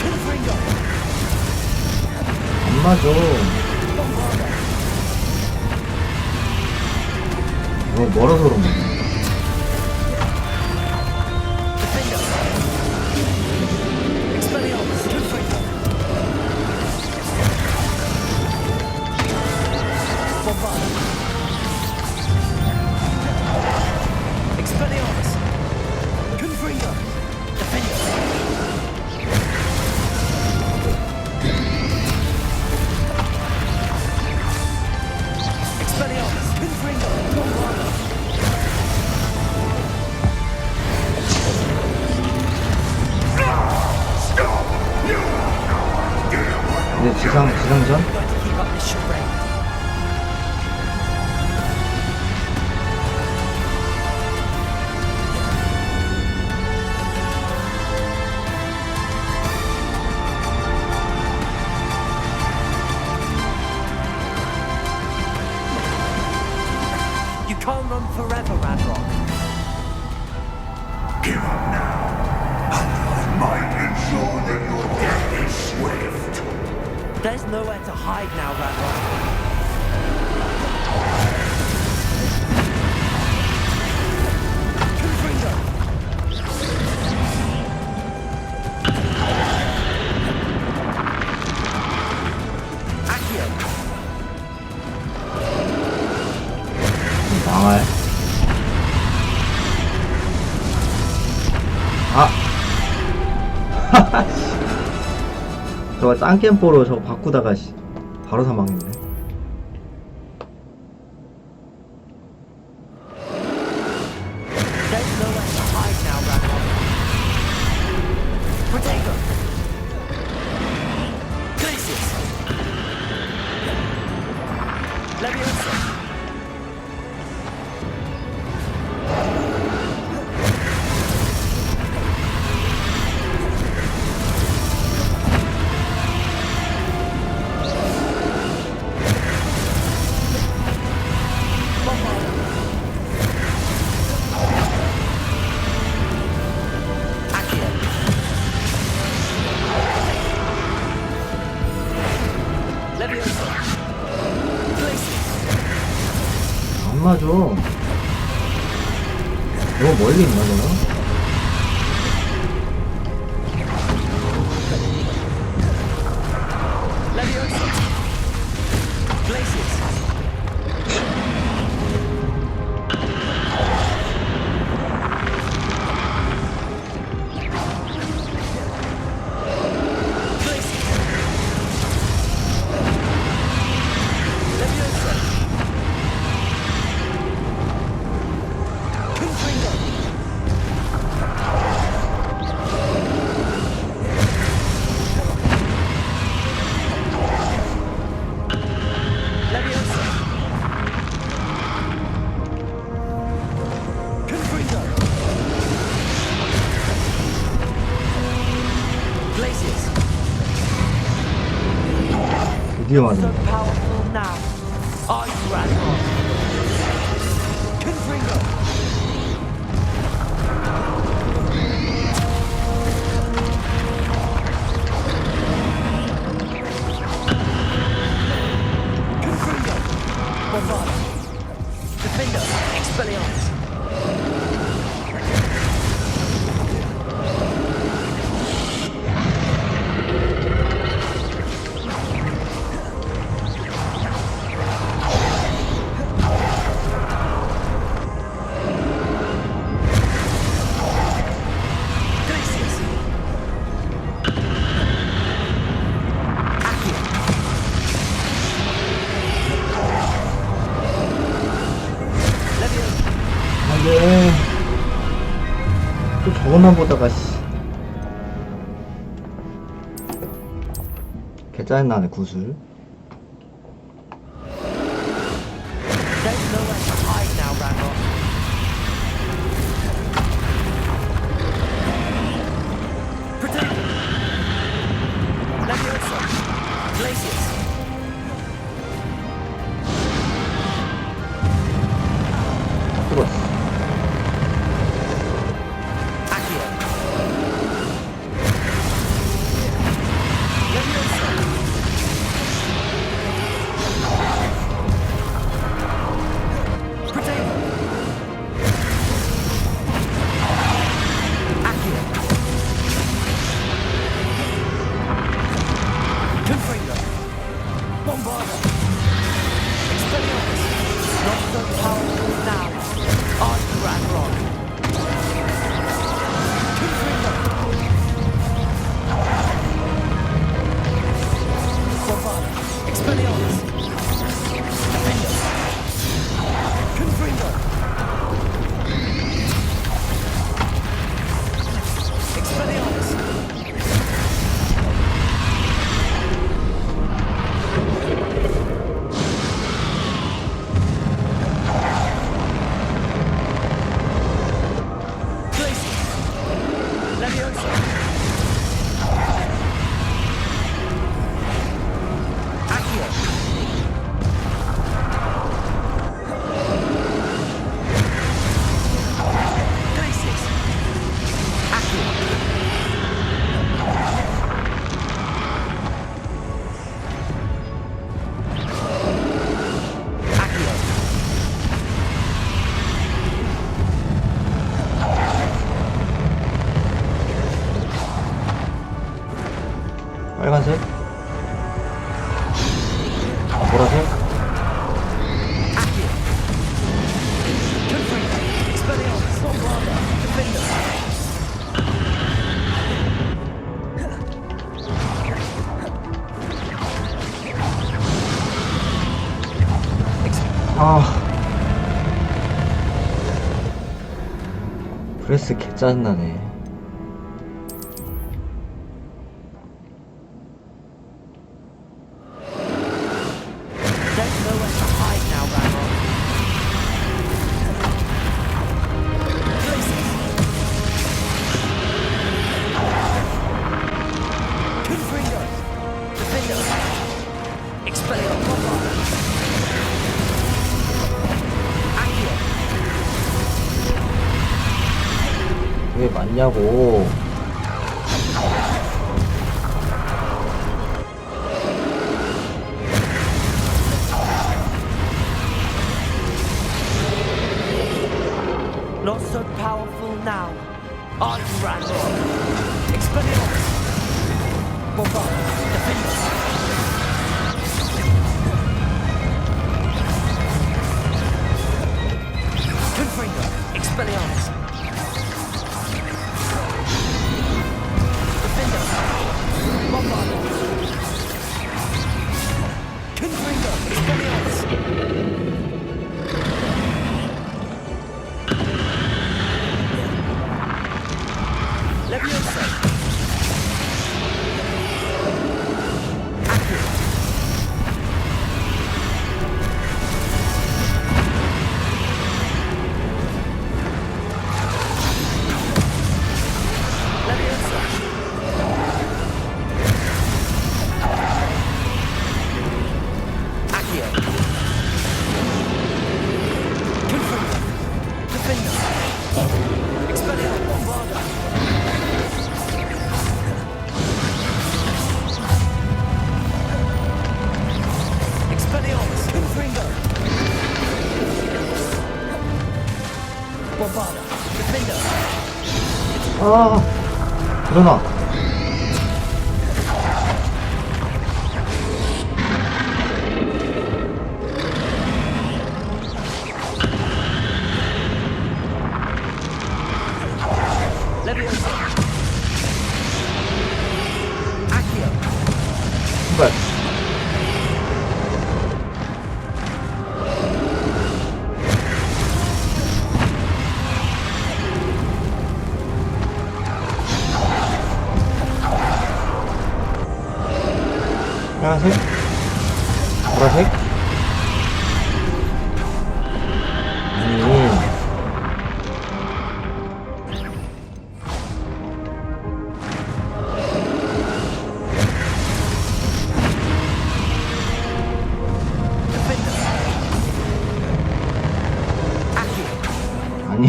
Confringo. 안 맞아. 너무 멀어서 그런 거야. Expelliarmus. Confringo. Bombarda. Expelliarmus. Confringo. Defender. Expelliarmus. Confringo. Bombarda. 근데 지상전? Keep up this charade. You can't run forever, Ranrock. Give up now, and I might ensure that your death is swift. There's nowhere to hide now, Ranrock. Confringo. Accio. 망할. 아! 저거 짱겜뽀로 저거 바꾸다가 바로 사망했네. There's nowhere to hide now, Ranrock. Protego. Glacius. Leviosa. 맞아. 너무 멀리 있나 내가? 드디어 맞네. 안돼. 또 저것만 보다가 씨. 개 짜증나네 구슬. 빨간색, 보라색, 브레스 개 짜증나네. 왜 맞냐고. Not so powerful now. Are you, Ranrock? Expelliarmus! Bombard! Defend us! Confringo! Expelliarmus! Defend us! Bombard! Confringo! Expelliarmus! Leviosa! Accurate! Leviosa! Accio! Confringo! Defender! Expelliarmus! Bombarda! Expelliarmus! Confringo! Bombarda! Defender! 아, 일어나. Leviosa! Accio! 신발. 빨간색, 보라색. 아니. 아니.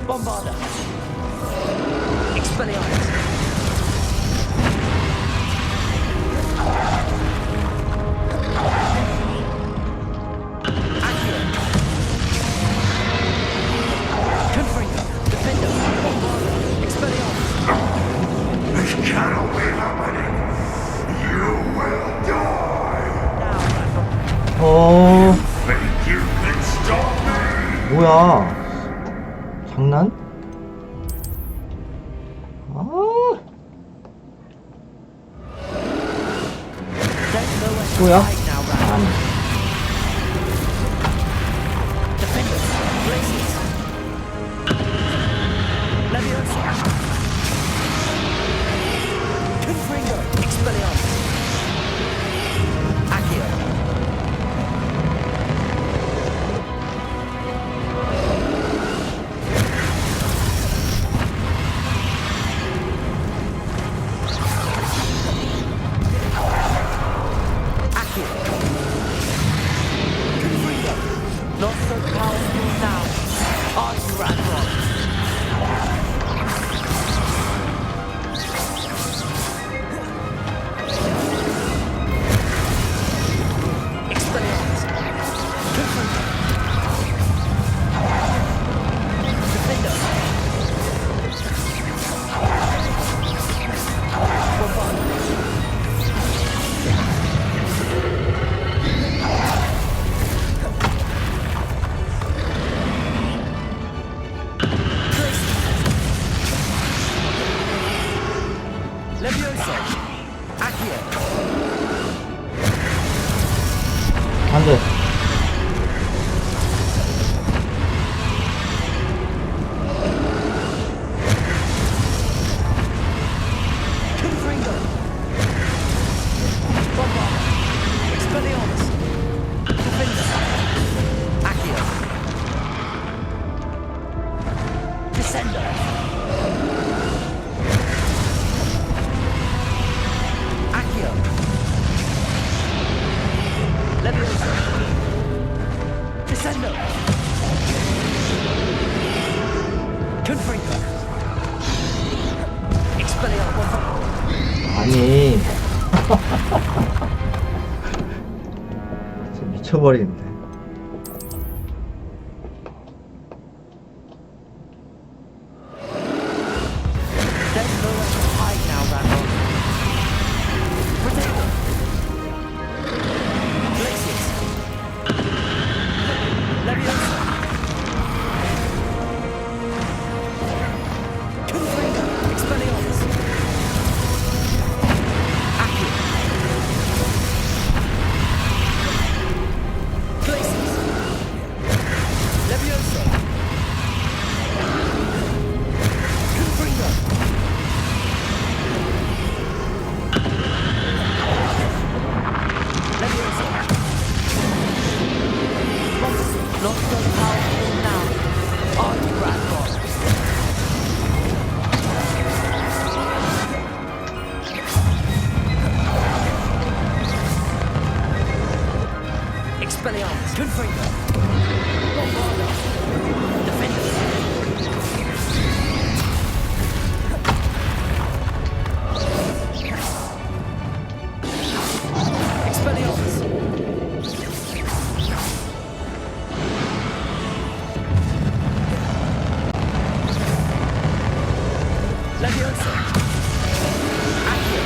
Bombarda! Expelliarmus! Accio! Confringo! Defender! Bombarda! Expelliarmus! This cannot be happening. You will die. 어, Think you can stop me? 뭐야? 장난? 아, 뭐야? 아니. Defenders! Blazes! Leviosa! Confringo! Expelliarmus! Accio! Accio! Confringo! Not so powerful now. Are you, Ranrock? Expelliarmus! Confringo! Defender! Bombarda! Leviosa! Accio! 안 돼. Confringo! Bombarda! Expelliarmus! Defender! Accio! Descender! Accio! Leviosa! Descender! Confringo! Expelliarmus! 아니. 진짜 미쳐버리는데. Not so powerful now. Are you, Ranrock? Expelliarmus. Confringo. Bombarda. Defenders. Expelliarmus. Leviosa. Accio.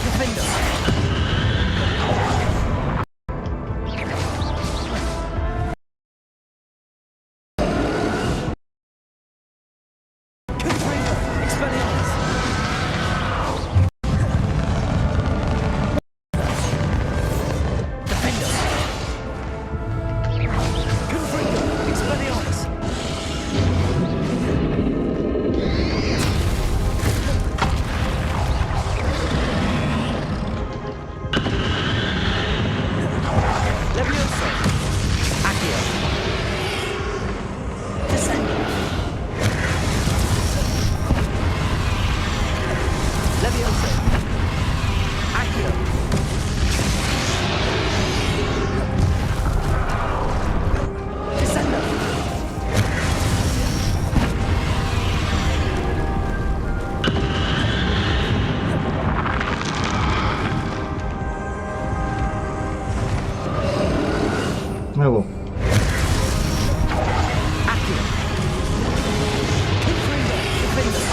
Defender. Expelliarmus. Defender. Confringo. Expelliarmus. Leviosa. Accio. Descender. Leviosa. Accio. Descender. 아이고. Accio. Confringo. Defender.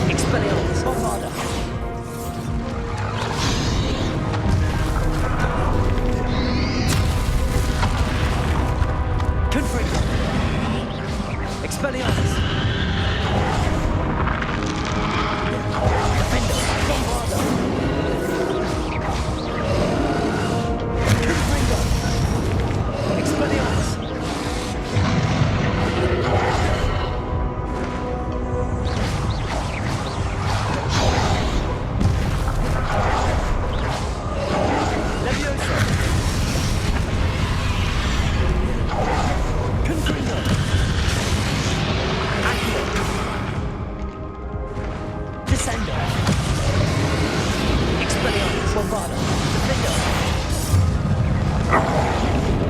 Expelliarmus. Bombarda. Confringo. Expelliarmus. Defender. Bombarda. Confringo. Expelliarmus. Leviosa. Confringo. Accio. Descender. Expelliarmus. Bombarda. Defender.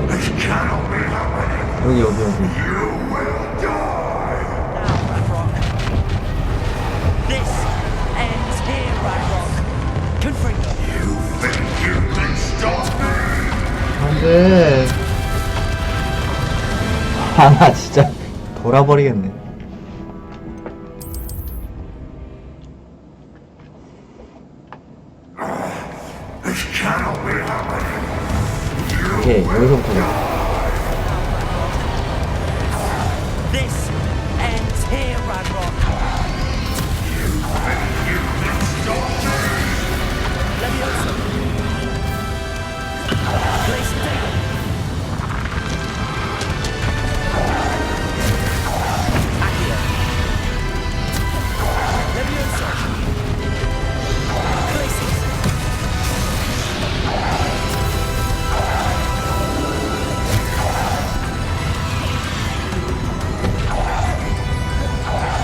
This cannot be happening. 여기. You will die. Now, Ranrock. This ends here, Ranrock. Confringo. You think you can stop me? 안돼. 나 진짜 돌아버리겠네. This cannot be happening. 오케이, 여기서부터. This ends here, Ranrock. You think you can stop me? Leviosa. Place dagger. Accio. Leviosa. Places.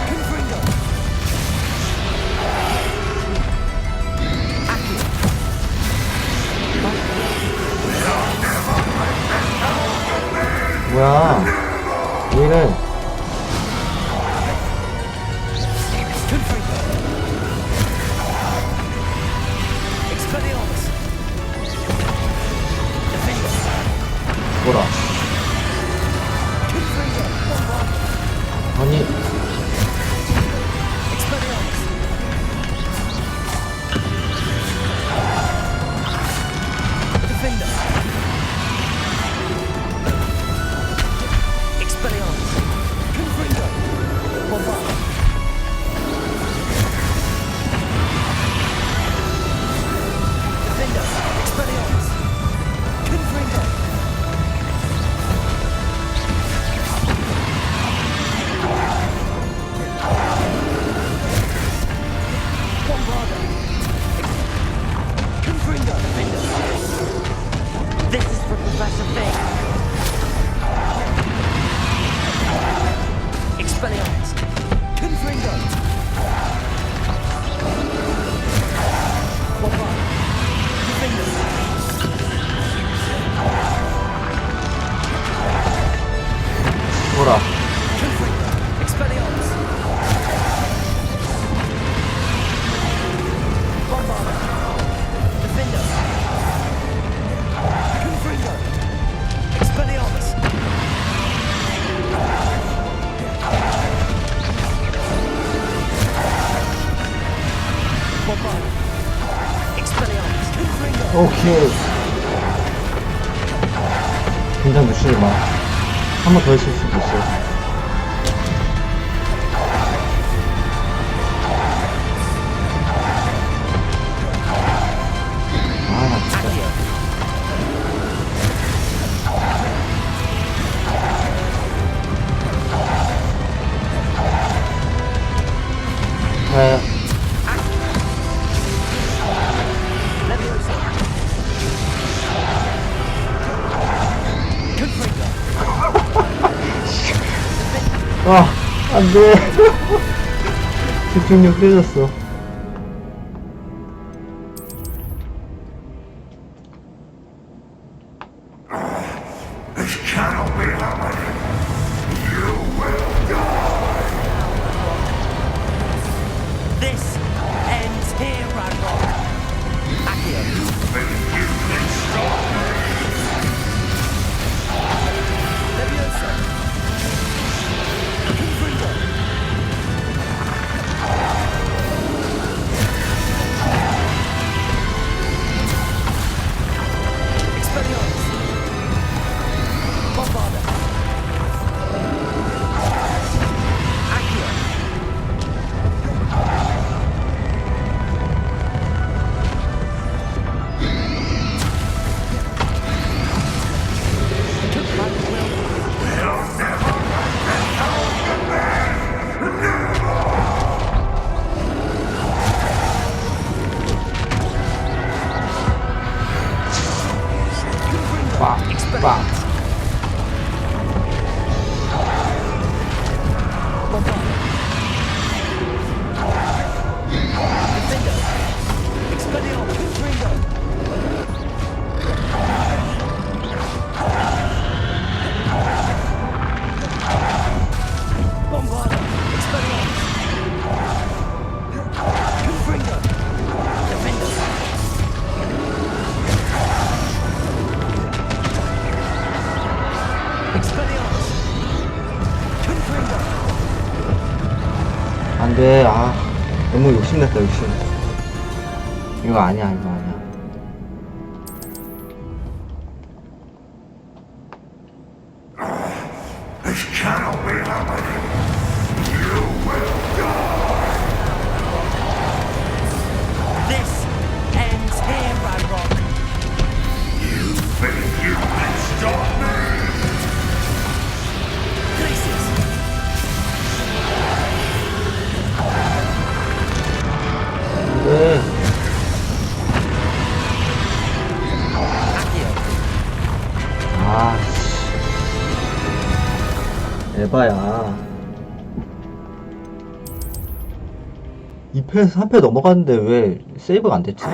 Confringo. Expelliarmus. Confringo. Bombard. 뭐라. Expelliarmus. Bombard. Defender. Confringo. Expelliarmus. Bombard. Expelliarmus. Confringo. 오케이. 긴장 놓치지 마. 한 번 더 했을 수도 있어. 아, 나 진짜. 네. 아, 안 돼. 집중력 깨졌어. This ends here, Ranrock. Accio. Leviosa. Confringo. Expelliarmus. Bombarda. Accio. 빡, 빡. 안 돼. 아, 너무 욕심냈다, 욕심. 이거 아니야, 이거 아니야. This ends here, Ranrock. You think you can stop me? Places. 네. 아, 씨. 에바야. 2패에서 3패 넘어갔는데 왜 세이브가 안 됐지?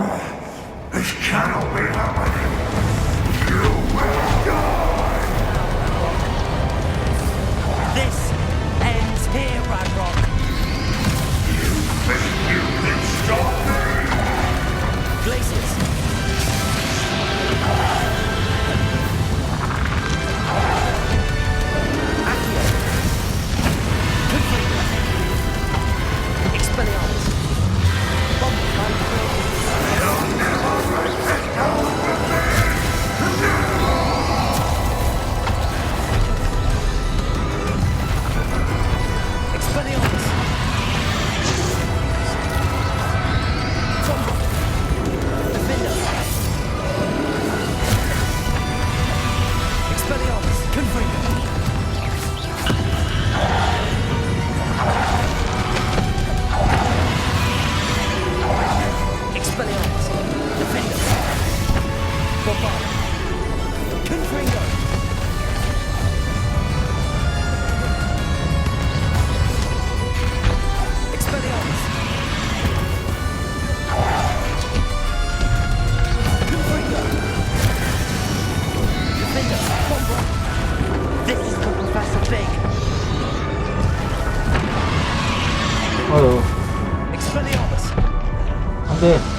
This ends here, Ranrock. You think you can stop me? Places. Accio. Confringo. Expelliarmus. Bombard. 돼.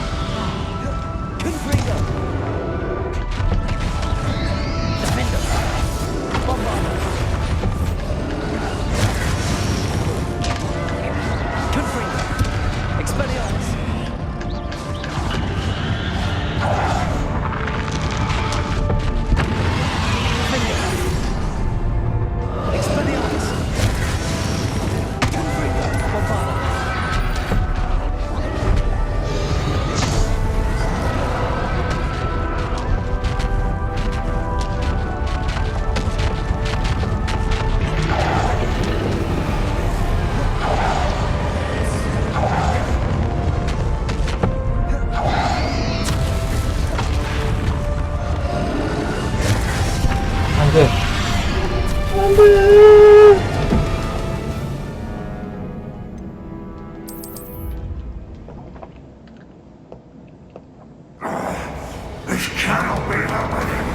This cannot be happening.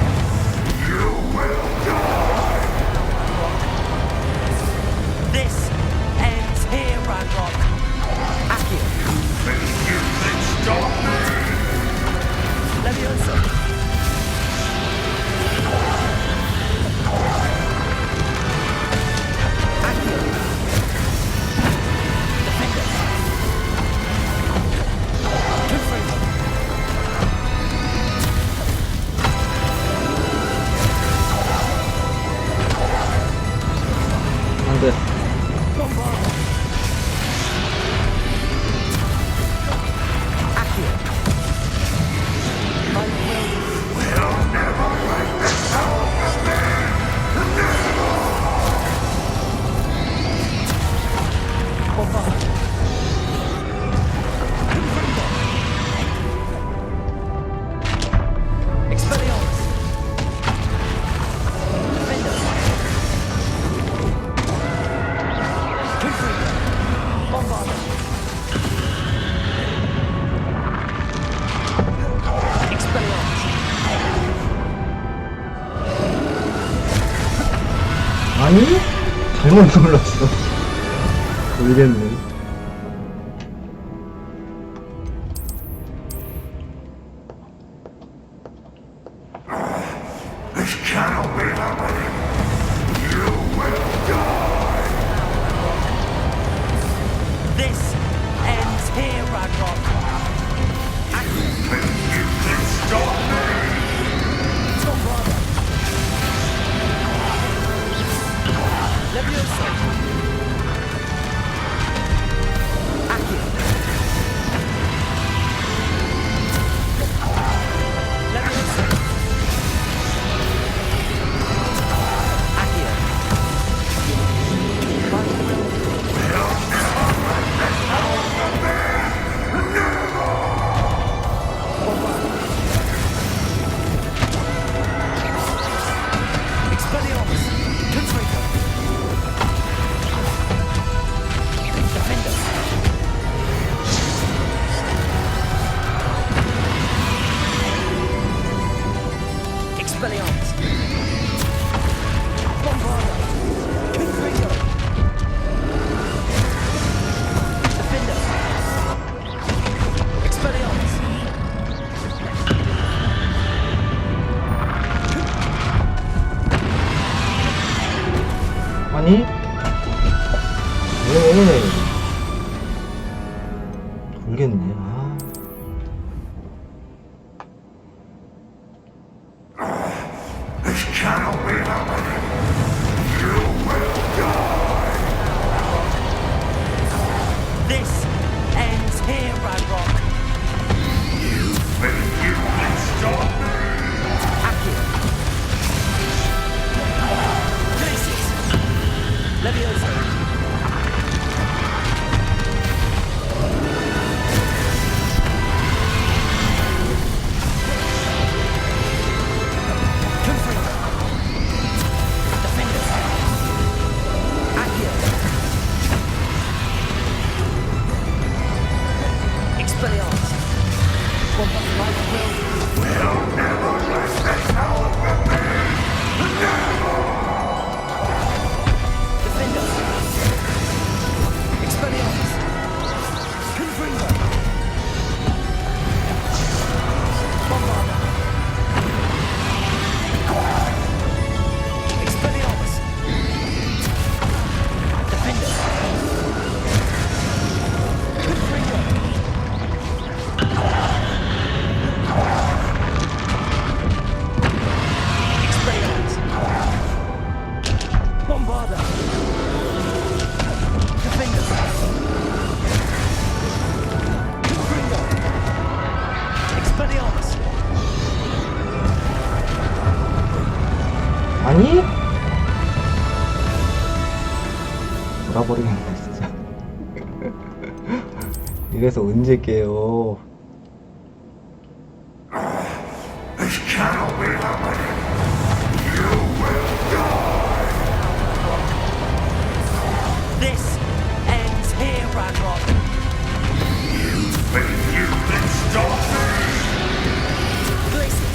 You will die. This ends here, Ranrock. Accio. You can stop me. Levioso. 아니? 잘못 눌렀어. 모르겠네. This cannot be happening. You will die. This ends here, Ranrock. You can stop me. Levioso. Accio. Levioso. Accio. Expelliarmus. Confringo. Defender. Expelliarmus. Bombardo. Confringo. Defender. Expelliarmus. 아니? 왜? 모르겠네. 아. This cannot be happening. You will die. This ends here, Ranrock. You think you can stop me? Accio. Glacius. Levioso. 짜증나 진짜. 이래서 언제 깨요? This ends here, Ranrock. You think you can stop me? Places.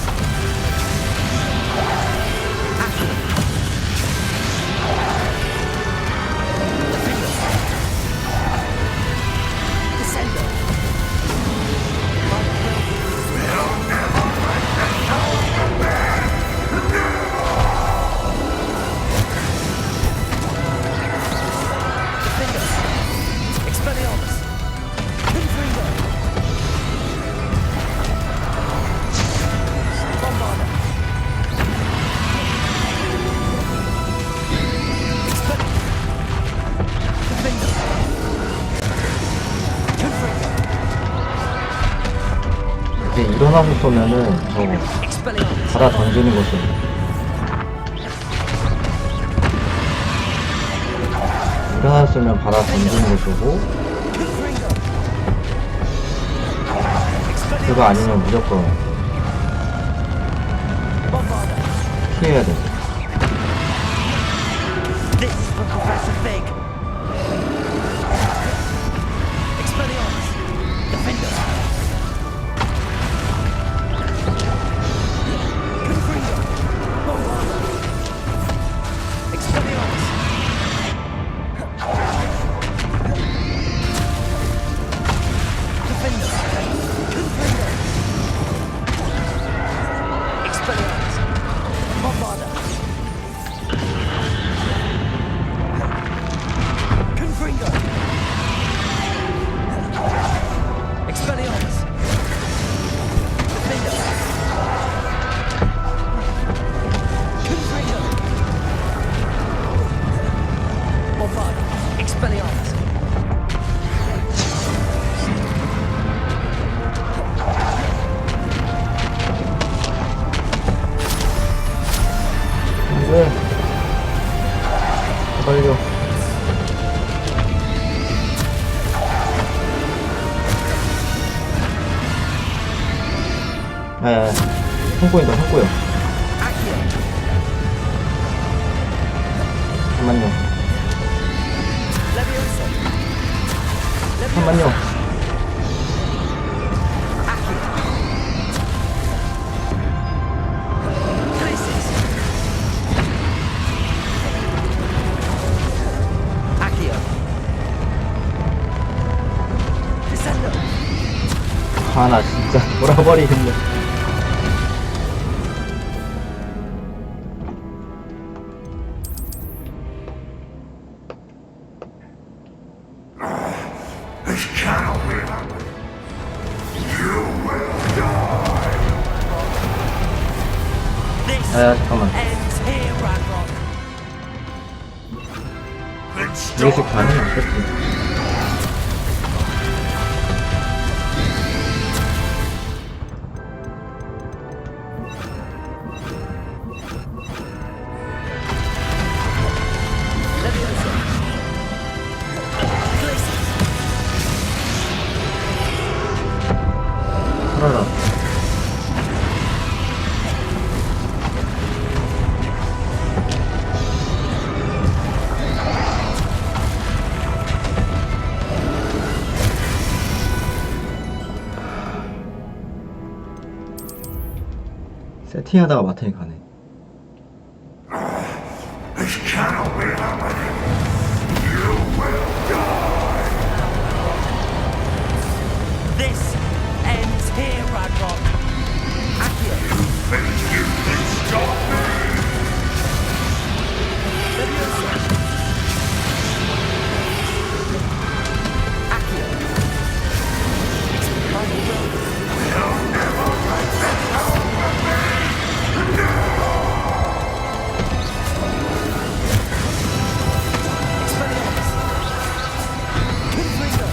Descender. Expelliarmus. Confringo. Bombarder. Defender. Confringo. 이제 일어나서 쏘면은 저거 받아 던지는 것도 일어났으면 받아 던지는 것이고 그거 아니면 무조건 피해야 돼. This is for Professor Fig. Expelliarmus. Defender. Confringo. Bombarder. Expelliarmus. Defender. Confringo. Expelliarmus. Bombarder. Confringo. Expelliarmus. Defender. Confringo. Bombarder. Expelliarmus. 왜? 빨려. 야야야, 손 꼬인다, 손 꼬여. 잠깐만요. 잠깐만요. 아, 나 진짜 돌아버리겠네. This cannot be happening. You will die. 야, 잠깐만. Ends here, Ranrock. 이래서 가능이 없겠지. 살아라. 세팅하다가 마탱이 가네. This cannot be happening. You will die. This ends here, Ranrock. Accio. You think you can stop me? Leviosa. Accio. We'll never let them over me. Expelliarmus. Confringo.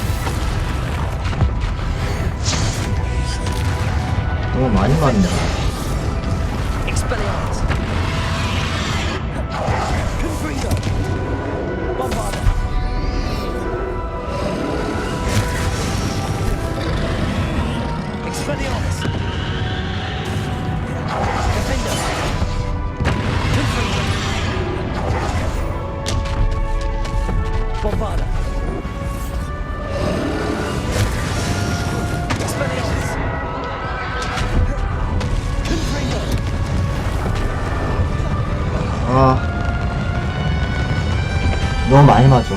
너무 많이 맞네. Expelliarmus. Confringo. Bombarder. 아, 너무 많이 맞아.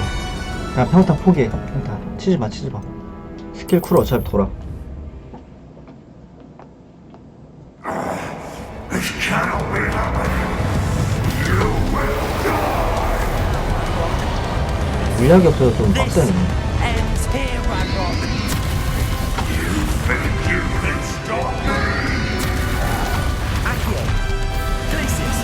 그냥 평타 포기해. 평타 치지마 치지마. 스킬 쿨 어차피 돌아. 물약이 없어서 좀 빡세네. Ends here, Ranrock. You think you can stop me? Accio. Glacis.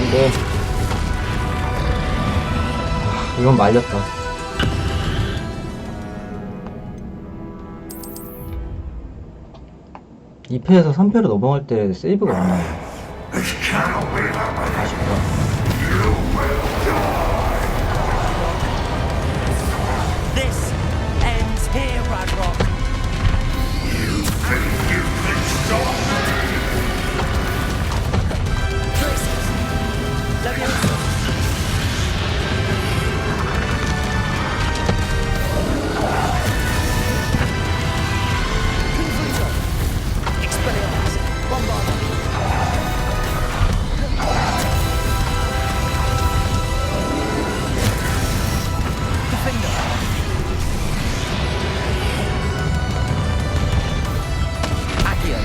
안돼. 이건 말렸다. 이 패에서 3패로 넘어갈 때 세이브가 안 나요. 아쉽다. This ends here, Ranrock. You think you can stop me? Glacis. Leviosa. Confuso. Expelliarmus. Bombarda. Defender. Accio.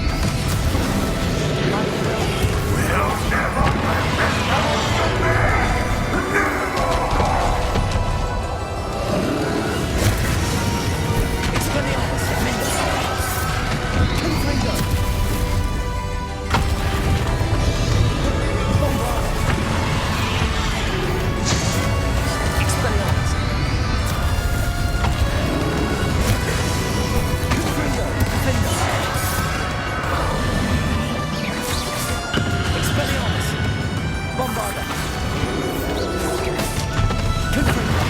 Expelliarmus. Mendes. Confringo. Bombarda. Expelliarmus. Confringo. Defender. Expelliarmus. Bombarda. Confringo.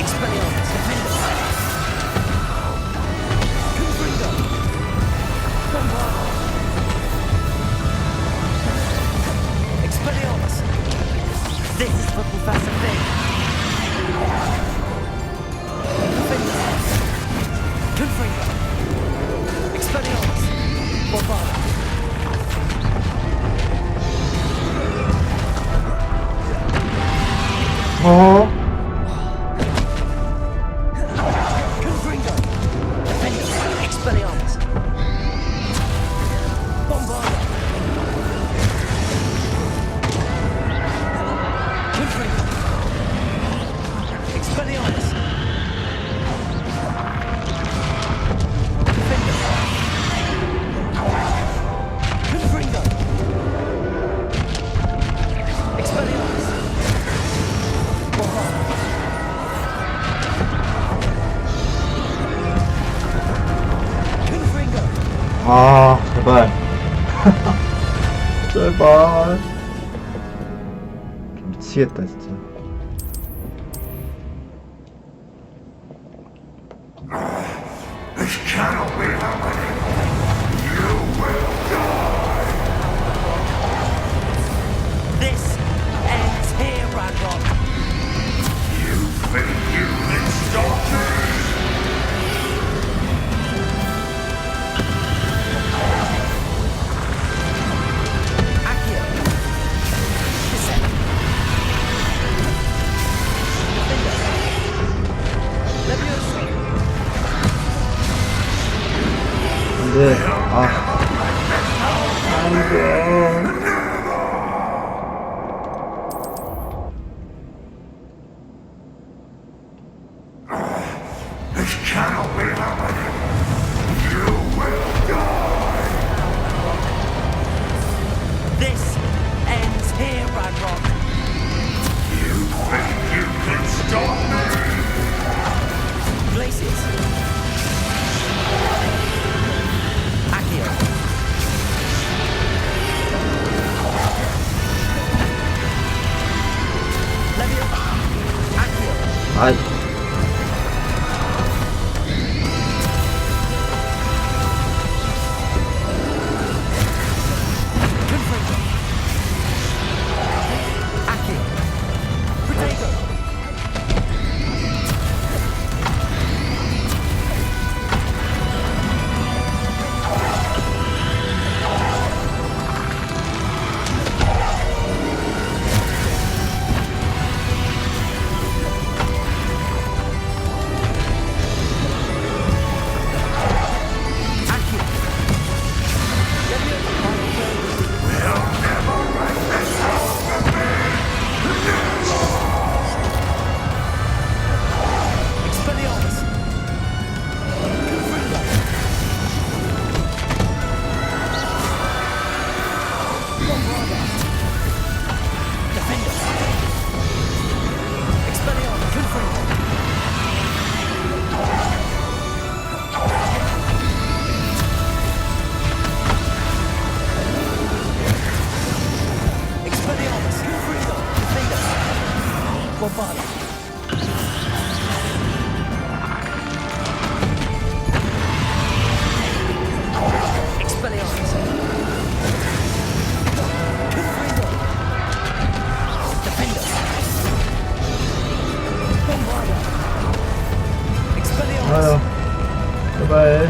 Expelliarmus. Defender. Confringo. Bombarda. Expelliarmus. This is for Professor Fig. Defender. Confringo. Expelliarmus. Bombarda. Confringo. Defender. Expelliarmus. Bombarda. Confringo. Expelliarmus. Defender. Confringo. Expelliarmus. Bombarda. Confringo. 아, 제발. 제발. 미치겠다, 진짜. This cannot be happening. You will die. This ends here, Ranrock. You think you can stop me? Accio. Descent. 아이. 아유, 제발.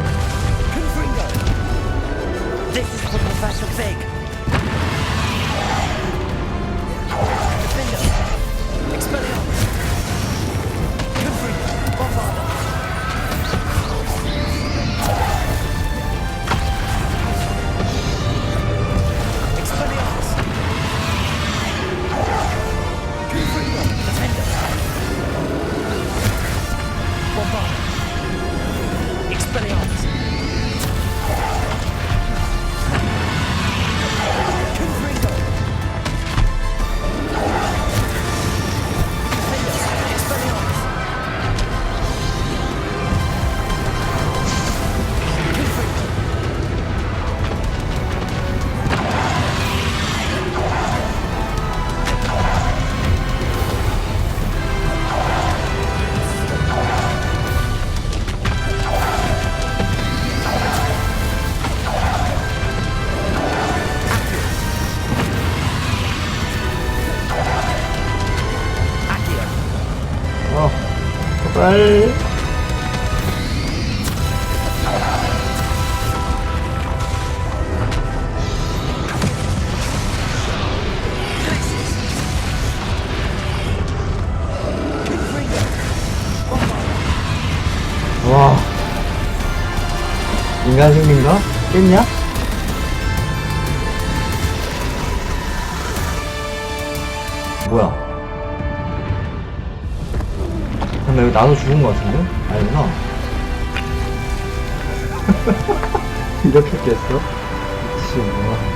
This is for Professor Fig. Defender. Expelliarmus. Confringo. Bombarda. Expelliarmus. Confringo. Defender. Bombarda. Expelliarmus. Confringo. 제발. 와, 인간 승리인가? 깼냐? 뭐야? 근데 여기 나도 죽은 거 같은데? 아니구나. 이렇게 깼어? 미치, 뭐야.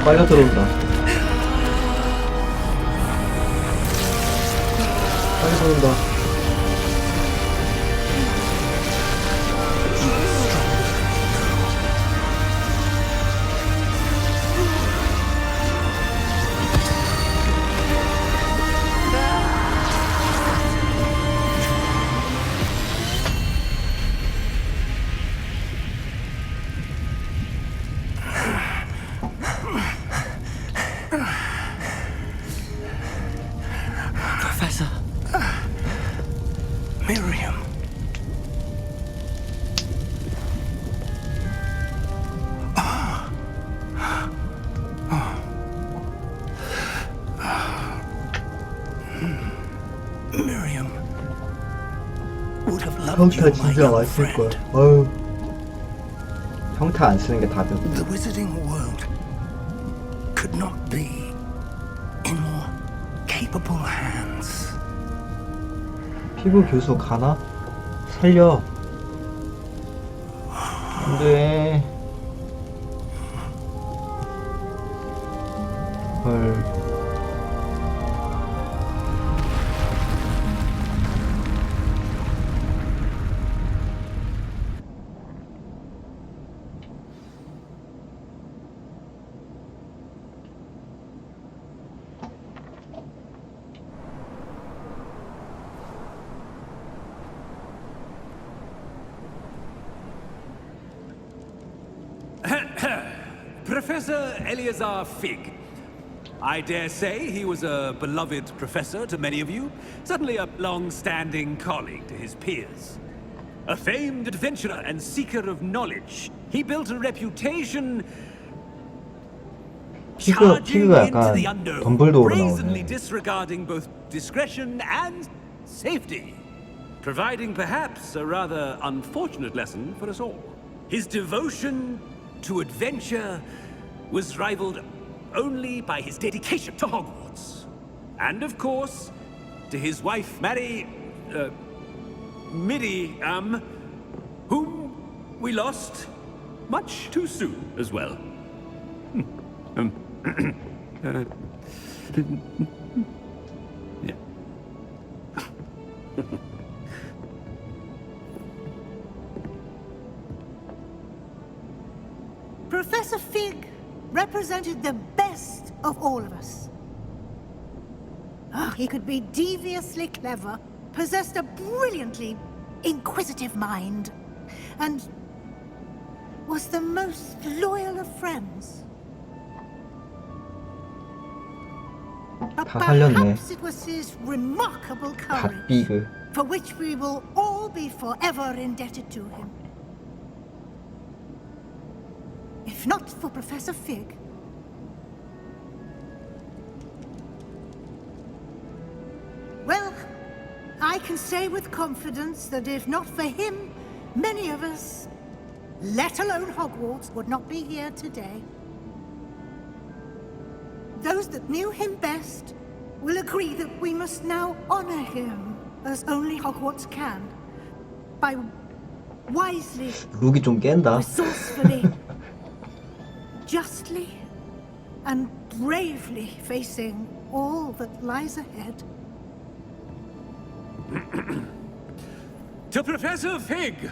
빨려 들어온다. 빨리 들어온다. 평타 진짜 맛있을 거야. 어휴. 평타 안 쓰는 게 답이야. The wizarding world could not be in more capable hands. 피부 교수 가나? 살려. 안돼. 헐. Professor Eleazar Fig. I dare say he was a beloved professor to many of you, certainly a long-standing colleague to his peers. A famed adventurer and seeker of knowledge, he built a reputation charging into the unknown, brazenly disregarding both discretion and safety, providing perhaps a rather unfortunate lesson for us all. His devotion to adventure was rivaled only by his dedication to Hogwarts. And of course, to his wife, Midi, whom we lost much too soon as well. Yeah. Professor Fig represented the best of all of us. He could be deviously clever, possessed a brilliantly inquisitive mind, and was the most loyal of friends. Perhaps it was his remarkable courage, for which we will all be forever indebted to him. If not for Professor Fig, well, I can say with confidence that if not for him, many of us, let alone Hogwarts, would not be here today. Those that knew him best will agree that we must now honor him as only Hogwarts can, by wisely, 룩이 좀 깬다. resourcefully, justly and bravely facing all that lies ahead. To Professor Fig!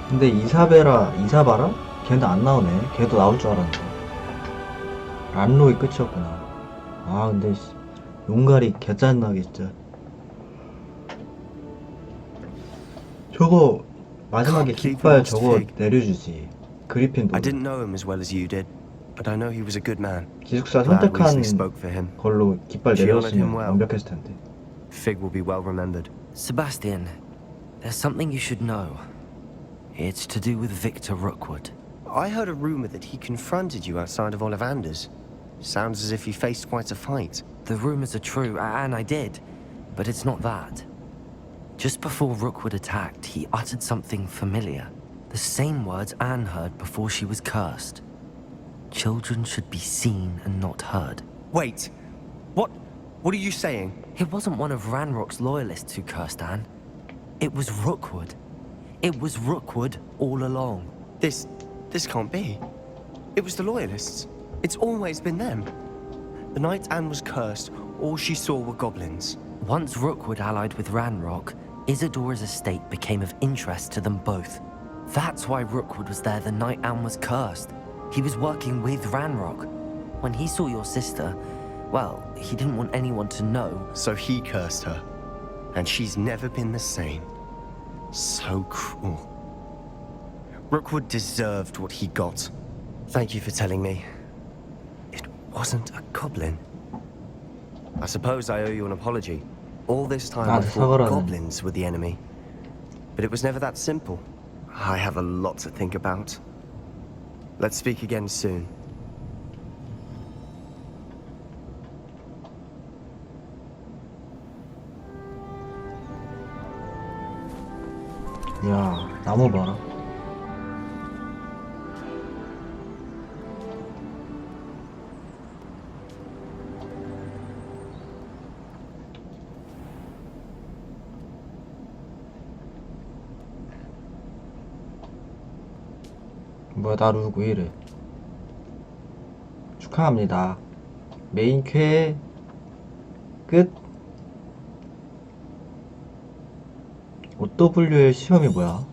근데 이사바라? 걔도 안 나오네. 걔도 나올 줄 알았는데. 란로이 끝이었구나. 아 근데 용가리 개짠나게 진짜. 저거 마지막에 깃발 저거 내려주지. 그리핀도. I didn't know him as well as you did, but I know he was a good man. 기숙사 선택한 걸로 깃발 내려줬으면 완벽했을 텐데. Fig will be well remembered. Sebastian, there's something you should know. It's to do with Victor Rookwood. I heard a rumor that he confronted you outside of Ollivander's. Sounds as if he faced quite a fight. The rumors are true, and I did, but it's not that. Just before Rookwood attacked, he uttered something familiar. The same words Anne heard before she was cursed. Children should be seen and not heard. Wait, what are you saying? It wasn't one of Ranrock's loyalists who cursed Anne. It was Rookwood. It was Rookwood all along. This can't be. It was the loyalists. It's always been them. The night Anne was cursed, all she saw were goblins. Once Rookwood allied with Ranrock, Isadora's estate became of interest to them both. That's why Rookwood was there the night Anne was cursed. He was working with Ranrock. When he saw your sister, well, he didn't want anyone to know. So he cursed her. And she's never been the same. So cruel. Rookwood deserved what he got. Thank you for telling me. It wasn't a goblin. I suppose I owe you an apology. All this time I thought goblins were the enemy. But it was never that simple. I have a lot to think about. Let's speak again soon. 야, 나무 봐라. 뭐야, 나 누구 이래. 축하합니다. 메인 퀘 끝. OW의 시험이 뭐야?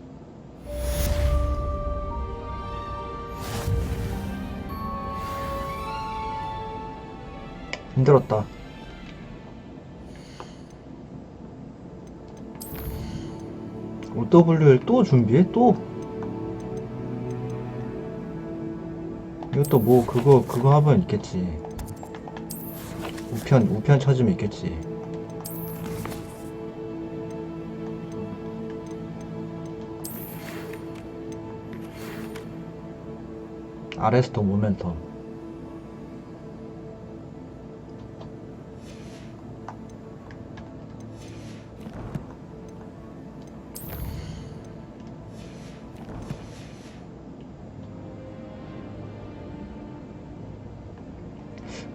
힘들었다. OW를 또 준비해? 또? 이것도 뭐 그거 하면 있겠지. 우편 찾으면 있겠지. 아레스토 모멘텀.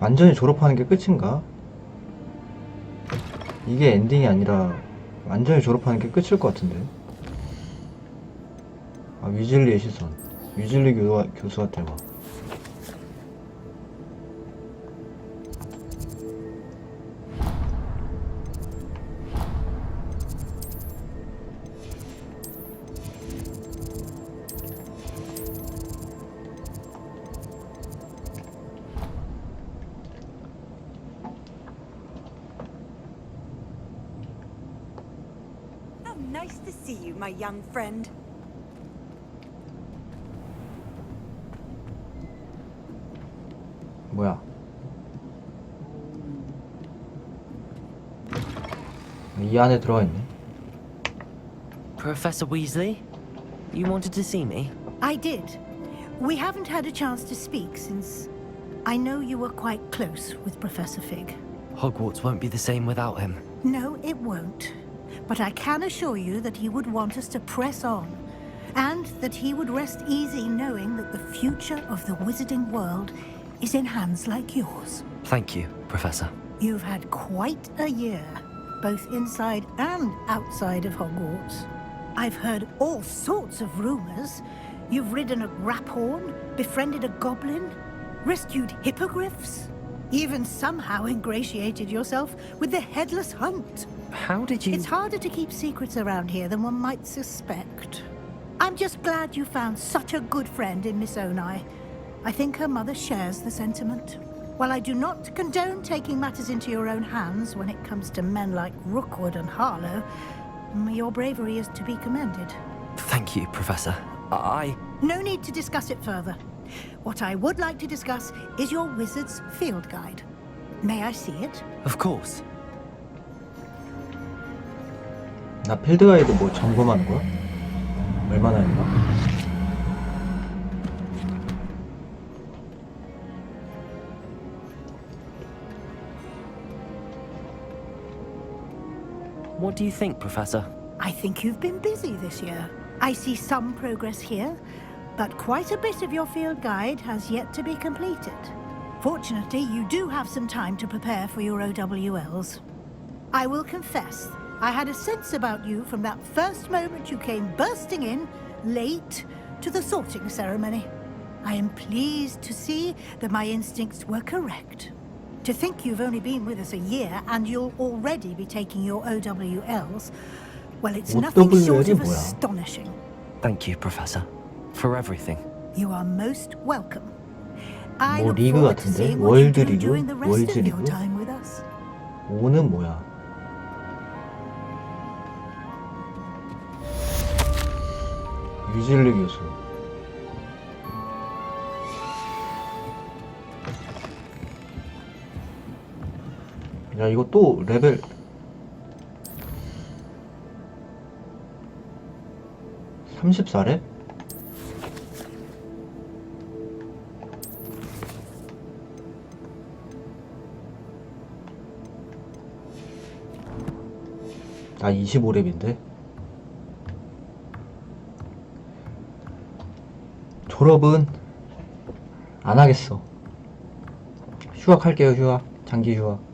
완전히 졸업하는 게 끝인가? 이게 엔딩이 아니라 완전히 졸업하는 게 끝일 것 같은데. 아, 위즐리의 시선. 위즐리 교수가 대박. How nice to see you, my young friend. 뭐야? 이 안에 들어가 있네. Professor Weasley, you wanted to see me? I did. We haven't had a chance to speak since I know you were quite close with Professor Fig. Hogwarts won't be the same without him. No, it won't. But I can assure you that he would want us to press on, and that he would rest easy knowing that the future of the wizarding world is in hands like yours. Thank you, Professor. You've had quite a year, both inside and outside of Hogwarts. I've heard all sorts of rumors. You've ridden a graphorn, befriended a goblin, rescued hippogriffs, even somehow ingratiated yourself with the Headless Hunt. How did you... It's harder to keep secrets around here than one might suspect. I'm just glad you found such a good friend in Miss Onai. I think her mother shares the sentiment. While I do not condone taking matters into your own hands when it comes to men like Rookwood and Harlow, your bravery is to be commended. Thank you, Professor. No need to discuss it further. What I would like to discuss is your wizard's field guide. May I see it? Of course. 나 필드 가이드 뭐 점검하는 거야? 얼마나 했나? What do you think, Professor? I think you've been busy this year. I see some progress here, but quite a bit of your field guide has yet to be completed. Fortunately, you do have some time to prepare for your OWLs. I will confess, I had a sense about you from that first moment you came bursting in, late, to the sorting ceremony. I am pleased to see that my instincts were correct. To think you've only been with us a year and you'll already be taking your OWLs, well, it's nothing short of astonishing. Thank you, Professor, for everything. You are most welcome. I 뭐 look 리그 forward to 같은데? seeing what you 월드 do 리그? during the rest 월드 of your 리그? time with us. 5는 뭐야? 위즐리 교수. 야, 이거 또 레벨 34렙? 나 25렙인데? 졸업은 안 하겠어. 휴학할게요, 휴학. 장기 휴학.